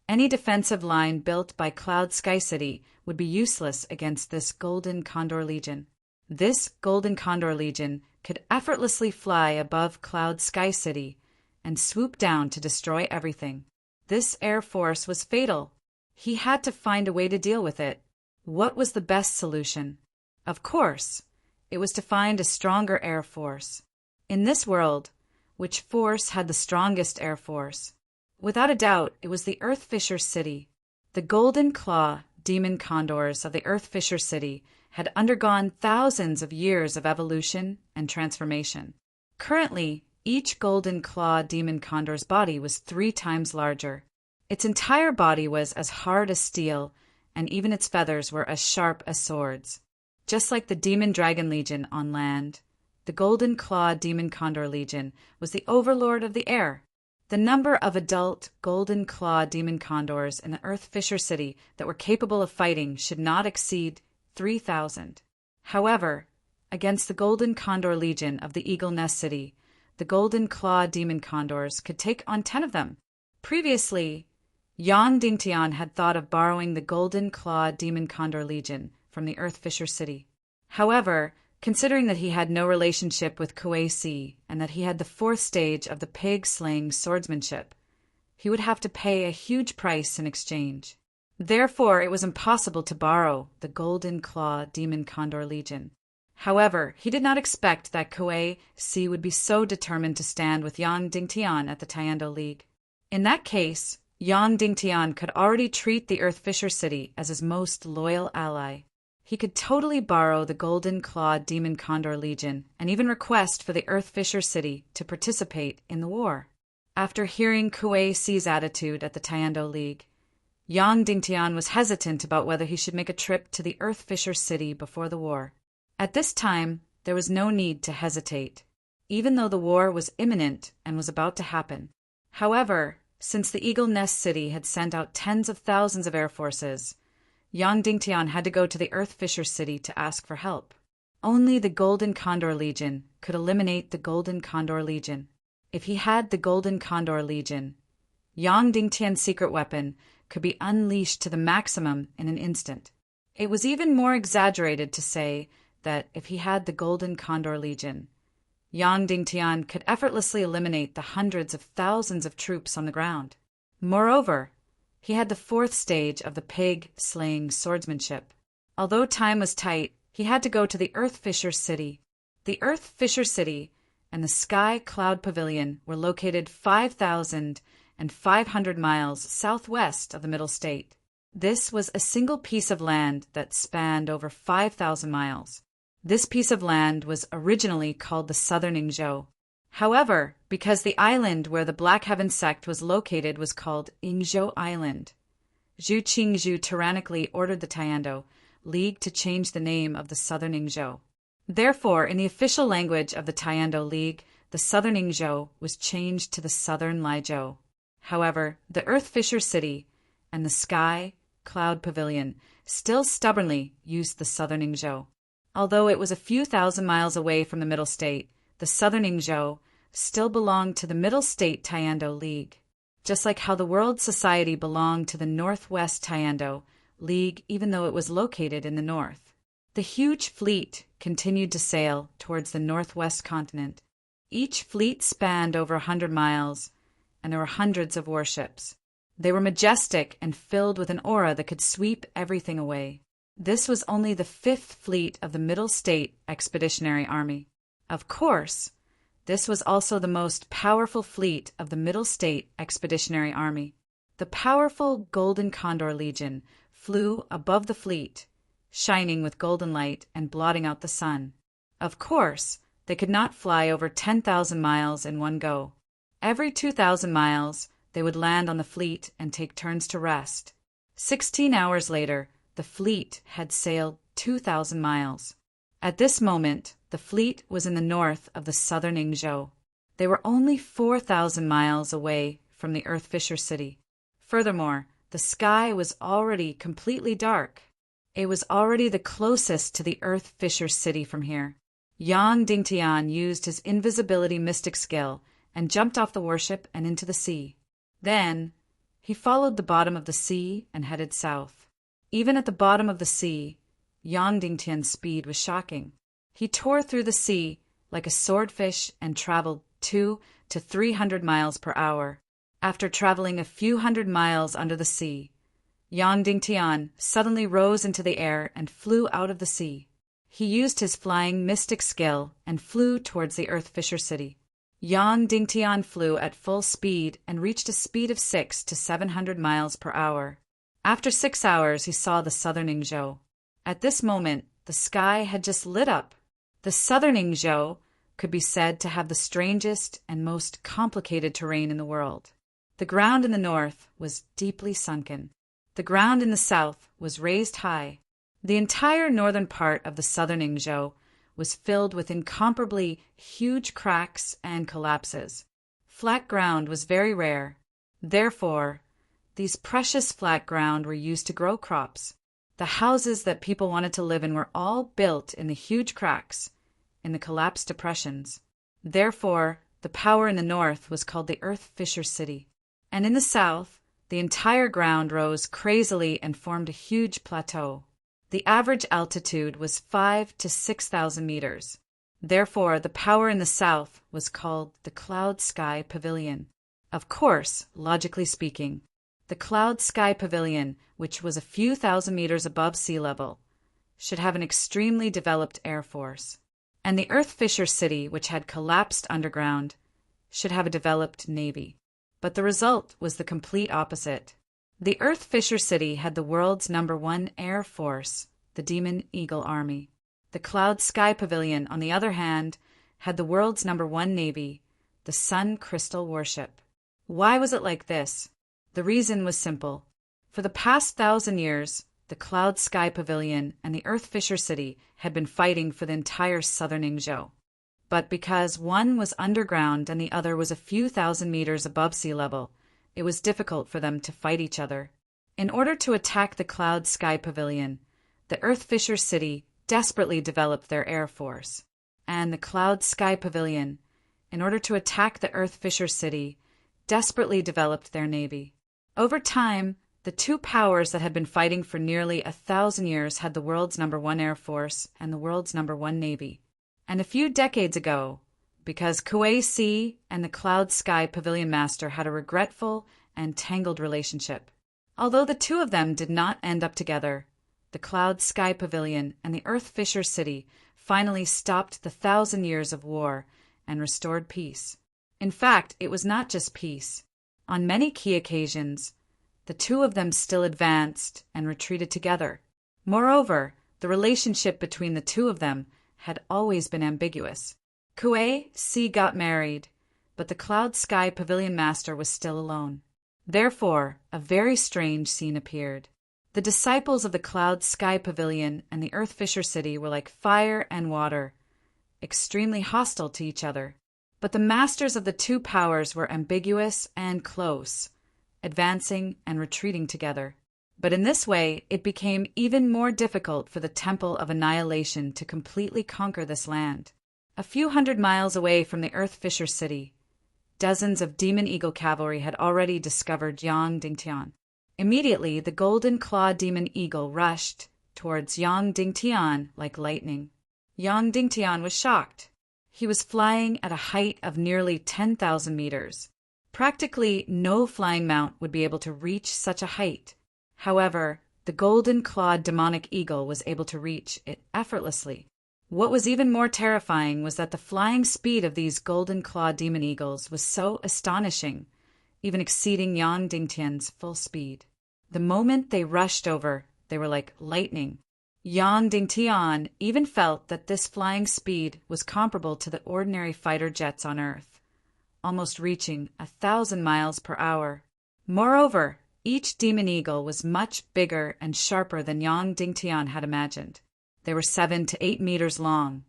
any defensive line built by Cloud Sky City would be useless against this golden condor legion. This golden condor legion could effortlessly fly above Cloud Sky City and swoop down to destroy everything. This air force was fatal. He had to find a way to deal with it. What was the best solution? Of course, it was to find a stronger air force. In this world, which force had the strongest air force? Without a doubt, it was the Earth Fisher City. The golden claw demon condors of the Earth Fisher City had undergone thousands of years of evolution and transformation. Currently, each golden claw demon condor's body was 3 times larger. Its entire body was as hard as steel, and even its feathers were as sharp as swords. Just like the Demon Dragon Legion on land, the Golden Claw Demon Condor Legion was the overlord of the air. The number of adult Golden Claw Demon Condors in the Earth Fisher City that were capable of fighting should not exceed 3,000. However, against the Golden Condor Legion of the Eagle Nest City, the Golden Claw Demon Condors could take on 10 of them. Previously, Yang Dingtian had thought of borrowing the Golden Claw Demon Condor Legion from the Earth Fisher City. However, considering that he had no relationship with Kuei Si and that he had the 4th stage of the pig-slaying swordsmanship, he would have to pay a huge price in exchange. Therefore, it was impossible to borrow the Golden Claw Demon Condor Legion. However, he did not expect that Kuei Si would be so determined to stand with Yang Dingtian at the Taiando League. In that case, Yang Dingtian could already treat the Earth Fisher City as his most loyal ally. He could totally borrow the Golden Claw Demon Condor Legion and even request for the Earth Fisher City to participate in the war. After hearing Kuei Si's attitude at the Taiando League, Yang Dingtian was hesitant about whether he should make a trip to the Earth Fisher City before the war. At this time, there was no need to hesitate, even though the war was imminent and was about to happen. However, since the Eagle Nest City had sent out tens of thousands of air forces, Yang Dingtian had to go to the Earth Fisher City to ask for help. Only the Golden Condor Legion could eliminate the Golden Condor Legion. If he had the Golden Condor Legion, Yang Dingtian's secret weapon could be unleashed to the maximum in an instant. It was even more exaggerated to say that if he had the Golden Condor Legion, Yang Dingtian could effortlessly eliminate the hundreds of thousands of troops on the ground. Moreover, he had the 4th stage of the pig-slaying swordsmanship. Although time was tight, he had to go to the Earth Fisher City. The Earth Fisher City and the Sky Cloud Pavilion were located 5,500 miles southwest of the Middle State. This was a single piece of land that spanned over 5,000 miles. This piece of land was originally called the Southern Ingzhou. However, because the island where the Black Heaven sect was located was called Ingzhou Island, Zhu Qingzhou tyrannically ordered the Taiando League to change the name of the Southern Ingzhou. Therefore, in the official language of the Taiando League, the Southern Ingzhou was changed to the Southern Laizhou. However, the Earth Fisher City and the Sky Cloud Pavilion still stubbornly used the Southern Ingzhou. Although it was a few thousand miles away from the Middle State, the Southern Ingzhou still belonged to the Middle State Taiando League, just like how the World Society belonged to the Northwest Taiando League even though it was located in the north. The huge fleet continued to sail towards the northwest continent. Each fleet spanned over 100 miles, and there were hundreds of warships. They were majestic and filled with an aura that could sweep everything away. This was only the 5th fleet of the Middle State Expeditionary Army. Of course, this was also the most powerful fleet of the Middle State Expeditionary Army. The powerful Golden Condor Legion flew above the fleet, shining with golden light and blotting out the sun. Of course, they could not fly over 10,000 miles in one go. Every 2,000 miles, they would land on the fleet and take turns to rest. 16 hours later, the fleet had sailed 2,000 miles. At this moment, the fleet was in the north of the Southern Ingzhou. They were only 4,000 miles away from the Earth Fisher City. Furthermore, the sky was already completely dark. It was already the closest to the Earth Fisher City from here. Yang Dingtian used his invisibility mystic skill and jumped off the warship and into the sea. Then, he followed the bottom of the sea and headed south. Even at the bottom of the sea, Yang Dingtian's speed was shocking. He tore through the sea like a swordfish and traveled 200 to 300 miles per hour. After traveling a few hundred miles under the sea, Yang Dingtian suddenly rose into the air and flew out of the sea. He used his flying mystic skill and flew towards the Earth Fisher City. Yang Dingtian flew at full speed and reached a speed of 600 to 700 miles per hour. After 6 hours, he saw the southern Yingzhou. At this moment, the sky had just lit up. The southern Yingzhou could be said to have the strangest and most complicated terrain in the world. The ground in the north was deeply sunken. The ground in the south was raised high. The entire northern part of the southern Yingzhou was filled with incomparably huge cracks and collapses. Flat ground was very rare. Therefore, these precious flat ground were used to grow crops. The houses that people wanted to live in were all built in the huge cracks, in the collapsed depressions. Therefore, the power in the north was called the Earth Fisher City. And in the south, the entire ground rose crazily and formed a huge plateau. The average altitude was 5,000 to 6,000 meters. Therefore, the power in the south was called the Cloud Sky Pavilion. Of course, logically speaking, the Cloud Sky Pavilion, which was a few thousand meters above sea level, should have an extremely developed air force. And the Earth Fisher City, which had collapsed underground, should have a developed navy. But the result was the complete opposite. The Earth Fisher City had the world's #1 air force, the Demon Eagle Army. The Cloud Sky Pavilion, on the other hand, had the world's #1 navy, the Sun Crystal Warship. Why was it like this? The reason was simple. For the past 1,000 years, the Cloud Sky Pavilion and the Earth Fisher City had been fighting for the entire southern Yingzhou. But because one was underground and the other was a few thousand meters above sea level, it was difficult for them to fight each other. In order to attack the Cloud Sky Pavilion, the Earth Fisher City desperately developed their air force, and the Cloud Sky Pavilion, in order to attack the Earth Fisher City, desperately developed their navy. Over time, the two powers that had been fighting for nearly 1,000 years had the world's #1 air force and the world's #1 navy. And a few decades ago, because Kuei Si and the Cloud Sky Pavilion Master had a regretful and tangled relationship. Although the two of them did not end up together, the Cloud Sky Pavilion and the Earth Fisher City finally stopped the 1,000 years of war and restored peace. In fact, it was not just peace. On many key occasions, the two of them still advanced and retreated together. Moreover, the relationship between the two of them had always been ambiguous. Kuei Si got married, but the Cloud Sky Pavilion Master was still alone. Therefore, a very strange scene appeared. The disciples of the Cloud Sky Pavilion and the Earth Fisher City were like fire and water, extremely hostile to each other. But the masters of the two powers were ambiguous and close, advancing and retreating together. But in this way, it became even more difficult for the Temple of Annihilation to completely conquer this land. A few hundred miles away from the Earth Fisher City, dozens of Demon Eagle cavalry had already discovered Yang Dingtian. Immediately, the Golden Claw Demon Eagle rushed towards Yang Dingtian like lightning. Yang Dingtian was shocked. He was flying at a height of nearly 10,000 meters. Practically no flying mount would be able to reach such a height. However, the golden-clawed demonic eagle was able to reach it effortlessly. What was even more terrifying was that the flying speed of these golden-clawed demon eagles was so astonishing, even exceeding Yang Dingtian's full speed. The moment they rushed over, they were like lightning. Yang Dingtian even felt that this flying speed was comparable to the ordinary fighter jets on Earth, almost reaching 1,000 miles per hour. Moreover, each demon eagle was much bigger and sharper than Yang Dingtian had imagined. They were 7 to 8 meters long,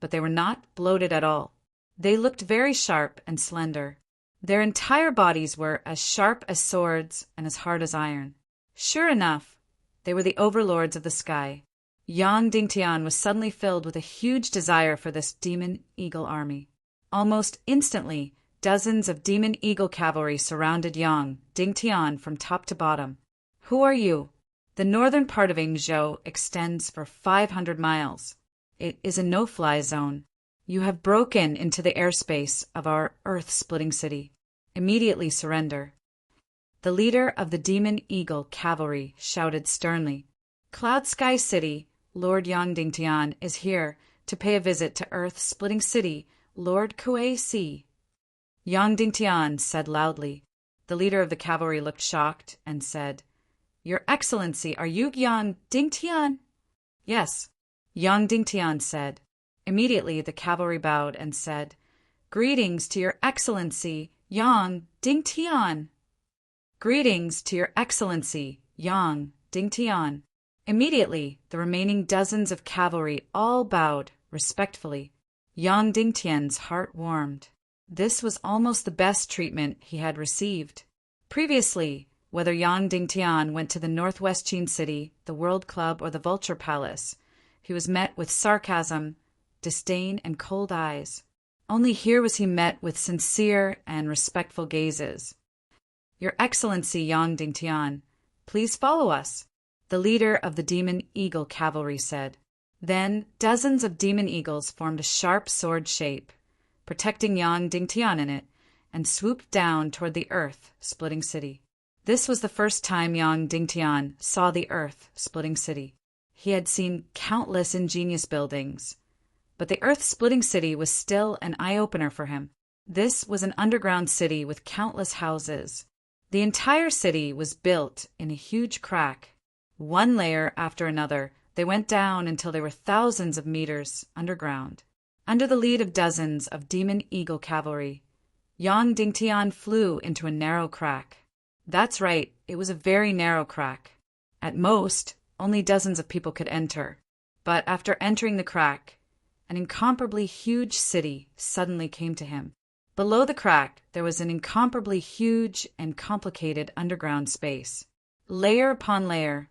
but they were not bloated at all. They looked very sharp and slender. Their entire bodies were as sharp as swords and as hard as iron. Sure enough, they were the overlords of the sky. Yang Dingtian was suddenly filled with a huge desire for this demon eagle army. Almost instantly, dozens of demon eagle cavalry surrounded Yang Dingtian from top to bottom. Who are you? The northern part of Yingzhou extends for 500 miles. It is a no-fly zone. You have broken into the airspace of our earth-splitting city. Immediately surrender. The leader of the Demon Eagle Cavalry shouted sternly. Cloud Sky City, Lord Yang Dingtian, is here to pay a visit to Earth-splitting city, Lord Kuei Si. Yang Dingtian said loudly. The leader of the cavalry looked shocked and said, Your Excellency, are you Yang Dingtian? Yes, Yang Dingtian said. Immediately the cavalry bowed and said, Greetings to Your Excellency, Yang Dingtian. Greetings to Your Excellency, Yang Dingtian. Immediately the remaining dozens of cavalry all bowed respectfully. Yang Dingtian's heart warmed. This was almost the best treatment he had received. Previously, whether Yang Dingtian went to the Northwest Qin City, the World Club, or the Vulture Palace, he was met with sarcasm, disdain, and cold eyes. Only here was he met with sincere and respectful gazes. Your Excellency Yang Dingtian, please follow us, the leader of the Demon Eagle Cavalry said. Then dozens of demon eagles formed a sharp sword shape, protecting Yang Dingtian in it, and swooped down toward the earth-splitting city. This was the first time Yang Dingtian saw the earth-splitting city. He had seen countless ingenious buildings, but the earth-splitting city was still an eye-opener for him. This was an underground city with countless houses. The entire city was built in a huge crack. One layer after another, they went down until they were thousands of meters underground. Under the lead of dozens of Demon Eagle Cavalry, Yang Dingtian flew into a narrow crack. That's right, it was a very narrow crack. At most, only dozens of people could enter. But after entering the crack, an incomparably huge city suddenly came to him. Below the crack, there was an incomparably huge and complicated underground space. Layer upon layer,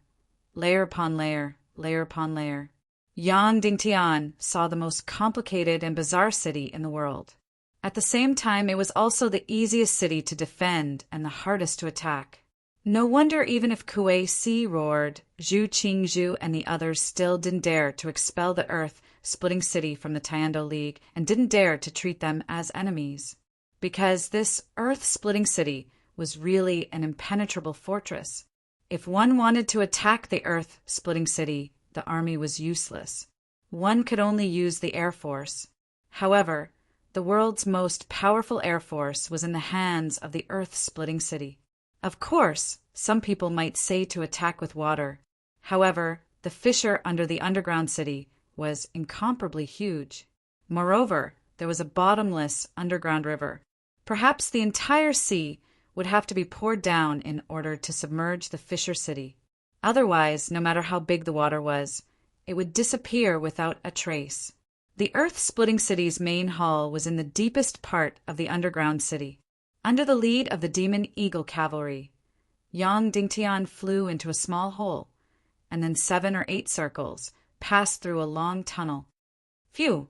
layer upon layer, layer upon layer. Yang Dingtian saw the most complicated and bizarre city in the world. At the same time, it was also the easiest city to defend and the hardest to attack. No wonder even if Kuei Si roared, Zhu Qingzhu and the others still didn't dare to expel the earth-splitting city from the Tiando League and didn't dare to treat them as enemies. Because this earth-splitting city was really an impenetrable fortress. If one wanted to attack the earth-splitting city, the army was useless. One could only use the air force. However, the world's most powerful air force was in the hands of the earth-splitting city. Of course, some people might say to attack with water. However, the fissure under the underground city was incomparably huge. Moreover, there was a bottomless underground river. Perhaps the entire sea would have to be poured down in order to submerge the fissure city. Otherwise, no matter how big the water was, it would disappear without a trace. The earth-splitting city's main hall was in the deepest part of the underground city. Under the lead of the Demon Eagle Cavalry, Yang Dingtian flew into a small hole, and then 7 or 8 circles, passed through a long tunnel. Phew!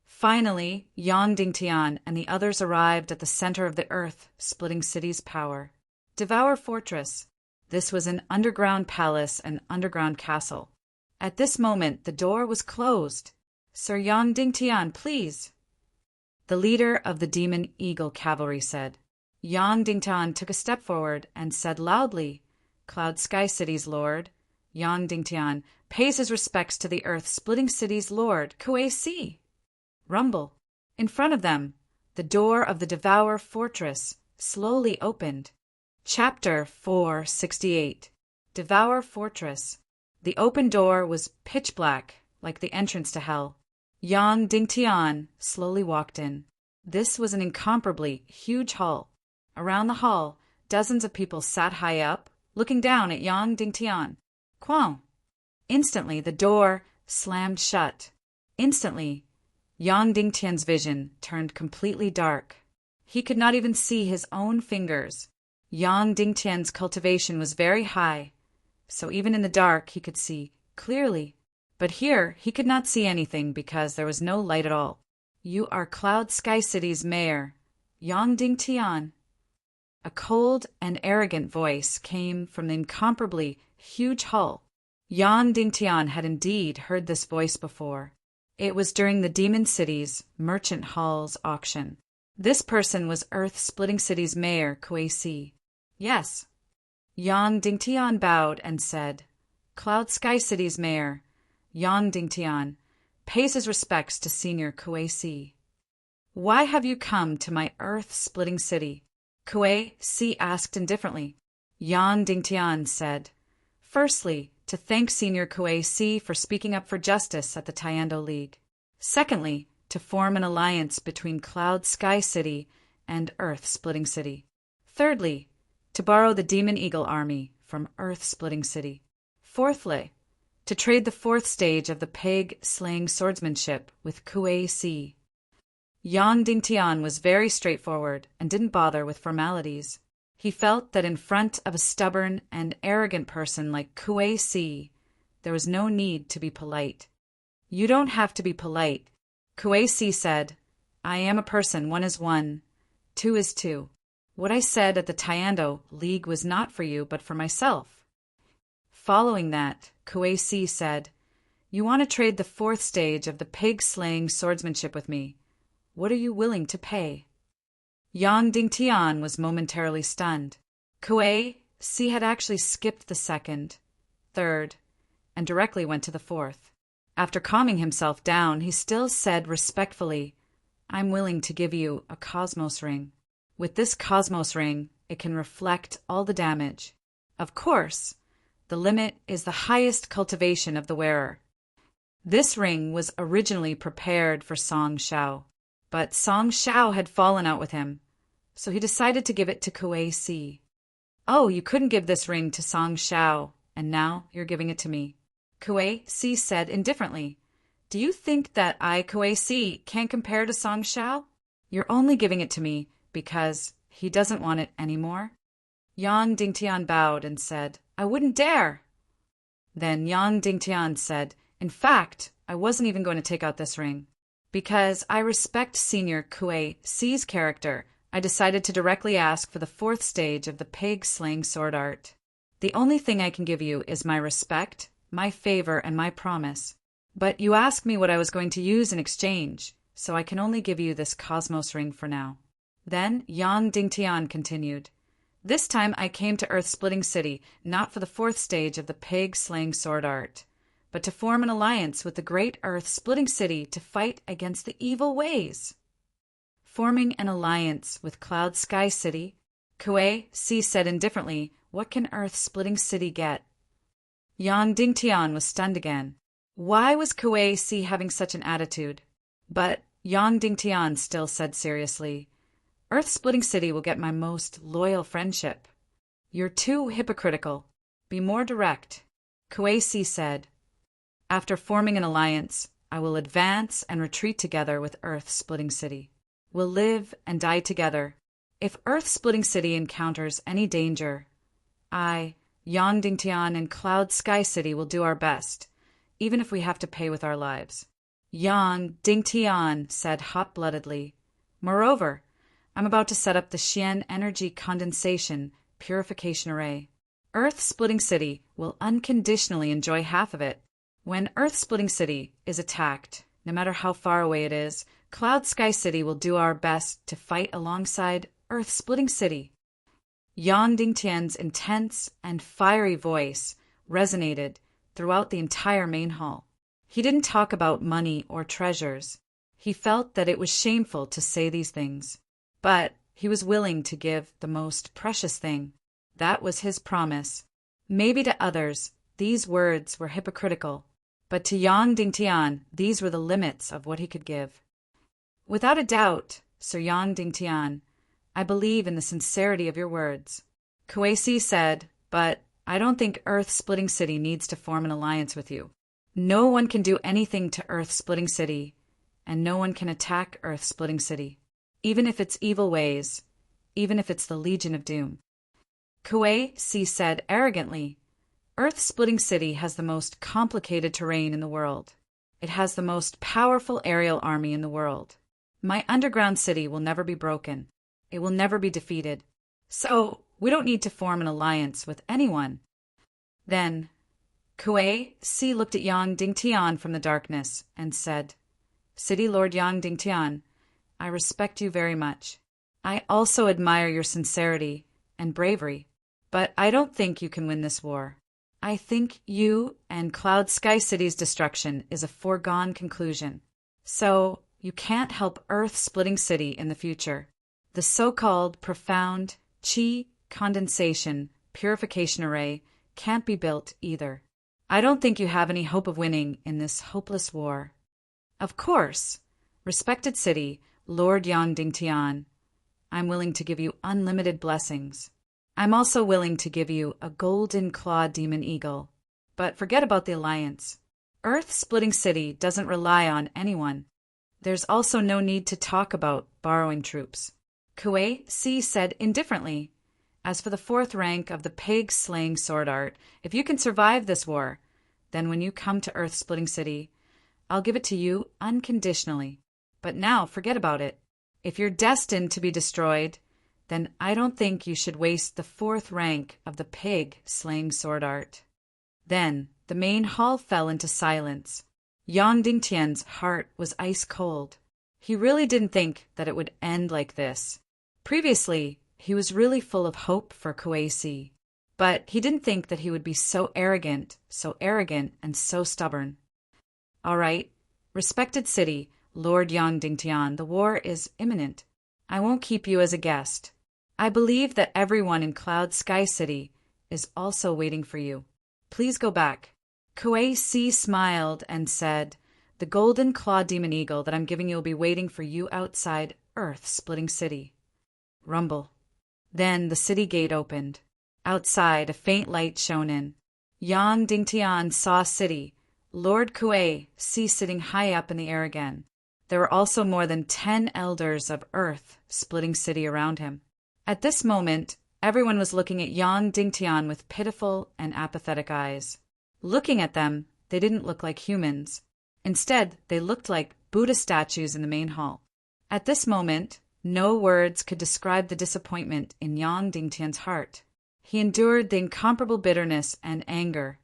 Finally, Yang Dingtian and the others arrived at the center of the earth-splitting city's power. Devour Fortress. This was an underground palace and underground castle. At this moment, the door was closed. Sir Yang Dingtian, please. The leader of the Demon Eagle Cavalry said. Yang Dingtian took a step forward and said loudly, Cloud Sky City's lord, Yang Dingtian, pays his respects to the earth-splitting city's lord, Kuei Si. Rumble. In front of them, the door of the Devour Fortress slowly opened. Chapter 468. Devour Fortress. The open door was pitch black, like the entrance to hell. Yang Dingtian slowly walked in. This was an incomparably huge hall. Around the hall, dozens of people sat high up, looking down at Yang Dingtian. Quang! Instantly, the door slammed shut. Instantly, Yang Dingtian's vision turned completely dark. He could not even see his own fingers. Yang Dingtian's cultivation was very high, so even in the dark he could see clearly. But here he could not see anything because there was no light at all. "You are Cloud Sky City's mayor, Yang Dingtian." A cold and arrogant voice came from the incomparably huge hall. Yang Dingtian had indeed heard this voice before. It was during the Demon City's Merchant Hall's auction. This person was Earth-Splitting City's mayor, Kuei-si. "Yes." Yang Dingtian bowed and said, "Cloud Sky City's mayor, Yang Dingtian, pays his respects to Senior Kuei-si." "Why have you come to my Earth-Splitting City?" Kuei-si asked indifferently. Yang Dingtian said, "Firstly, to thank Senior Kuei-si for speaking up for justice at the Tiando League. Secondly, to form an alliance between Cloud Sky City and Earth-Splitting City. Thirdly, to borrow the Demon Eagle Army from Earth-Splitting City. Fourthly, to trade the fourth stage of the pig-slaying swordsmanship with Kuei-si." Yang Dingtian was very straightforward and didn't bother with formalities. He felt that in front of a stubborn and arrogant person like Kuei-si, there was no need to be polite. "You don't have to be polite," Kuei-si said. "I am a person. 1 is 1. 2 is 2. What I said at the Tiando League was not for you, but for myself." Following that, Kuei-si said, "You want to trade the fourth stage of the pig-slaying swordsmanship with me. What are you willing to pay?" Yang Dingtian was momentarily stunned. Kuei-si had actually skipped the second, third, and directly went to the fourth. After calming himself down, he still said respectfully, "I'm willing to give you a Cosmos Ring. With this Cosmos Ring, it can reflect all the damage. Of course, the limit is the highest cultivation of the wearer." This ring was originally prepared for Song Shao, but Song Shao had fallen out with him, so he decided to give it to Kuei-si. "Oh, you couldn't give this ring to Song Shao, and now you're giving it to me," Kuei-si said indifferently. "Do you think that I, Kuei-si, can't compare to Song Shao? You're only giving it to me because he doesn't want it anymore." Yang Dingtian bowed and said, "I wouldn't dare." Then Yang Dingtian said, "In fact, I wasn't even going to take out this ring. Because I respect Senior Kuei-si's character, I decided to directly ask for the fourth stage of the pig-slaying sword art. The only thing I can give you is my respect, my favor, and my promise. But you asked me what I was going to use in exchange, so I can only give you this Cosmos Ring for now." Then Yang Dingtian continued, "This time I came to Earth-Splitting City not for the fourth stage of the pig-slaying sword art, but to form an alliance with the great Earth-Splitting City to fight against the evil ways." Forming an alliance with Cloud Sky City, Kuei-si said indifferently, "What can Earth-Splitting City get?" Yang Dingtian was stunned again. Why was Kuei-si having such an attitude? But Yang Dingtian still said seriously, "Earth-Splitting City will get my most loyal friendship." "You're too hypocritical. Be more direct," Kuei-si said. "After forming an alliance, I will advance and retreat together with Earth-Splitting City. We'll live and die together. If Earth-Splitting City encounters any danger, I, Yang Dingtian, and Cloud Sky City will do our best, even if we have to pay with our lives." Yang Dingtian said hot-bloodedly, "Moreover, I'm about to set up the Xian Energy Condensation Purification Array. Earth-Splitting City will unconditionally enjoy half of it. When Earth-Splitting City is attacked, no matter how far away it is, Cloud Sky City will do our best to fight alongside Earth-Splitting City." Yang Dingtian's intense and fiery voice resonated throughout the entire main hall. He didn't talk about money or treasures. He felt that it was shameful to say these things, but he was willing to give the most precious thing. That was his promise. Maybe to others, these words were hypocritical, but to Yang Dingtian, these were the limits of what he could give. "Without a doubt, Sir Yang Dingtian, I believe in the sincerity of your words," Kuei-si said, "but I don't think Earth-Splitting City needs to form an alliance with you. No one can do anything to Earth-Splitting City, and no one can attack Earth-Splitting City." even if it's evil ways, even if it's the Legion of Doom. Kuei Si said arrogantly, Earth-splitting city has the most complicated terrain in the world. It has the most powerful aerial army in the world. My underground city will never be broken. It will never be defeated. So, we don't need to form an alliance with anyone. Then, Kuei Si looked at Yang Dingtian from the darkness and said, City Lord Yang Dingtian, I respect you very much. I also admire your sincerity and bravery, but I don't think you can win this war. I think you and Cloud Sky City's destruction is a foregone conclusion. So, you can't help Earth-splitting city in the future. The so-called profound Qi condensation purification array can't be built either. I don't think you have any hope of winning in this hopeless war. Of course, respected city, Lord Yang Dingtian, I'm willing to give you unlimited blessings. I'm also willing to give you a golden clawed demon eagle. But forget about the alliance. Earth-splitting city doesn't rely on anyone. There's also no need to talk about borrowing troops. Kuei Si said indifferently, As for the 4th rank of the pig-slaying sword art, if you can survive this war, then when you come to Earth-splitting city, I'll give it to you unconditionally. But now forget about it. If you're destined to be destroyed, then I don't think you should waste the 4th rank of the pig-slaying sword art. Then the main hall fell into silence. Yang Dingtian's heart was ice cold. He really didn't think that it would end like this. Previously, he was really full of hope for Kuei Si, but he didn't think that he would be so arrogant, and so stubborn. All right, respected city, Lord Yang Dingtian, the war is imminent. I won't keep you as a guest. I believe that everyone in Cloud Sky City is also waiting for you. Please go back. Kuei Si smiled and said, The golden claw demon eagle that I'm giving you will be waiting for you outside Earth-splitting city. Rumble. Then the city gate opened. Outside, a faint light shone in. Yang Dingtian saw city, Lord Kuei Si sitting high up in the air again. There were also more than 10 elders of Earth-splitting city around him. At this moment, everyone was looking at Yang Dingtian with pitiful and apathetic eyes. Looking at them, they didn't look like humans. Instead, they looked like Buddha statues in the main hall. At this moment, no words could describe the disappointment in Yang Dingtian's heart. He endured the incomparable bitterness and anger,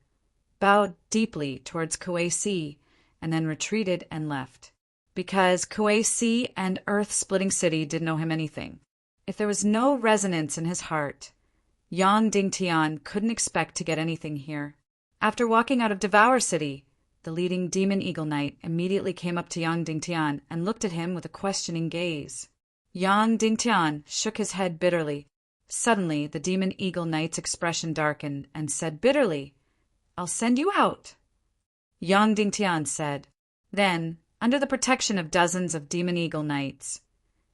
bowed deeply towards Kuei Si, and then retreated and left. Because Kuei Si and Earth-splitting city didn't know him anything. If there was no resonance in his heart, Yang Dingtian couldn't expect to get anything here. After walking out of Devour City, the leading Demon Eagle Knight immediately came up to Yang Dingtian and looked at him with a questioning gaze. Yang Dingtian shook his head bitterly. Suddenly, the Demon Eagle Knight's expression darkened and said bitterly, I'll send you out. Yang Dingtian said. Then, under the protection of dozens of Demon Eagle Knights,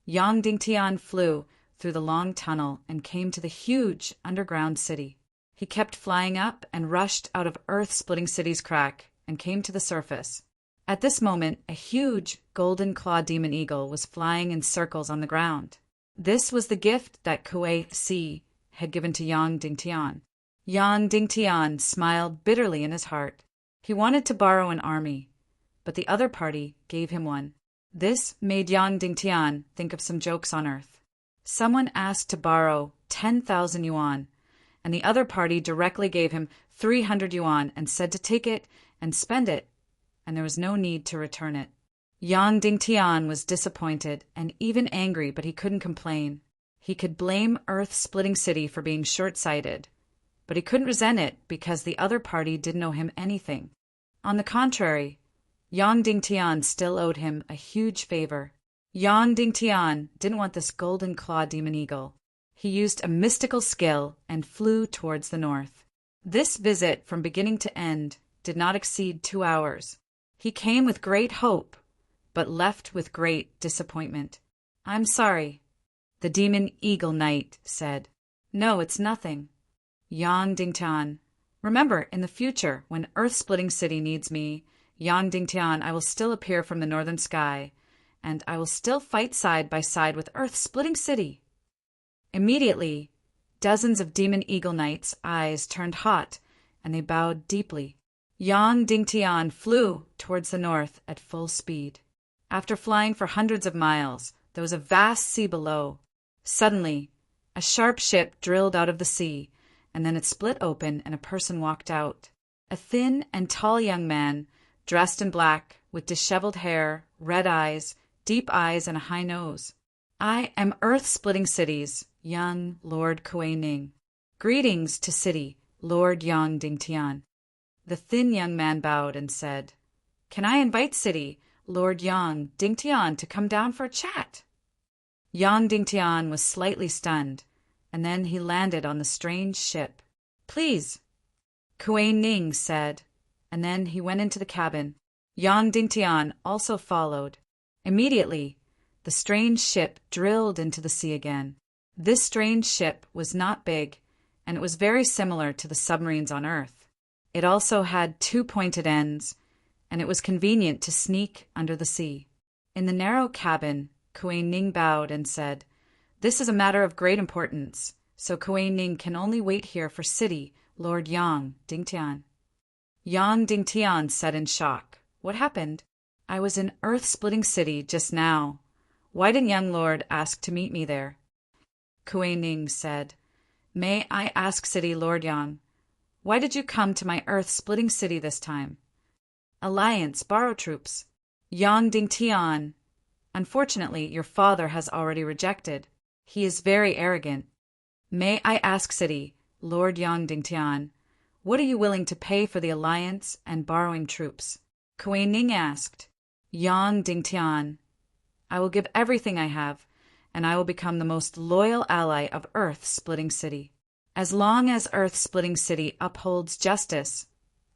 Yang Dingtian flew through the long tunnel and came to the huge underground city. He kept flying up and rushed out of Earth-splitting city's crack and came to the surface. At this moment, a huge golden claw demon eagle was flying in circles on the ground. This was the gift that Kuei Si had given to Yang Dingtian. Yang Dingtian smiled bitterly in his heart. He wanted to borrow an army, but the other party gave him one. This made Yang Dingtian think of some jokes on Earth. Someone asked to borrow 10,000 yuan, and the other party directly gave him 300 yuan and said to take it and spend it, and there was no need to return it. Yang Dingtian was disappointed and even angry, but he couldn't complain. He could blame Earth-splitting city for being short-sighted, but he couldn't resent it because the other party didn't owe him anything. On the contrary, Yang Dingtian still owed him a huge favor. Yang Dingtian didn't want this golden claw demon eagle. He used a mystical skill and flew towards the north. This visit, from beginning to end, did not exceed 2 hours. He came with great hope, but left with great disappointment. I'm sorry, the Demon Eagle Knight said. No, it's nothing. Yang Dingtian, remember, in the future, when Earth-splitting city needs me, Yang Dingtian, I will still appear from the northern sky, and I will still fight side by side with Earth-splitting City." Immediately, dozens of demon eagle knights' eyes turned hot, and they bowed deeply. Yang Dingtian flew towards the north at full speed. After flying for hundreds of miles, there was a vast sea below. Suddenly, a sharp ship drilled out of the sea, and then it split open and a person walked out. A thin and tall young man, dressed in black, with disheveled hair, red eyes, deep eyes, and a high nose. "I am Earth-splitting City's young Lord Kuei Ning. Greetings to City, Lord Yang Dingtian." The thin young man bowed and said, "Can I invite City, Lord Yang Dingtian, to come down for a chat?" Yang Dingtian was slightly stunned, and then he landed on the strange ship. "Please," Kuei Ning said, and then he went into the cabin. Yang Dingtian also followed. Immediately, the strange ship drilled into the sea again. This strange ship was not big, and it was very similar to the submarines on Earth. It also had two pointed ends, and it was convenient to sneak under the sea. In the narrow cabin, Kuei Ning bowed and said, "This is a matter of great importance, so Kuei Ning can only wait here for City, Lord Yang Dingtian." Yang Dingtian said in shock, "What happened? I was in Earth-splitting City just now. Why didn't young Lord ask to meet me there?" Kuei Ning said, "May I ask City, Lord Yang, why did you come to my Earth-splitting City this time?" "Alliance, borrow troops." "Yang Dingtian, unfortunately, your father has already rejected. He is very arrogant. May I ask City, Lord Yang Dingtian, what are you willing to pay for the alliance and borrowing troops?" Kuei Ning asked. "Yang Dingtian, I will give everything I have, and I will become the most loyal ally of Earth-splitting City. As long as Earth-splitting City upholds justice,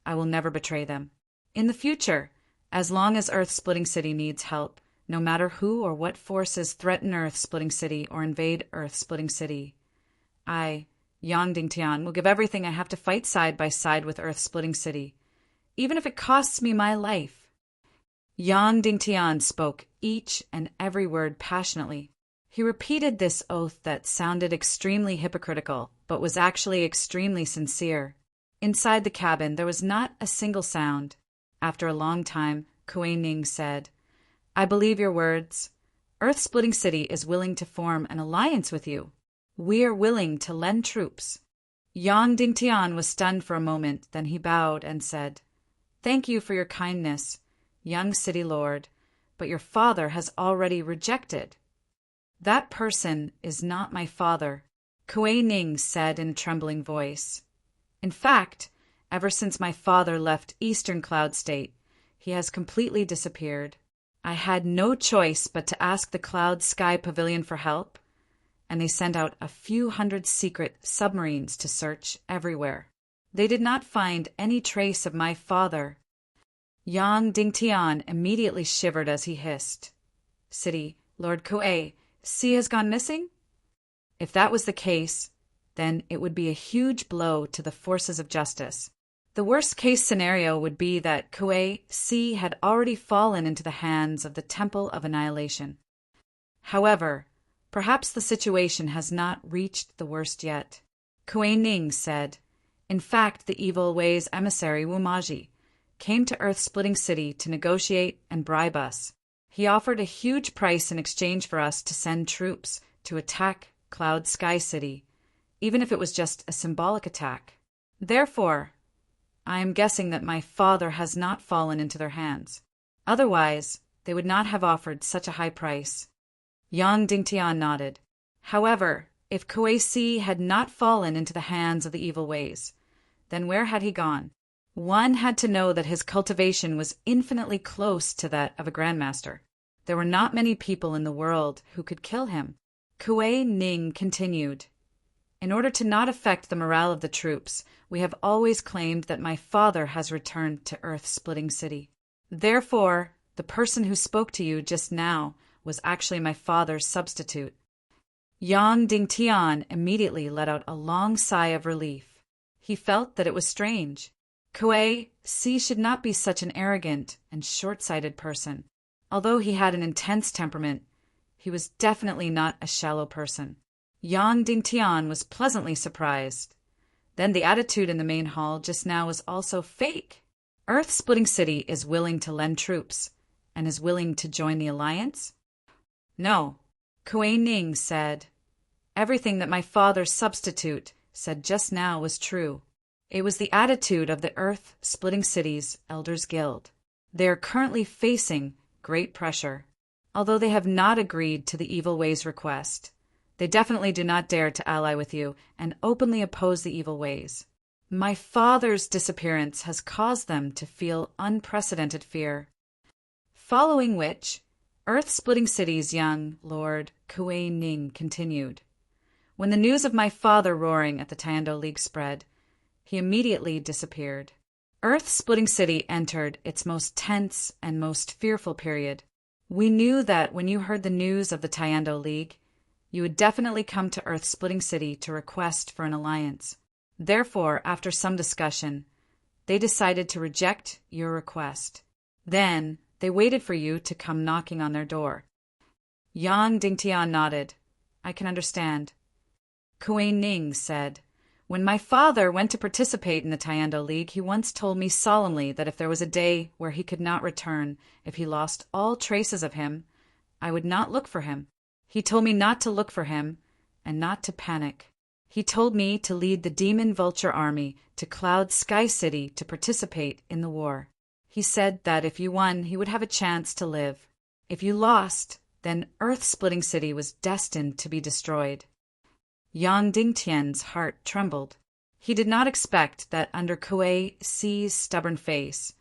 I will never betray them. In the future, as long as Earth-splitting City needs help, no matter who or what forces threaten Earth-splitting City or invade Earth-splitting City, I, Yang Dingtian, will give everything I have to fight side by side with Earth-splitting City, even if it costs me my life." Yang Dingtian spoke each and every word passionately. He repeated this oath that sounded extremely hypocritical, but was actually extremely sincere. Inside the cabin, there was not a single sound. After a long time, Kuei Ning said, "I believe your words. Earth-splitting City is willing to form an alliance with you. We are willing to lend troops." Yang Dingtian was stunned for a moment, then he bowed and said, "Thank you for your kindness, young City Lord, but your father has already rejected." "That person is not my father," Kuei Ning said in a trembling voice. "In fact, ever since my father left Eastern Cloud State, he has completely disappeared. I had no choice but to ask the Cloud Sky Pavilion for help, and they sent out a few hundred secret submarines to search everywhere. They did not find any trace of my father." Yang Dingtian immediately shivered as he hissed, "City, Lord Kuei, C has gone missing?" If that was the case, then it would be a huge blow to the forces of justice. The worst-case scenario would be that Kuei C had already fallen into the hands of the Temple of Annihilation. However, perhaps the situation has not reached the worst yet. Kuei Ning said, "In fact, the evil ways emissary Wumaji came to Earth-splitting City to negotiate and bribe us. He offered a huge price in exchange for us to send troops to attack Cloud Sky City, even if it was just a symbolic attack. Therefore, I am guessing that my father has not fallen into their hands. Otherwise, they would not have offered such a high price." Yang Dingtian nodded. "However, if Kuei C had not fallen into the hands of the evil ways, then where had he gone? One had to know that his cultivation was infinitely close to that of a grandmaster. There were not many people in the world who could kill him." Kuei Ning continued, "In order to not affect the morale of the troops, we have always claimed that my father has returned to Earth-splitting City. Therefore, the person who spoke to you just now was actually my father's substitute." Yang Dingtian immediately let out a long sigh of relief. He felt that it was strange. Kuei C should not be such an arrogant and short-sighted person. Although he had an intense temperament, he was definitely not a shallow person. Yang Dingtian was pleasantly surprised. Then the attitude in the main hall just now was also fake. Earth-splitting city is willing to lend troops and is willing to join the alliance? No. Kuei Ning said, everything that my father's substitute said just now was true. It was the attitude of the Earth-splitting city's Elders Guild. They are currently facing great pressure. Although they have not agreed to the Evil Ways request, they definitely do not dare to ally with you and openly oppose the evil ways. My father's disappearance has caused them to feel unprecedented fear. Following which, Earth-splitting city's young Lord Kuei Ning continued. When the news of my father roaring at the Taekwondo League spread, he immediately disappeared. Earth-splitting city entered its most tense and most fearful period. We knew that when you heard the news of the Taekwondo League, you would definitely come to Earth-splitting city to request for an alliance. Therefore, after some discussion, they decided to reject your request. Then, they waited for you to come knocking on their door. Yang Dingtian nodded. I can understand. Kuei Ning said, when my father went to participate in the Taekwondo League, he once told me solemnly that if there was a day where he could not return, if he lost all traces of him, I would not look for him. He told me not to look for him and not to panic. He told me to lead the Demon Vulture Army to Cloud Sky City to participate in the war. He said that if you won, he would have a chance to live. If you lost, then Earth-splitting city was destined to be destroyed. Yang Dingtian's heart trembled. He did not expect that under Kuei Si's stubborn face,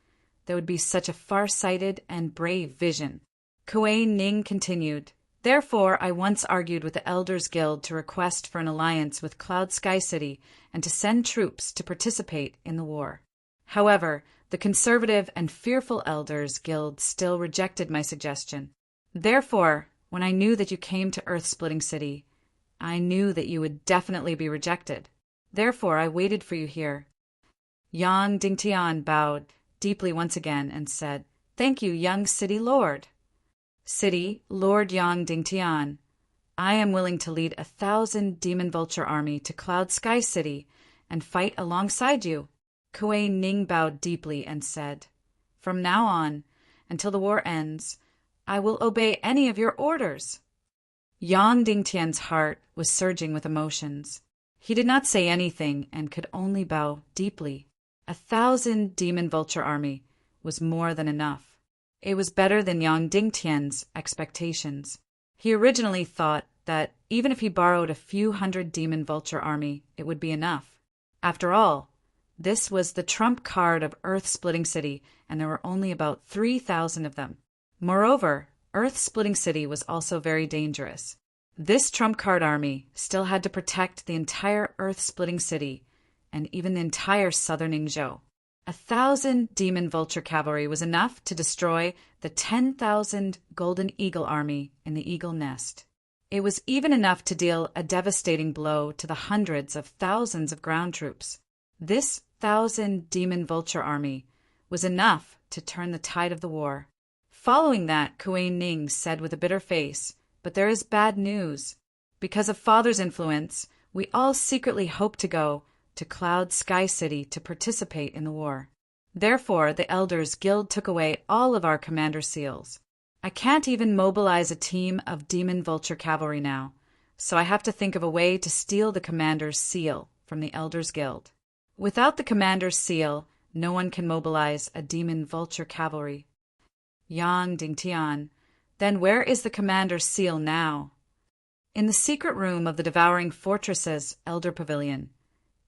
there would be such a far-sighted and brave vision. Kuei Ning continued, therefore, I once argued with the Elders Guild to request for an alliance with Cloud Sky City and to send troops to participate in the war. However, the conservative and fearful Elders Guild still rejected my suggestion. Therefore, when I knew that you came to Earth-splitting city, I knew that you would definitely be rejected. Therefore, I waited for you here. Yang Dingtian bowed deeply once again and said, thank you, young city lord. City Lord Yang Dingtian, I am willing to lead 1,000 Demon Vulture Army to Cloud Sky City and fight alongside you. Kuei Ning bowed deeply and said, from now on, until the war ends, I will obey any of your orders. Yang Dingtian's heart was surging with emotions. He did not say anything and could only bow deeply. 1,000 Demon Vulture Army was more than enough. It was better than Yang Dingtian's expectations. He originally thought that even if he borrowed a few hundred Demon Vulture Army, it would be enough. After all, this was the trump card of Earth-splitting city, and there were only about 3,000 of them. Moreover, Earth-splitting city was also very dangerous. This trump card army still had to protect the entire Earth-splitting city and even the entire southern Ningzhou. 1,000 Demon Vulture cavalry was enough to destroy the 10,000 Golden Eagle army in the Eagle Nest. It was even enough to deal a devastating blow to the hundreds of thousands of ground troops. This 1,000 Demon Vulture army was enough to turn the tide of the war. Following that, Kuei Ning said with a bitter face, but there is bad news. Because of father's influence, we all secretly hope to go to Cloud Sky City to participate in the war. Therefore, the Elders Guild took away all of our commander seals. I can't even mobilize a team of Demon Vulture cavalry now, so I have to think of a way to steal the commander's seal from the Elders Guild. Without the commander's seal, no one can mobilize a Demon Vulture cavalry. Yang Dingtian, then where is the commander's seal now? In the secret room of the Devouring Fortress's Elder Pavilion.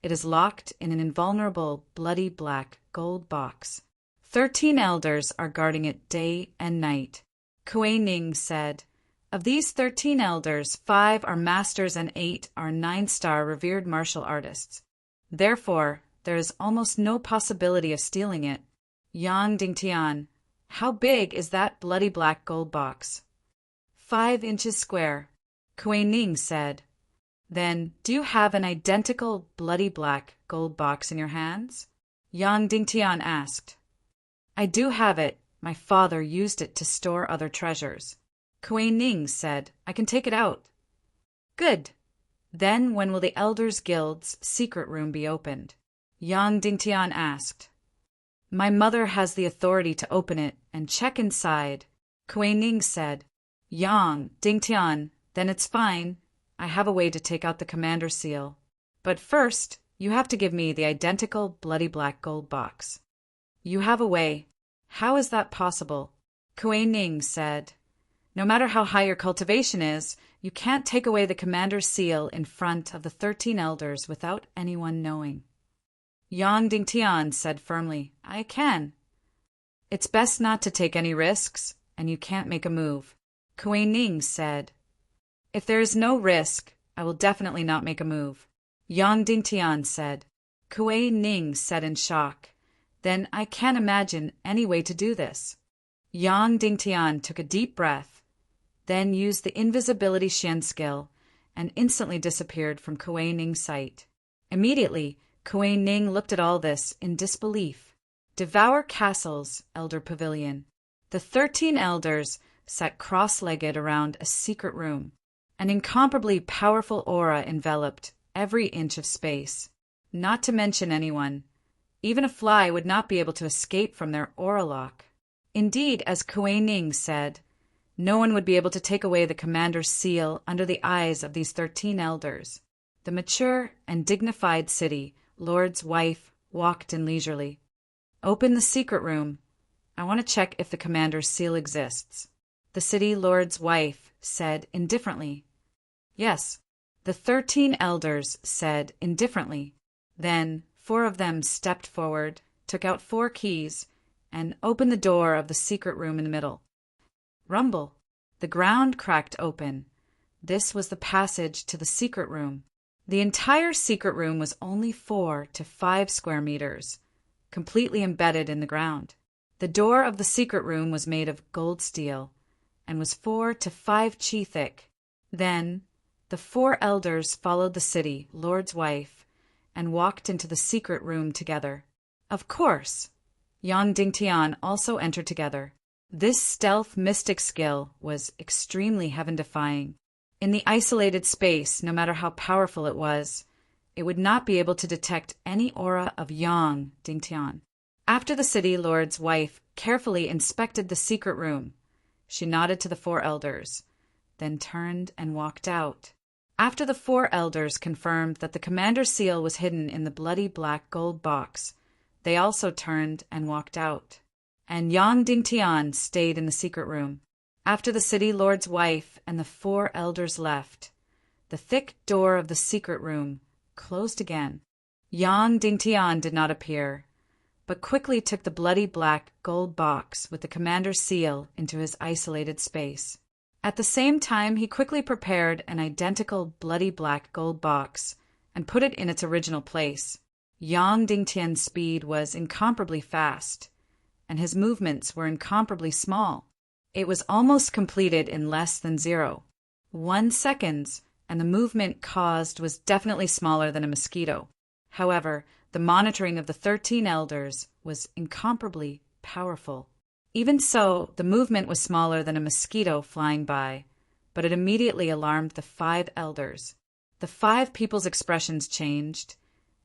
It is locked in an invulnerable, bloody black gold box. 13 elders are guarding it day and night. Kuei Ning said, of these 13 elders, 5 are masters and 8 are 9-star revered martial artists. Therefore, there is almost no possibility of stealing it. Yang Dingtian, how big is that bloody black gold box? 5 inches square. Kuei Ning said, then do you have an identical bloody black gold box in your hands? Yang Dingtian asked. I do have it, My father used it to store other treasures. Kuei Ning said, I can take it out. Good. Then when will the Elders Guild's secret room be opened? Yang Dingtian asked. My mother has the authority to open it and check inside, Kuei Ning said. Yang Dingtian, then it's fine. I have a way to take out the commander's seal. But first, you have to give me the identical bloody black gold box. You have a way. How is that possible? Kuei Ning said. No matter how high your cultivation is, you can't take away the commander's seal in front of the 13 elders without anyone knowing. Yang Dingtian said firmly, I can. It's best not to take any risks, and you can't make a move. Kuei Ning said. If there is no risk, I will definitely not make a move. Yang Dingtian said. Kuei Ning said in shock. Then I can't imagine any way to do this. Yang Dingtian took a deep breath, then used the invisibility Xian skill, and instantly disappeared from Kuei Ning's sight. Immediately, Kuei Ning looked at all this in disbelief. Devour Castle's Elder Pavilion. The 13 elders sat cross-legged around a secret room. An incomparably powerful aura enveloped every inch of space. Not to mention anyone. Even a fly would not be able to escape from their aura lock. Indeed, as Kuei Ning said, no one would be able to take away the commander's seal under the eyes of these 13 elders. The mature and dignified city lord's wife walked in leisurely. Open the secret room. I want to check if the commander's seal exists. The city lord's wife said indifferently. Yes, the 13 elders said indifferently. Then 4 of them stepped forward, took out 4 keys, and opened the door of the secret room in the middle. Rumble. The ground cracked open. This was the passage to the secret room. The entire secret room was only 4 to 5 square meters, completely embedded in the ground. The door of the secret room was made of gold steel and was 4 to 5 chi thick. Then the 4 elders followed the city lord's wife and walked into the secret room together. Of course, Yang Dingtian also entered together. This stealth mystic skill was extremely heaven-defying. In the isolated space, no matter how powerful it would not be able to detect any aura of Yang Dingtian. After the city lord's wife carefully inspected the secret room, she nodded to the 4 elders, then turned and walked out. After the 4 elders confirmed that the commander's seal was hidden in the bloody black gold box, they also turned and walked out. And Yang Dingtian stayed in the secret room. After the city lord's wife and the 4 elders left, the thick door of the secret room closed again. Yang Dingtian did not appear, but quickly took the bloody black gold box with the commander's seal into his isolated space. At the same time, he quickly prepared an identical bloody black gold box and put it in its original place. Yang Dingtian's speed was incomparably fast, and his movements were incomparably small. It was almost completed in less than 0.1 seconds, and the movement caused was definitely smaller than a mosquito. However, the monitoring of the 13 elders was incomparably powerful. Even so, the movement was smaller than a mosquito flying by, but it immediately alarmed the 5 elders. The 5 people's expressions changed,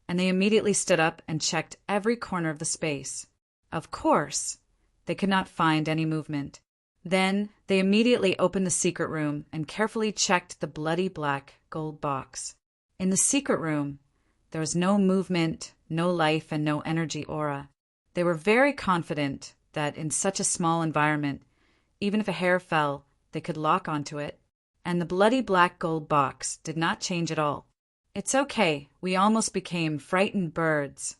and they immediately stood up and checked every corner of the space. Of course, they could not find any movement. Then they immediately opened the secret room and carefully checked the bloody black gold box. In the secret room, there was no movement, no life, and no energy aura. They were very confident that in such a small environment, even if a hair fell, they could lock onto it. And the bloody black gold box did not change at all. It's okay, we almost became frightened birds.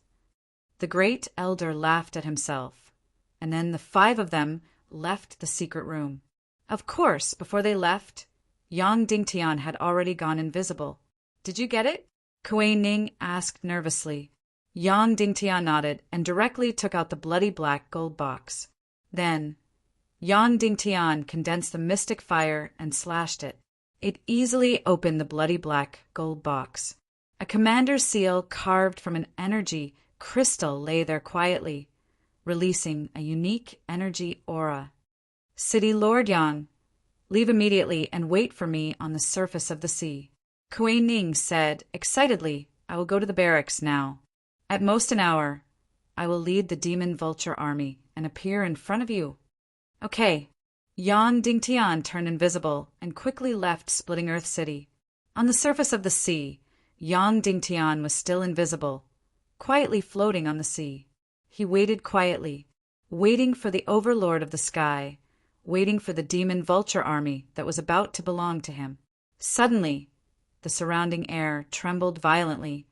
The great elder laughed at himself, and then the 5 of them left the secret room. Of course, before they left, Yang Dingtian had already gone invisible. Did you get it? Kuei Ning asked nervously. Yang Dingtian nodded and directly took out the bloody black gold box. Then, Yang Dingtian condensed the mystic fire and slashed it. It easily opened the bloody black gold box. A commander's seal carved from an energy crystal lay there quietly, releasing a unique energy aura. City Lord Yang, leave immediately and wait for me on the surface of the sea. Kuei Ning said excitedly, I will go to the barracks now. At most an hour, I will lead the demon vulture army and appear in front of you. Okay. Yang Dingtian turned invisible and quickly left Splitting Earth City. On the surface of the sea, Yang Dingtian was still invisible, quietly floating on the sea. He waited quietly, waiting for the overlord of the sky, waiting for the demon vulture army that was about to belong to him. Suddenly, the surrounding air trembled violently,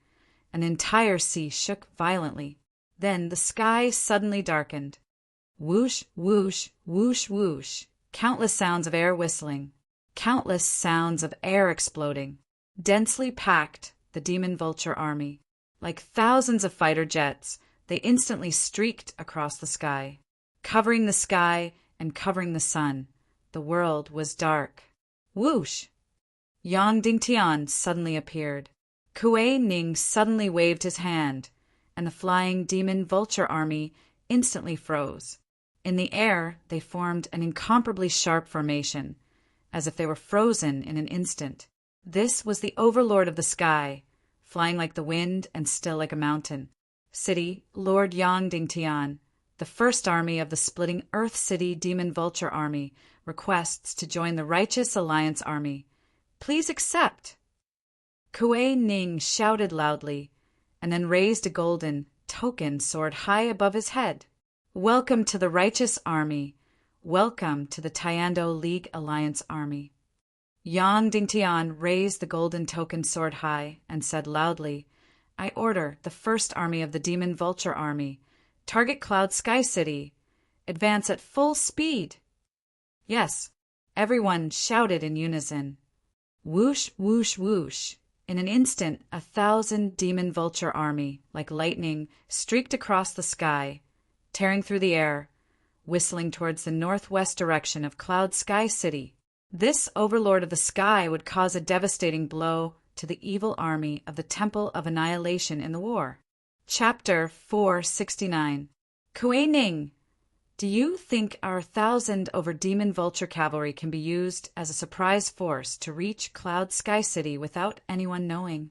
an entire sea shook violently. Then the sky suddenly darkened. Whoosh, whoosh, whoosh, whoosh. Countless sounds of air whistling. Countless sounds of air exploding. Densely packed, the demon vulture army. Like thousands of fighter jets, they instantly streaked across the sky. Covering the sky and covering the sun, the world was dark. Whoosh! Yang Dingtian suddenly appeared. Kuei Ning suddenly waved his hand, and the flying demon vulture army instantly froze. In the air, they formed an incomparably sharp formation, as if they were frozen in an instant. This was the overlord of the sky, flying like the wind and still like a mountain. City Lord Yang Dingtian, the first army of the Splitting Earth City Demon Vulture Army, requests to join the Righteous Alliance Army. Please accept. Kuei Ning shouted loudly, and then raised a golden token sword high above his head. Welcome to the Righteous Army. Welcome to the Tiando League Alliance Army. Yang Dingtian raised the golden token sword high and said loudly, I order the first army of the Demon Vulture Army. Target Cloud Sky City. Advance at full speed. Yes, everyone shouted in unison. Whoosh, whoosh, whoosh. In an instant, 1,000 Demon Vulture Army, like lightning, streaked across the sky, tearing through the air, whistling towards the northwest direction of Cloud Sky City. This overlord of the sky would cause a devastating blow to the evil army of the Temple of Annihilation in the war. Chapter 469. Kuei Ning, do you think our 1,000 over Demon Vulture cavalry can be used as a surprise force to reach Cloud Sky City without anyone knowing?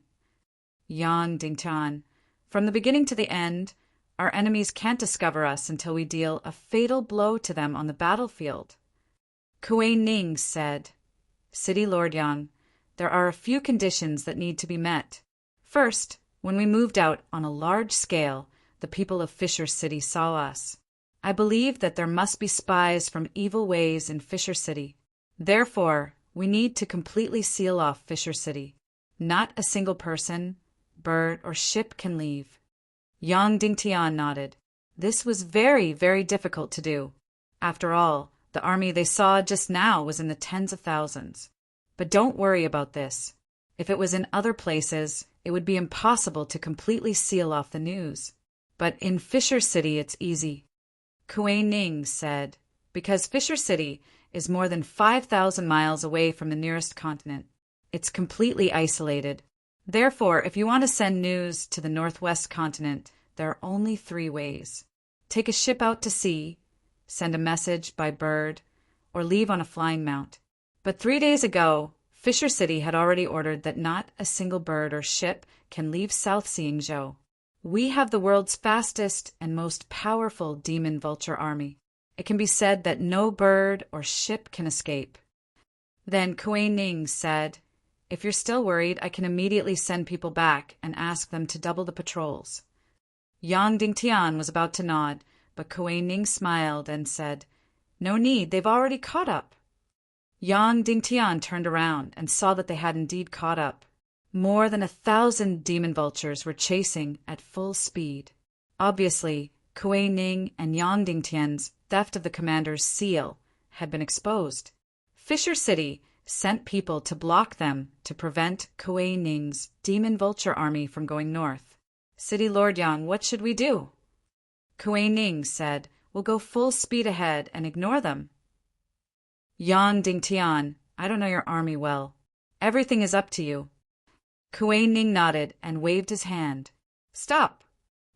Yang Dingtian, from the beginning to the end, our enemies can't discover us until we deal a fatal blow to them on the battlefield. Kuei Ning said, City Lord Yang, there are a few conditions that need to be met. First, when we moved out on a large scale, the people of Fisher City saw us. I believe that there must be spies from evil ways in Fisher City. Therefore, we need to completely seal off Fisher City. Not a single person, bird, or ship can leave. Yang Dingtian nodded. This was very, very difficult to do. After all, the army they saw just now was in the tens of thousands. But don't worry about this. If it was in other places, it would be impossible to completely seal off the news. But in Fisher City, it's easy. Kuei Ning said, because Fisher City is more than 5,000 miles away from the nearest continent. It's completely isolated. Therefore, if you want to send news to the northwest continent, there are only 3 ways. Take a ship out to sea, send a message by bird, or leave on a flying mount. But 3 days ago, Fisher City had already ordered that not a single bird or ship can leave South Xingzhou. We have the world's fastest and most powerful Demon Vulture Army. It can be said that no bird or ship can escape. Then Kuei Ning said, if you're still worried, I can immediately send people back and ask them to double the patrols. Yang Dingtian was about to nod, but Kuei Ning smiled and said, no need, they've already caught up. Yang Dingtian turned around and saw that they had indeed caught up. More than 1,000 demon vultures were chasing at full speed. Obviously, Kuei Ning and Yang Dingtian's theft of the commander's seal had been exposed. Fisher City sent people to block them to prevent Kuei Ning's demon vulture army from going north. City Lord Yang, what should we do? Kuei Ning said, we'll go full speed ahead and ignore them. Yang Dingtian, I don't know your army well. Everything is up to you. Kuei Ning nodded and waved his hand. Stop!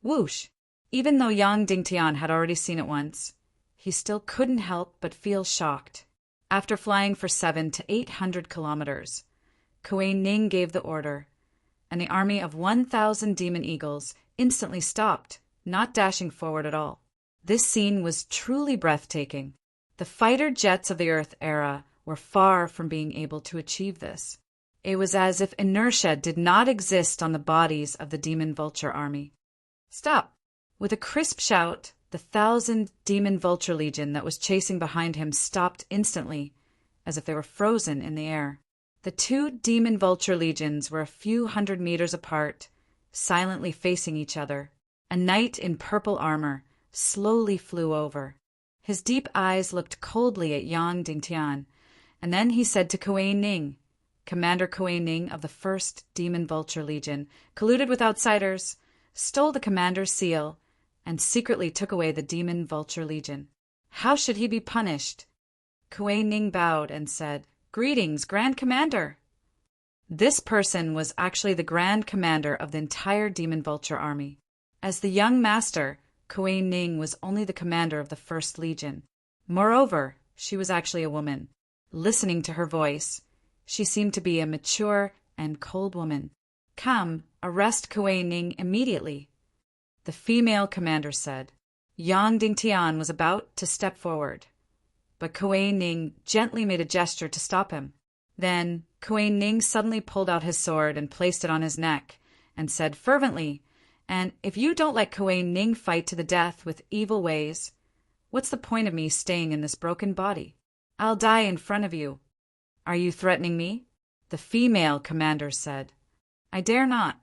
Whoosh! Even though Yang Dingtian had already seen it once, he still couldn't help but feel shocked. After flying for 700 to 800 kilometers, Kuei Ning gave the order, and the army of 1,000 demon eagles instantly stopped, not dashing forward at all. This scene was truly breathtaking. The fighter jets of the Earth era were far from being able to achieve this. It was as if inertia did not exist on the bodies of the demon vulture army. Stop! With a crisp shout, the 1,000 demon vulture legion that was chasing behind him stopped instantly, as if they were frozen in the air. The two demon vulture legions were a few hundred meters apart, silently facing each other. A knight in purple armor slowly flew over. His deep eyes looked coldly at Yang Dingtian, and then he said to Kuei Ning, Commander Kuei Ning of the 1st Demon Vulture Legion, colluded with outsiders, stole the commander's seal, and secretly took away the Demon Vulture Legion. How should he be punished? Kuei Ning bowed and said, Greetings, Grand Commander! This person was actually the Grand Commander of the entire Demon Vulture army. As the young master, Kuei Ning was only the commander of the 1st Legion. Moreover, she was actually a woman. Listening to her voice, she seemed to be a mature and cold woman. Come, arrest Kuei Ning immediately, the female commander said. Yang Dingtian was about to step forward, but Kuei Ning gently made a gesture to stop him. Then Kuei Ning suddenly pulled out his sword and placed it on his neck, and said fervently, And if you don't let Kuei Ning fight to the death with evil ways, what's the point of me staying in this broken body? I'll die in front of you. Are you threatening me? The female commander said. I dare not.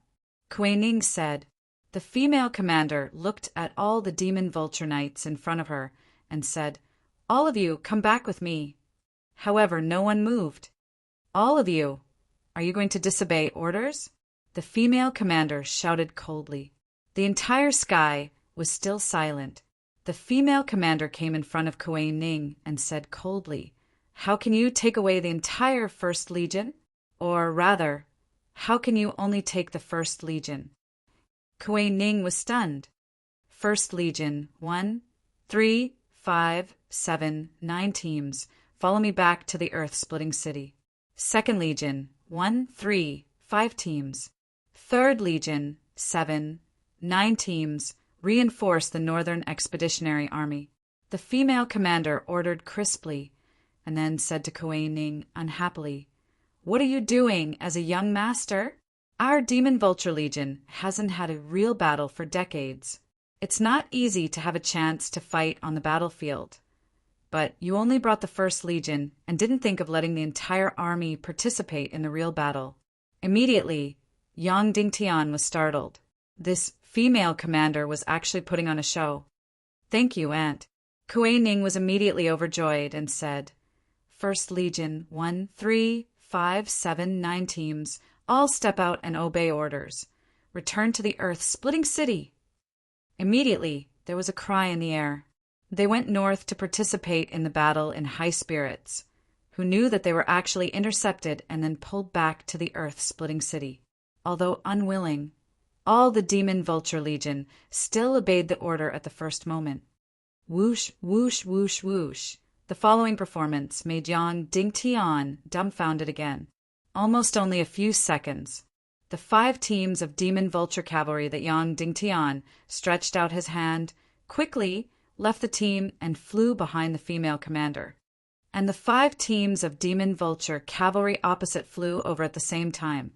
Kuei Ning said. The female commander looked at all the demon vulture knights in front of her and said, All of you, come back with me. However, no one moved. All of you, are you going to disobey orders? The female commander shouted coldly. The entire sky was still silent. The female commander came in front of Kuei Ning and said coldly, How can you take away the entire 1st Legion? Or rather, how can you only take the 1st Legion? Kuei Ning was stunned. 1st Legion, 1, 3, 5, 7, 9 teams. Follow me back to the earth-splitting city. 2nd Legion, 1, 3, 5 teams. 3rd Legion, 7, 9 teams. Reinforce the Northern Expeditionary Army. The female commander ordered crisply, and then said to Kuei Ning unhappily, What are you doing as a young master? Our Demon Vulture Legion hasn't had a real battle for decades. It's not easy to have a chance to fight on the battlefield. But you only brought the 1st Legion and didn't think of letting the entire army participate in the real battle. Immediately, Yang Dingtian was startled. This female commander was actually putting on a show. Thank you, Aunt. Kuei Ning was immediately overjoyed and said, 1st Legion, 1, 3, 5, 7, 9 teams. All step out and obey orders. Return to the earth-splitting city. Immediately, there was a cry in the air. They went north to participate in the battle in high spirits, who knew that they were actually intercepted and then pulled back to the earth-splitting city. Although unwilling, all the Demon Vulture Legion still obeyed the order at the first moment. Whoosh, whoosh, whoosh, whoosh. The following performance made Yang Dingtian dumbfounded again. Almost only a few seconds. The 5 teams of Demon Vulture Cavalry that Yang Dingtian stretched out his hand, quickly left the team and flew behind the female commander. And the 5 teams of Demon Vulture Cavalry opposite flew over at the same time,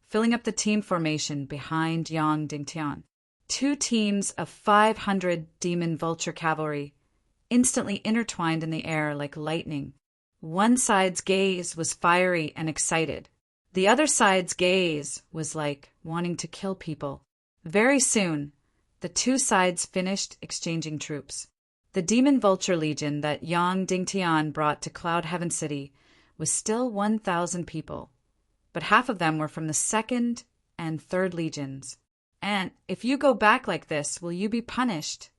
filling up the team formation behind Yang Dingtian. 2 teams of 500 Demon Vulture Cavalry instantly intertwined in the air like lightning. One side's gaze was fiery and excited. The other side's gaze was like wanting to kill people. Very soon, the 2 sides finished exchanging troops. The Demon Vulture Legion that Yang Dingtian brought to Cloud Heaven City was still 1,000 people, but half of them were from the 2nd and 3rd Legions. And if you go back like this, will you be punished?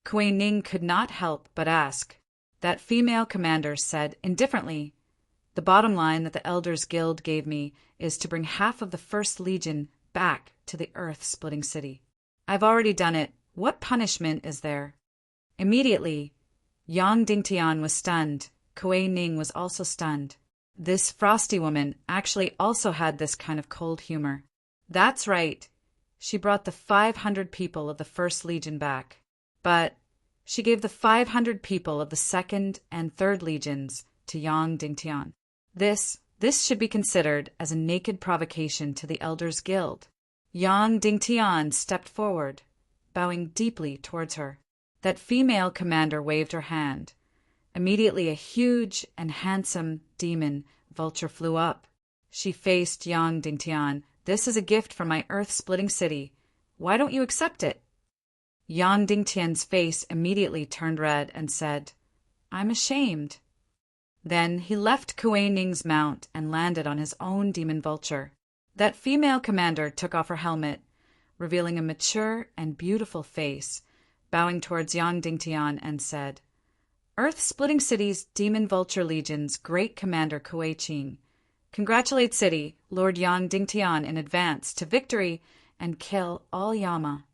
Kuei Ning could not help but ask. That female commander said indifferently, The bottom line that the Elders Guild gave me is to bring half of the 1st Legion back to the earth-splitting city. I've already done it What punishment is there? Immediately, Yang Dingtian was stunned. Kuei Ning was also stunned. This frosty woman actually also had this kind of cold humor. That's right. She brought the 500 people of the First Legion back. But she gave the 500 people of the Second and Third Legions to Yang Dingtian. This should be considered as a naked provocation to the Elders' Guild. Yang Dingtian stepped forward, bowing deeply towards her. That female commander waved her hand. Immediately a huge and handsome demon vulture flew up. She faced Yang Dingtian. This is a gift from my earth-splitting city. Why don't you accept it? Yang Dingtian's face immediately turned red and said, I'm ashamed. Then he left Kuei Ning's mount and landed on his own demon vulture. That female commander took off her helmet, revealing a mature and beautiful face, bowing towards Yang Dingtian and said, Earth-splitting city's demon vulture legion's great commander Kuei Qing. Congratulate city, Lord Yang Dingtian in advance to victory and kill all Yama.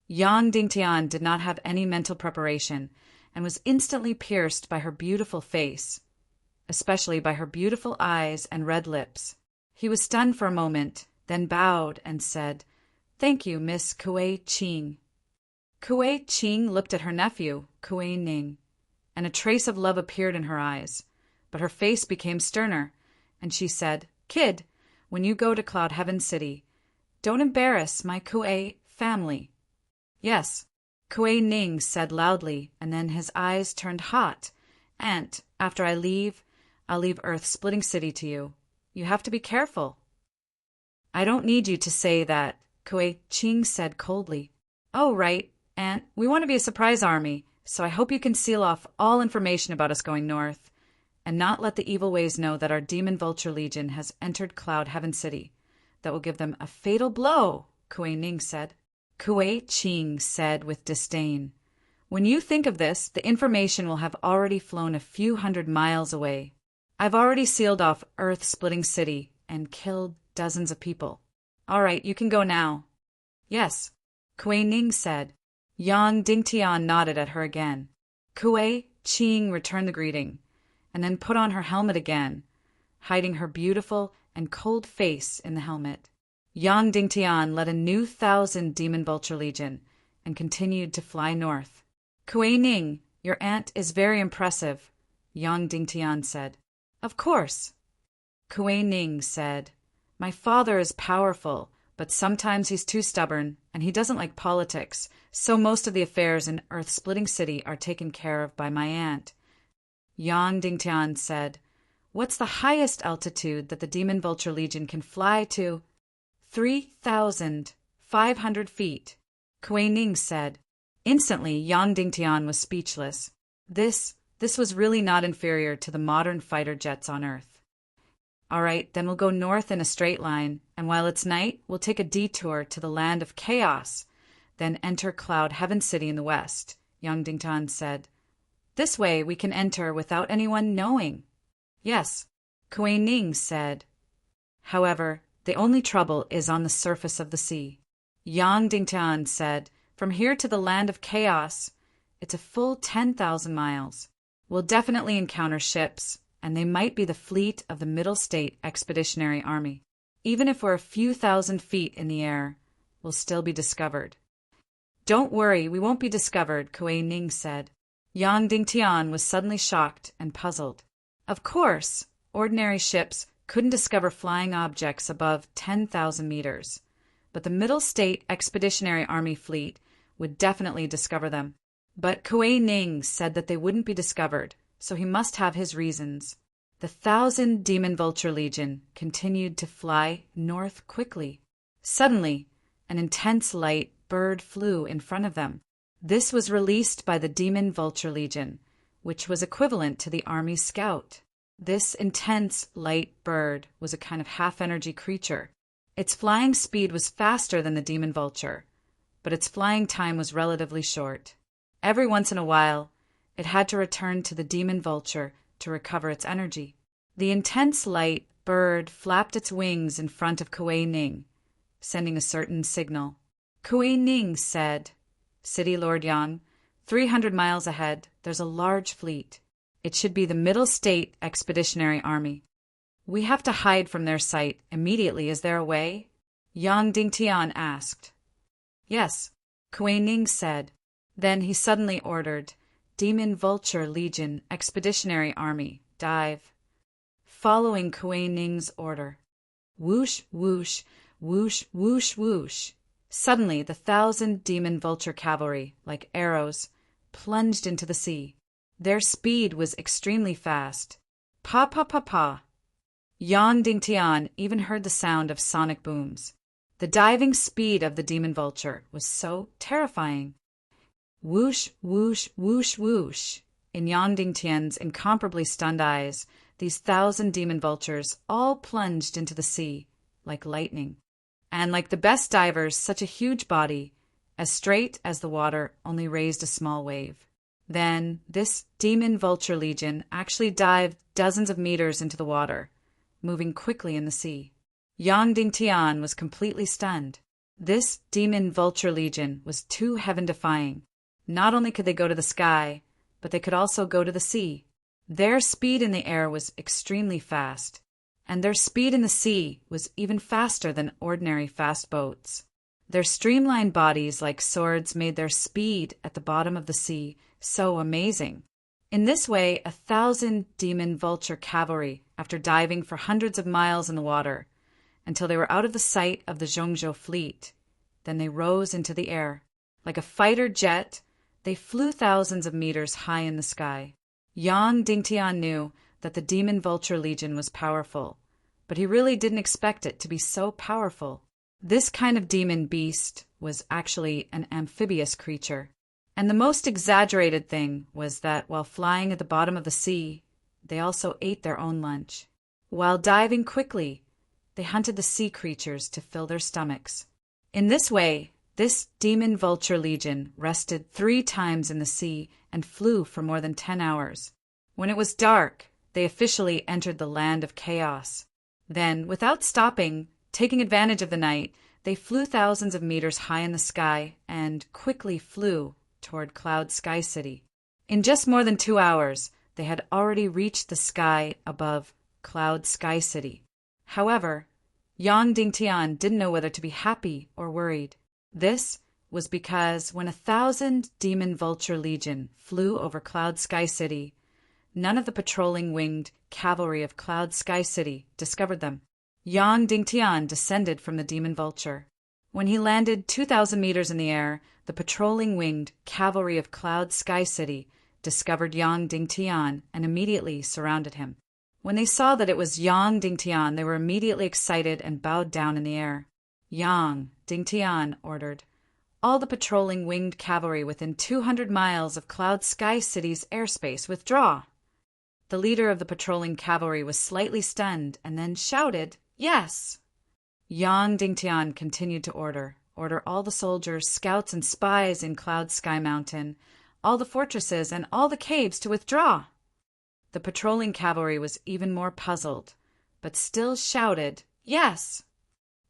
Yang Dingtian did not have any mental preparation and was instantly pierced by her beautiful face, especially by her beautiful eyes and red lips. He was stunned for a moment, then bowed and said, Thank you, Miss Kuei Qing. Kuei Qing looked at her nephew, Kuei Ning, and a trace of love appeared in her eyes, but her face became sterner, and she said, Kid, when you go to Cloud Heaven City, don't embarrass my Kuei family. Yes, Kuei Ning said loudly, and then his eyes turned hot. Aunt, after I leave, I'll leave Earth-splitting city to you. You have to be careful. I don't need you to say that, Kuei Qing said coldly. Oh, right, Aunt, we want to be a surprise army, so I hope you can seal off all information about us going north, and not let the evil ways know that our Demon Vulture Legion has entered Cloud Heaven City. That will give them a fatal blow, Kuei Ning said. Kuei Qing said with disdain, When you think of this, the information will have already flown a few hundred miles away. I've already sealed off Earth-splitting city and killed dozens of people. All right, you can go now. Yes, Kuei Ning said. Yang Dingtian nodded at her again. Kuei Qing returned the greeting, and then put on her helmet again, hiding her beautiful and cold face in the helmet. Yang Dingtian led a new 1,000 Demon Vulture Legion and continued to fly north. Kuei Ning, your aunt is very impressive, Yang Dingtian said. Of course. Kuei Ning said, My father is powerful, but sometimes he's too stubborn, and he doesn't like politics, so most of the affairs in Earth-splitting city are taken care of by my aunt. Yang Dingtian said, What's the highest altitude that the Demon Vulture Legion can fly to? 3,500 feet, Kuei Ning said. Instantly, Yang Dingtian was speechless. This was really not inferior to the modern fighter jets on Earth. All right, then we'll go north in a straight line, and while it's night, we'll take a detour to the land of chaos, then enter Cloud Heaven City in the west, Yang Dingtian said. This way we can enter without anyone knowing. Yes, Kuei Ning said. However, the only trouble is on the surface of the sea. Yang Dingtian said, From here to the land of chaos, it's a full 10,000 miles. We'll definitely encounter ships, and they might be the fleet of the Middle State Expeditionary Army. Even if we're a few thousand feet in the air, we'll still be discovered. Don't worry, we won't be discovered, Kuei Ning said. Yang Dingtian was suddenly shocked and puzzled. Of course, ordinary ships couldn't discover flying objects above 10,000 meters, but the Middle State Expeditionary Army fleet would definitely discover them. But Kuei Ning said that they wouldn't be discovered, so he must have his reasons. The 1,000 Demon Vulture Legion continued to fly north quickly. Suddenly, an intense light bird flew in front of them. This was released by the Demon Vulture Legion, which was equivalent to the Army Scout. This intense light bird was a kind of half-energy creature. Its flying speed was faster than the Demon Vulture, but its flying time was relatively short. Every once in a while, it had to return to the Demon Vulture to recover its energy. The intense light bird flapped its wings in front of Kuei Ning, sending a certain signal. Kuei Ning said, City Lord Yang. 300 miles ahead, there's a large fleet. It should be the Middle State Expeditionary Army. We have to hide from their sight immediately. Is there a way? Yang Dingtian asked. Yes, Kuei Ning said. Then he suddenly ordered, Demon Vulture Legion Expeditionary Army, dive. Following Kuei Ning's order. Whoosh, whoosh, whoosh, whoosh, whoosh. Suddenly, the 1,000 demon vulture cavalry, like arrows, plunged into the sea. Their speed was extremely fast. Pa pa pa pa. Yang Dingtian even heard the sound of sonic booms. The diving speed of the demon vulture was so terrifying. Whoosh, whoosh, whoosh, whoosh. In Yang Dingtian's incomparably stunned eyes, these 1,000 demon vultures all plunged into the sea, like lightning. And like the best divers, such a huge body, as straight as the water, only raised a small wave. Then, this demon vulture legion actually dived dozens of meters into the water, moving quickly in the sea. Yang Dingtian was completely stunned. This demon vulture legion was too heaven-defying. Not only could they go to the sky, but they could also go to the sea. Their speed in the air was extremely fast, and their speed in the sea was even faster than ordinary fast boats. Their streamlined bodies like swords made their speed at the bottom of the sea so amazing. In this way, 1,000 demon vulture cavalry, after diving for hundreds of miles in the water, until they were out of the sight of the Zhongzhou fleet, then they rose into the air. Like a fighter jet, they flew thousands of meters high in the sky. Yang Dingtian knew that the demon vulture legion was powerful, but he really didn't expect it to be so powerful. This kind of demon beast was actually an amphibious creature. And the most exaggerated thing was that while flying at the bottom of the sea, they also ate their own lunch. While diving quickly, they hunted the sea creatures to fill their stomachs. In this way, this demon vulture legion rested 3 times in the sea and flew for more than 10 hours. When it was dark, they officially entered the land of chaos. Then, without stopping, taking advantage of the night, they flew thousands of meters high in the sky and quickly flew toward Cloud Sky City. In just more than 2 hours, they had already reached the sky above Cloud Sky City. However, Yang Dingtian didn't know whether to be happy or worried. This was because when 1,000 demon vulture legion flew over Cloud Sky City, none of the patrolling winged cavalry of Cloud Sky City discovered them. Yang Dingtian descended from the demon vulture. When he landed 2,000 meters in the air, the patrolling winged cavalry of Cloud Sky City discovered Yang Dingtian and immediately surrounded him. When they saw that it was Yang Dingtian, they were immediately excited and bowed down in the air. Yang Dingtian ordered, "All the patrolling winged cavalry within 200 miles of Cloud Sky City's airspace withdraw." The leader of the patrolling cavalry was slightly stunned and then shouted, "Yes!" Yang Dingtian continued to order all the soldiers, scouts, and spies in Cloud Sky Mountain, all the fortresses, and all the caves to withdraw. The patrolling cavalry was even more puzzled, but still shouted, "Yes!"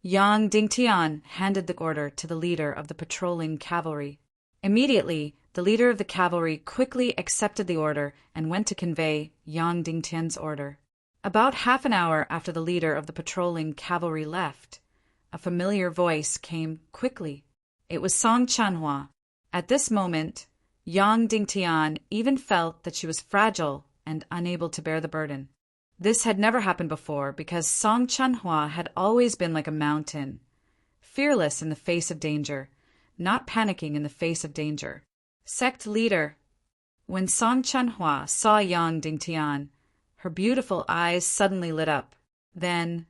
Yang Dingtian handed the order to the leader of the patrolling cavalry. Immediately, the leader of the cavalry quickly accepted the order and went to convey Yang Dingtian's order. About half an hour after the leader of the patrolling cavalry left, a familiar voice came quickly. It was Song Chanhua. At this moment, Yang Dingtian even felt that she was fragile and unable to bear the burden. This had never happened before because Song Chanhua had always been like a mountain, fearless in the face of danger, not panicking in the face of danger. Sect leader. When Song Chanhua saw Yang Dingtian, her beautiful eyes suddenly lit up. Then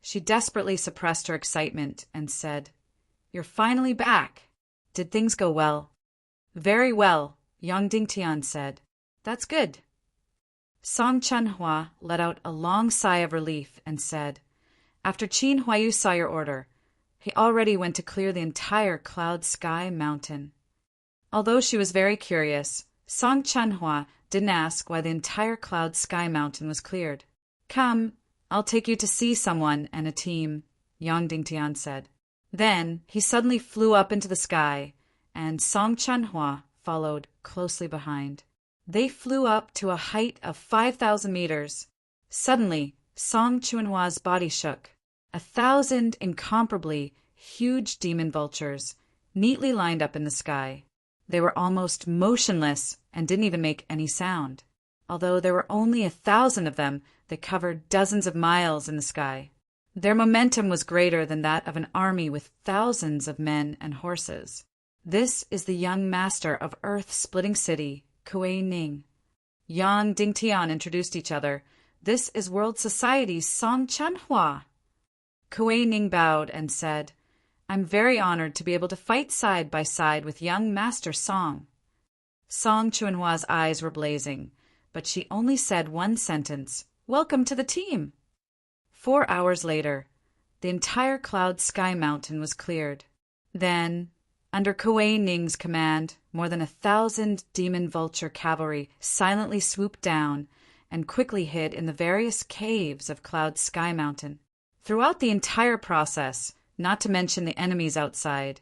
she desperately suppressed her excitement and said, "You're finally back. Did things go well?" "Very well," Yang Dingtian said. "That's good." Song Chanhua let out a long sigh of relief and said, "After Qin Huayu saw your order, he already went to clear the entire Cloud Sky Mountain." Although she was very curious, Song Chanhua didn't ask why the entire Cloud Sky Mountain was cleared. "Come, I'll take you to see someone and a team," Yang Dingtian said. Then he suddenly flew up into the sky and Song Chanhua followed closely behind. They flew up to a height of 5,000 meters. Suddenly, Song Chanhua's body shook. 1,000 incomparably huge demon vultures neatly lined up in the sky. They were almost motionless and didn't even make any sound. Although there were only 1,000 of them, they covered dozens of miles in the sky. Their momentum was greater than that of an army with thousands of men and horses. This is the young master of Earth-splitting city, Kuei Ning. Yang Dingtian introduced each other. This is World Society's Song Chanhua. Kuei Ning bowed and said, I'm very honored to be able to fight side by side with young Master Song. Song Chanhua's eyes were blazing, but she only said one sentence, Welcome to the team. 4 hours later, the entire Cloud Sky Mountain was cleared. Then, under Kuei Ning's command, more than 1,000 demon vulture cavalry silently swooped down and quickly hid in the various caves of Cloud Sky Mountain. Throughout the entire process, not to mention the enemies outside,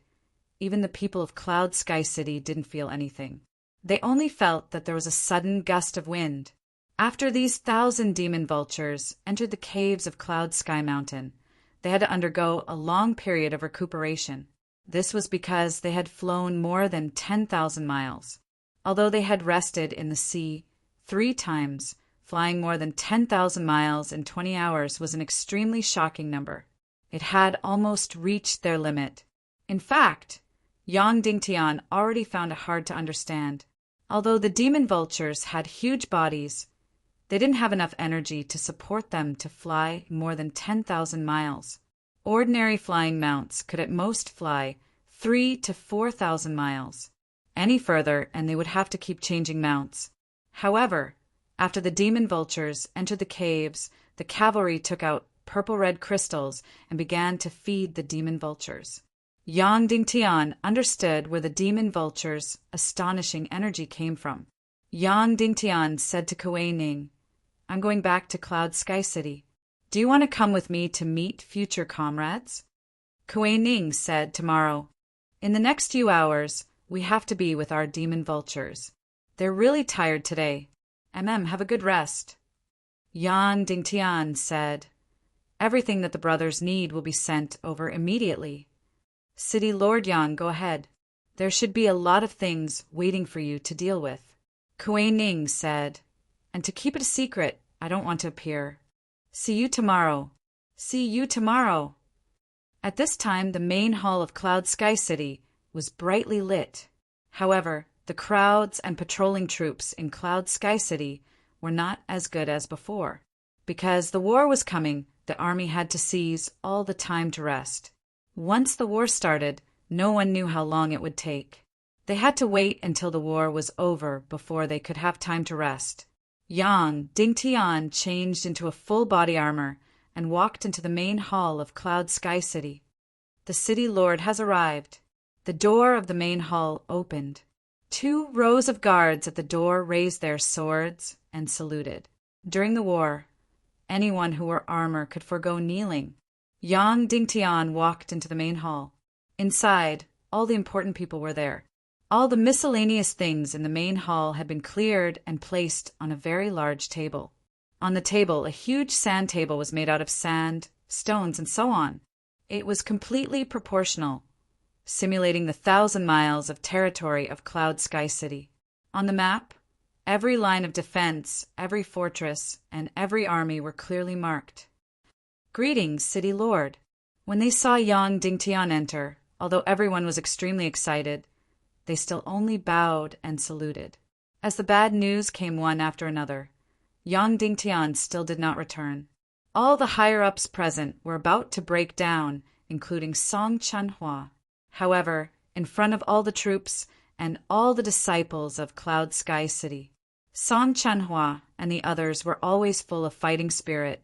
even the people of Cloud Sky City didn't feel anything. They only felt that there was a sudden gust of wind. After these 1,000 demon vultures entered the caves of Cloud Sky Mountain, they had to undergo a long period of recuperation. This was because they had flown more than 10,000 miles. Although they had rested in the sea 3 times, flying more than 10,000 miles in 20 hours was an extremely shocking number. It had almost reached their limit. In fact, Yang Dingtian already found it hard to understand. Although the demon vultures had huge bodies, they didn't have enough energy to support them to fly more than 10,000 miles. Ordinary flying mounts could at most fly 3,000 to 4,000 miles. Any further, and they would have to keep changing mounts. However, after the demon vultures entered the caves, the cavalry took out purple-red crystals and began to feed the demon vultures. Yang Dingtian understood where the demon vultures' astonishing energy came from. Yang Dingtian said to Kuei Ning, I'm going back to Cloud Sky City. Do you want to come with me to meet future comrades? Kuei Ning said tomorrow. In the next few hours, we have to be with our demon vultures. They're really tired today. Have a good rest. Yang Dingtian said, Everything that the brothers need will be sent over immediately. City Lord Yang, go ahead. There should be a lot of things waiting for you to deal with. Kuei Ning said, And to keep it a secret, I don't want to appear. See you tomorrow. See you tomorrow. At this time, the main hall of Cloud Sky City was brightly lit. However, the crowds and patrolling troops in Cloud Sky City were not as good as before. Because the war was coming, the army had to seize all the time to rest. Once the war started, no one knew how long it would take. They had to wait until the war was over before they could have time to rest. Yang Dingtian changed into a full body armor and walked into the main hall of Cloud Sky City. The city lord has arrived. The door of the main hall opened. 2 rows of guards at the door raised their swords and saluted. During the war, anyone who wore armor could forego kneeling. Yang Dingtian walked into the main hall. Inside, all the important people were there. All the miscellaneous things in the main hall had been cleared and placed on a very large table. On the table, a huge sand table was made out of sand, stones, and so on. It was completely proportional, simulating the 1,000 miles of territory of Cloud Sky City. On the map, every line of defense, every fortress, and every army were clearly marked. Greetings, City Lord. When they saw Yang Dingtian enter, although everyone was extremely excited, they still only bowed and saluted. As the bad news came one after another, Yang Dingtian still did not return. All the higher-ups present were about to break down, including Song Chanhua. However, in front of all the troops and all the disciples of Cloud Sky City, Song Chanhua and the others were always full of fighting spirit,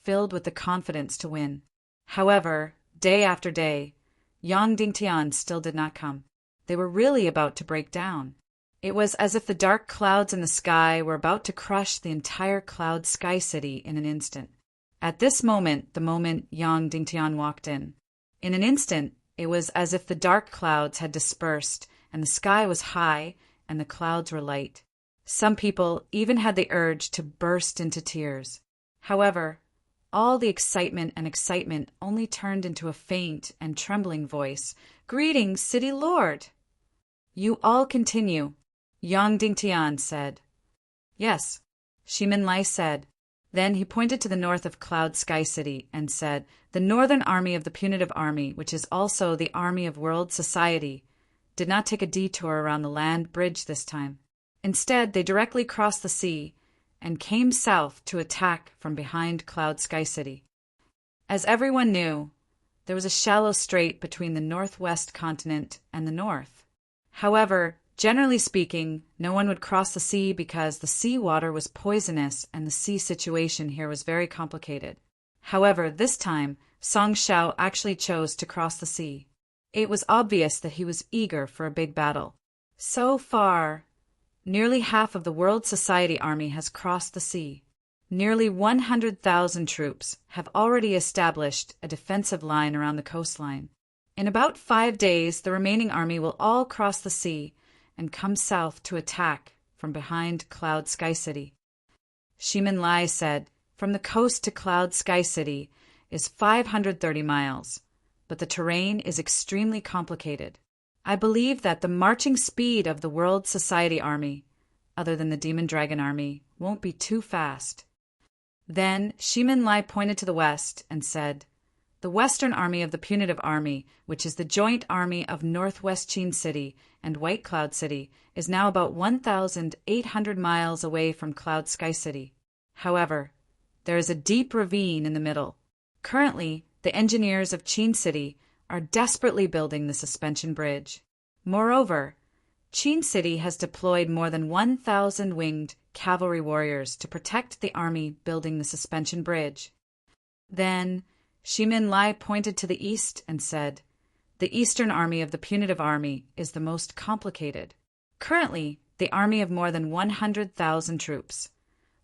filled with the confidence to win. However, day after day, Yang Dingtian still did not come. They were really about to break down. It was as if the dark clouds in the sky were about to crush the entire Cloud Sky City in an instant. At this moment, the moment Yang Dingtian walked in an instant, it was as if the dark clouds had dispersed and the sky was high, and the clouds were light. Some people even had the urge to burst into tears. However, all the excitement only turned into a faint and trembling voice. "Greetings, City Lord!" "You all continue," Yang Dingtian said. "Yes," Shimin Lai said. Then he pointed to the north of Cloud Sky City and said, "The Northern Army of the Punitive Army, which is also the Army of World Society, did not take a detour around the land bridge this time. Instead, they directly crossed the sea and came south to attack from behind Cloud Sky City." As everyone knew, there was a shallow strait between the northwest continent and the north. However, generally speaking, no one would cross the sea because the sea water was poisonous and the sea situation here was very complicated. However, this time, Song Shao actually chose to cross the sea. It was obvious that he was eager for a big battle. So far, nearly half of the World Society Army has crossed the sea. Nearly 100,000 troops have already established a defensive line around the coastline. In about 5 days, the remaining army will all cross the sea and come south to attack from behind Cloud Sky City. Shimin Lai said, "From the coast to Cloud Sky City is 530 miles, but the terrain is extremely complicated. I believe that the marching speed of the World Society Army, other than the Demon Dragon Army, won't be too fast." Then Shimin Lai pointed to the west and said, "The Western Army of the Punitive Army, which is the joint army of Northwest Chin City and White Cloud City, is now about 1,800 miles away from Cloud Sky City. However, there is a deep ravine in the middle. Currently, the engineers of Chin City are desperately building the suspension bridge. Moreover, Chin City has deployed more than 1,000 winged cavalry warriors to protect the army building the suspension bridge." Then Shimin Lai pointed to the east and said, "The Eastern Army of the Punitive Army is the most complicated. Currently, the army of more than 100,000 troops,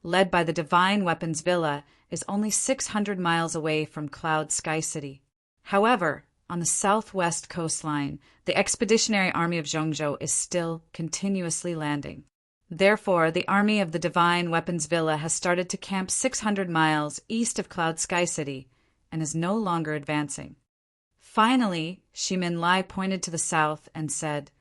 led by the Divine Weapons Villa, is only 600 miles away from Cloud Sky City. However, on the southwest coastline, the Expeditionary Army of Zhongzhou is still continuously landing. Therefore, the army of the Divine Weapons Villa has started to camp 600 miles east of Cloud Sky City and is no longer advancing." Finally, Shimin Lai pointed to the south and said,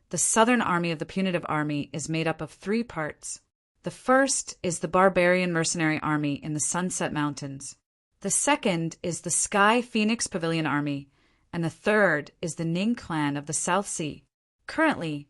"The Southern Army of the Punitive Army is made up of 3 parts. The first is the Barbarian Mercenary Army in the Sunset Mountains. The second is the Sky Phoenix Pavilion Army, and the third is the Ning clan of the South Sea. Currently,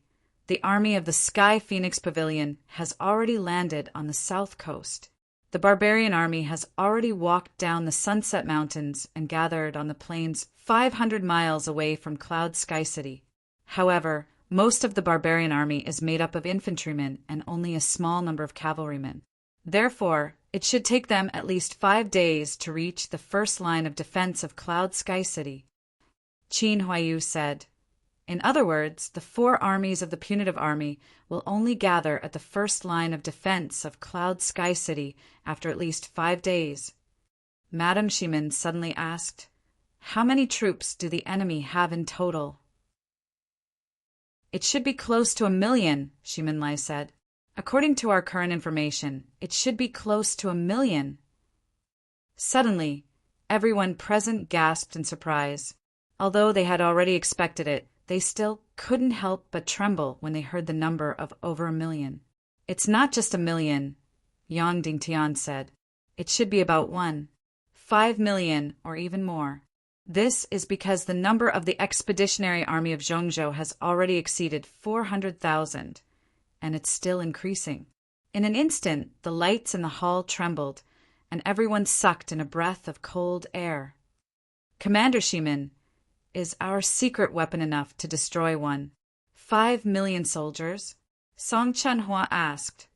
the army of the Sky Phoenix Pavilion has already landed on the south coast. The Barbarian Army has already walked down the Sunset Mountains and gathered on the plains 500 miles away from Cloud Sky City. However, most of the Barbarian Army is made up of infantrymen and only a small number of cavalrymen. Therefore, it should take them at least 5 days to reach the first line of defense of Cloud Sky City." Qin Huayu said, "In other words, the 4 armies of the Punitive Army will only gather at the first line of defense of Cloud Sky City after at least 5 days." Madame Shimin suddenly asked, "How many troops do the enemy have in total?" "It should be close to 1 million, Shimin Lai said. "According to our current information, it should be close to 1 million. Suddenly, everyone present gasped in surprise. Although they had already expected it, they still couldn't help but tremble when they heard the number of over 1 million. "It's not just 1 million, Yang Dingtian said. "It should be about 5 million or even more. This is because the number of the Expeditionary Army of Zhongzhou has already exceeded 400,000, and it's still increasing." In an instant, the lights in the hall trembled, and everyone sucked in a breath of cold air. "Commander Shimin, is our secret weapon enough to destroy 5 million soldiers?" Song Chenhua asked.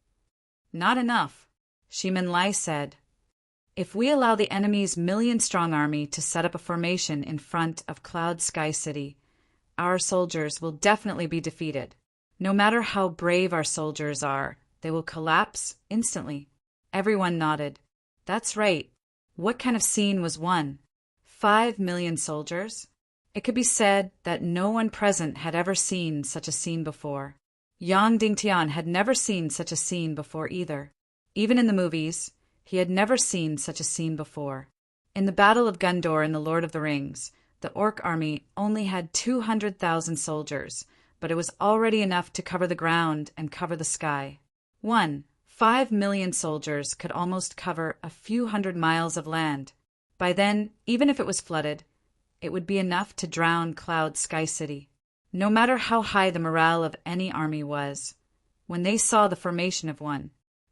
"Not enough," Shimin Lai said. "If we allow the enemy's million-strong army to set up a formation in front of Cloud Sky City, our soldiers will definitely be defeated. No matter how brave our soldiers are, they will collapse instantly." Everyone nodded. That's right. What kind of scene was 5 million soldiers? It could be said that no one present had ever seen such a scene before. Yang Dingtian had never seen such a scene before either. Even in the movies, he had never seen such a scene before. In the Battle of Gondor in The Lord of the Rings, the orc army only had 200,000 soldiers, but it was already enough to cover the ground and cover the sky. 5 million soldiers could almost cover a few hundred miles of land. By then, even if it was flooded, it would be enough to drown Cloud Sky City. No matter how high the morale of any army was, when they saw the formation of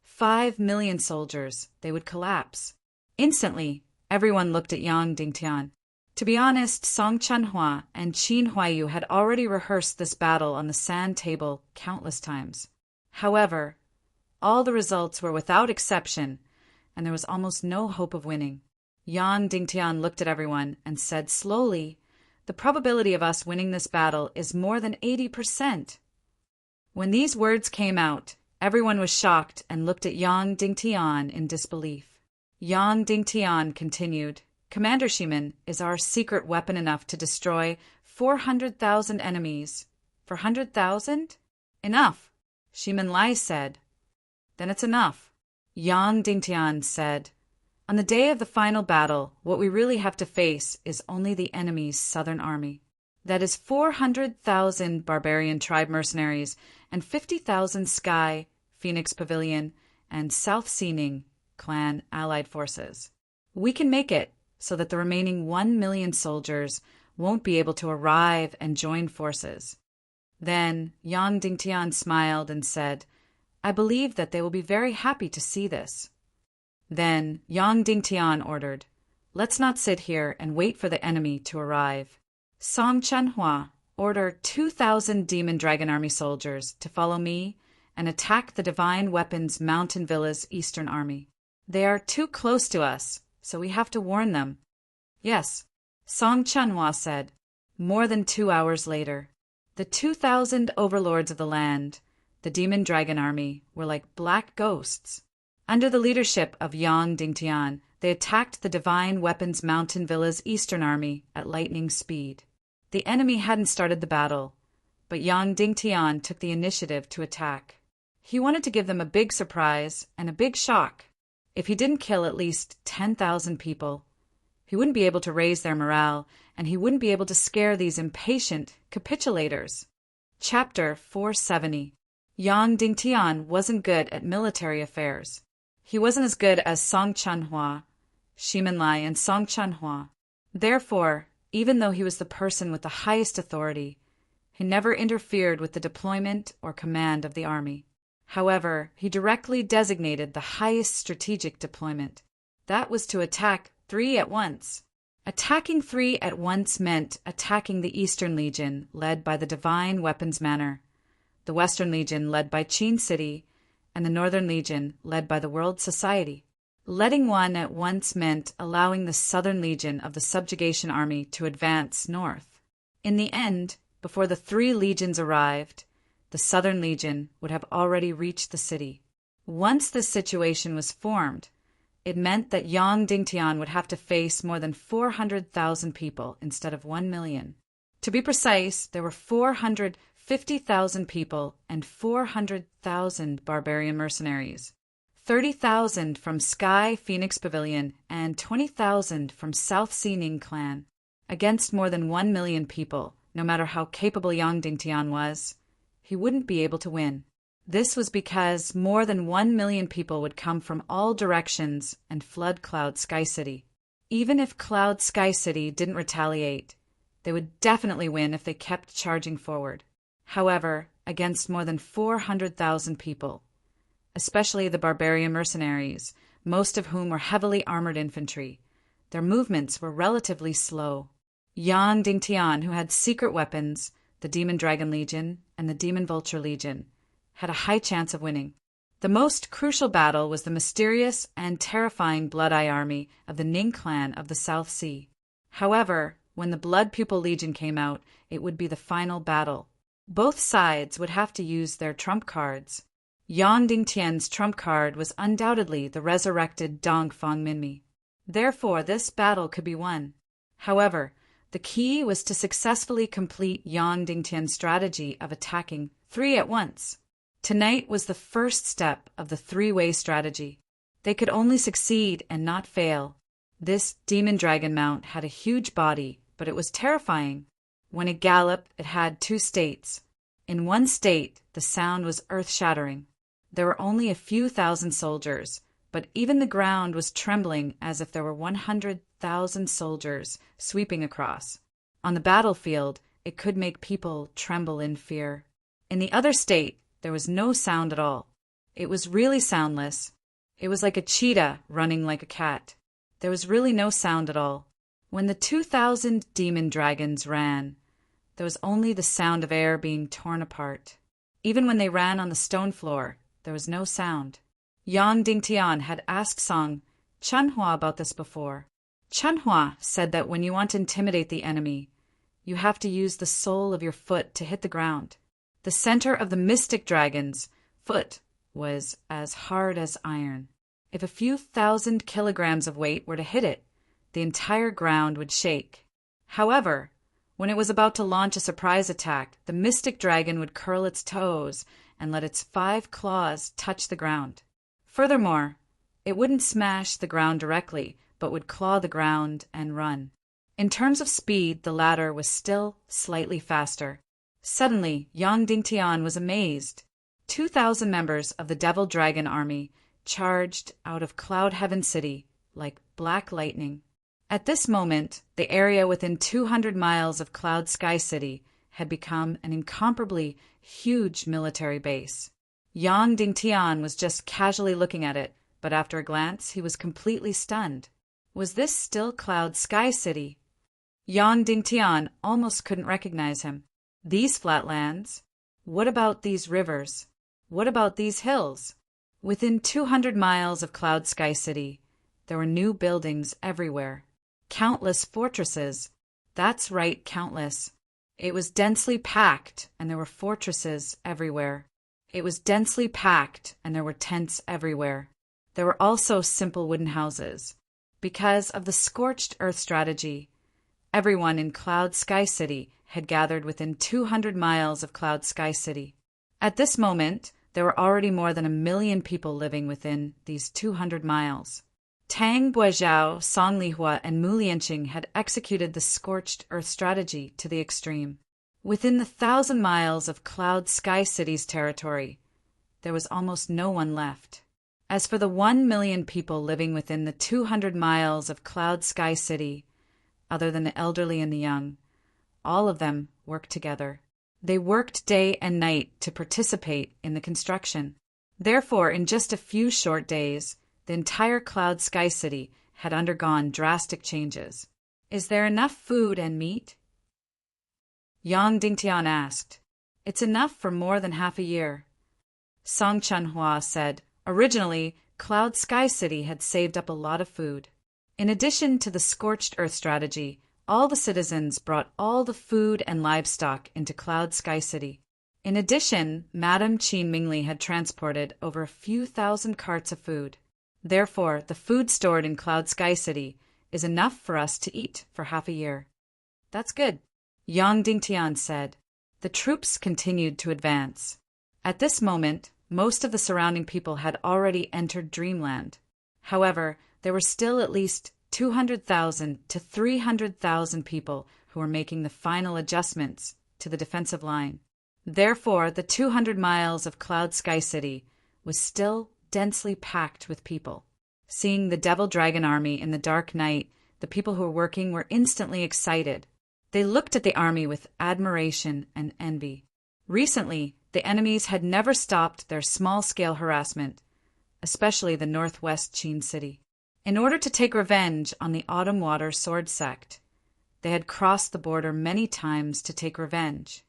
5 million soldiers, they would collapse. Instantly, everyone looked at Yang Dingtian. To be honest, Song Chanhua and Qin Huaiyu had already rehearsed this battle on the sand table countless times. However, all the results were without exception, and there was almost no hope of winning. Yang Dingtian looked at everyone and said slowly, "The probability of us winning this battle is more than 80%. When these words came out, everyone was shocked and looked at Yang Dingtian in disbelief. Yang Dingtian continued, "Commander Shimen, is our secret weapon enough to destroy 400,000 enemies? 400,000? Enough." Shimen Lai said, "Then it's enough." Yang Dingtian said, "On the day of the final battle, what we really have to face is only the enemy's southern army. That is 400,000 barbarian tribe mercenaries and 50,000 Sky, Phoenix Pavilion, and South Seaning clan allied forces. We can make it so that the remaining 1 million soldiers won't be able to arrive and join forces." Then Yang Dingtian smiled and said, "I believe that they will be very happy to see this." Then Yang Dingtian ordered, "Let's not sit here and wait for the enemy to arrive. Song Chanhua, order 2,000 Demon Dragon Army soldiers to follow me and attack the Divine Weapons Mountain Villa's eastern army. They are too close to us, so we have to warn them." "Yes," Song Chanhua said. More than 2 hours later, the 2,000 overlords of the land, the Demon Dragon Army, were like black ghosts. Under the leadership of Yang Dingtian, they attacked the Divine Weapons Mountain Villa's eastern army at lightning speed. The enemy hadn't started the battle, but Yang Dingtian took the initiative to attack. He wanted to give them a big surprise and a big shock. If he didn't kill at least 10,000 people, he wouldn't be able to raise their morale, and he wouldn't be able to scare these impatient capitulators. Chapter 470. Yang Dingtian wasn't good at military affairs. He wasn't as good as Song Chanhua, Shimen Lai, and Song Chanhua. Therefore, even though he was the person with the highest authority, he never interfered with the deployment or command of the army. However, he directly designated the highest strategic deployment. That was to attack 3 at once. Attacking 3 at once meant attacking the Eastern Legion, led by the Divine Weapons Manor, the Western Legion, led by Qin City, and the Northern Legion, led by the World Society. Letting one at once meant allowing the Southern Legion of the Subjugation Army to advance north. In the end, before the 3 legions arrived, the Southern Legion would have already reached the city. Once this situation was formed, it meant that Yang Dingtian would have to face more than 400,000 people instead of 1 million. To be precise, there were 450,000 people and 400,000 barbarian mercenaries, 30,000 from Sky Phoenix Pavilion and 20,000 from South Seaning clan. Against more than 1 million people, no matter how capable Yang Dingtian was, he wouldn't be able to win. This was because more than 1 million people would come from all directions and flood Cloud Sky City. Even if Cloud Sky City didn't retaliate, they would definitely win if they kept charging forward. However, against more than 400,000 people, especially the barbarian mercenaries, most of whom were heavily armored infantry, their movements were relatively slow. Yang Dingtian, who had secret weapons, the Demon Dragon Legion and the Demon Vulture Legion, had a high chance of winning. The most crucial battle was the mysterious and terrifying Blood Eye Army of the Ning clan of the South Sea. However, when the Blood Pupil Legion came out, it would be the final battle. Both sides would have to use their trump cards. Yang Dingtian's trump card was undoubtedly the resurrected Dong Fang Minmi. Therefore, this battle could be won. However, The key was to successfully complete Yang Dingtian's strategy of attacking 3 at once. Tonight was the first step of the 3-way strategy. They could only succeed and not fail. This demon dragon mount had a huge body, but it was terrifying. When it galloped, it had 2 states. In one state, the sound was earth-shattering. There were only a few thousand soldiers, but even the ground was trembling as if there were 100,000 soldiers sweeping across. On the battlefield, it could make people tremble in fear. In the other state, there was no sound at all. It was really soundless. It was like a cheetah running like a cat. There was really no sound at all. When the 2,000 demon dragons ran, there was only the sound of air being torn apart. Even when they ran on the stone floor, there was no sound. Yang Dingtian had asked Song Chanhua about this before. Chanhua said that when you want to intimidate the enemy, you have to use the sole of your foot to hit the ground. The center of the mystic dragon's foot was as hard as iron. If a few thousand kilograms of weight were to hit it, the entire ground would shake. However, when it was about to launch a surprise attack, the mystic dragon would curl its toes and let its 5 claws touch the ground. Furthermore, it wouldn't smash the ground directly, but would claw the ground and run. In terms of speed, the latter was still slightly faster. Suddenly, Yang Dingtian was amazed. 2,000 members of the Devil Dragon army charged out of Cloud Heaven City like black lightning. At this moment, the area within 200 miles of Cloud Sky City had become an incomparably huge military base. Yang Dingtian was just casually looking at it, but after a glance, he was completely stunned. Was this still Cloud Sky City? Yang Dingtian almost couldn't recognize him. These flatlands? What about these rivers? What about these hills? Within 200 miles of Cloud Sky City, there were new buildings everywhere. Countless fortresses. That's right, countless. It was densely packed, and there were fortresses everywhere. It was densely packed, and there were tents everywhere. There were also simple wooden houses. Because of the scorched earth strategy, everyone in Cloud Sky City had gathered within 200 miles of Cloud Sky City. At this moment, there were already more than 1 million people living within these 200 miles. Tang Buizhao, Song Lihua, and Mu Lianqing had executed the scorched earth strategy to the extreme. Within the 1,000 miles of Cloud Sky City's territory, there was almost no one left. As for the 1 million people living within the 200 miles of Cloud Sky City, other than the elderly and the young, all of them worked together. They worked day and night to participate in the construction. Therefore, in just a few short days, the entire Cloud Sky City had undergone drastic changes. Is there enough food and meat? Yang Dingtian asked. It's enough for more than half a year. Song Chanhua said, originally, Cloud Sky City had saved up a lot of food. In addition to the scorched earth strategy, all the citizens brought all the food and livestock into Cloud Sky City. In addition, Madame Qin Mingli had transported over a few thousand carts of food. Therefore, the food stored in Cloud Sky City is enough for us to eat for half a year. That's good, Yang Dingtian said. The troops continued to advance. At this moment, most of the surrounding people had already entered Dreamland. However, there were still at least 200,000 to 300,000 people who were making the final adjustments to the defensive line. Therefore, the 200 miles of Cloud Sky City was still densely packed with people. Seeing the Devil Dragon army in the dark night, the people who were working were instantly excited. They looked at the army with admiration and envy. Recently, the enemies had never stopped their small-scale harassment, especially the northwest Qin City. In order to take revenge on the Autumn Water Sword Sect, they had crossed the border many times to take revenge.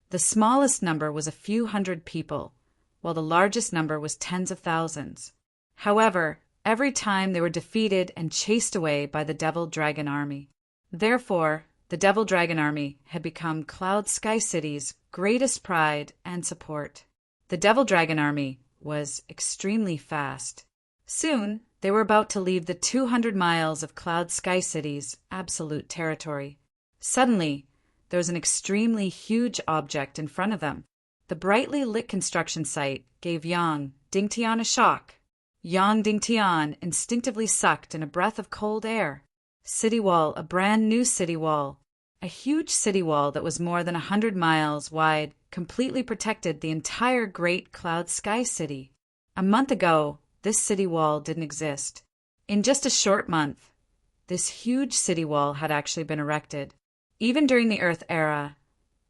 The smallest number was a few hundred people, while the largest number was tens of thousands. However, every time they were defeated and chased away by the Devil Dragon army. Therefore, the Devil Dragon army had become Cloud Sky City's greatest pride and support. The Devil Dragon army was extremely fast. Soon, they were about to leave the 200 miles of Cloud Sky City's absolute territory. Suddenly, there was an extremely huge object in front of them. The brightly lit construction site gave Yang Dingtian a shock. Yang Dingtian instinctively sucked in a breath of cold air. City wall, a brand new city wall. A huge city wall that was more than 100 miles wide completely protected the entire Great Cloud Sky City. A month ago, this city wall didn't exist. In just a short month, this huge city wall had actually been erected. Even during the Earth era,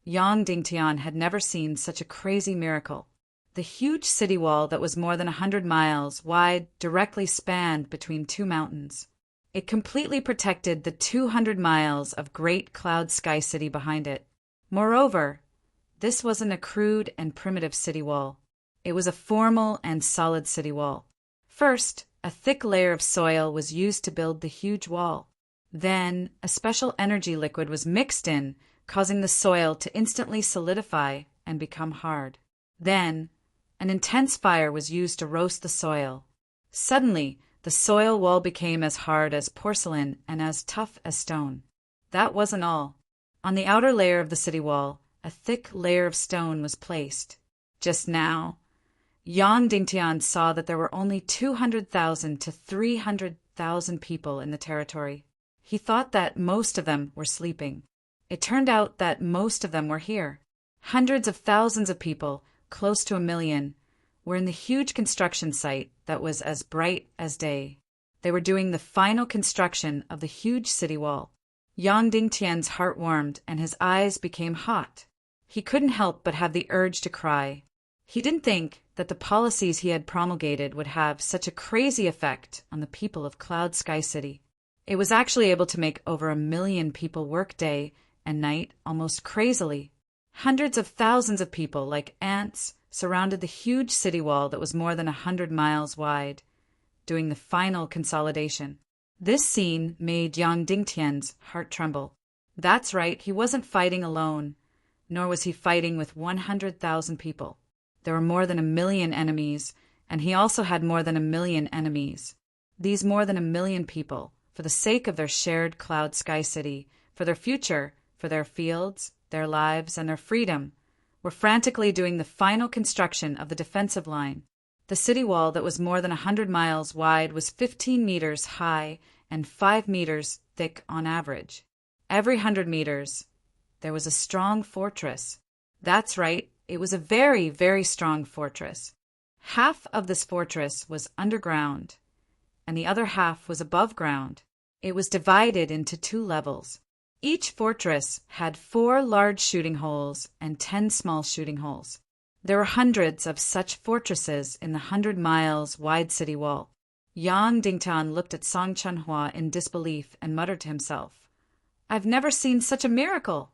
Yang Dingtian had never seen such a crazy miracle. The huge city wall that was more than 100 miles wide directly spanned between two mountains. It completely protected the 200 miles of Great Cloud Sky City behind it. Moreover, this wasn't a crude and primitive city wall. It was a formal and solid city wall. First, a thick layer of soil was used to build the huge wall. Then, a special energy liquid was mixed in, causing the soil to instantly solidify and become hard. Then, an intense fire was used to roast the soil. Suddenly, the soil wall became as hard as porcelain and as tough as stone. That wasn't all. On the outer layer of the city wall, a thick layer of stone was placed. Just now, Yang Dingtian saw that there were only 200,000 to 300,000 people in the territory. He thought that most of them were sleeping. It turned out that most of them were here. Hundreds of thousands of people, close to 1 million, were in the huge construction site that was as bright as day. They were doing the final construction of the huge city wall. Yang Dingtian's heart warmed and his eyes became hot. He couldn't help but have the urge to cry. He didn't think that the policies he had promulgated would have such a crazy effect on the people of Cloud Sky City. It was actually able to make over 1 million people work day and night almost crazily. Hundreds of thousands of people, like ants, surrounded the huge city wall that was more than 100 miles wide, doing the final consolidation. This scene made Yang Dingtian's heart tremble. That's right, he wasn't fighting alone, nor was he fighting with 100,000 people. There were more than 1 million enemies, and he also had more than 1 million enemies. These more than 1 million people, for the sake of their shared Cloud Sky City, for their future, for their fields, their lives, and their freedom, were frantically doing the final construction of the defensive line. The city wall that was more than 100 miles wide was 15 meters high and 5 meters thick on average. Every 100 meters, there was a strong fortress. That's right, it was a very, very strong fortress. Half of this fortress was underground, and the other half was above ground. It was divided into 2 levels. Each fortress had 4 large shooting holes and 10 small shooting holes. There were hundreds of such fortresses in the 100 miles wide city wall. Yang Dingtian looked at Song Chunhua in disbelief and muttered to himself, "I've never seen such a miracle."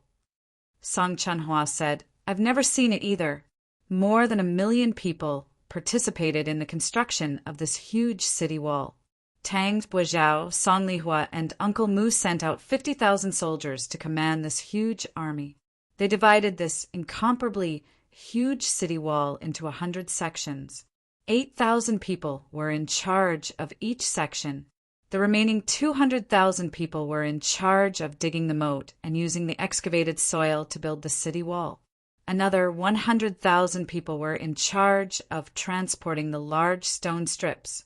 Song Chunhua said, "I've never seen it either." More than 1 million people participated in the construction of this huge city wall. Tang Buozhao, Song Lihua, and Uncle Mu sent out 50,000 soldiers to command this huge army. They divided this incomparably huge city wall into 100 sections. 8,000 people were in charge of each section. The remaining 200,000 people were in charge of digging the moat and using the excavated soil to build the city wall. Another 100,000 people were in charge of transporting the large stone strips.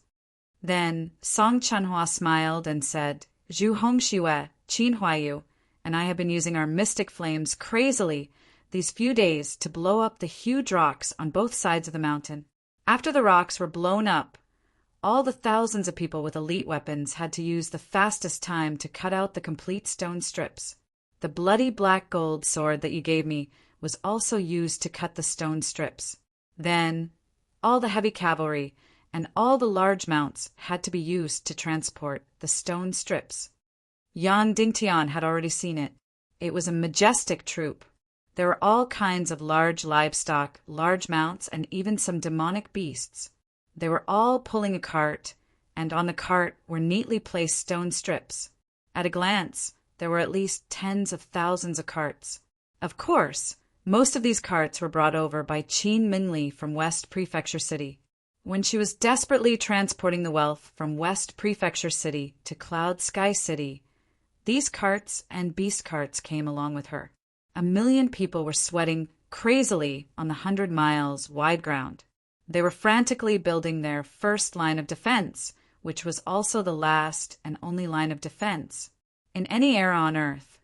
Then Song Chunhua smiled and said, "Zhu Hong Shiwe, Qin Huayu, and I have been using our mystic flames crazily these few days to blow up the huge rocks on both sides of the mountain. After the rocks were blown up, all the thousands of people with elite weapons had to use the fastest time to cut out the complete stone strips. The bloody black gold sword that you gave me was also used to cut the stone strips. Then all the heavy cavalry and all the large mounts had to be used to transport the stone strips." Yang Dingtian had already seen it. It was a majestic troop. There were all kinds of large livestock, large mounts, and even some demonic beasts. They were all pulling a cart, and on the cart were neatly placed stone strips. At a glance, there were at least tens of thousands of carts. Of course, most of these carts were brought over by Qin Mingli from West Prefecture City. When she was desperately transporting the wealth from West Prefecture City to Cloud Sky City, These carts and beast carts came along with her. 1 million people were sweating crazily on the 100 miles wide ground. They were frantically building their first line of defense, which was also the last and only line of defense. In any era on Earth,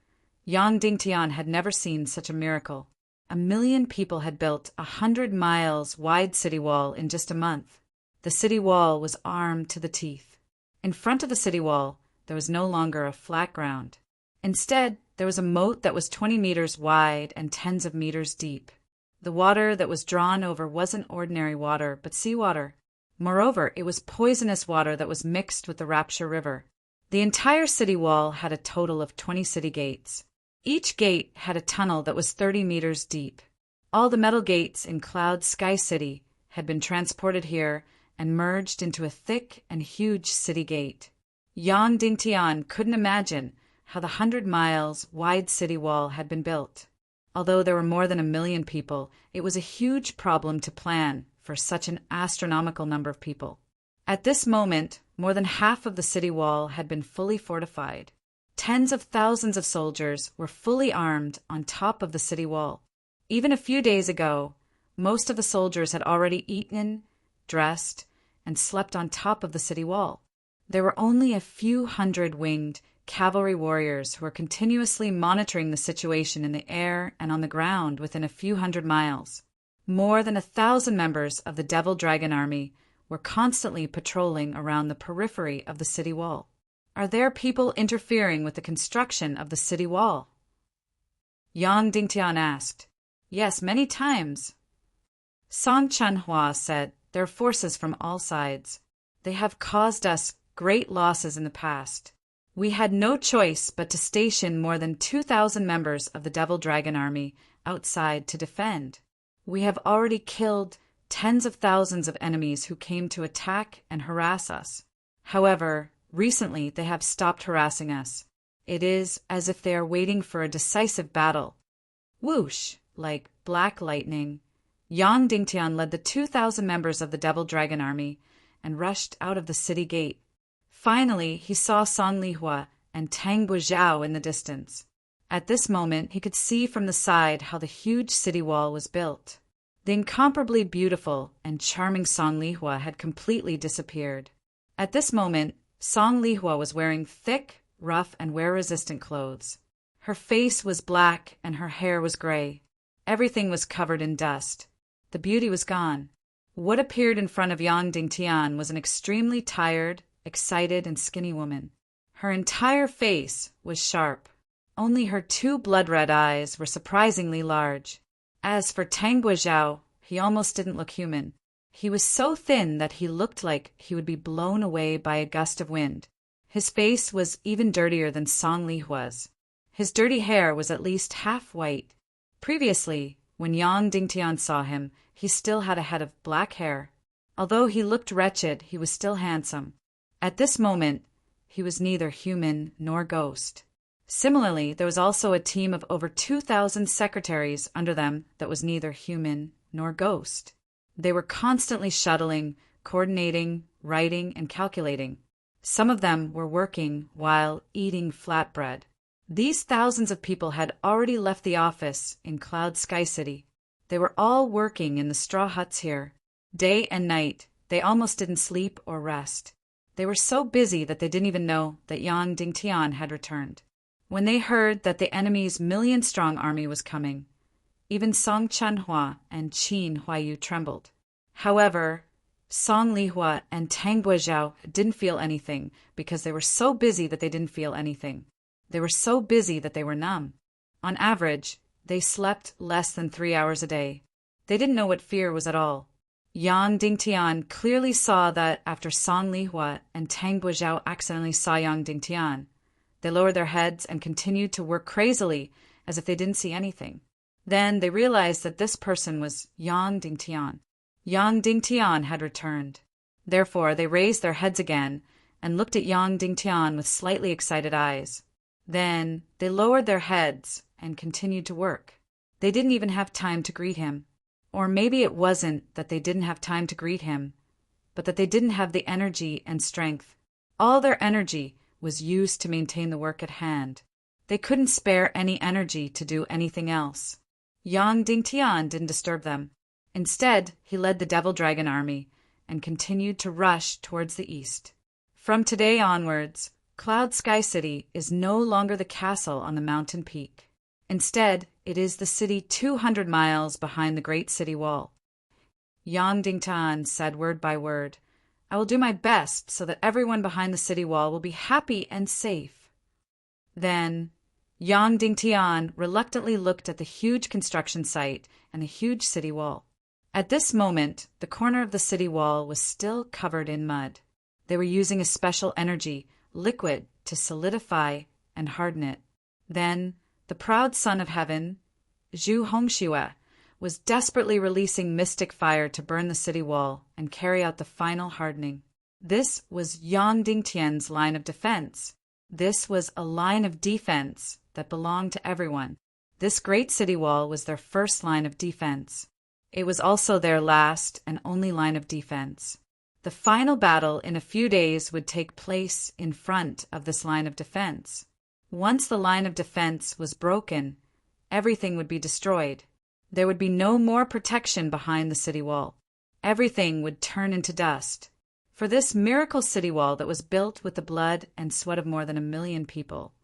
Yang Dingtian had never seen such a miracle. 1 million people had built 100 miles wide city wall in just a month. The city wall was armed to the teeth. In front of the city wall, there was no longer a flat ground. Instead, there was a moat that was 20 meters wide and tens of meters deep. The water that was drawn over wasn't ordinary water, but seawater. Moreover, it was poisonous water that was mixed with the Rapture River. The entire city wall had a total of 20 city gates. Each gate had a tunnel that was 30 meters deep. All the metal gates in Cloud Sky City had been transported here and merged into a thick and huge city gate. Yang Dingtian couldn't imagine how the 100 miles wide city wall had been built. Although there were more than 1 million people, it was a huge problem to plan for such an astronomical number of people. At this moment, more than half of the city wall had been fully fortified. Tens of thousands of soldiers were fully armed on top of the city wall. Even a few days ago, most of the soldiers had already eaten, dressed, and slept on top of the city wall. There were only a few hundred winged cavalry warriors who were continuously monitoring the situation in the air and on the ground within a few 100 miles. More than 1,000 members of the Devil Dragon Army were constantly patrolling around the periphery of the city wall. Are there people interfering with the construction of the city wall? Yang Dingtian asked. Yes, many times. Song Chanhua said, there are forces from all sides. They have caused us great losses in the past. We had no choice but to station more than 2,000 members of the Devil Dragon Army outside to defend. We have already killed tens of thousands of enemies who came to attack and harass us. However, recently they have stopped harassing us. It is as if they are waiting for a decisive battle. Whoosh, like black lightning, Yang Dingtian led the 2,000 members of the Devil Dragon Army and rushed out of the city gate. Finally, he saw Song Lihua and Tang Buizhao in the distance. At this moment, he could see from the side how the huge city wall was built. The incomparably beautiful and charming Song Lihua had completely disappeared. At this moment, Song Lihua was wearing thick, rough, and wear-resistant clothes. Her face was black and her hair was gray. Everything was covered in dust. The beauty was gone. What appeared in front of Yang Dingtian was an extremely tired, excited, and skinny woman. Her entire face was sharp. Only her 2 blood-red eyes were surprisingly large. As for Tang Buizhao, he almost didn't look human. He was so thin that he looked like he would be blown away by a gust of wind. His face was even dirtier than Song Lihua's. His dirty hair was at least half white. Previously, when Yang Dingtian saw him, he still had a head of black hair. Although he looked wretched, he was still handsome. At this moment, he was neither human nor ghost. Similarly, there was also a team of over 2,000 secretaries under them that was neither human nor ghost. They were constantly shuttling, coordinating, writing, and calculating. Some of them were working while eating flatbread. These thousands of people had already left the office in Cloud Sky City. They were all working in the straw huts here. Day and night, they almost didn't sleep or rest. They were so busy that they didn't even know that Yang Dingtian had returned. When they heard that the enemy's 1,000,000-strong army was coming, even Song Chanhua and Qin Huaiyu trembled. However, Song Lihua and Tang Buizhao didn't feel anything because they were so busy that they didn't feel anything. They were so busy that they were numb. On average, they slept less than 3 hours a day. They didn't know what fear was at all. Yang Dingtian clearly saw that after Song Lihua and Tang Buizhao accidentally saw Yang Dingtian, they lowered their heads and continued to work crazily as if they didn't see anything. Then they realized that this person was Yang Dingtian. Yang Dingtian had returned. Therefore, they raised their heads again and looked at Yang Dingtian with slightly excited eyes. Then they lowered their heads and continued to work. They didn't even have time to greet him. Or maybe it wasn't that they didn't have time to greet him, but that they didn't have the energy and strength. All their energy was used to maintain the work at hand. They couldn't spare any energy to do anything else. Yang Dingtian didn't disturb them. Instead, he led the Devil Dragon army and continued to rush towards the east. From today onwards, Cloud Sky City is no longer the castle on the mountain peak. Instead, it is the city 200 miles behind the Great City Wall. Yang Dingtian said word by word, "I will do my best so that everyone behind the city wall will be happy and safe." Then, Yang Dingtian reluctantly looked at the huge construction site and the huge city wall. At this moment, the corner of the city wall was still covered in mud. They were using a special energy, liquid, to solidify and harden it. Then, the proud son of heaven, Zhu Hongxue, was desperately releasing mystic fire to burn the city wall and carry out the final hardening. This was Yang Dingtian's line of defense. This was a line of defense that belonged to everyone. This great city wall was their first line of defense. It was also their last and only line of defense. The final battle in a few days would take place in front of this line of defense. Once the line of defense was broken, everything would be destroyed. There would be no more protection behind the city wall. Everything would turn into dust. For this miracle city wall that was built with the blood and sweat of more than 1 million people,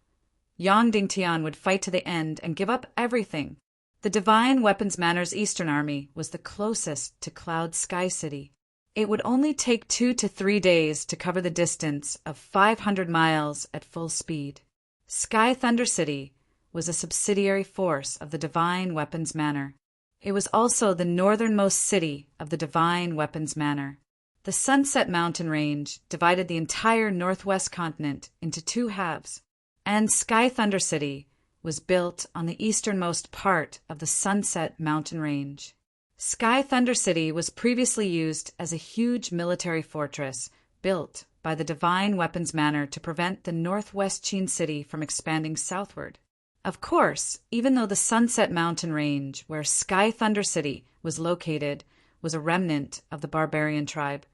Yang Dingtian would fight to the end and give up everything. The Divine Weapons Manor's Eastern Army was the closest to Cloud Sky City. It would only take 2 to 3 days to cover the distance of 500 miles at full speed. Sky Thunder City was a subsidiary force of the Divine Weapons Manor. It was also the northernmost city of the Divine Weapons Manor. The Sunset Mountain Range divided the entire northwest continent into 2 halves, and Sky Thunder City was built on the easternmost part of the Sunset Mountain Range. Sky Thunder City was previously used as a huge military fortress built by the Divine Weapons Manor to prevent the Northwest Qin City from expanding southward. Of course, even though the Sunset Mountain Range, where Sky Thunder City was located, was a remnant of the barbarian tribe,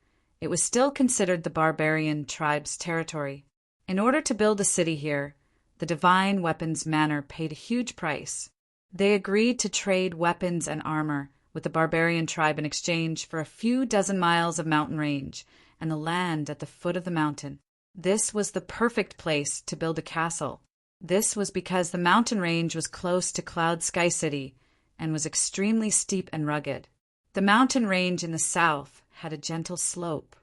it was still considered the barbarian tribe's territory. In order to build a city here, the Divine Weapons Manor paid a huge price. They agreed to trade weapons and armor with the barbarian tribe in exchange for a few dozen miles of mountain range and the land at the foot of the mountain. This was the perfect place to build a castle. This was because the mountain range was close to Cloud Sky City and was extremely steep and rugged. The mountain range in the south had a gentle slope.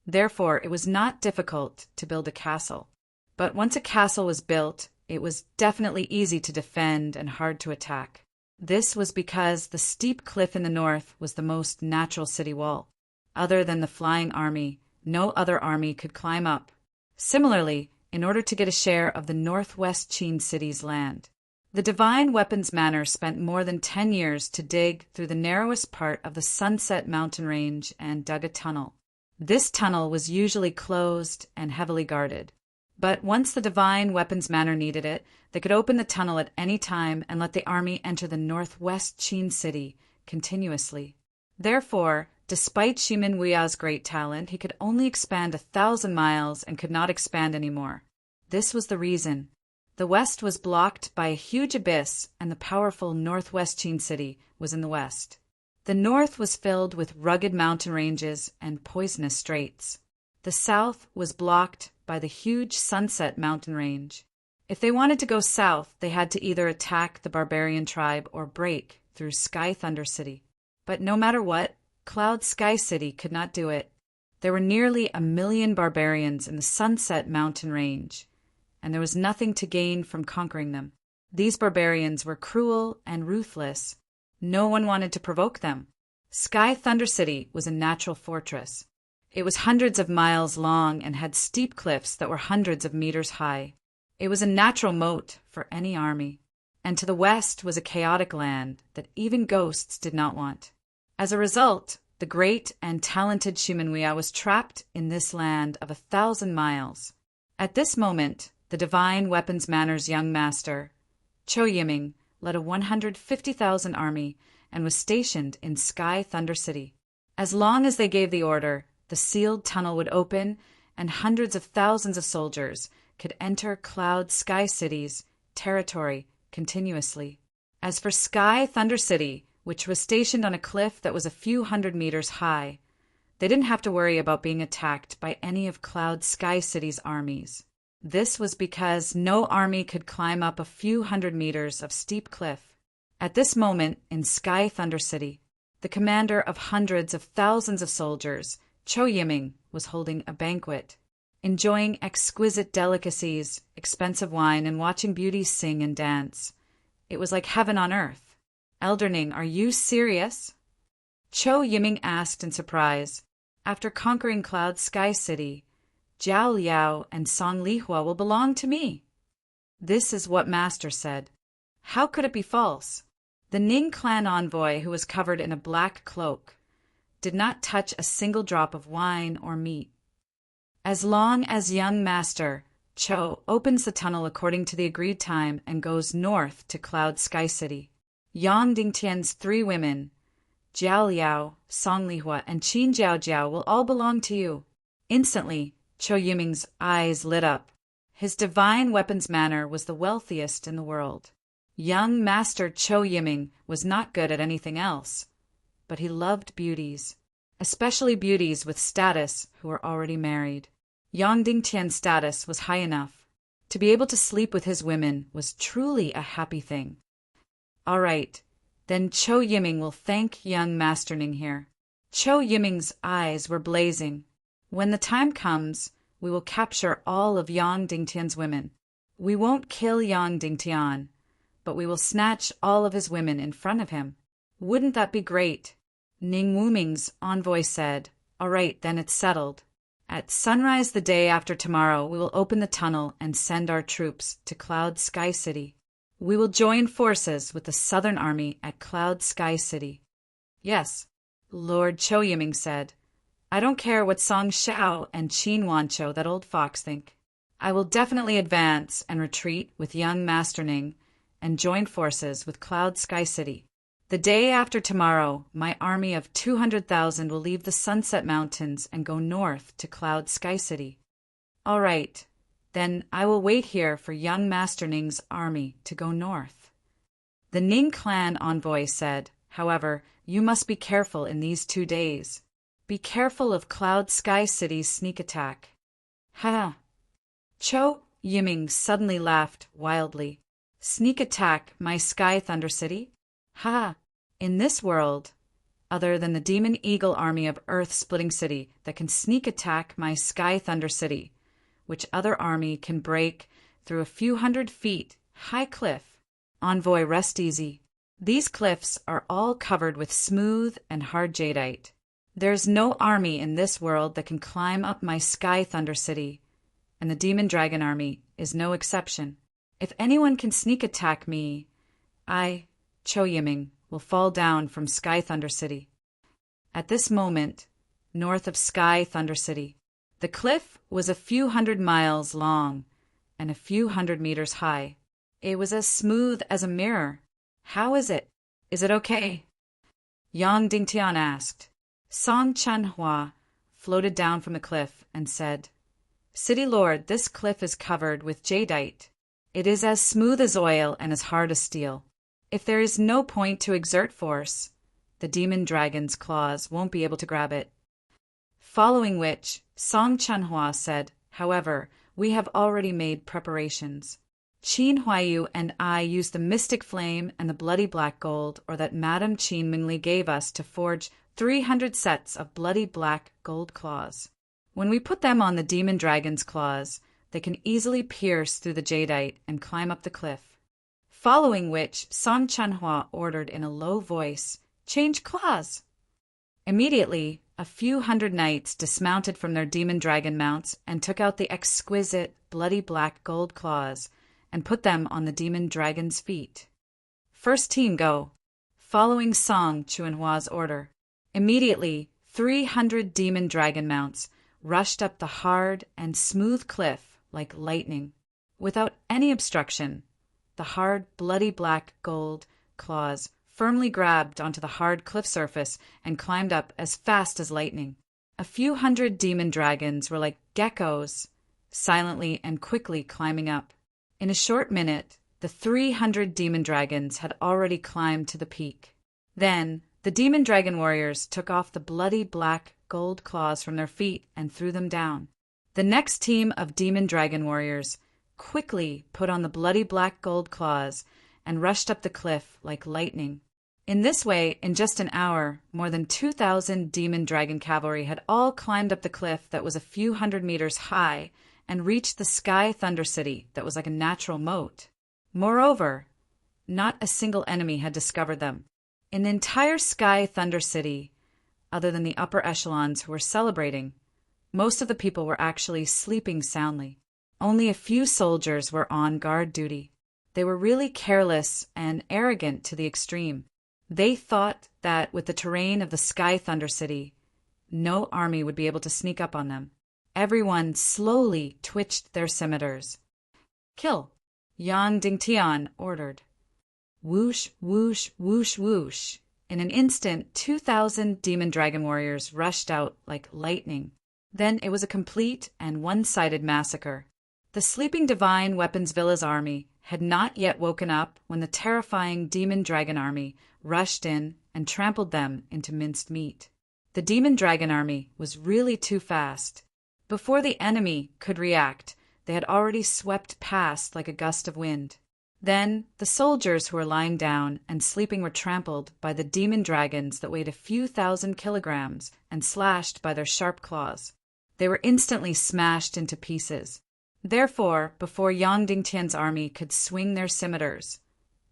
Therefore, it was not difficult to build a castle. But once a castle was built, it was definitely easy to defend and hard to attack. This was because the steep cliff in the north was the most natural city wall. Other than the flying army, no other army could climb up. Similarly, in order to get a share of the Northwest Qin City's land, the Divine Weapons Manor spent more than 10 years to dig through the narrowest part of the Sunset Mountain Range and dug a tunnel. This tunnel was usually closed and heavily guarded. But once the Divine Weapons Manor needed it, they could open the tunnel at any time and let the army enter the Northwest Qin City continuously. Therefore, despite Shimin Wuya's great talent, he could only expand 1,000 miles and could not expand anymore. This was the reason. The west was blocked by a huge abyss, and the powerful Northwest Qin City was in the west. The north was filled with rugged mountain ranges and poisonous straits. The south was blocked by the huge Sunset Mountain Range. If they wanted to go south, they had to either attack the barbarian tribe or break through Sky Thunder City. But no matter what, Cloud Sky City could not do it. There were nearly 1 million barbarians in the Sunset Mountain Range, and there was nothing to gain from conquering them. These barbarians were cruel and ruthless. No one wanted to provoke them. Sky Thunder City was a natural fortress. It was hundreds of miles long and had steep cliffs that were hundreds of meters high. It was a natural moat for any army. And to the west was a chaotic land that even ghosts did not want. As a result, the great and talented Shimenuya was trapped in this land of 1,000 miles. At this moment, the Divine Weapons Manor's young master, Cho Yiming, led a 150,000 army and was stationed in Sky Thunder City. As long as they gave the order, the sealed tunnel would open and hundreds of thousands of soldiers, could enter Cloud Sky City's territory continuously. As for Sky Thunder City, which was stationed on a cliff that was a few hundred meters high, they didn't have to worry about being attacked by any of Cloud Sky City's armies. This was because no army could climb up a few hundred meters of steep cliff. At this moment, in Sky Thunder City, the commander of hundreds of thousands of soldiers, Cho Yiming, was holding a banquet, enjoying exquisite delicacies, expensive wine, and watching beauties sing and dance. It was like heaven on earth. Elderning, are you serious? Cho Yiming asked in surprise. After conquering Cloud Sky City, Jiao Liao and Song Lihua will belong to me. This is what Master said. How could it be false? The Ning clan envoy, who was covered in a black cloak, did not touch a single drop of wine or meat. As long as young Master Cho opens the tunnel according to the agreed time and goes north to Cloud Sky City, Yang Dingtian's 3 women, Jiao Liao, Song Lihua, and Qin Jiao Jiao, will all belong to you. Instantly, Cho Yiming's eyes lit up. His divine weapons manor was the wealthiest in the world. Young Master Cho Yiming was not good at anything else, but he loved beauties, especially beauties with status who were already married. Yang Dingtian's status was high enough. To be able to sleep with his women was truly a happy thing. All right, then Cho Yiming will thank young Master Ning here. Cho Yiming's eyes were blazing. When the time comes, we will capture all of Yang Dingtian's women. We won't kill Yang Dingtian, but we will snatch all of his women in front of him. Wouldn't that be great? Ning Wuming's envoy said, All right, then it's settled. At sunrise the day after tomorrow, we will open the tunnel and send our troops to Cloud Sky City. We will join forces with the Southern Army at Cloud Sky City. Yes, Lord Cho Yiming said. I don't care what Song Xiao and Qin Wancho, that old fox, think. I will definitely advance and retreat with young Master Ning and join forces with Cloud Sky City. The day after tomorrow, my army of 200,000 will leave the Sunset Mountains and go north to Cloud Sky City. All right, then I will wait here for young Master Ning's army to go north. The Ning clan envoy said, However, you must be careful in these 2 days. Be careful of Cloud Sky City's sneak attack. Ha! Cho Yiming suddenly laughed wildly. Sneak attack my Sky Thunder City? Ha! In this world, other than the Demon Eagle army of Earth Splitting City that can sneak attack my Sky Thunder City, which other army can break through a few hundred feet high cliff? Envoy, rest easy. These cliffs are all covered with smooth and hard jadeite. There's no army in this world that can climb up my Sky Thunder City, and the Demon Dragon Army is no exception. If anyone can sneak attack me, I, Cho Yiming, will fall down from Sky Thunder City. At this moment, north of Sky Thunder City, the cliff was a few hundred miles long and a few hundred meters high. It was as smooth as a mirror. How is it? Is it okay? Yang Dingtian asked. Song Chanhua floated down from the cliff and said, City Lord, this cliff is covered with jadeite. It is as smooth as oil and as hard as steel. If there is no point to exert force, the demon dragon's claws won't be able to grab it. Following which, Song Chanhua said, However, we have already made preparations. Qin Huayu and I used the mystic flame and the bloody black gold, or that Madame Qin Mingli gave us to forge 300 sets of bloody black gold claws. When we put them on the demon dragon's claws, they can easily pierce through the jadeite and climb up the cliff. Following which, Song Chanhua ordered in a low voice, Change claws! Immediately, a few hundred knights dismounted from their demon dragon mounts and took out the exquisite bloody black gold claws and put them on the demon dragon's feet. First team go. Following Song Chuanhua's order, immediately 300 demon dragon mounts rushed up the hard and smooth cliff like lightning. Without any obstruction, the hard, bloody black gold claws firmly grabbed onto the hard cliff surface and climbed up as fast as lightning. A few hundred demon dragons were like geckos silently and quickly climbing up. In a short minute, the 300 demon dragons had already climbed to the peak. Then, the demon dragon warriors took off the bloody black gold claws from their feet and threw them down. The next team of demon dragon warriors quickly put on the bloody black gold claws and rushed up the cliff like lightning. In this way, in just an hour, more than 2,000 demon dragon cavalry had all climbed up the cliff that was a few hundred meters high and reached the Sky Thunder City that was like a natural moat. Moreover, not a single enemy had discovered them. In the entire Sky Thunder City, other than the upper echelons who were celebrating, most of the people were actually sleeping soundly. Only a few soldiers were on guard duty. They were really careless and arrogant to the extreme. They thought that with the terrain of the Sky Thunder City, no army would be able to sneak up on them. Everyone slowly twitched their scimitars. "Kill!" Yang Dingtian ordered. Whoosh, whoosh, whoosh, whoosh. In an instant, 2,000 demon dragon warriors rushed out like lightning. Then it was a complete and one-sided massacre. The sleeping Divine Weapons Villa's army had not yet woken up when the terrifying demon dragon army rushed in and trampled them into minced meat. The demon dragon army was really too fast. Before the enemy could react, they had already swept past like a gust of wind. Then the soldiers who were lying down and sleeping were trampled by the demon dragons that weighed a few thousand kilograms and slashed by their sharp claws. They were instantly smashed into pieces. Therefore, before Yang Dingtian's army could swing their scimitars,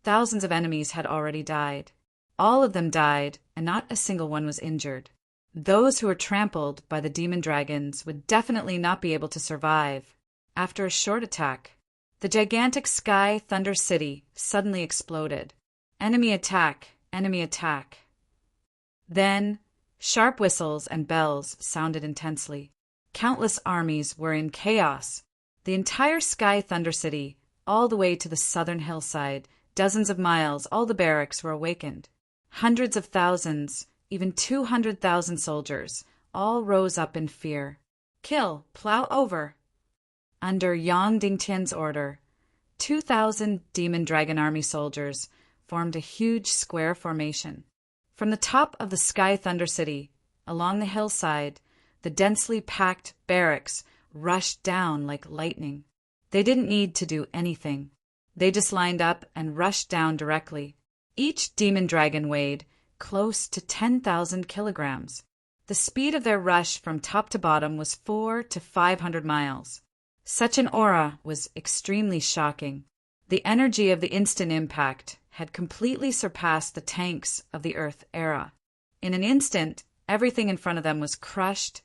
thousands of enemies had already died. All of them died, and not a single one was injured. Those who were trampled by the demon dragons would definitely not be able to survive. After a short attack, the gigantic Sky Thunder City suddenly exploded. Enemy attack! Enemy attack! Then, sharp whistles and bells sounded intensely. Countless armies were in chaos. The entire Sky Thunder City, all the way to the southern hillside, dozens of miles, all the barracks were awakened. Hundreds of thousands, even 200,000 soldiers, all rose up in fear. "Kill! Plow over!" Under Yang Dingtian's order, 2,000 demon dragon army soldiers formed a huge square formation. From the top of the Sky Thunder City, along the hillside, the densely packed barracks rushed down like lightning. They didn't need to do anything. They just lined up and rushed down directly. Each demon dragon weighed close to 10,000 kilograms. The speed of their rush from top to bottom was 400 to 500 miles. Such an aura was extremely shocking. The energy of the instant impact had completely surpassed the tanks of the Earth era. In an instant, everything in front of them was crushed,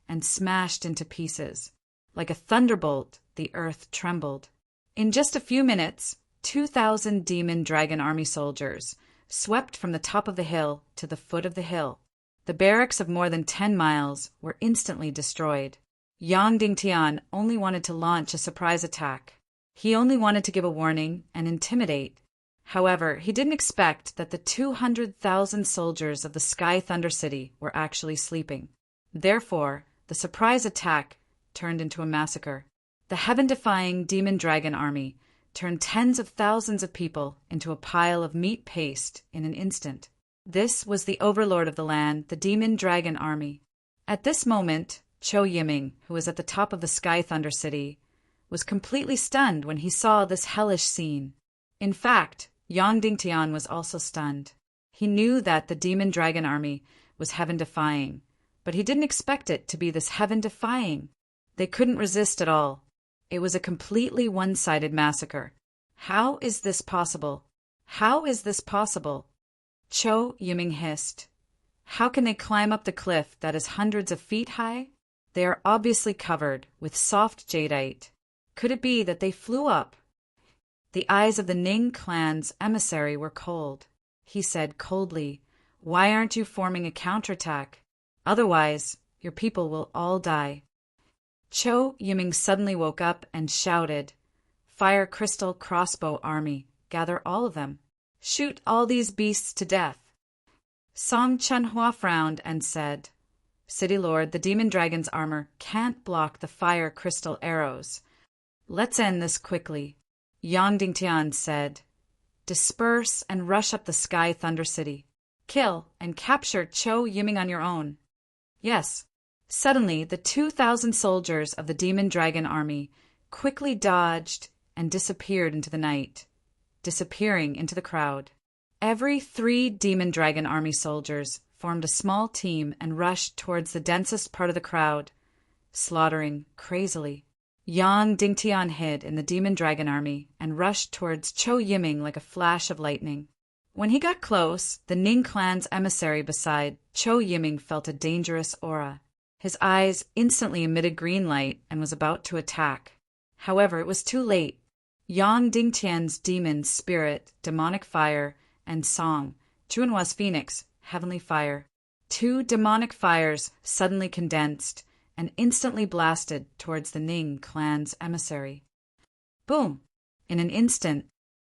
and smashed into pieces. Like a thunderbolt, the Earth trembled. In just a few minutes, 2,000 demon dragon army soldiers swept from the top of the hill to the foot of the hill. The barracks of more than 10 miles were instantly destroyed. Yang Dingtian only wanted to launch a surprise attack. He only wanted to give a warning and intimidate. However, he didn't expect that the 200,000 soldiers of the Sky Thunder City were actually sleeping. Therefore, the surprise attack turned into a massacre. The heaven-defying demon dragon army turned tens of thousands of people into a pile of meat paste in an instant. This was the overlord of the land, the demon dragon army. At this moment, Cho Yiming, who was at the top of the Sky Thunder City, was completely stunned when he saw this hellish scene. In fact, Yang Dingtian was also stunned. He knew that the demon dragon army was heaven-defying, but he didn't expect it to be this heaven-defying. They couldn't resist at all. It was a completely one-sided massacre. How is this possible? How is this possible? Cho Yiming hissed. How can they climb up the cliff that is hundreds of feet high? They are obviously covered with soft jadeite. Could it be that they flew up? The eyes of the Ning clan's emissary were cold. He said coldly, "Why aren't you forming a counterattack? Otherwise, your people will all die." Cho Yiming suddenly woke up and shouted, "Fire Crystal Crossbow Army, gather all of them. Shoot all these beasts to death." Song Chunhua frowned and said, City Lord, the demon dragon's armor can't block the fire crystal arrows. Let's end this quickly. Yang Dingtian said. Disperse and rush up the Sky Thunder City. Kill and capture Cho Yiming on your own. Yes. Suddenly, the 2,000 soldiers of the demon dragon army quickly dodged and disappeared into the night, disappearing into the crowd. Every 3 demon dragon army soldiers formed a small team and rushed towards the densest part of the crowd, slaughtering crazily. Yang Dingtian hid in the demon dragon army and rushed towards Cho Yiming like a flash of lightning. When he got close, the Ning clan's emissary beside Cho Yiming felt a dangerous aura. His eyes instantly emitted green light and was about to attack. However, it was too late. Yang Dingtian's demon spirit, demonic fire, and song, Chunhua's phoenix, heavenly fire. 2 demonic fires suddenly condensed and instantly blasted towards the Ning clan's emissary. Boom! In an instant,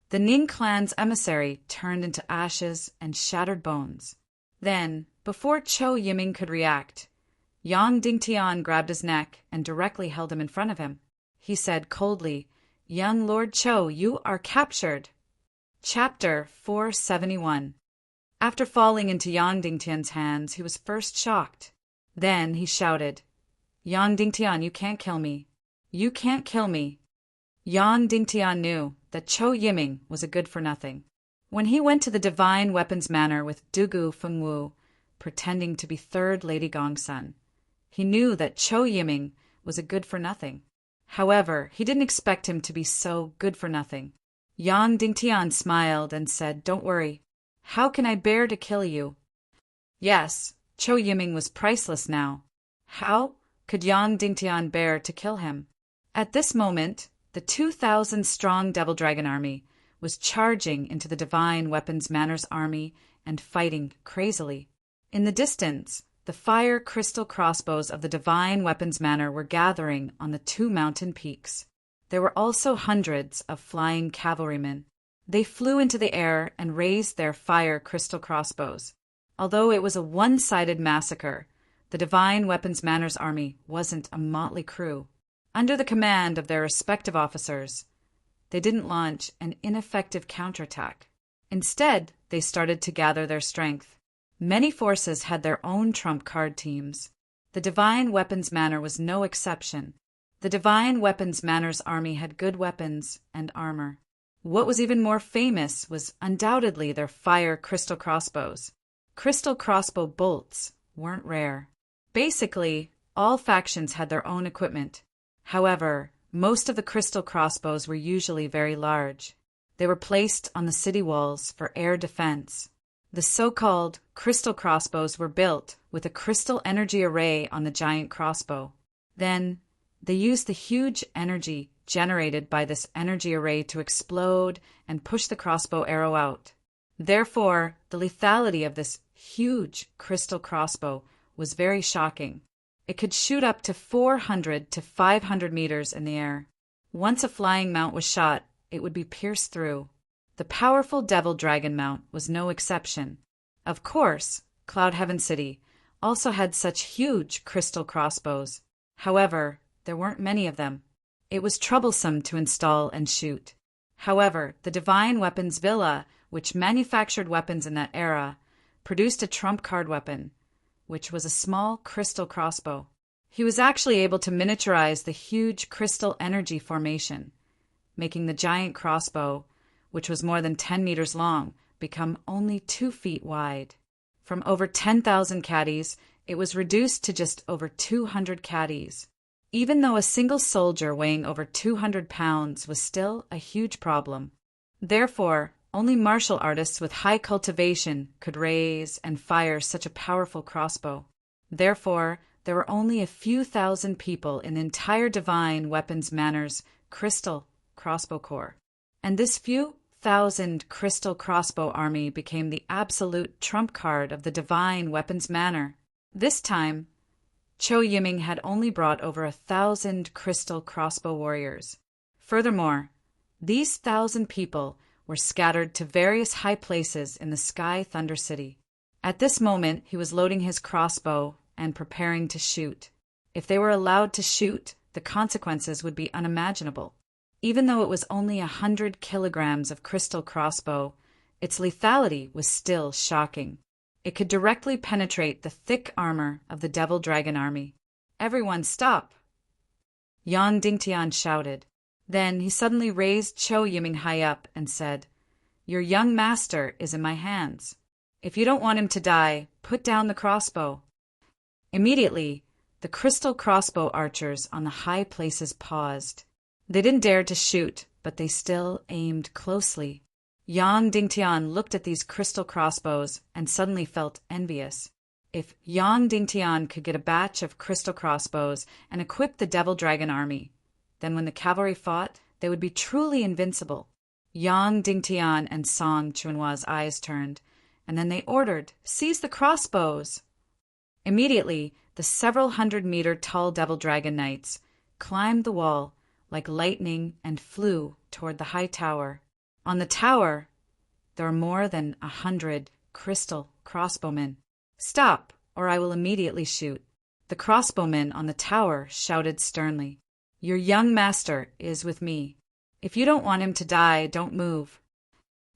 the Ning clan's emissary turned into ashes and shattered bones. Then, before Cho Yiming could react, Yang Dingtian grabbed his neck and directly held him in front of him. He said coldly, Young Lord Cho, you are captured. Chapter 471. After falling into Yang Dingtian's hands, he was first shocked. Then he shouted, Yang Dingtian, you can't kill me. You can't kill me. Yang Dingtian knew that Cho Yiming was a good-for-nothing. When he went to the Divine Weapons Manor with Dugu Fengwu, pretending to be third Lady Gongsun, he knew that Cho Yiming was a good-for-nothing. However, he didn't expect him to be so good-for-nothing. Yang Dingtian smiled and said, Don't worry. How can I bear to kill you? Yes, Cho Yiming was priceless now. How could Yang Dingtian bear to kill him? At this moment, the 2,000-strong Devil Dragon army was charging into the Divine Weapons Manor's army and fighting crazily. In the distance, the fire crystal crossbows of the Divine Weapons Manor were gathering on the 2 mountain peaks. There were also hundreds of flying cavalrymen. They flew into the air and raised their fire crystal crossbows. Although it was a one-sided massacre, the Divine Weapons Manor's army wasn't a motley crew. Under the command of their respective officers, they didn't launch an ineffective counterattack. Instead, they started to gather their strength. Many forces had their own trump card teams. The Divine Weapons Manor was no exception. The Divine Weapons Manor's army had good weapons and armor. What was even more famous was undoubtedly their fire crystal crossbows. Crystal crossbow bolts weren't rare. Basically, all factions had their own equipment. However, most of the crystal crossbows were usually very large. They were placed on the city walls for air defense. The so-called crystal crossbows were built with a crystal energy array on the giant crossbow. Then, they used the huge energy generated by this energy array to explode and push the crossbow arrow out. Therefore, the lethality of this huge crystal crossbow was very shocking. It could shoot up to 400 to 500 meters in the air. Once a flying mount was shot, it would be pierced through. The powerful Devil Dragon mount was no exception. Of course, Cloud Heaven City also had such huge crystal crossbows. However, there weren't many of them. It was troublesome to install and shoot. However, the Divine Weapons Villa, which manufactured weapons in that era, produced a trump card weapon, which was a small crystal crossbow. He was actually able to miniaturize the huge crystal energy formation, making the giant crossbow, which was more than 10 meters long, become only 2 feet wide. From over 10,000 caddies, it was reduced to just over 200 caddies. Even though a single soldier weighing over 200 pounds was still a huge problem. Therefore, only martial artists with high cultivation could raise and fire such a powerful crossbow. Therefore, there were only a few thousand people in the entire Divine Weapons Manor's crystal crossbow corps. And this few thousand crystal crossbow army became the absolute trump card of the Divine Weapons Manor. This time, Cho Yiming had only brought over 1,000 crystal crossbow warriors. Furthermore, these 1,000 people were scattered to various high places in the Sky Thunder City. At this moment, he was loading his crossbow and preparing to shoot. If they were allowed to shoot, the consequences would be unimaginable. Even though it was only 100 kilograms of crystal crossbow, its lethality was still shocking. It could directly penetrate the thick armor of the Devil Dragon army. "Everyone stop!" Yang Dingtian shouted. Then he suddenly raised Chou Yiming high up and said, "Your young master is in my hands. If you don't want him to die, put down the crossbow." Immediately, the crystal crossbow archers on the high places paused. They didn't dare to shoot, but they still aimed closely. Yang Dingtian looked at these crystal crossbows and suddenly felt envious. If Yang Dingtian could get a batch of crystal crossbows and equip the Devil Dragon army, then when the cavalry fought, they would be truly invincible. Yang Dingtian and Song Chunhua's eyes turned, and then they ordered, "Seize the crossbows!" Immediately, the several hundred-meter tall Devil Dragon knights climbed the wall like lightning and flew toward the high tower. On the tower, there were more than 100 crystal crossbowmen. "Stop, or I will immediately shoot." The crossbowmen on the tower shouted sternly, "Your young master is with me. If you don't want him to die, don't move."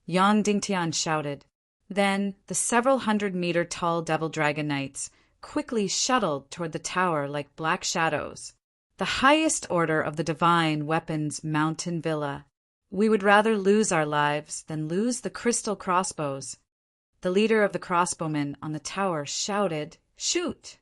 Yang Dingtian shouted. Then the several hundred-meter tall Devil Dragon knights quickly shuttled toward the tower like black shadows. The highest order of the divine weapons mountain villa. "We would rather lose our lives than lose the crystal crossbows." The leader of the crossbowmen on the tower shouted, "Shoot!"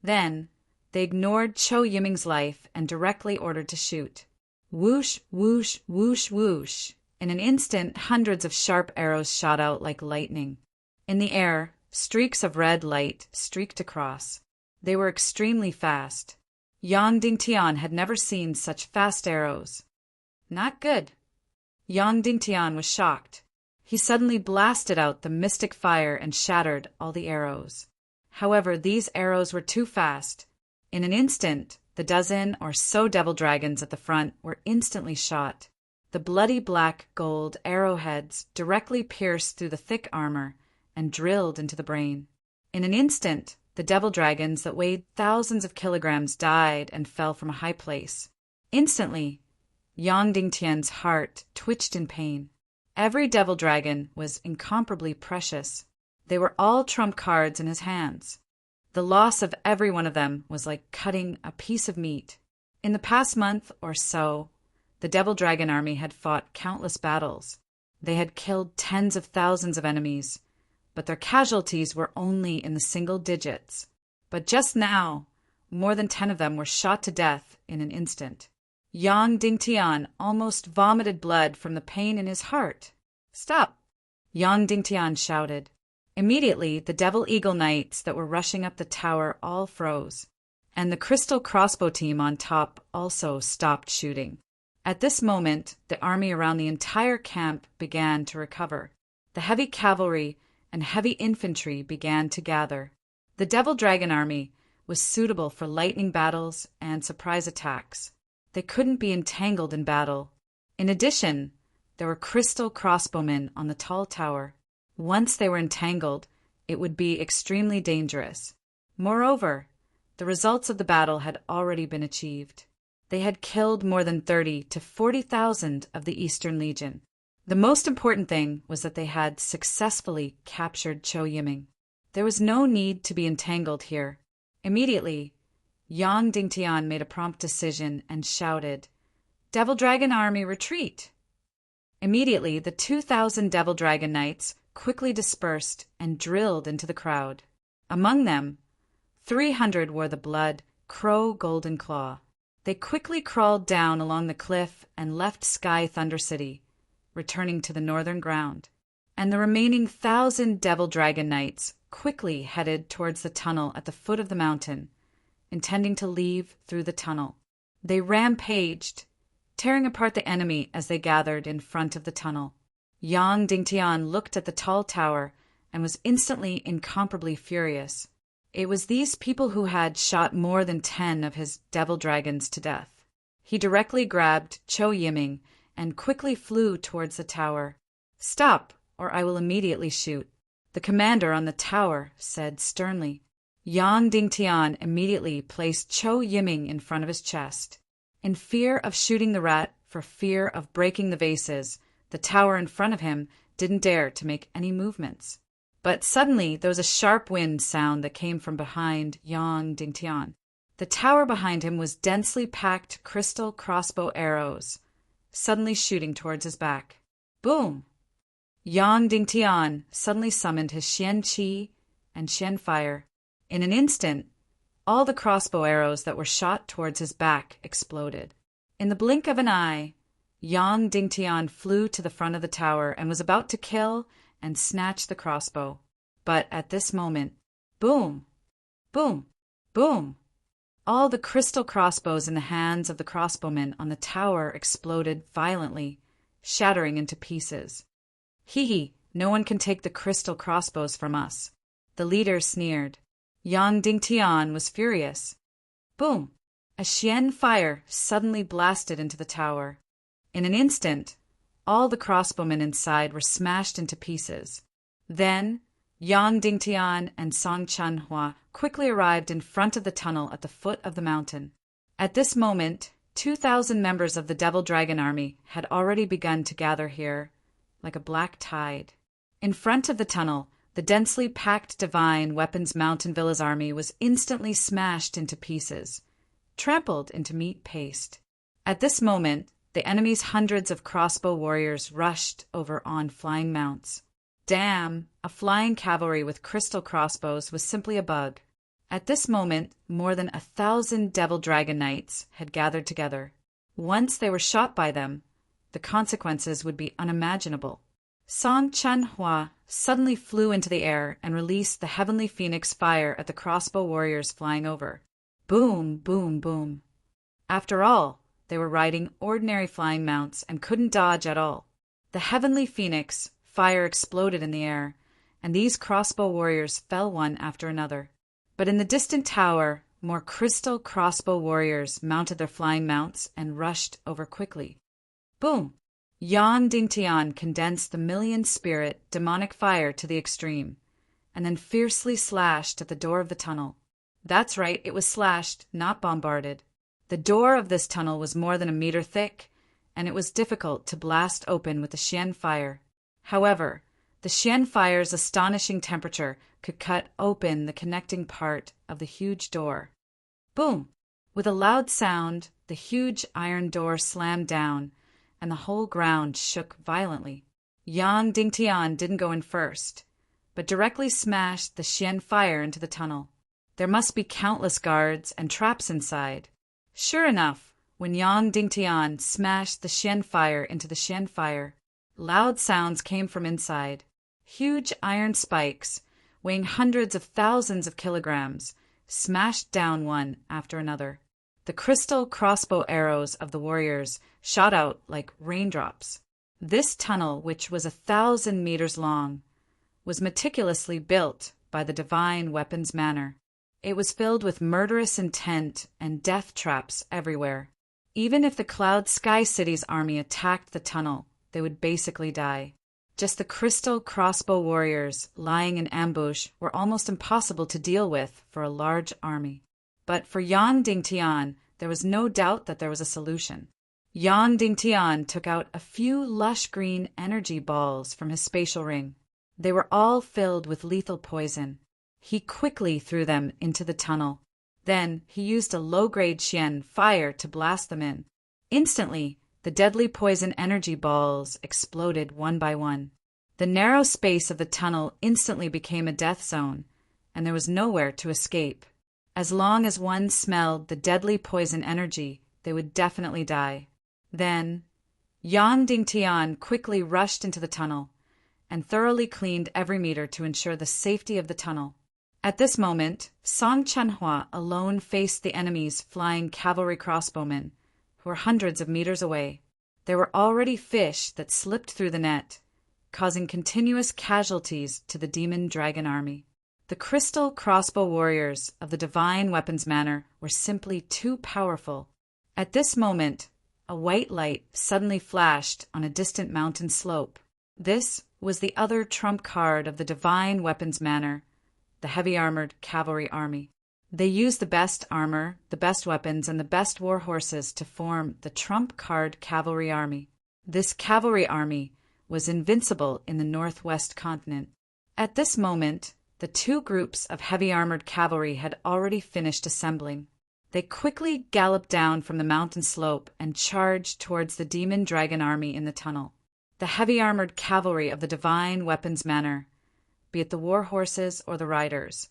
Then they ignored Chou Yiming's life and directly ordered to shoot. Whoosh, whoosh, whoosh, whoosh. In an instant, hundreds of sharp arrows shot out like lightning. In the air, streaks of red light streaked across. They were extremely fast. Yang Dingtian had never seen such fast arrows. Not good. Yang Dingtian was shocked. He suddenly blasted out the mystic fire and shattered all the arrows. However, these arrows were too fast. In an instant, the dozen or so devil dragons at the front were instantly shot. The bloody black gold arrowheads directly pierced through the thick armor and drilled into the brain. In an instant, the devil dragons that weighed thousands of kilograms died and fell from a high place. Instantly, Yang Dingtian's heart twitched in pain. Every devil dragon was incomparably precious. They were all trump cards in his hands. The loss of every one of them was like cutting a piece of meat. In the past month or so, the Devil Dragon army had fought countless battles. They had killed tens of thousands of enemies, but their casualties were only in the single digits. But just now, more than 10 of them were shot to death in an instant. Yang Dingtian almost vomited blood from the pain in his heart. "Stop!" Yang Dingtian shouted. Immediately, the Devil Eagle Knights that were rushing up the tower all froze, and the crystal crossbow team on top also stopped shooting. At this moment, the army around the entire camp began to recover. The heavy cavalry and heavy infantry began to gather. The Devil Dragon army was suitable for lightning battles and surprise attacks. They couldn't be entangled in battle. In addition, there were crystal crossbowmen on the tall tower. Once they were entangled, it would be extremely dangerous. Moreover, the results of the battle had already been achieved. They had killed more than 30 to 40,000 of the Eastern Legion. The most important thing was that they had successfully captured Chou Yiming. There was no need to be entangled here. Immediately, Yang Dingtian made a prompt decision and shouted, "Devil Dragon army, retreat!" Immediately, the 2,000 Devil Dragon Knights quickly dispersed and drilled into the crowd. Among them, 300 wore the blood Crow Golden Claw. They quickly crawled down along the cliff and left Sky Thunder City, returning to the northern ground. And the remaining 1,000 Devil Dragon Knights quickly headed towards the tunnel at the foot of the mountain, intending to leave through the tunnel. They rampaged, tearing apart the enemy as they gathered in front of the tunnel. Yang Dingtian looked at the tall tower and was instantly incomparably furious. It was these people who had shot more than 10 of his devil dragons to death. He directly grabbed Chou Yiming and quickly flew towards the tower. "Stop, or I will immediately shoot." The commander on the tower said sternly. Yang Dingtian immediately placed Chou Yiming in front of his chest. In fear of shooting the rat, for fear of breaking the vases, the tower in front of him didn't dare to make any movements. But suddenly there was a sharp wind sound that came from behind Yang Dingtian. The tower behind him was densely packed crystal crossbow arrows, suddenly shooting towards his back. Boom! Yang Dingtian suddenly summoned his Xian Qi and Xian Fire. In an instant, all the crossbow arrows that were shot towards his back exploded. In the blink of an eye, Yang Dingtian flew to the front of the tower and was about to kill and snatch the crossbow. But at this moment, boom, boom, boom, all the crystal crossbows in the hands of the crossbowmen on the tower exploded violently, shattering into pieces. Hee, no one can take the crystal crossbows from us. The leader sneered. Yang Dingtian was furious. Boom! A Xian Fire suddenly blasted into the tower. In an instant, all the crossbowmen inside were smashed into pieces. Then, Yang Dingtian and Song Chanhua quickly arrived in front of the tunnel at the foot of the mountain. At this moment, 2,000 members of the Devil Dragon Army had already begun to gather here, like a black tide. In front of the tunnel, the densely packed Divine Weapons Mountain Villa's army was instantly smashed into pieces, trampled into meat paste. At this moment, the enemy's hundreds of crossbow warriors rushed over on flying mounts. Damn, a flying cavalry with crystal crossbows was simply a bug. At this moment, more than 1,000 Devil Dragon Knights had gathered together. Once they were shot by them, the consequences would be unimaginable. Song Chanhua suddenly flew into the air and released the Heavenly Phoenix fire at the crossbow warriors flying over. Boom, boom, boom. After all, they were riding ordinary flying mounts and couldn't dodge at all. The Heavenly Phoenix fire exploded in the air, and these crossbow warriors fell one after another. But in the distant tower, more crystal crossbow warriors mounted their flying mounts and rushed over quickly. Boom! Yang Dingtian condensed the million-spirit demonic fire to the extreme, and then fiercely slashed at the door of the tunnel. That's right, it was slashed, not bombarded. The door of this tunnel was more than a meter thick, and it was difficult to blast open with the Xian Fire. However, the Xian Fire's astonishing temperature could cut open the connecting part of the huge door. Boom! With a loud sound, the huge iron door slammed down, and the whole ground shook violently. Yang Dingtian didn't go in first, but directly smashed the Xian Fire into the tunnel. There must be countless guards and traps inside. Sure enough, when Yang Dingtian smashed the Xian Fire into the Xian Fire, loud sounds came from inside. Huge iron spikes, weighing hundreds of thousands of kilograms, smashed down one after another. The crystal crossbow arrows of the warriors shot out like raindrops. This tunnel, which was 1,000 meters long, was meticulously built by the Divine Weapons Manor. It was filled with murderous intent and death traps everywhere. Even if the Cloud Sky City's army attacked the tunnel, they would basically die. Just the crystal crossbow warriors lying in ambush were almost impossible to deal with for a large army. But for Yang Dingtian, there was no doubt that there was a solution. Yang Dingtian took out a few lush green energy balls from his spatial ring. They were all filled with lethal poison. He quickly threw them into the tunnel. Then he used a low-grade Xian Fire to blast them in. Instantly, the deadly poison energy balls exploded one by one. The narrow space of the tunnel instantly became a death zone, and there was nowhere to escape. As long as one smelled the deadly poison energy, they would definitely die. Then, Yang Dingtian quickly rushed into the tunnel and thoroughly cleaned every meter to ensure the safety of the tunnel. At this moment, Song Chanhua alone faced the enemy's flying cavalry crossbowmen, who were hundreds of meters away. There were already fish that slipped through the net, causing continuous casualties to the Demon Dragon Army. The crystal crossbow warriors of the Divine Weapons Manor were simply too powerful. At this moment, a white light suddenly flashed on a distant mountain slope. This was the other trump card of the Divine Weapons Manor, the heavy-armored cavalry army. They used the best armor, the best weapons, and the best war horses to form the trump-card cavalry army. This cavalry army was invincible in the northwest continent. At this moment, the two groups of heavy-armored cavalry had already finished assembling. They quickly galloped down from the mountain slope and charged towards the demon dragon army in the tunnel. The heavy-armored cavalry of the divine weapons manor, be it the war horses or the riders,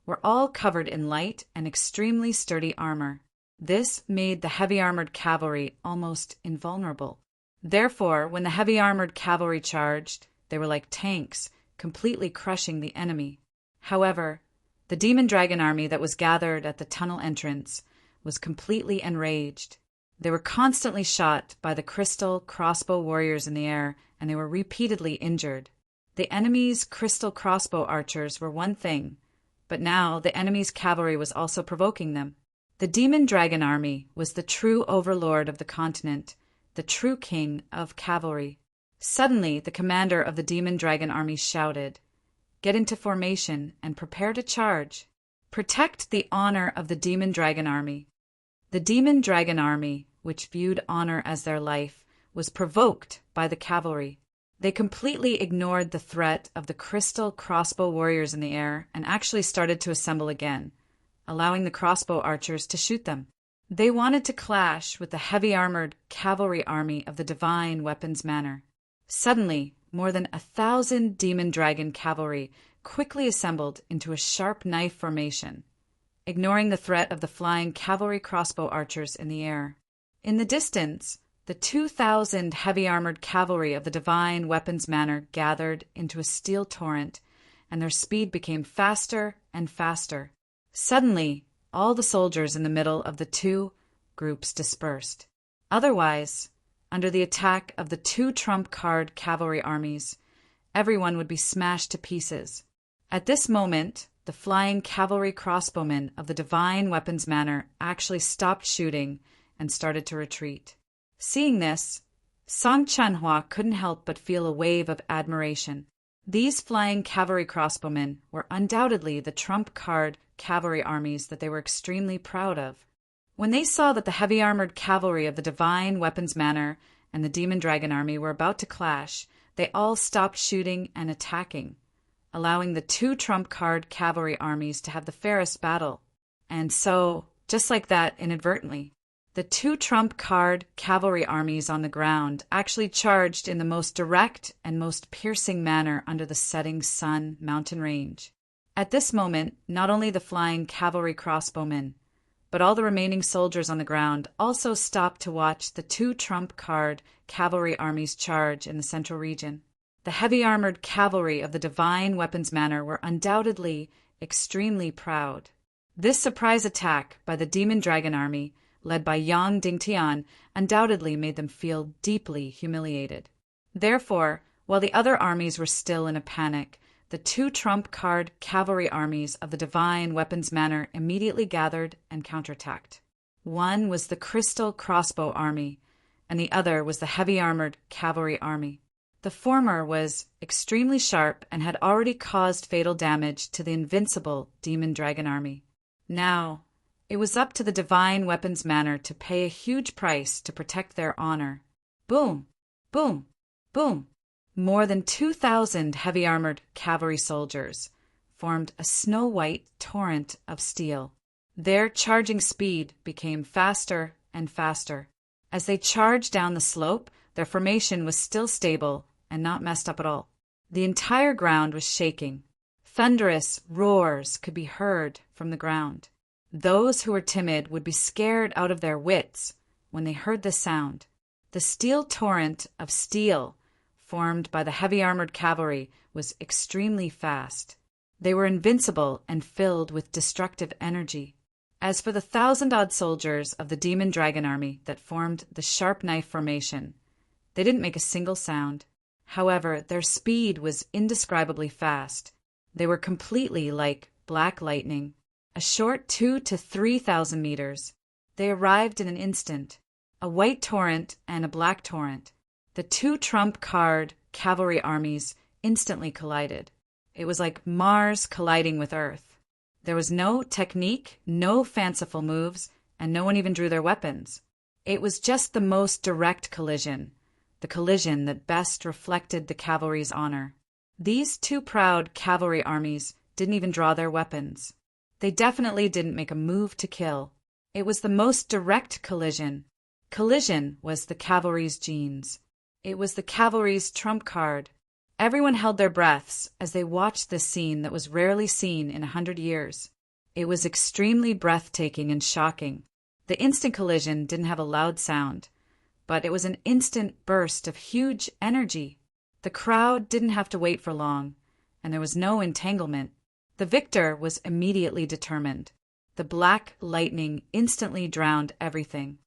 were all covered in light and extremely sturdy armor. This made the heavy-armored cavalry almost invulnerable. Therefore, when the heavy-armored cavalry charged, they were like tanks, completely crushing the enemy. However, the demon dragon army that was gathered at the tunnel entrance was completely enraged. They were constantly shot by the crystal crossbow warriors in the air, and they were repeatedly injured. The enemy's crystal crossbow archers were one thing, but now the enemy's cavalry was also provoking them. The demon dragon army was the true overlord of the continent, the true king of cavalry. Suddenly, the commander of the demon dragon army shouted, "Get into formation and prepare to charge. Protect the honor of the demon dragon army." The demon dragon army, which viewed honor as their life, was provoked by the cavalry. They completely ignored the threat of the crystal crossbow warriors in the air and actually started to assemble again, allowing the crossbow archers to shoot them. They wanted to clash with the heavy-armored cavalry army of the divine weapons manor. Suddenly, more than 1,000 demon dragon cavalry quickly assembled into a sharp knife formation, ignoring the threat of the flying cavalry crossbow archers in the air. In the distance, the 2,000 heavy-armored cavalry of the divine weapons manor gathered into a steel torrent, and their speed became faster and faster. Suddenly, all the soldiers in the middle of the two groups dispersed. Otherwise, under the attack of the two trump-card cavalry armies, everyone would be smashed to pieces. At this moment, the flying cavalry crossbowmen of the divine weapons manor actually stopped shooting and started to retreat. Seeing this, Song Chanhua couldn't help but feel a wave of admiration. These flying cavalry crossbowmen were undoubtedly the trump-card cavalry armies that they were extremely proud of. When they saw that the heavy-armored cavalry of the divine weapons manor and the demon dragon army were about to clash, they all stopped shooting and attacking, allowing the two trump-card cavalry armies to have the fairest battle. And so, just like that, inadvertently, the two trump-card cavalry armies on the ground actually charged in the most direct and most piercing manner under the setting sun mountain range. At this moment, not only the flying cavalry crossbowmen, but all the remaining soldiers on the ground also stopped to watch the two trump-card cavalry armies charge in the central region. The heavy-armored cavalry of the divine weapons manor were undoubtedly extremely proud. This surprise attack by the demon dragon army, led by Yang Dingtian, undoubtedly made them feel deeply humiliated. Therefore, while the other armies were still in a panic, the two trump-card cavalry armies of the divine weapons manor immediately gathered and counterattacked. One was the crystal crossbow army, and the other was the heavy-armored cavalry army. The former was extremely sharp and had already caused fatal damage to the invincible demon dragon army. Now, it was up to the divine weapons manor to pay a huge price to protect their honor. Boom! Boom! Boom! More than 2,000 heavy-armored cavalry soldiers formed a snow-white torrent of steel. Their charging speed became faster and faster. As they charged down the slope, their formation was still stable and not messed up at all. The entire ground was shaking. Thunderous roars could be heard from the ground. Those who were timid would be scared out of their wits when they heard this sound. The steel torrent of steel formed by the heavy-armored cavalry was extremely fast. They were invincible and filled with destructive energy. As for the 1,000-odd soldiers of the demon dragon army that formed the sharp knife formation, they didn't make a single sound. However, their speed was indescribably fast. They were completely like black lightning. A short 2,000 to 3,000 meters. They arrived in an instant. A white torrent and a black torrent. The two trump-card cavalry armies instantly collided. It was like Mars colliding with Earth. There was no technique, no fanciful moves, and no one even drew their weapons. It was just the most direct collision, the collision that best reflected the cavalry's honor. These two proud cavalry armies didn't even draw their weapons. They definitely didn't make a move to kill. It was the most direct collision. Collision was the cavalry's genes. It was the cavalry's trump card. Everyone held their breaths as they watched this scene that was rarely seen in 100 years. It was extremely breathtaking and shocking. The instant collision didn't have a loud sound, but it was an instant burst of huge energy. The crowd didn't have to wait for long, and there was no entanglement. The victor was immediately determined. The black lightning instantly drowned everything.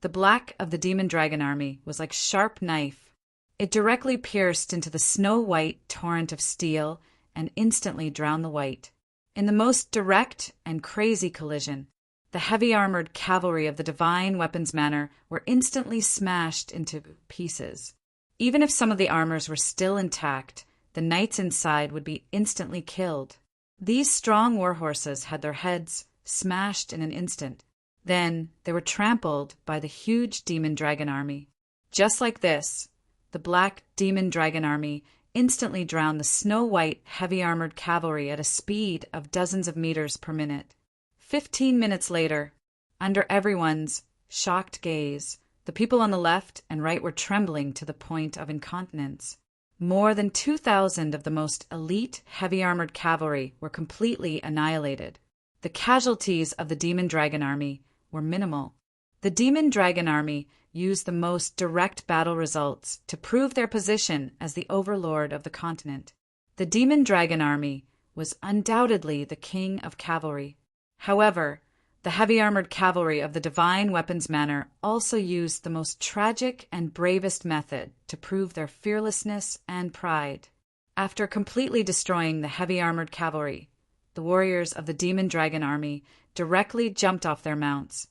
The black of the demon dragon army was like sharp knife. It directly pierced into the snow-white torrent of steel and instantly drowned the white. In the most direct and crazy collision, the heavy-armored cavalry of the divine weapons manor were instantly smashed into pieces. Even if some of the armors were still intact, the knights inside would be instantly killed. These strong war horses had their heads smashed in an instant. Then they were trampled by the huge demon dragon army. Just like this, the black demon dragon army instantly drowned the snow-white, heavy-armored cavalry at a speed of dozens of meters per minute. 15 minutes later, under everyone's shocked gaze, the people on the left and right were trembling to the point of incontinence. More than 2,000 of the most elite, heavy-armored cavalry were completely annihilated. The casualties of the demon dragon army were minimal. The demon dragon army used the most direct battle results to prove their position as the overlord of the continent. The demon dragon army was undoubtedly the king of cavalry. However, the heavy-armored cavalry of the divine weapons manor also used the most tragic and bravest method to prove their fearlessness and pride. After completely destroying the heavy-armored cavalry, the warriors of the demon dragon army directly jumped off their mounts,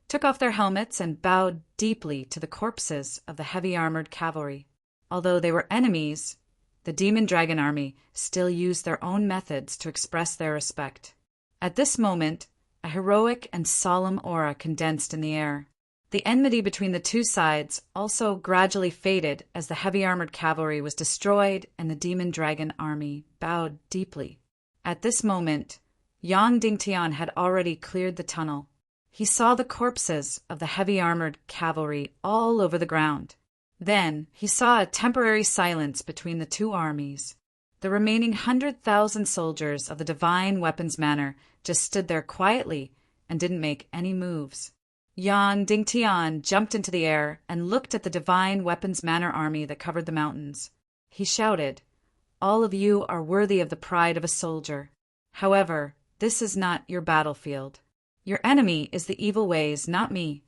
took off their helmets, and bowed deeply to the corpses of the heavy-armored cavalry. Although they were enemies, the demon dragon army still used their own methods to express their respect. At this moment, a heroic and solemn aura condensed in the air. The enmity between the two sides also gradually faded as the heavy-armored cavalry was destroyed and the demon dragon army bowed deeply. At this moment, Yang Dingtian had already cleared the tunnel. He saw the corpses of the heavy-armored cavalry all over the ground. Then he saw a temporary silence between the two armies. The remaining 100,000 soldiers of the divine weapons manor just stood there quietly and didn't make any moves. Yang Dingtian jumped into the air and looked at the divine weapons manor army that covered the mountains. He shouted, "All of you are worthy of the pride of a soldier. However, this is not your battlefield. Your enemy is the evil ways, not me."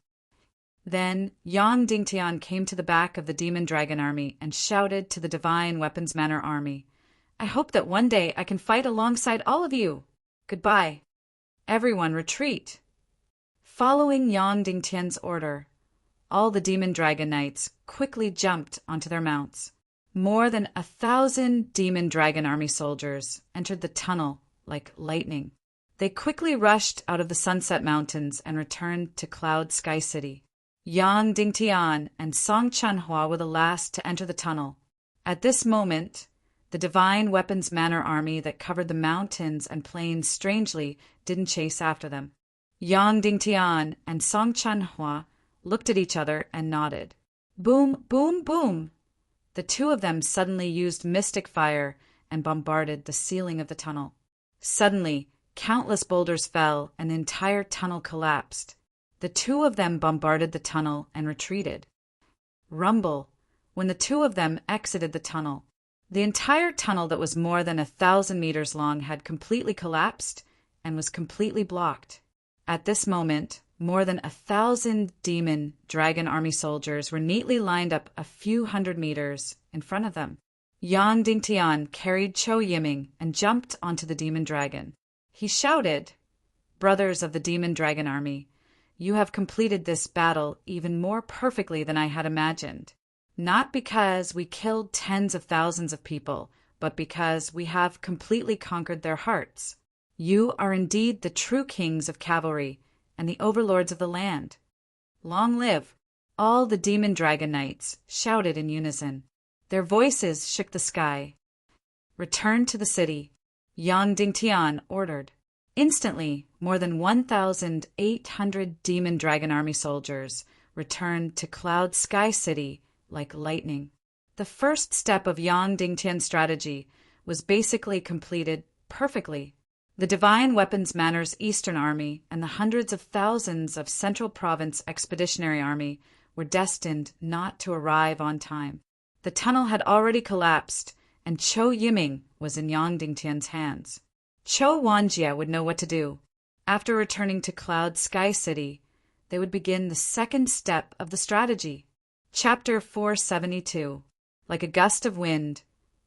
Then Yang Dingtian came to the back of the demon dragon army and shouted to the divine weapons manor army, "I hope that one day I can fight alongside all of you. Goodbye. Everyone retreat." Following Yang Dingtian's order, all the demon dragon knights quickly jumped onto their mounts. More than 1,000 demon dragon army soldiers entered the tunnel like lightning. They quickly rushed out of the Sunset Mountains and returned to Cloud Sky City. Yang Dingtian and Song Chanhua were the last to enter the tunnel. At this moment, the divine weapons manor army that covered the mountains and plains strangely didn't chase after them. Yang Dingtian and Song Chanhua looked at each other and nodded. Boom, boom, boom! The two of them suddenly used mystic fire and bombarded the ceiling of the tunnel. Suddenly, countless boulders fell and the entire tunnel collapsed. The two of them bombarded the tunnel and retreated. Rumble! When the two of them exited the tunnel, the entire tunnel that was more than 1,000 meters long had completely collapsed and was completely blocked. At this moment, more than 1,000 demon dragon army soldiers were neatly lined up a few hundred meters in front of them. Yang Dingtian carried Chou Yiming and jumped onto the demon dragon. He shouted, "Brothers of the demon dragon army, you have completed this battle even more perfectly than I had imagined. Not because we killed tens of thousands of people, but because we have completely conquered their hearts. You are indeed the true kings of cavalry and the overlords of the land. Long live!" All the demon dragon knights shouted in unison. Their voices shook the sky. "Return to the city," Yang Dingtian ordered. Instantly, more than 1,800 demon dragon army soldiers returned to Cloud Sky City like lightning. The first step of Yang Dingtian's strategy was basically completed perfectly. The Divine Weapons Manor's Eastern Army and the hundreds of thousands of Central Province Expeditionary Army were destined not to arrive on time. The tunnel had already collapsed, and Chou Yiming was in Yang Dingtian's hands. Chou Wanjie would know what to do. After returning to Cloud Sky City, they would begin the second step of the strategy. Chapter 472. Like a gust of wind,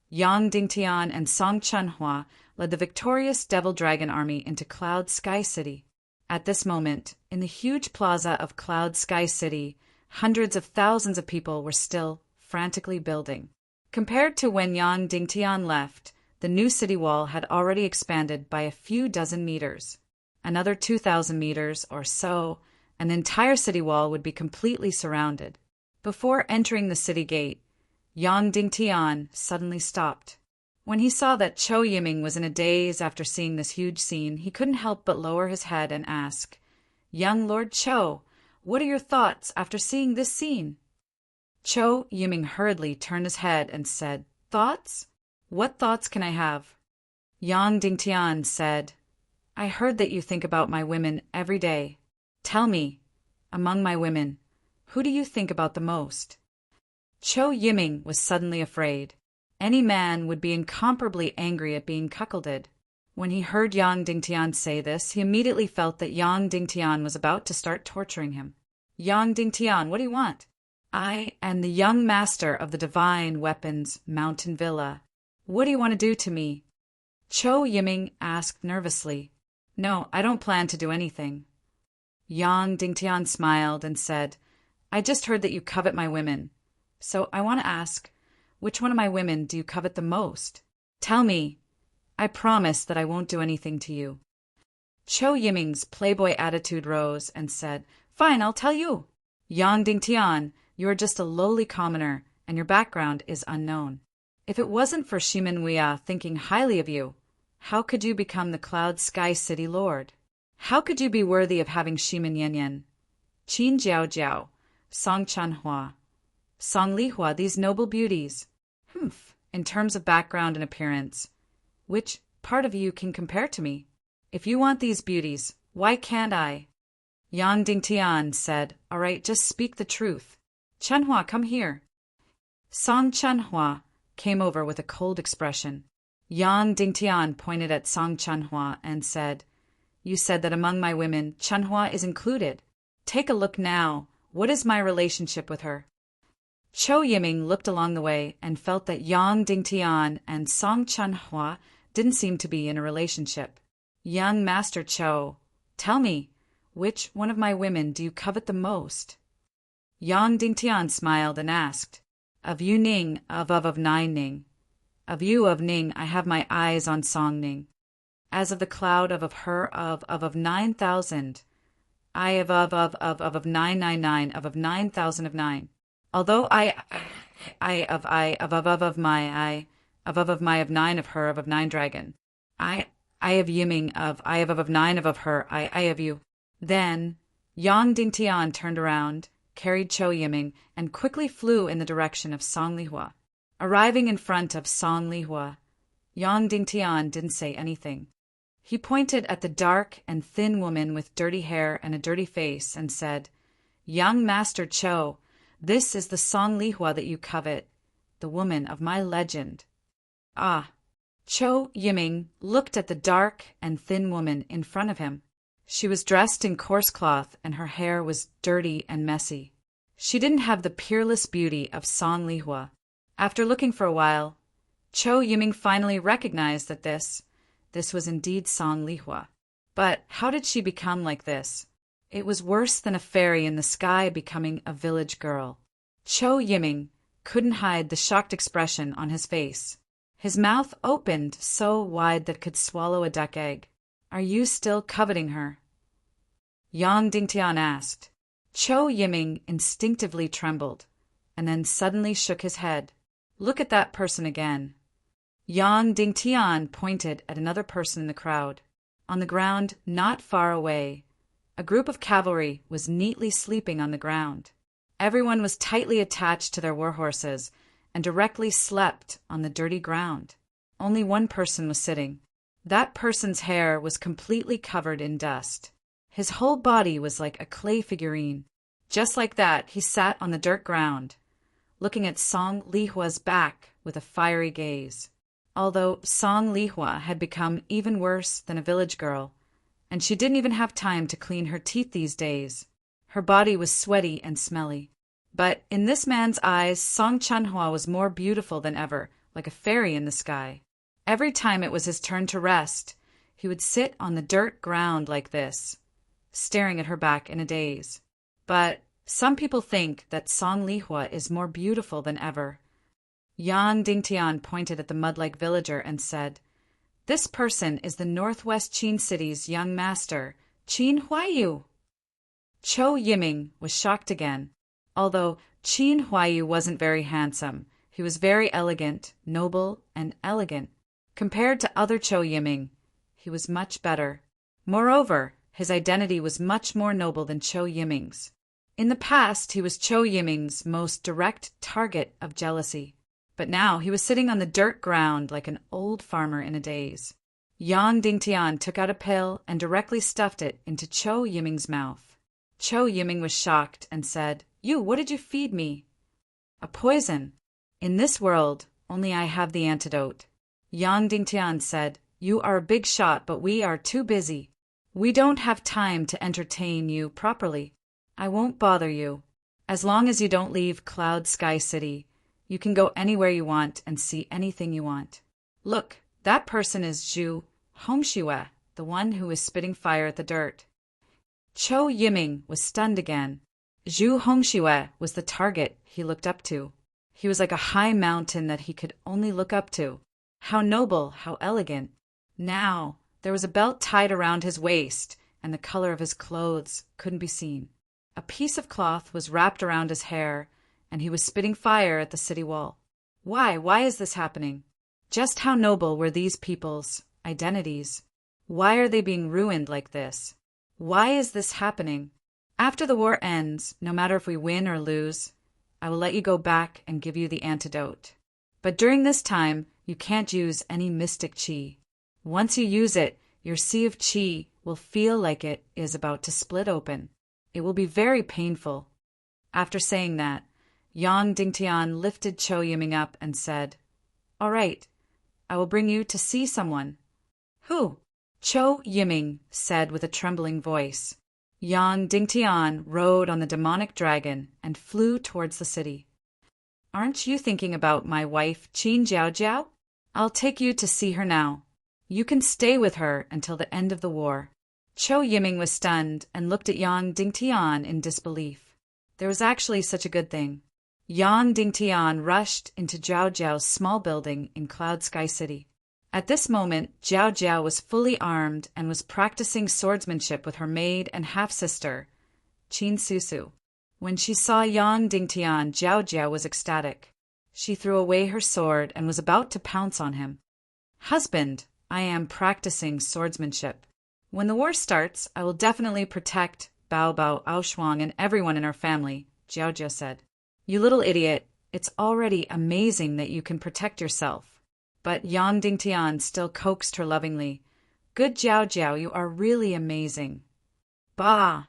Yang Dingtian and Song Chunhua led the victorious Devil Dragon army into Cloud Sky City. At this moment, in the huge plaza of Cloud Sky City, hundreds of thousands of people were still frantically building. Compared to when Yang Dingtian left, the new city wall had already expanded by a few dozen meters. Another 2,000 meters or so, and the entire city wall would be completely surrounded. Before entering the city gate, Yang Dingtian suddenly stopped. When he saw that Chou Yiming was in a daze after seeing this huge scene, he couldn't help but lower his head and ask, "Young Lord Chou, what are your thoughts after seeing this scene?" Chou Yiming hurriedly turned his head and said, "Thoughts? What thoughts can I have?" Yang Dingtian said, "I heard that you think about my women every day. Tell me, among my women, who do you think about the most?" Chou Yiming was suddenly afraid. Any man would be incomparably angry at being cuckolded. When he heard Yang Dingtian say this, he immediately felt that Yang Dingtian was about to start torturing him. "Yang Dingtian, what do you want?" "I am the young master of the Divine Weapons Mountain Villa. What do you want to do to me?" Chou Yiming asked nervously. "No, I don't plan to do anything." Yang Dingtian smiled and said, "I just heard that you covet my women. So I want to ask, which one of my women do you covet the most? Tell me. I promise that I won't do anything to you." Chou Yiming's playboy attitude rose and said, "Fine, I'll tell you. Yang Dingtian, you are just a lowly commoner, and your background is unknown. If it wasn't for Shimen Wuya thinking highly of you, how could you become the Cloud Sky City Lord? How could you be worthy of having Shimen Yanyan, Qin Jiao Jiao, Song Chanhua, Song Lihua, these noble beauties? In terms of background and appearance, which part of you can compare to me? If you want these beauties, why can't I?" Yang Dingtian said, "All right, just speak the truth. Chanhua, come here." Song Chanhua came over with a cold expression. Yang Dingtian pointed at Song Chanhua and said, "You said that among my women, Chanhua is included. Take a look now. What is my relationship with her?" Chou Yiming looked along the way and felt that Yang Dingtian and Song Chanhua didn't seem to be in a relationship. "Young Master Chou, tell me, which one of my women do you covet the most?" Yang Dingtian smiled and asked, "Of you Ning, of Nine Ning. Of you of Ning, I have my eyes on Song Ning. As of the cloud of her of 9,000, I of 999 of 9,000 of 9. Although I of my of 9 of her of 9 dragon. I of Yiming of 9 of her, I of you." Then Yang Dingtian turned around, carried Chou Yiming, and quickly flew in the direction of Song Lihua. Arriving in front of Song Lihua, Yang Dingtian didn't say anything. He pointed at the dark and thin woman with dirty hair and a dirty face and said, "Young Master Chou, this is the Song Lihua that you covet, the woman of my legend." Ah! Chou Yiming looked at the dark and thin woman in front of him. She was dressed in coarse cloth and her hair was dirty and messy. She didn't have the peerless beauty of Song Lihua. After looking for a while, Chou Yiming finally recognized that this was indeed Song Lihua. But how did she become like this? It was worse than a fairy in the sky becoming a village girl. Chou Yiming couldn't hide the shocked expression on his face. His mouth opened so wide that it could swallow a duck egg. "Are you still coveting her?" Yang Dingtian asked. Cho Yiming instinctively trembled, and then suddenly shook his head. "Look at that person again." Yang Dingtian pointed at another person in the crowd. On the ground, not far away, a group of cavalry was neatly sleeping on the ground. Everyone was tightly attached to their war horses and directly slept on the dirty ground. Only one person was sitting. That person's hair was completely covered in dust. His whole body was like a clay figurine. Just like that, he sat on the dirt ground, looking at Song Lihua's back with a fiery gaze. Although Song Lihua had become even worse than a village girl, and she didn't even have time to clean her teeth these days. Her body was sweaty and smelly. But in this man's eyes, Song Chanhua was more beautiful than ever, like a fairy in the sky. Every time it was his turn to rest, he would sit on the dirt ground like this, staring at her back in a daze. But some people think that Song Lihua is more beautiful than ever. Yang Dingtian pointed at the mud-like villager and said, "This person is the Northwest Qin City's young master, Qin Huaiyu." Cho Yiming was shocked again. Although Qin Huaiyu wasn't very handsome, he was very elegant, noble, and elegant. Compared to other Cho Yiming, he was much better. Moreover, his identity was much more noble than Cho Yiming's. In the past, he was Cho Yiming's most direct target of jealousy. But now he was sitting on the dirt ground like an old farmer in a daze. Yang Dingtian took out a pill and directly stuffed it into Cho Yiming's mouth. Cho Yiming was shocked and said, "You, what did you feed me?" "A poison. In this world, only I have the antidote." Yang Dingtian said, "You are a big shot, but we are too busy. We don't have time to entertain you properly. I won't bother you. As long as you don't leave Cloud Sky City, you can go anywhere you want and see anything you want. Look, that person is Zhu Hongshiwe, the one who is spitting fire at the dirt." Cho Yiming was stunned again. Zhu Hongshiwe was the target he looked up to. He was like a high mountain that he could only look up to. How noble, how elegant. Now, there was a belt tied around his waist, and the color of his clothes couldn't be seen. A piece of cloth was wrapped around his hair, and he was spitting fire at the city wall. Why is this happening? Just how noble were these people's identities? Why are they being ruined like this? Why is this happening? After the war ends, no matter if we win or lose, I will let you go back and give you the antidote. But during this time, you can't use any mystic qi. Once you use it, your sea of qi will feel like it is about to split open. It will be very painful. After saying that, Yang Dingtian lifted Cho Yiming up and said, "All right, I will bring you to see someone." "Who?" Cho Yiming said with a trembling voice. Yang Dingtian rode on the demonic dragon and flew towards the city. "Aren't you thinking about my wife, Qin Jiaojiao? I'll take you to see her now. You can stay with her until the end of the war." Cho Yiming was stunned and looked at Yang Dingtian in disbelief. There was actually such a good thing. Yang Dingtian rushed into Jiao Jiao's small building in Cloud Sky City. At this moment, Jiao Jiao was fully armed and was practicing swordsmanship with her maid and half-sister, Qin Susu. When she saw Yang Dingtian, Jiao Jiao was ecstatic. She threw away her sword and was about to pounce on him. "Husband, I am practicing swordsmanship. When the war starts, I will definitely protect Bao Bao, Aoshuang, and everyone in our family," Jiao Jiao said. "You little idiot, it's already amazing that you can protect yourself." But Yang Dingtian still coaxed her lovingly. "Good Jiao Jiao, you are really amazing." "Bah!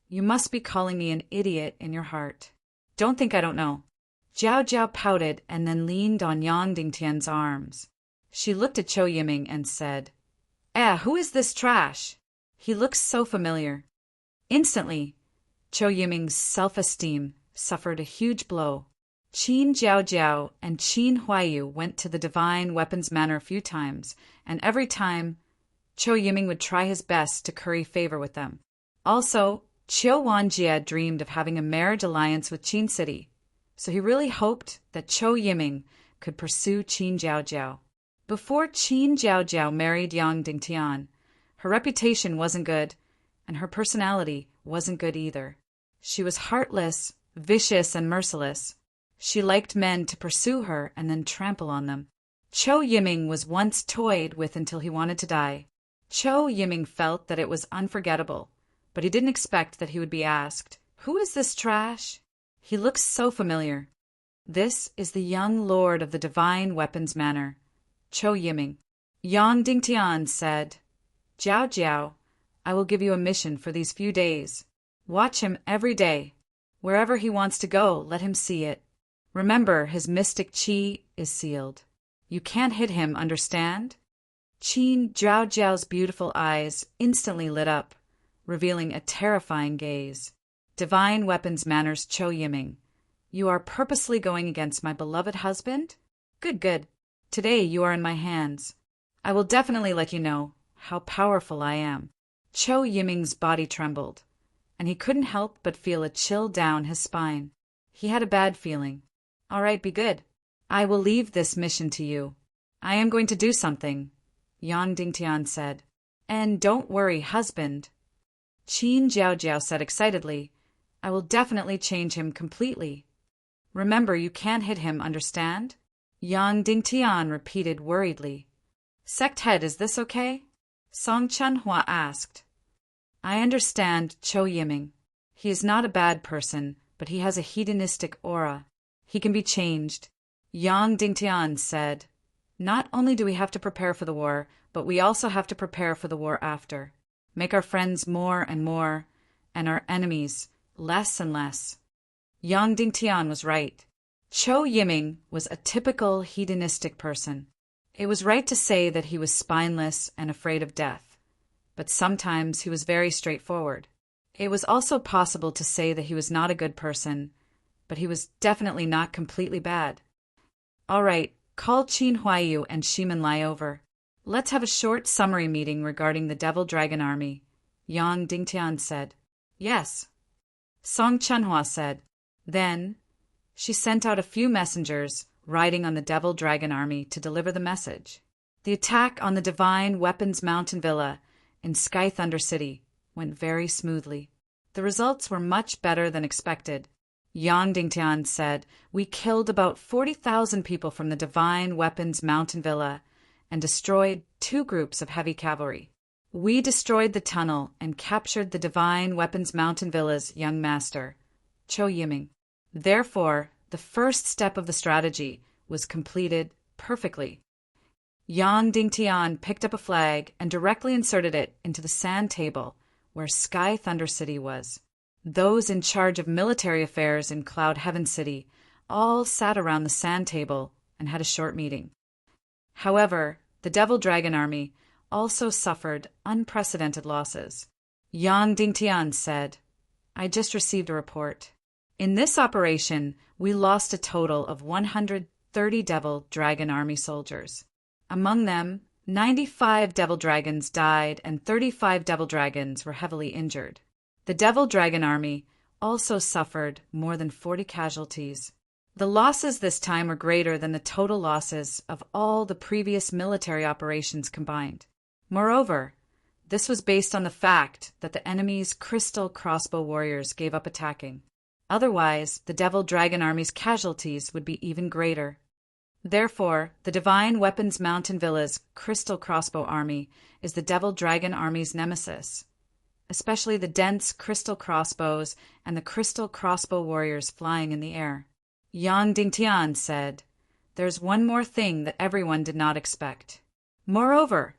You must be calling me an idiot in your heart. Don't think I don't know." Jiao Jiao pouted and then leaned on Yang Dingtian's arms. She looked at Cho Yiming and said, Who is this trash? He looks so familiar." Instantly, Cho Yiming's self-esteem suffered a huge blow. Qin Jiaojiao and Qin Huaiyu went to the Divine Weapons Manor a few times, and every time, Cho Yiming would try his best to curry favor with them. Also, Qiu Wanjie dreamed of having a marriage alliance with Qin City, so he really hoped that Cho Yiming could pursue Qin Jiaojiao. Before Qin Jiaojiao married Yang Dingtian, her reputation wasn't good, and her personality wasn't good either. She was heartless, vicious, and merciless. She liked men to pursue her and then trample on them. Chou Yiming was once toyed with until he wanted to die. Chou Yiming felt that it was unforgettable, but he didn't expect that he would be asked, "Who is this trash?" He looks so familiar. This is the young lord of the divine weapons manor, Chou Yiming. Yang Dingtian said, "Jiao Jiao, I will give you a mission for these few days. Watch him every day. Wherever he wants to go, let him see it. Remember, his mystic qi is sealed. You can't hit him, understand?" Qin Jiao Jiao's beautiful eyes instantly lit up, revealing a terrifying gaze. "Divine weapons manners, Chou Yiming. You are purposely going against my beloved husband? Good, good. Today you are in my hands. I will definitely let you know how powerful I am." Chou Yiming's body trembled, and he couldn't help but feel a chill down his spine. He had a bad feeling. "All right, be good. I will leave this mission to you. I am going to do something," Yang Dingtian said. "And don't worry, husband," Qin Jiaojiao said excitedly. "I will definitely change him completely. Remember, you can't hit him, understand?" Yang Dingtian repeated worriedly. "Sect head, is this okay?" Song Chunhua asked. "I understand Chou Yiming. He is not a bad person, but he has a hedonistic aura. He can be changed," Yang Dingtian said. "Not only do we have to prepare for the war, but we also have to prepare for the war after. Make our friends more and more, and our enemies less and less." Yang Dingtian was right. Chou Yiming was a typical hedonistic person. It was right to say that he was spineless and afraid of death, but sometimes he was very straightforward. It was also possible to say that he was not a good person, but he was definitely not completely bad. "All right, call Qin Huaiyu and Shimen Lai over. Let's have a short summary meeting regarding the Devil Dragon Army," Yang Dingtian said. "Yes," Song Chunhua said. Then she sent out a few messengers riding on the Devil Dragon Army to deliver the message. The attack on the Divine Weapons Mountain Villa in Sky Thunder City went very smoothly. The results were much better than expected. Yang Dingtian said, "We killed about 40,000 people from the Divine Weapons Mountain Villa and destroyed 2 groups of heavy cavalry. We destroyed the tunnel and captured the Divine Weapons Mountain Villa's young master, Chou Yiming. Therefore, the first step of the strategy was completed perfectly." Yang Dingtian picked up a flag and directly inserted it into the sand table where Sky Thunder City was. Those in charge of military affairs in Cloud Heaven City all sat around the sand table and had a short meeting. However, the Devil Dragon Army also suffered unprecedented losses. Yang Dingtian said, "I just received a report. In this operation, we lost a total of 130 Devil Dragon Army soldiers. Among them, 95 Devil Dragons died and 35 Devil Dragons were heavily injured. The Devil Dragon Army also suffered more than 40 casualties. The losses this time were greater than the total losses of all the previous military operations combined. Moreover, this was based on the fact that the enemy's crystal crossbow warriors gave up attacking. Otherwise, the Devil Dragon Army's casualties would be even greater. Therefore, the Divine Weapons Mountain Villa's Crystal Crossbow Army is the Devil Dragon Army's nemesis, especially the dense crystal crossbows and the crystal crossbow warriors flying in the air." Yang Dingtian said, "There's one more thing that everyone did not expect. Moreover,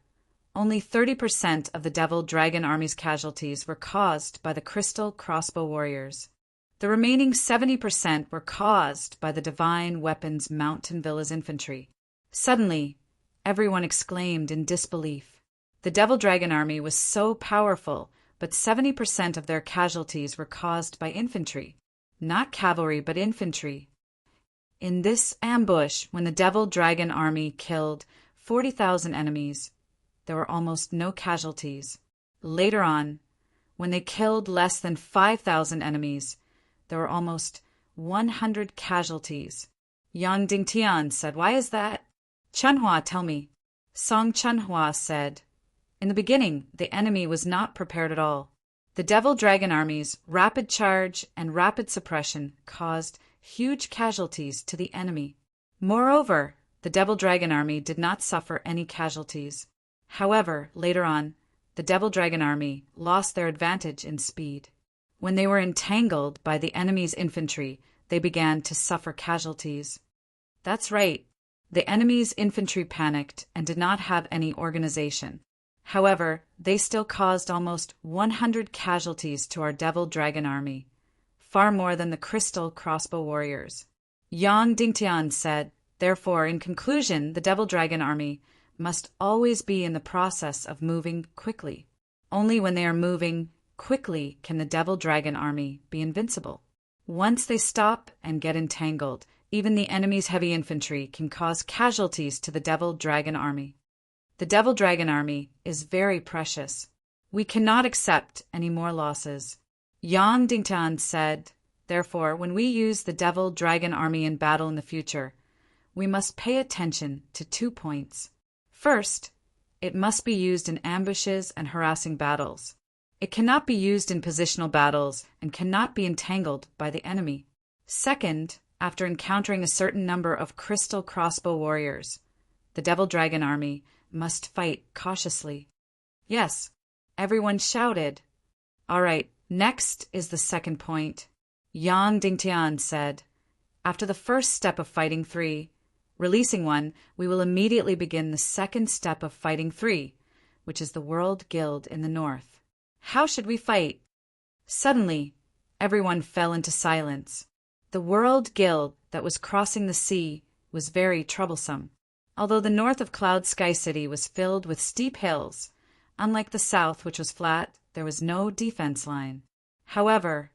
only 30% of the Devil Dragon Army's casualties were caused by the crystal crossbow warriors. The remaining 70% were caused by the Divine Weapons Mountain Villa's infantry." Suddenly, everyone exclaimed in disbelief. The Devil Dragon Army was so powerful, but 70% of their casualties were caused by infantry. Not cavalry, but infantry. In this ambush, when the Devil Dragon Army killed 40,000 enemies, there were almost no casualties. Later on, when they killed less than 5,000 enemies, there were almost 100 casualties. Yang Dingtian said, "Why is that?" "Chunhua, tell me." Song Chunhua said, "In the beginning, the enemy was not prepared at all. The Devil Dragon Army's rapid charge and rapid suppression caused huge casualties to the enemy. Moreover, the Devil Dragon Army did not suffer any casualties. However, later on, the Devil Dragon Army lost their advantage in speed. When they were entangled by the enemy's infantry, they began to suffer casualties." That's right. The enemy's infantry panicked and did not have any organization. However, they still caused almost 100 casualties to our Devil Dragon Army, far more than the Crystal Crossbow Warriors. Yang Dingtian said, "Therefore, in conclusion, the Devil Dragon Army must always be in the process of moving quickly. Only when they are moving quickly can the Devil Dragon Army be invincible. Once they stop and get entangled, even the enemy's heavy infantry can cause casualties to the Devil Dragon Army. The Devil Dragon Army is very precious. We cannot accept any more losses." Yang Dingtian said, "Therefore, when we use the Devil Dragon Army in battle in the future, we must pay attention to 2 points. First, it must be used in ambushes and harassing battles. It cannot be used in positional battles and cannot be entangled by the enemy. Second, after encountering a certain number of Crystal Crossbow Warriors, the Devil Dragon Army must fight cautiously." Yes, everyone shouted. "All right, next is the second point." Yang Dingtian said, "After the first step of fighting 3, releasing 1, we will immediately begin the second step of fighting 3, which is the World Guild in the north. How should we fight?" Suddenly, everyone fell into silence. The World Guild that was crossing the sea was very troublesome. Although the north of Cloud Sky City was filled with steep hills, unlike the south, which was flat, there was no defense line. However,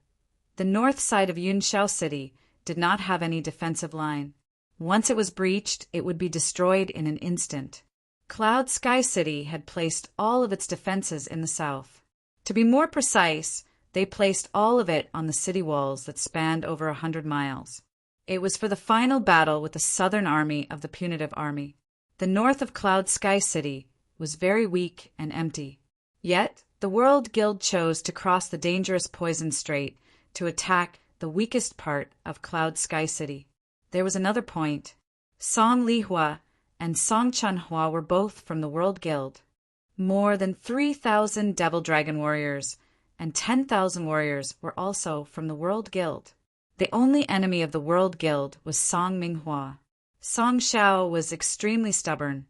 the north side of Yunshao City did not have any defensive line. Once it was breached, it would be destroyed in an instant. Cloud Sky City had placed all of its defenses in the south. To be more precise, they placed all of it on the city walls that spanned over 100 miles. It was for the final battle with the southern army of the punitive army. The north of Cloud Sky City was very weak and empty. Yet, the World Guild chose to cross the dangerous Poison Strait to attack the weakest part of Cloud Sky City. There was another point. Song Lihua and Song Chunhua were both from the World Guild. More than 3,000 Devil Dragon warriors and 10,000 warriors were also from the World Guild. The only enemy of the World Guild was Song Minghua. Song Shao was extremely stubborn,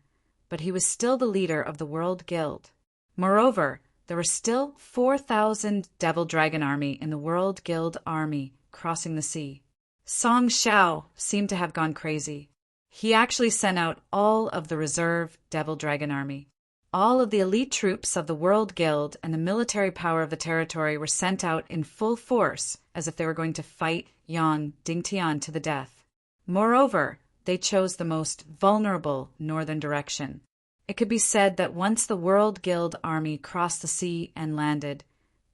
but he was still the leader of the World Guild. Moreover, there were still 4,000 Devil Dragon Army in the World Guild army crossing the sea. Song Shao seemed to have gone crazy. He actually sent out all of the reserve Devil Dragon Army. All of the elite troops of the World Guild and the military power of the territory were sent out in full force as if they were going to fight Yang Dingtian to the death. Moreover, they chose the most vulnerable northern direction. It could be said that once the World Guild army crossed the sea and landed,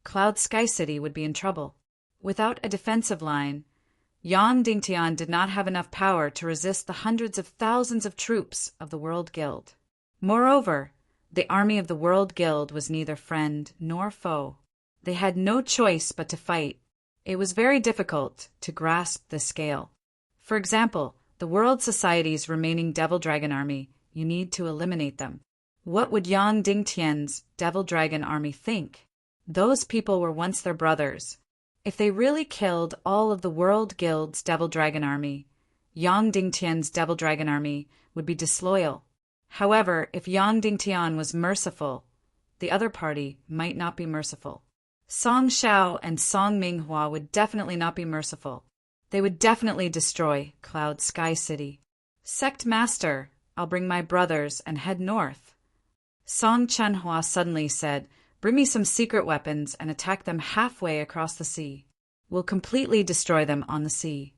Cloud Sky City would be in trouble. Without a defensive line, Yang Dingtian did not have enough power to resist the hundreds of thousands of troops of the World Guild. Moreover, the army of the World Guild was neither friend nor foe. They had no choice but to fight. It was very difficult to grasp the scale. For example, the World Society's remaining Devil Dragon Army, you need to eliminate them. What would Yang Dingtian's Devil Dragon Army think? Those people were once their brothers. If they really killed all of the World Guild's Devil Dragon Army, Yang Dingtian's Devil Dragon Army would be disloyal. However, if Yang Dingtian was merciful, the other party might not be merciful. Song Shao and Song Minghua would definitely not be merciful. They would definitely destroy Cloud Sky City. Sect Master, I'll bring my brothers and head north. Song Chunhua suddenly said, "Bring me some secret weapons and attack them halfway across the sea. We'll completely destroy them on the sea."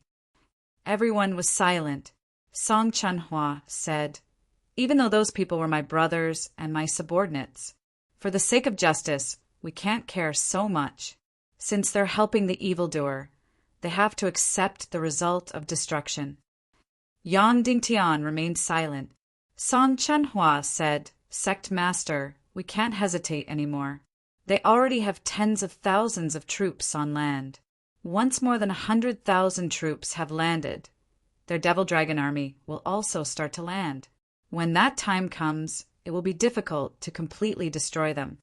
Everyone was silent. Song Chunhua said, "Even though those people were my brothers and my subordinates, for the sake of justice, we can't care so much. Since they're helping the evildoer, they have to accept the result of destruction." Yang Dingtian remained silent. Song Chenhua said, "Sect Master, we can't hesitate anymore. They already have tens of thousands of troops on land. Once more than 100,000 troops have landed, their Devil Dragon army will also start to land. When that time comes, it will be difficult to completely destroy them."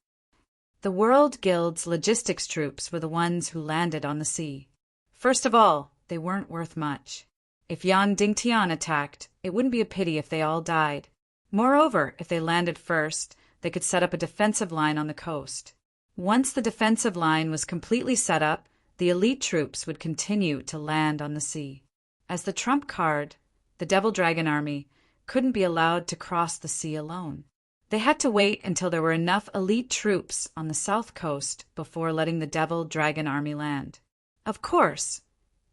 The World Guild's logistics troops were the ones who landed on the sea. First of all, they weren't worth much. If Yan Dingtian attacked, it wouldn't be a pity if they all died. Moreover, if they landed first, they could set up a defensive line on the coast. Once the defensive line was completely set up, the elite troops would continue to land on the sea. As the trump card, the Devil Dragon army couldn't be allowed to cross the sea alone. They had to wait until there were enough elite troops on the south coast before letting the Devil Dragon army land. Of course,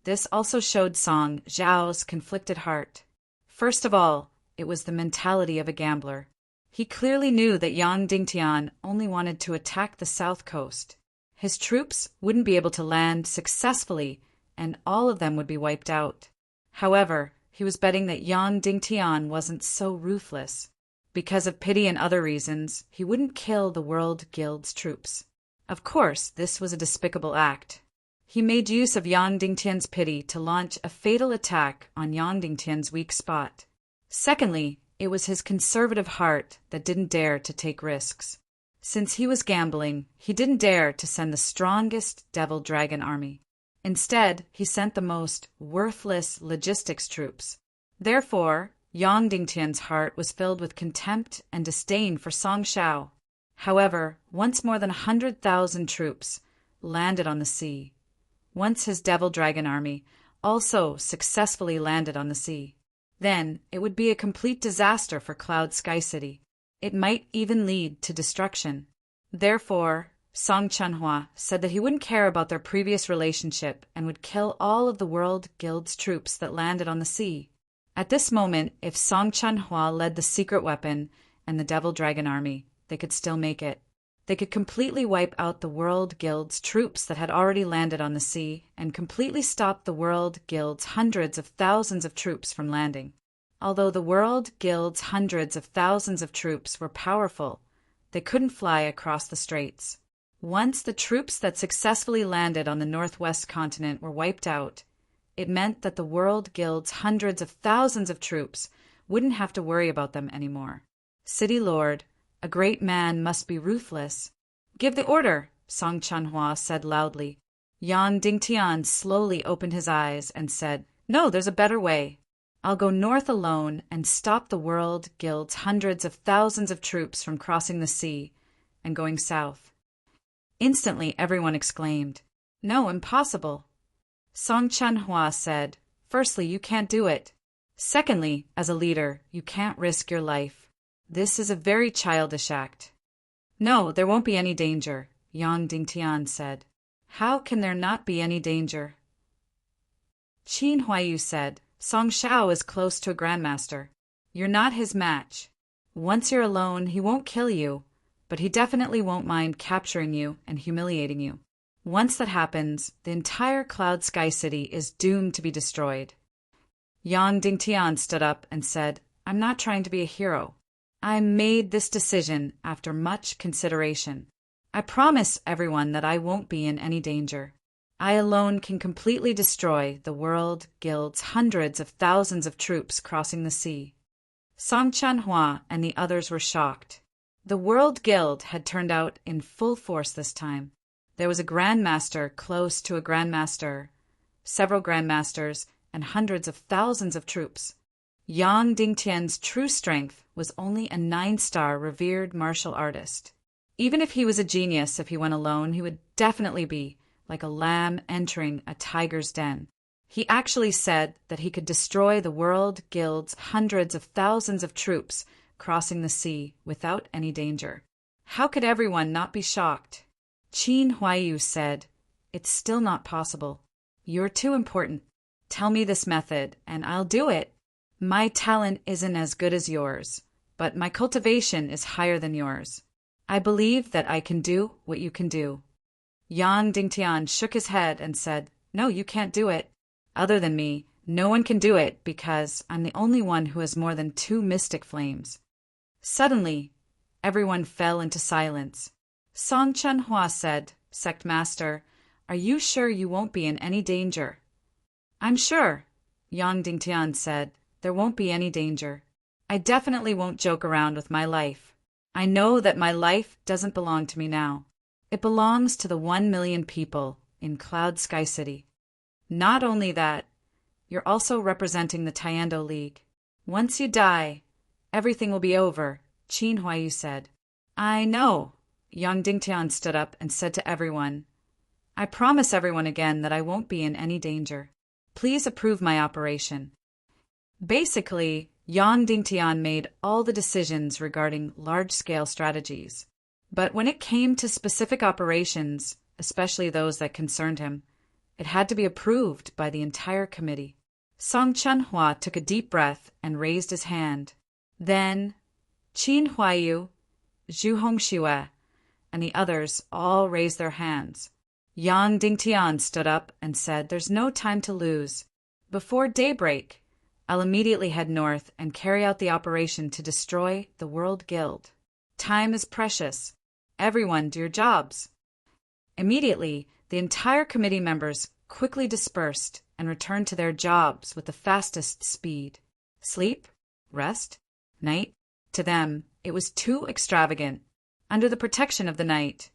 this also showed Song Zhao's conflicted heart. First of all, it was the mentality of a gambler. He clearly knew that Yang Dingtian only wanted to attack the south coast. His troops wouldn't be able to land successfully, and all of them would be wiped out. However, he was betting that Yang Dingtian wasn't so ruthless. Because of pity and other reasons, he wouldn't kill the World Guild's troops. Of course, this was a despicable act. He made use of Yang Dingtian's pity to launch a fatal attack on Yang Dingtian's weak spot. Secondly, it was his conservative heart that didn't dare to take risks. Since he was gambling, he didn't dare to send the strongest Devil Dragon army. Instead, he sent the most worthless logistics troops. Therefore, Yang Dingtian's heart was filled with contempt and disdain for Song Shao. However, once more than 100,000 troops landed on the sea. Once his Devil Dragon army also successfully landed on the sea, then it would be a complete disaster for Cloud Sky City. It might even lead to destruction. Therefore, Song Chenhua said that he wouldn't care about their previous relationship and would kill all of the World Guild's troops that landed on the sea. At this moment, if Song Chenhua led the secret weapon and the Devil Dragon army, they could still make it. They could completely wipe out the World Guild's troops that had already landed on the sea and completely stop the World Guild's hundreds of thousands of troops from landing. Although the World Guild's hundreds of thousands of troops were powerful, they couldn't fly across the straits. Once the troops that successfully landed on the northwest continent were wiped out, it meant that the World Guild's hundreds of thousands of troops wouldn't have to worry about them anymore. City Lord, a great man must be ruthless. Give the order, Song Chenhua said loudly. Yang Dingtian slowly opened his eyes and said, "No, there's a better way. I'll go north alone and stop the World Guild's hundreds of thousands of troops from crossing the sea and going south." Instantly, everyone exclaimed, "No, impossible." Song Chenhua said, "Firstly, you can't do it. Secondly, as a leader, you can't risk your life. This is a very childish act." "No, there won't be any danger," Yang Dingtian said. "How can there not be any danger?" Qin Huayu said, "Song Shao is close to a grandmaster. You're not his match. Once you're alone, he won't kill you, but he definitely won't mind capturing you and humiliating you. Once that happens, the entire Cloud Sky City is doomed to be destroyed." Yang Dingtian stood up and said, "I'm not trying to be a hero. I made this decision after much consideration. I promise everyone that I won't be in any danger. I alone can completely destroy the World Guild's hundreds of thousands of troops crossing the sea." Song Chenhua and the others were shocked. The World Guild had turned out in full force this time. There was a grandmaster close to a grandmaster, several grandmasters, and hundreds of thousands of troops. Yang Dingtian's true strength was only a 9-star revered martial artist. Even if he was a genius, if he went alone, he would definitely be like a lamb entering a tiger's den. He actually said that he could destroy the World Guild's hundreds of thousands of troops crossing the sea without any danger. How could everyone not be shocked? Qin Huayu said, "It's still not possible. You're too important. Tell me this method, and I'll do it. My talent isn't as good as yours, but my cultivation is higher than yours. I believe that I can do what you can do." Yang Dingtian shook his head and said, "No, you can't do it. Other than me, No one can do it because I'm the only one who has more than 2 mystic flames. Suddenly, everyone fell into silence. Song Chunhua said, Sect Master, are you sure you won't be in any danger? I'm sure, Yang Dingtian said. There won't be any danger. I definitely won't joke around with my life. I know that my life doesn't belong to me now. It belongs to the 1 million people in Cloud Sky City. Not only that, you're also representing the Tiando League. Once you die, everything will be over, Qin Huayu said. I know. Yang Dingtian stood up and said to everyone, I promise everyone again that I won't be in any danger. Please approve my operation. Basically, Yang Dingtian made all the decisions regarding large-scale strategies. But when it came to specific operations, especially those that concerned him, it had to be approved by the entire committee. Song Chunhua took a deep breath and raised his hand. Then, Qin Huayu, Zhu Hongxue, and the others all raised their hands. Yang Dingtian stood up and said, There's no time to lose. Before daybreak, I'll immediately head north and carry out the operation to destroy the World Guild. Time is precious. Everyone do your jobs. Immediately, the entire committee members quickly dispersed and returned to their jobs with the fastest speed. Sleep? Rest? Night? To them, it was too extravagant. Under the protection of the night,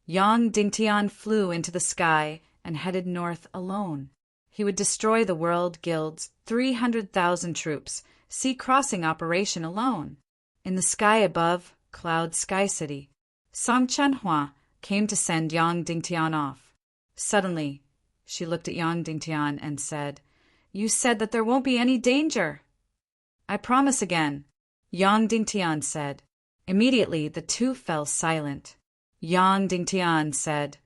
Yang Dingtian flew into the sky and headed north alone. He would destroy the World Guild's 300,000 troops, sea crossing operation alone. In the sky above Cloud Sky City, Song Chunhua came to send Yang Dingtian off. Suddenly, she looked at Yang Dingtian and said, You said that there won't be any danger. I promise again, Yang Dingtian said. Immediately, the two fell silent. Yang Dingtian said,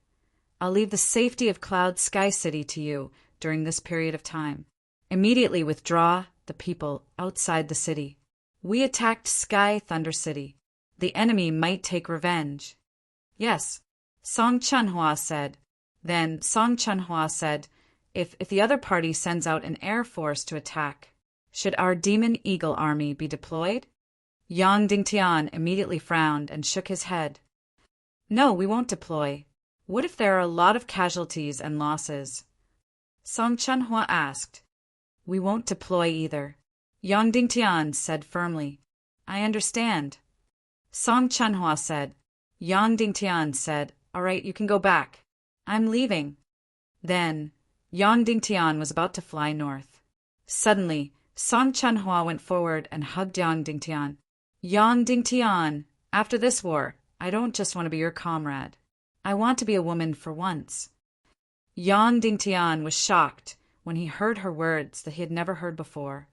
I'll leave the safety of Cloud Sky City to you during this period of time. Immediately withdraw the people outside the city. We attacked Sky Thunder City. The enemy might take revenge. Yes, Song Chunhua said. Then Song Chunhua said, if the other party sends out an air force to attack, should our Demon Eagle army be deployed? Yang Dingtian immediately frowned and shook his head. No, we won't deploy. What if there are a lot of casualties and losses? Song Chunhua asked. We won't deploy either. Yang Dingtian said firmly. I understand. Song Chunhua said. Yang Dingtian said, All right, you can go back. I'm leaving. Then, Yang Dingtian was about to fly north. Suddenly, Song Chunhua went forward and hugged Yang Dingtian. Yang Dingtian, after this war, I don't just want to be your comrade. I want to be a woman for once. Yang Dingtian was shocked when he heard her words that he had never heard before.